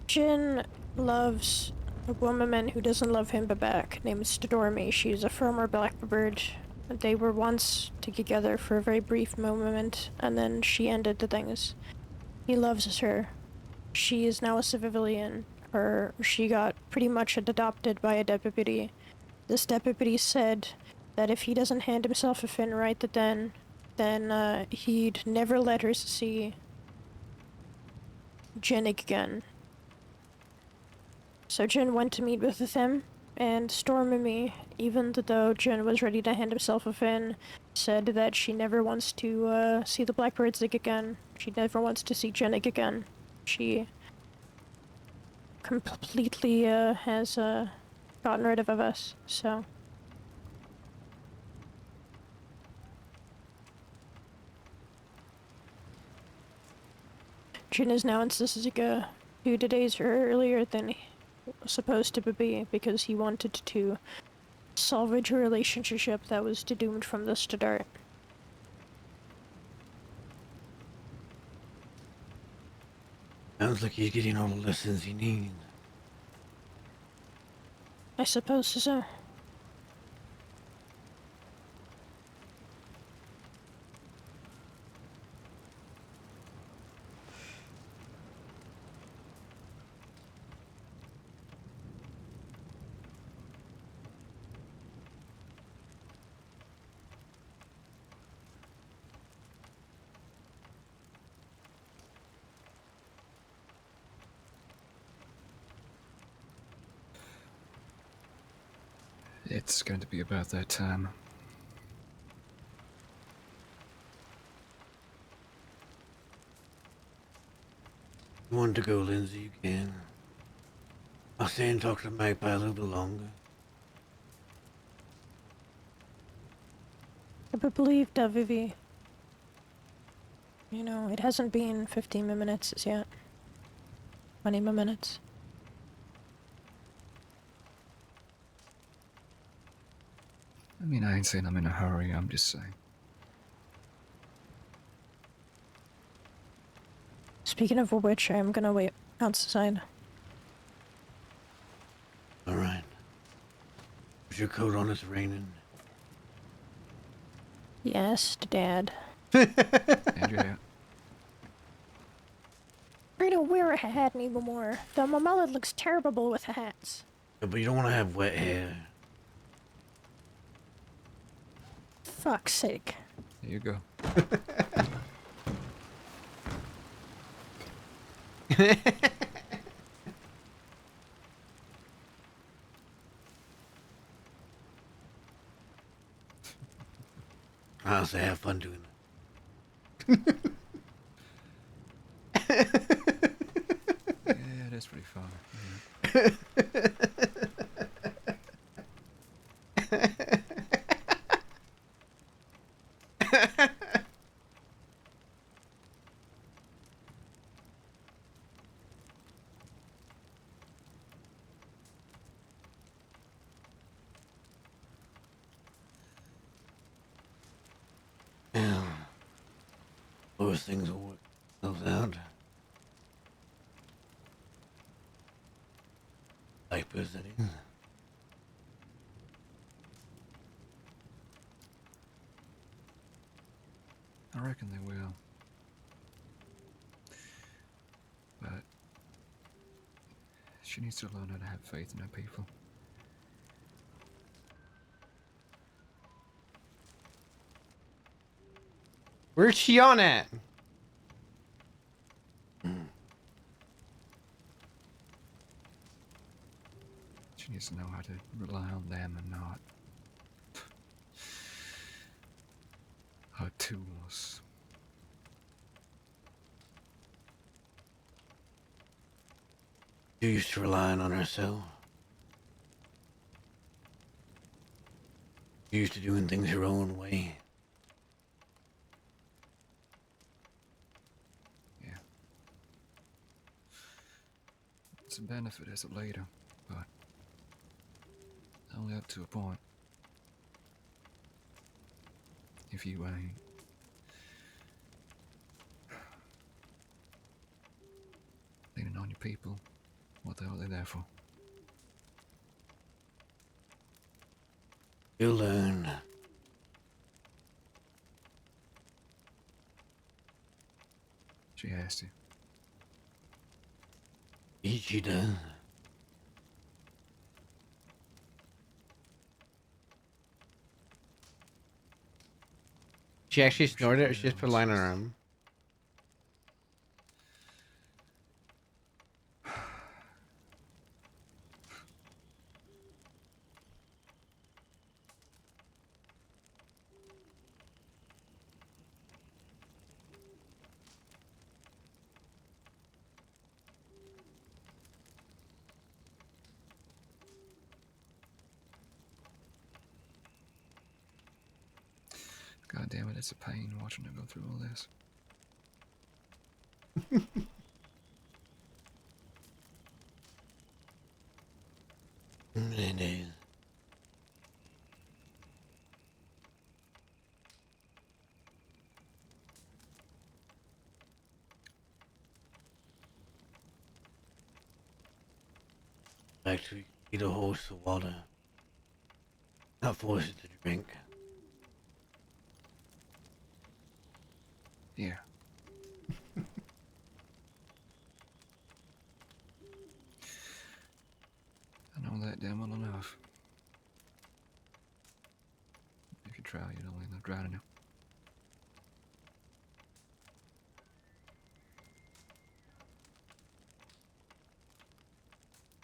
Jin loves a woman who doesn't love him back, named Stormy. She's a former blackbird. They were once together for a very brief moment, and then she ended the things. He loves her. She is now a civilian. She got pretty much adopted by a deputy. This deputy said that if he doesn't hand himself in right then he'd never let her see Jin again. So Jin went to meet with him, and Storm and me, even though Jin was ready to hand himself in, said that she never wants to see the blackbirds again. She never wants to see Jin again. She completely has gotten rid of us, so... Jin is now in Sisika 2 days earlier than he was supposed to be because he wanted to salvage a relationship that was doomed from the start. Sounds like he's getting all the lessons he needs. I suppose so. It's going to be about that time. You want to go, Lindsay, you can. I'll stay and talk to Magpie a little bit longer. I believe that Vivi. You know, it hasn't been 15 minutes yet. 20 minutes. I mean, I ain't saying I'm in a hurry, I'm just saying. Speaking of which, I am gonna wait outside. Alright. Put your coat on, it's raining. Yes, Dad. And your hat. I don't wear a hat anymore. The mullet looks terrible with hats. Yeah, but you don't want to have wet hair. Fuck's sake. There you go. I'll say have fun doing Yeah, that's pretty fun. Yeah. Those things will work themselves out. Diapers, that is. I reckon they will. But she needs to learn how to have faith in her people. Where's Shion at? She needs to know how to rely on them and not her tools. She used to relying on herself. She used to doing things her own way. Yeah. It's a benefit as of later, but only up to a point. If you ain't leaning on your people, what the hell are they there for? You'll learn. She has to. She does. She actually snorted or she just put a line on her arm? God damn it, it's a pain watching her go through all this. Actually, feed a horse to water, not force it to drink. Yeah. I know that damn well enough. If you try, you'd only end up drowning him.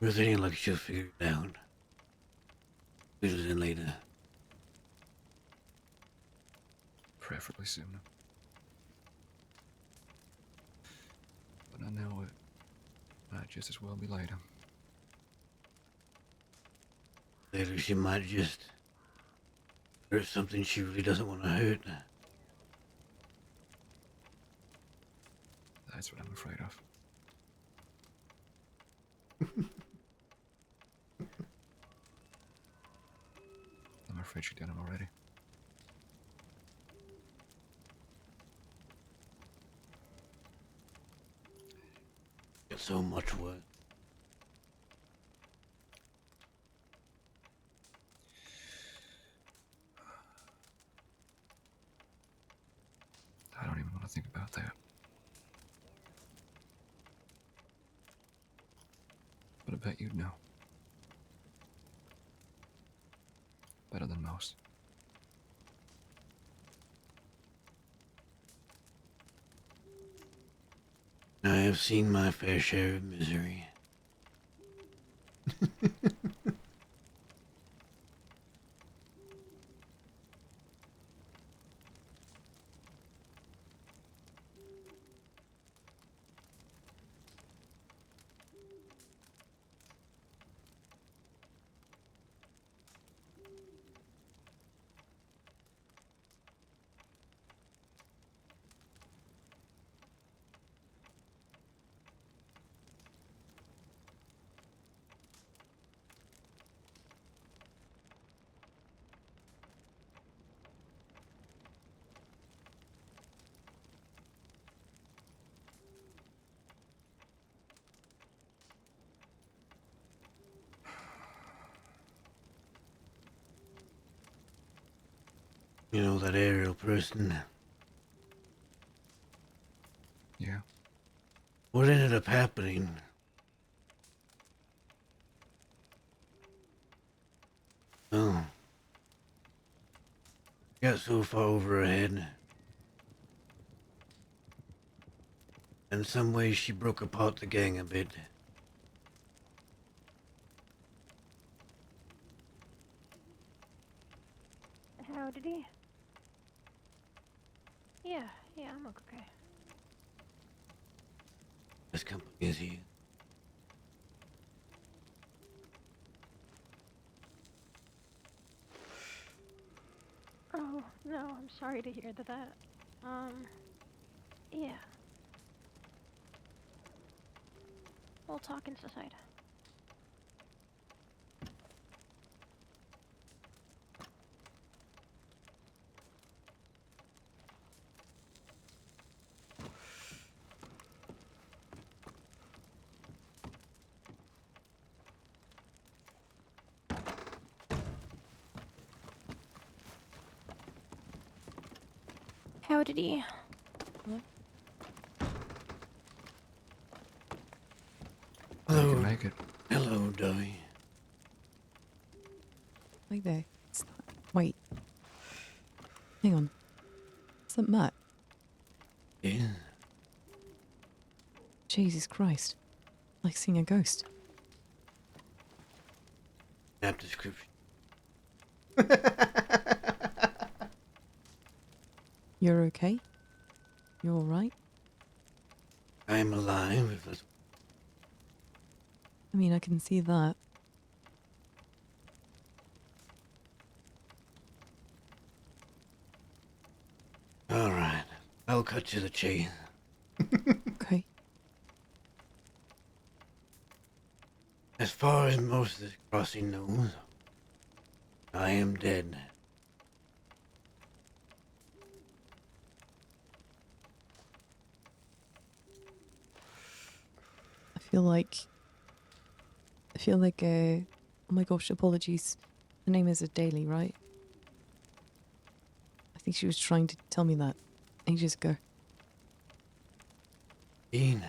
With any luck, she'll figure it out. Sooner than later. Preferably sooner. But I know it might just as well be later. Later, she might just hurt something she really doesn't want to hurt. That's what I'm afraid of. I'm afraid she done it already. It's so much worse. I don't even want to think about that. But I bet you'd know. Better than most. I have seen my fair share of misery. You know, that aerial person. Yeah. What ended up happening? Oh. Got so far over her head. In some ways, she broke apart the gang a bit. How did he? Yeah, I'm okay. This company is here. Oh, no, I'm sorry to hear that. Yeah. We'll talk inside. How did he? You Hello. can make it. Hello, Dolly. Wait there. Wait. Hang on. Is that Matt? Yeah. Jesus Christ. Like seeing a ghost. Map description. You're okay? You're alright? I am alive, if that's... I mean, I can see that. Alright. I'll cut to the chase. Okay. As far as most of this crossing knows, I am dead. I feel like feel like, oh my gosh, apologies. Her name is Daly, right? I think she was trying to tell me that ages ago. Dean.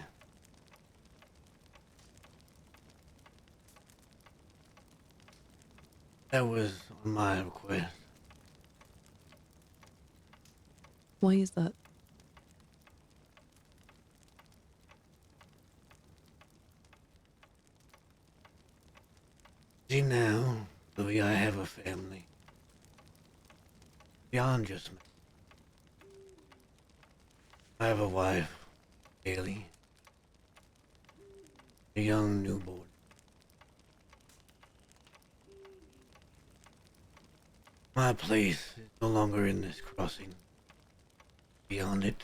That was on my request. Why is that? See now, Louis, I have a family. Beyond just me. I have a wife, Haley. A young newborn. My place is no longer in this crossing. Beyond it.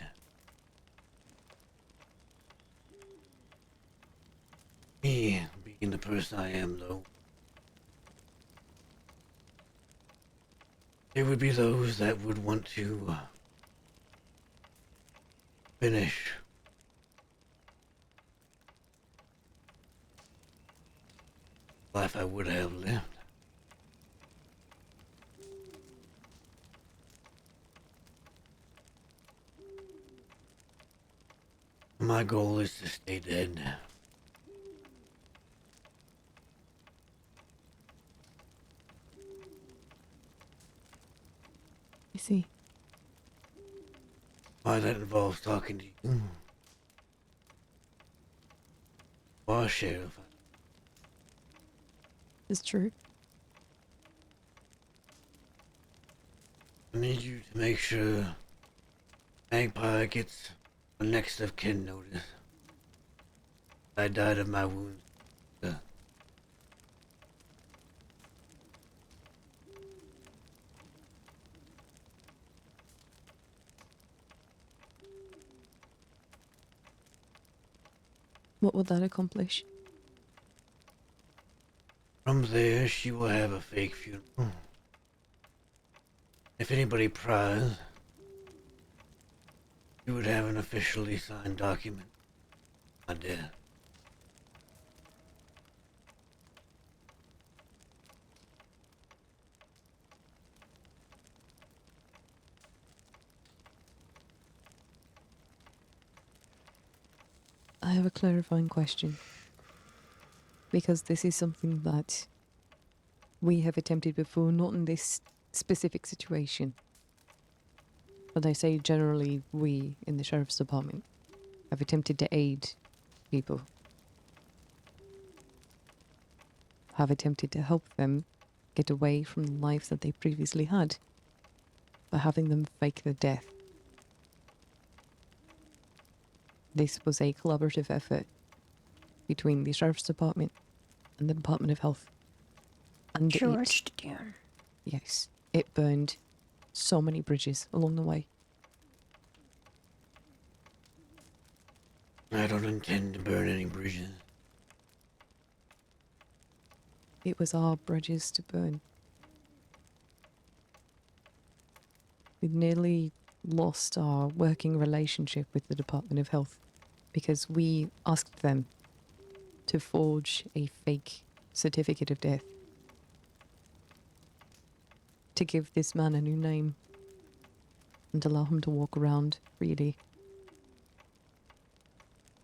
Me, being the person I am, though. There would be those that would want to finish the life I would have lived. My goal is to stay dead. I see. Why that involves talking to you. Or Sheriff. It's true. I need you to make sure Magpie gets a next of kin notice. I died of my wounds. What would that accomplish? From there, she will have a fake funeral. If anybody pries, you would have an officially signed document. My death. I have a clarifying question. Because this is something that we have attempted before, not in this specific situation. But I say generally we in the Sheriff's Department have attempted to aid people. Have attempted to help them get away from the life that they previously had by having them fake their death. This was a collaborative effort between the Sheriff's Department and the Department of Health. And George down. yes, it burned so many bridges along the way. I don't intend to burn any bridges. It was our bridges to burn. We nearly lost our working relationship with the Department of Health because we asked them to forge a fake certificate of death to give this man a new name and allow him to walk around freely.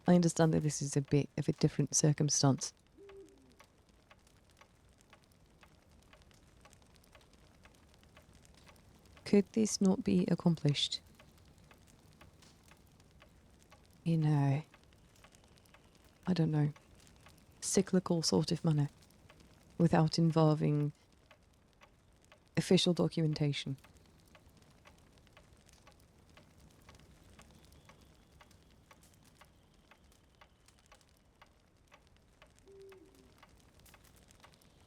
I understand that this is a bit of a different circumstance. Could this not be accomplished in a, I don't know, cyclical sort of manner without involving official documentation?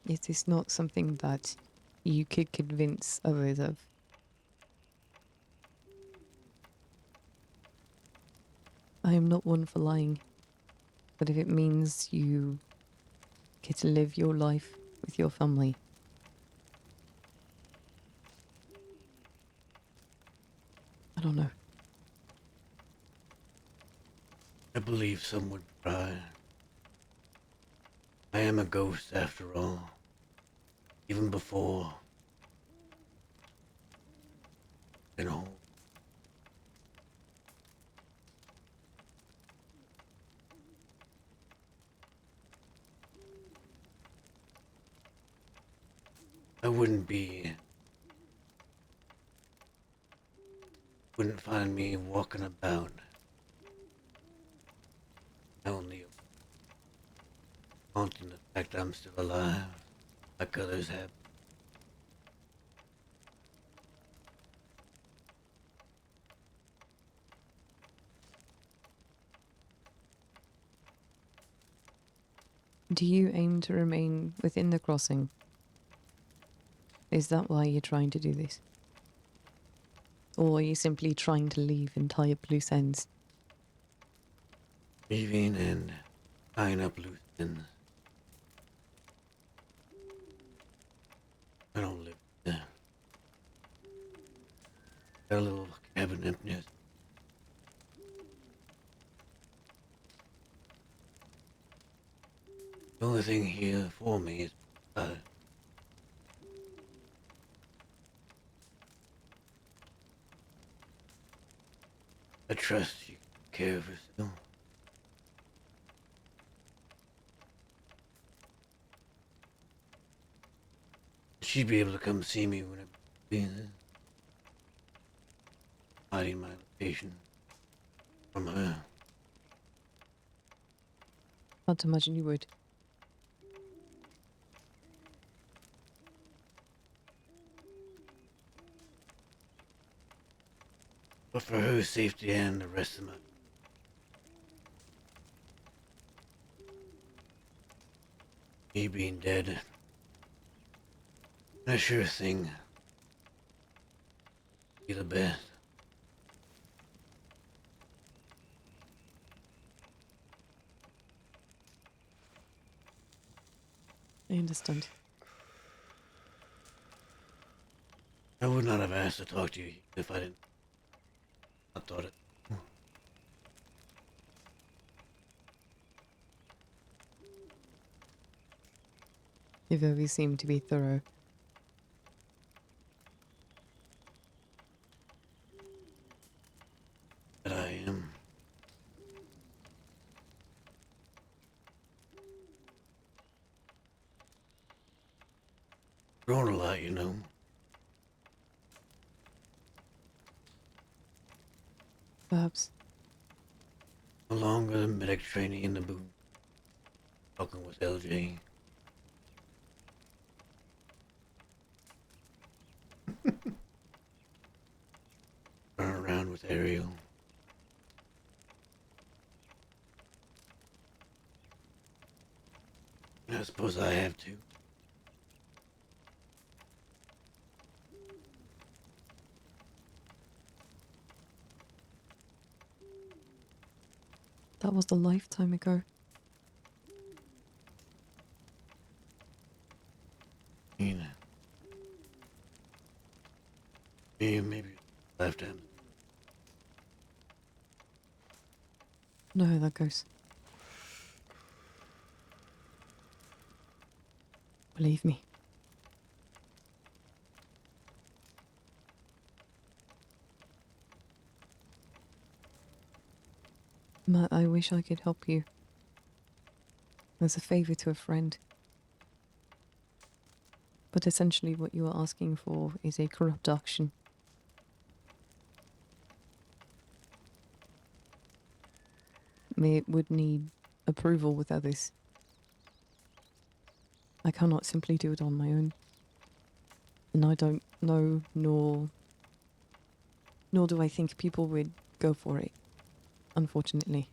It is not something that you could convince others of. I am not one for lying, but if it means you get to live your life with your family, I don't know. I believe some would try. I am a ghost after all. Even before. Been home. I wouldn't find me walking about. Only haunting the fact I'm still alive, like others have. Do you aim to remain within the crossing? Is that why you're trying to do this? Or are you simply trying to leave and tie up loose ends? Leaving and tying up loose ends. I don't live there. Got a little cabin up near. The only thing here for me is I trust you care of herself. She'd be able to come see me whenever she's hiding my location from her. Can't imagine you would. But for her safety and the rest of my... Me being dead, a sure thing. Be the best. I understand. I would not have asked to talk to you if I didn't. I thought it. You've always seemed to be thorough. But I am. Grown a lot, you know. Perhaps. No longer the medic trainee in the booth. Talking with LJ. Run around with Ariel. I suppose I have to. That was a lifetime ago. Maybe lifetime. No, that goes. Believe me. Matt, I wish I could help you. As a favor to a friend. But essentially what you are asking for is a corrupt auction. It would need approval with others. I cannot simply do it on my own. And I don't know, nor do I think people would go for it, unfortunately.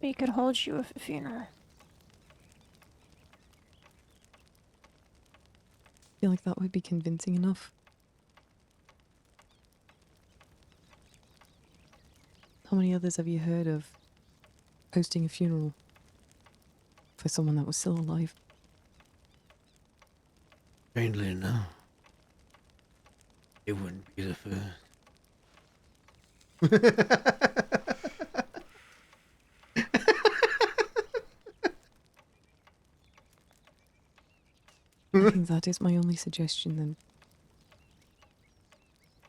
We could hold you at a funeral. I feel like that would be convincing enough. How many others have you heard of hosting a funeral? for someone that was still alive. Strangely enough, it wouldn't be the first. I think that is my only suggestion then.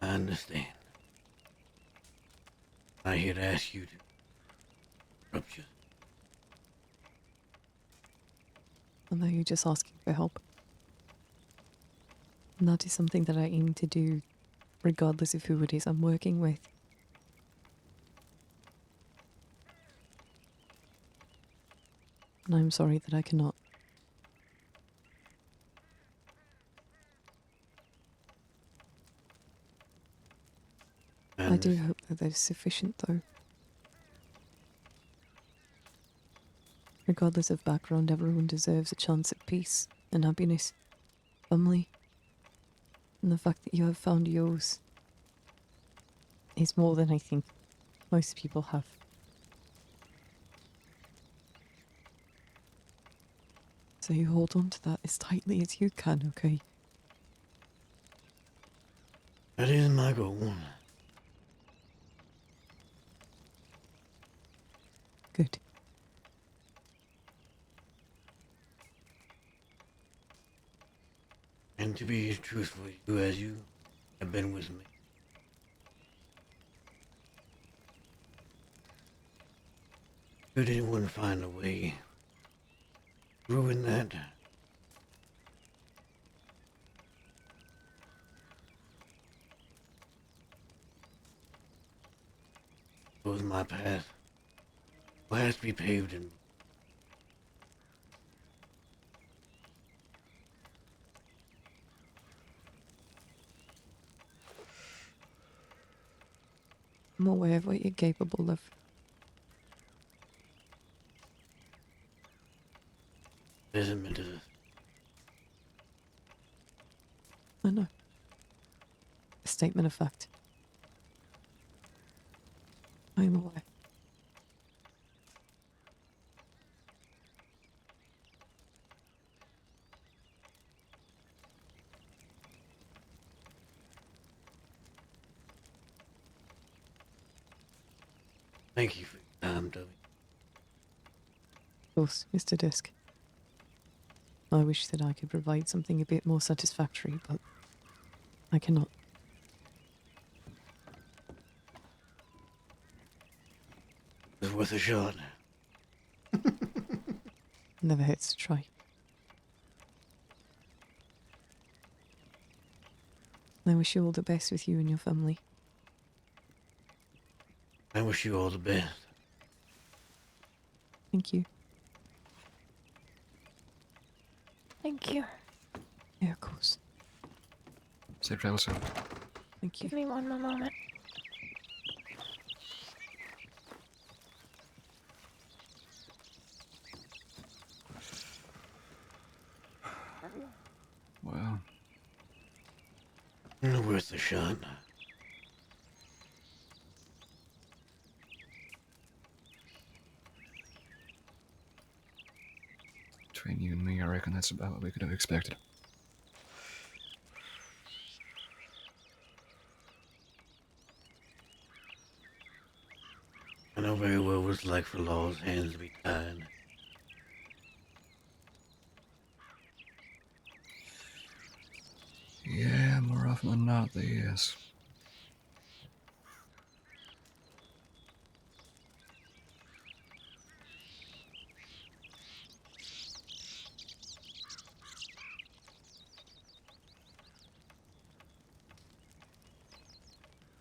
I understand. I'm here to ask you to interrupt you. And now you're just asking for help. And that is something that I aim to do regardless of who it is I'm working with. And I'm sorry that I cannot. I do hope that there's sufficient though. Regardless of background, everyone deserves a chance at peace and happiness, family. And the fact that you have found yours is more than I think most people have. So you hold on to that as tightly as you can, okay? That is my goal. Good. And to be truthful with you as you have been with me. Should anyone find a way to ruin that, goes my path. Will have to be paved in. I'm aware of what you're capable of. It isn't meant to. I know. A statement of fact. I'm aware. Thank you for your time, Toby. Of course, Mr. Disk. I wish that I could provide something a bit more satisfactory, but I cannot. It's worth a shot. Never hurts to try. I wish you all the best with you and your family. I wish you all the best. Thank you. Thank you. Yeah, of course. Safe travel, sir. Thank you. Give me one more moment. Well, Worth a shot. between you and me, I reckon that's about what we could have expected. I know very well what it's like for law's hands to be tied. Yeah, more often than not, they is.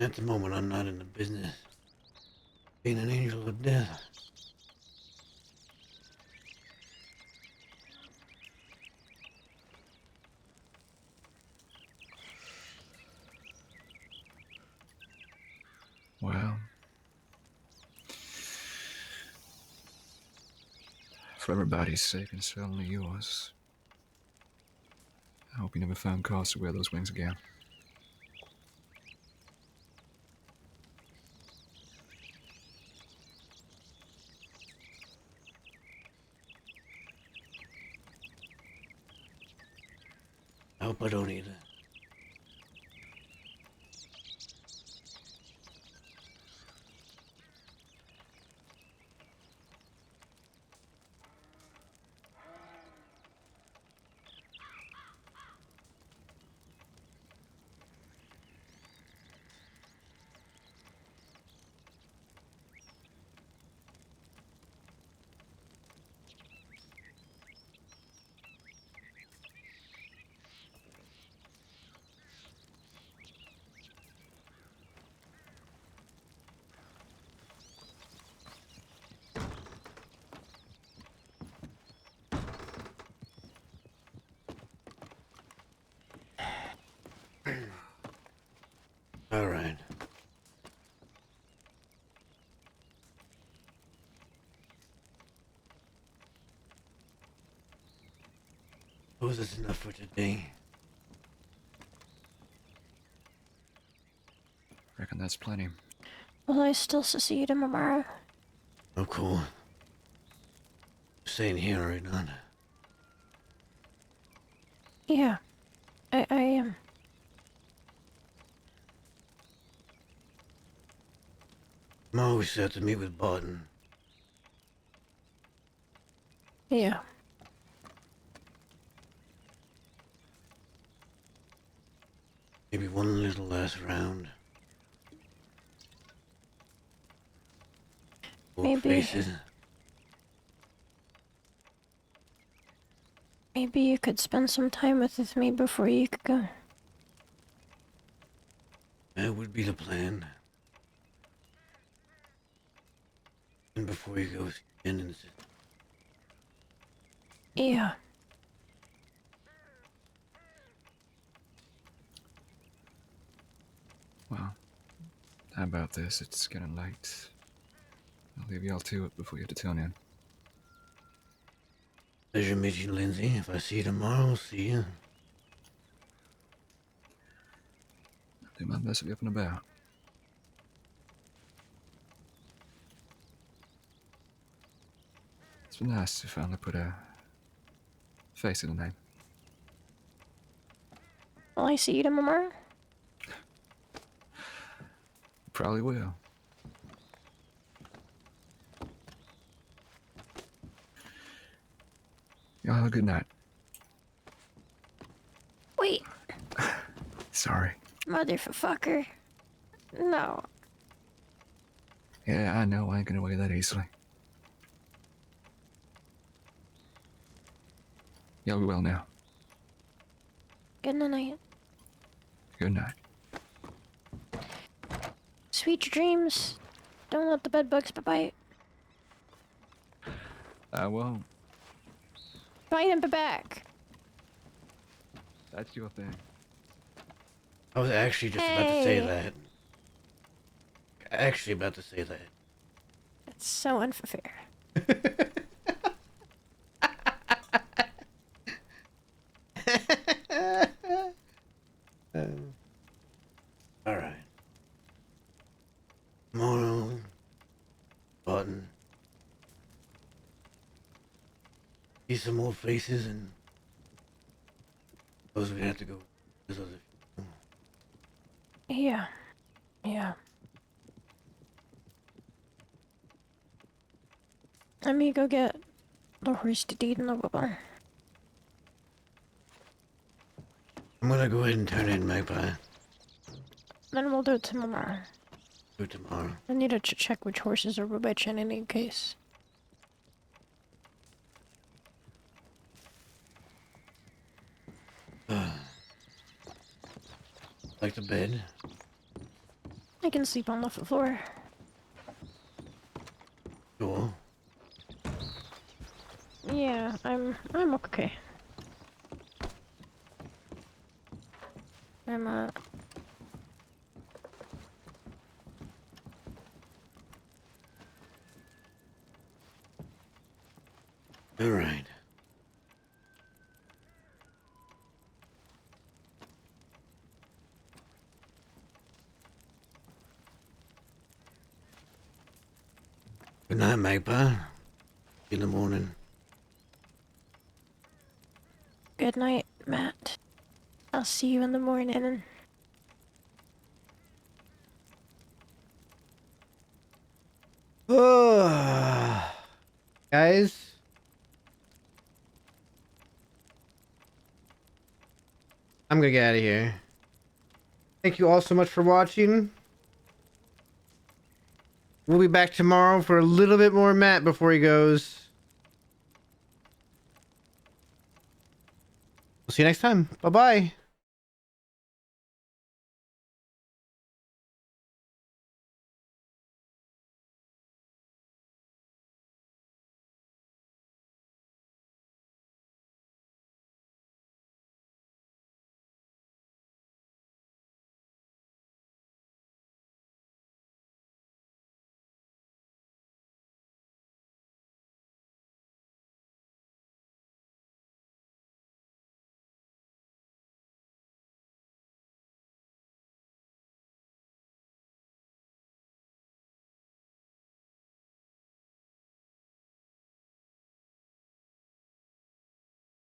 At the moment, I'm not in the business of being an angel of death. Well, for everybody's sake and certainly yours, I hope you never found cause to wear those wings again. hope I don't either. All right. Suppose that's enough for today. Reckon that's plenty. Will I still succeed him tomorrow? Oh, cool. Staying here right now. Yeah, I am. I'm always set to meet with Barton. Yeah. Maybe one little last round. Old Maybe. faces. Maybe you could spend some time with me before you could go. That would be the plan. And before you go, and Yeah. Well, how about this? It's getting late. I'll leave y'all to it before you have to turn in. pleasure meeting you, Lindsay. If I see you tomorrow, I'll see you. I'll do my best to be up and about. It's been nice to finally put a face to the name. Will I see you tomorrow? Probably will. Y'all have a good night. Wait, Sorry. motherfucker. No. Yeah, I know I ain't gonna away that easily. Y'all be well now. Good night. Good night. Sweet dreams. Don't let the bedbugs bite. I won't. Bite him back. That's your thing. I was actually just about to say Hey. that. Actually about to say that. It's so unfair. All right. Tomorrow, Barton. See some more faces, and suppose we have to go. This other. Yeah. Yeah. Let me go get the horse to deed in the wibble. I'm gonna go ahead and turn in Magpie. Then we'll do it tomorrow. Do it tomorrow. I need to check which horses are which in any case. Like the bed. I can sleep on the floor. Sure. Yeah, I'm okay. I'm All right. Good night, Magpie. In the morning. good night, Matt. I'll see you in the morning. Guys, I'm gonna get out of here. Thank you all so much for watching. We'll be back tomorrow for a little bit more Matt before he goes. We'll see you next time. Bye-bye.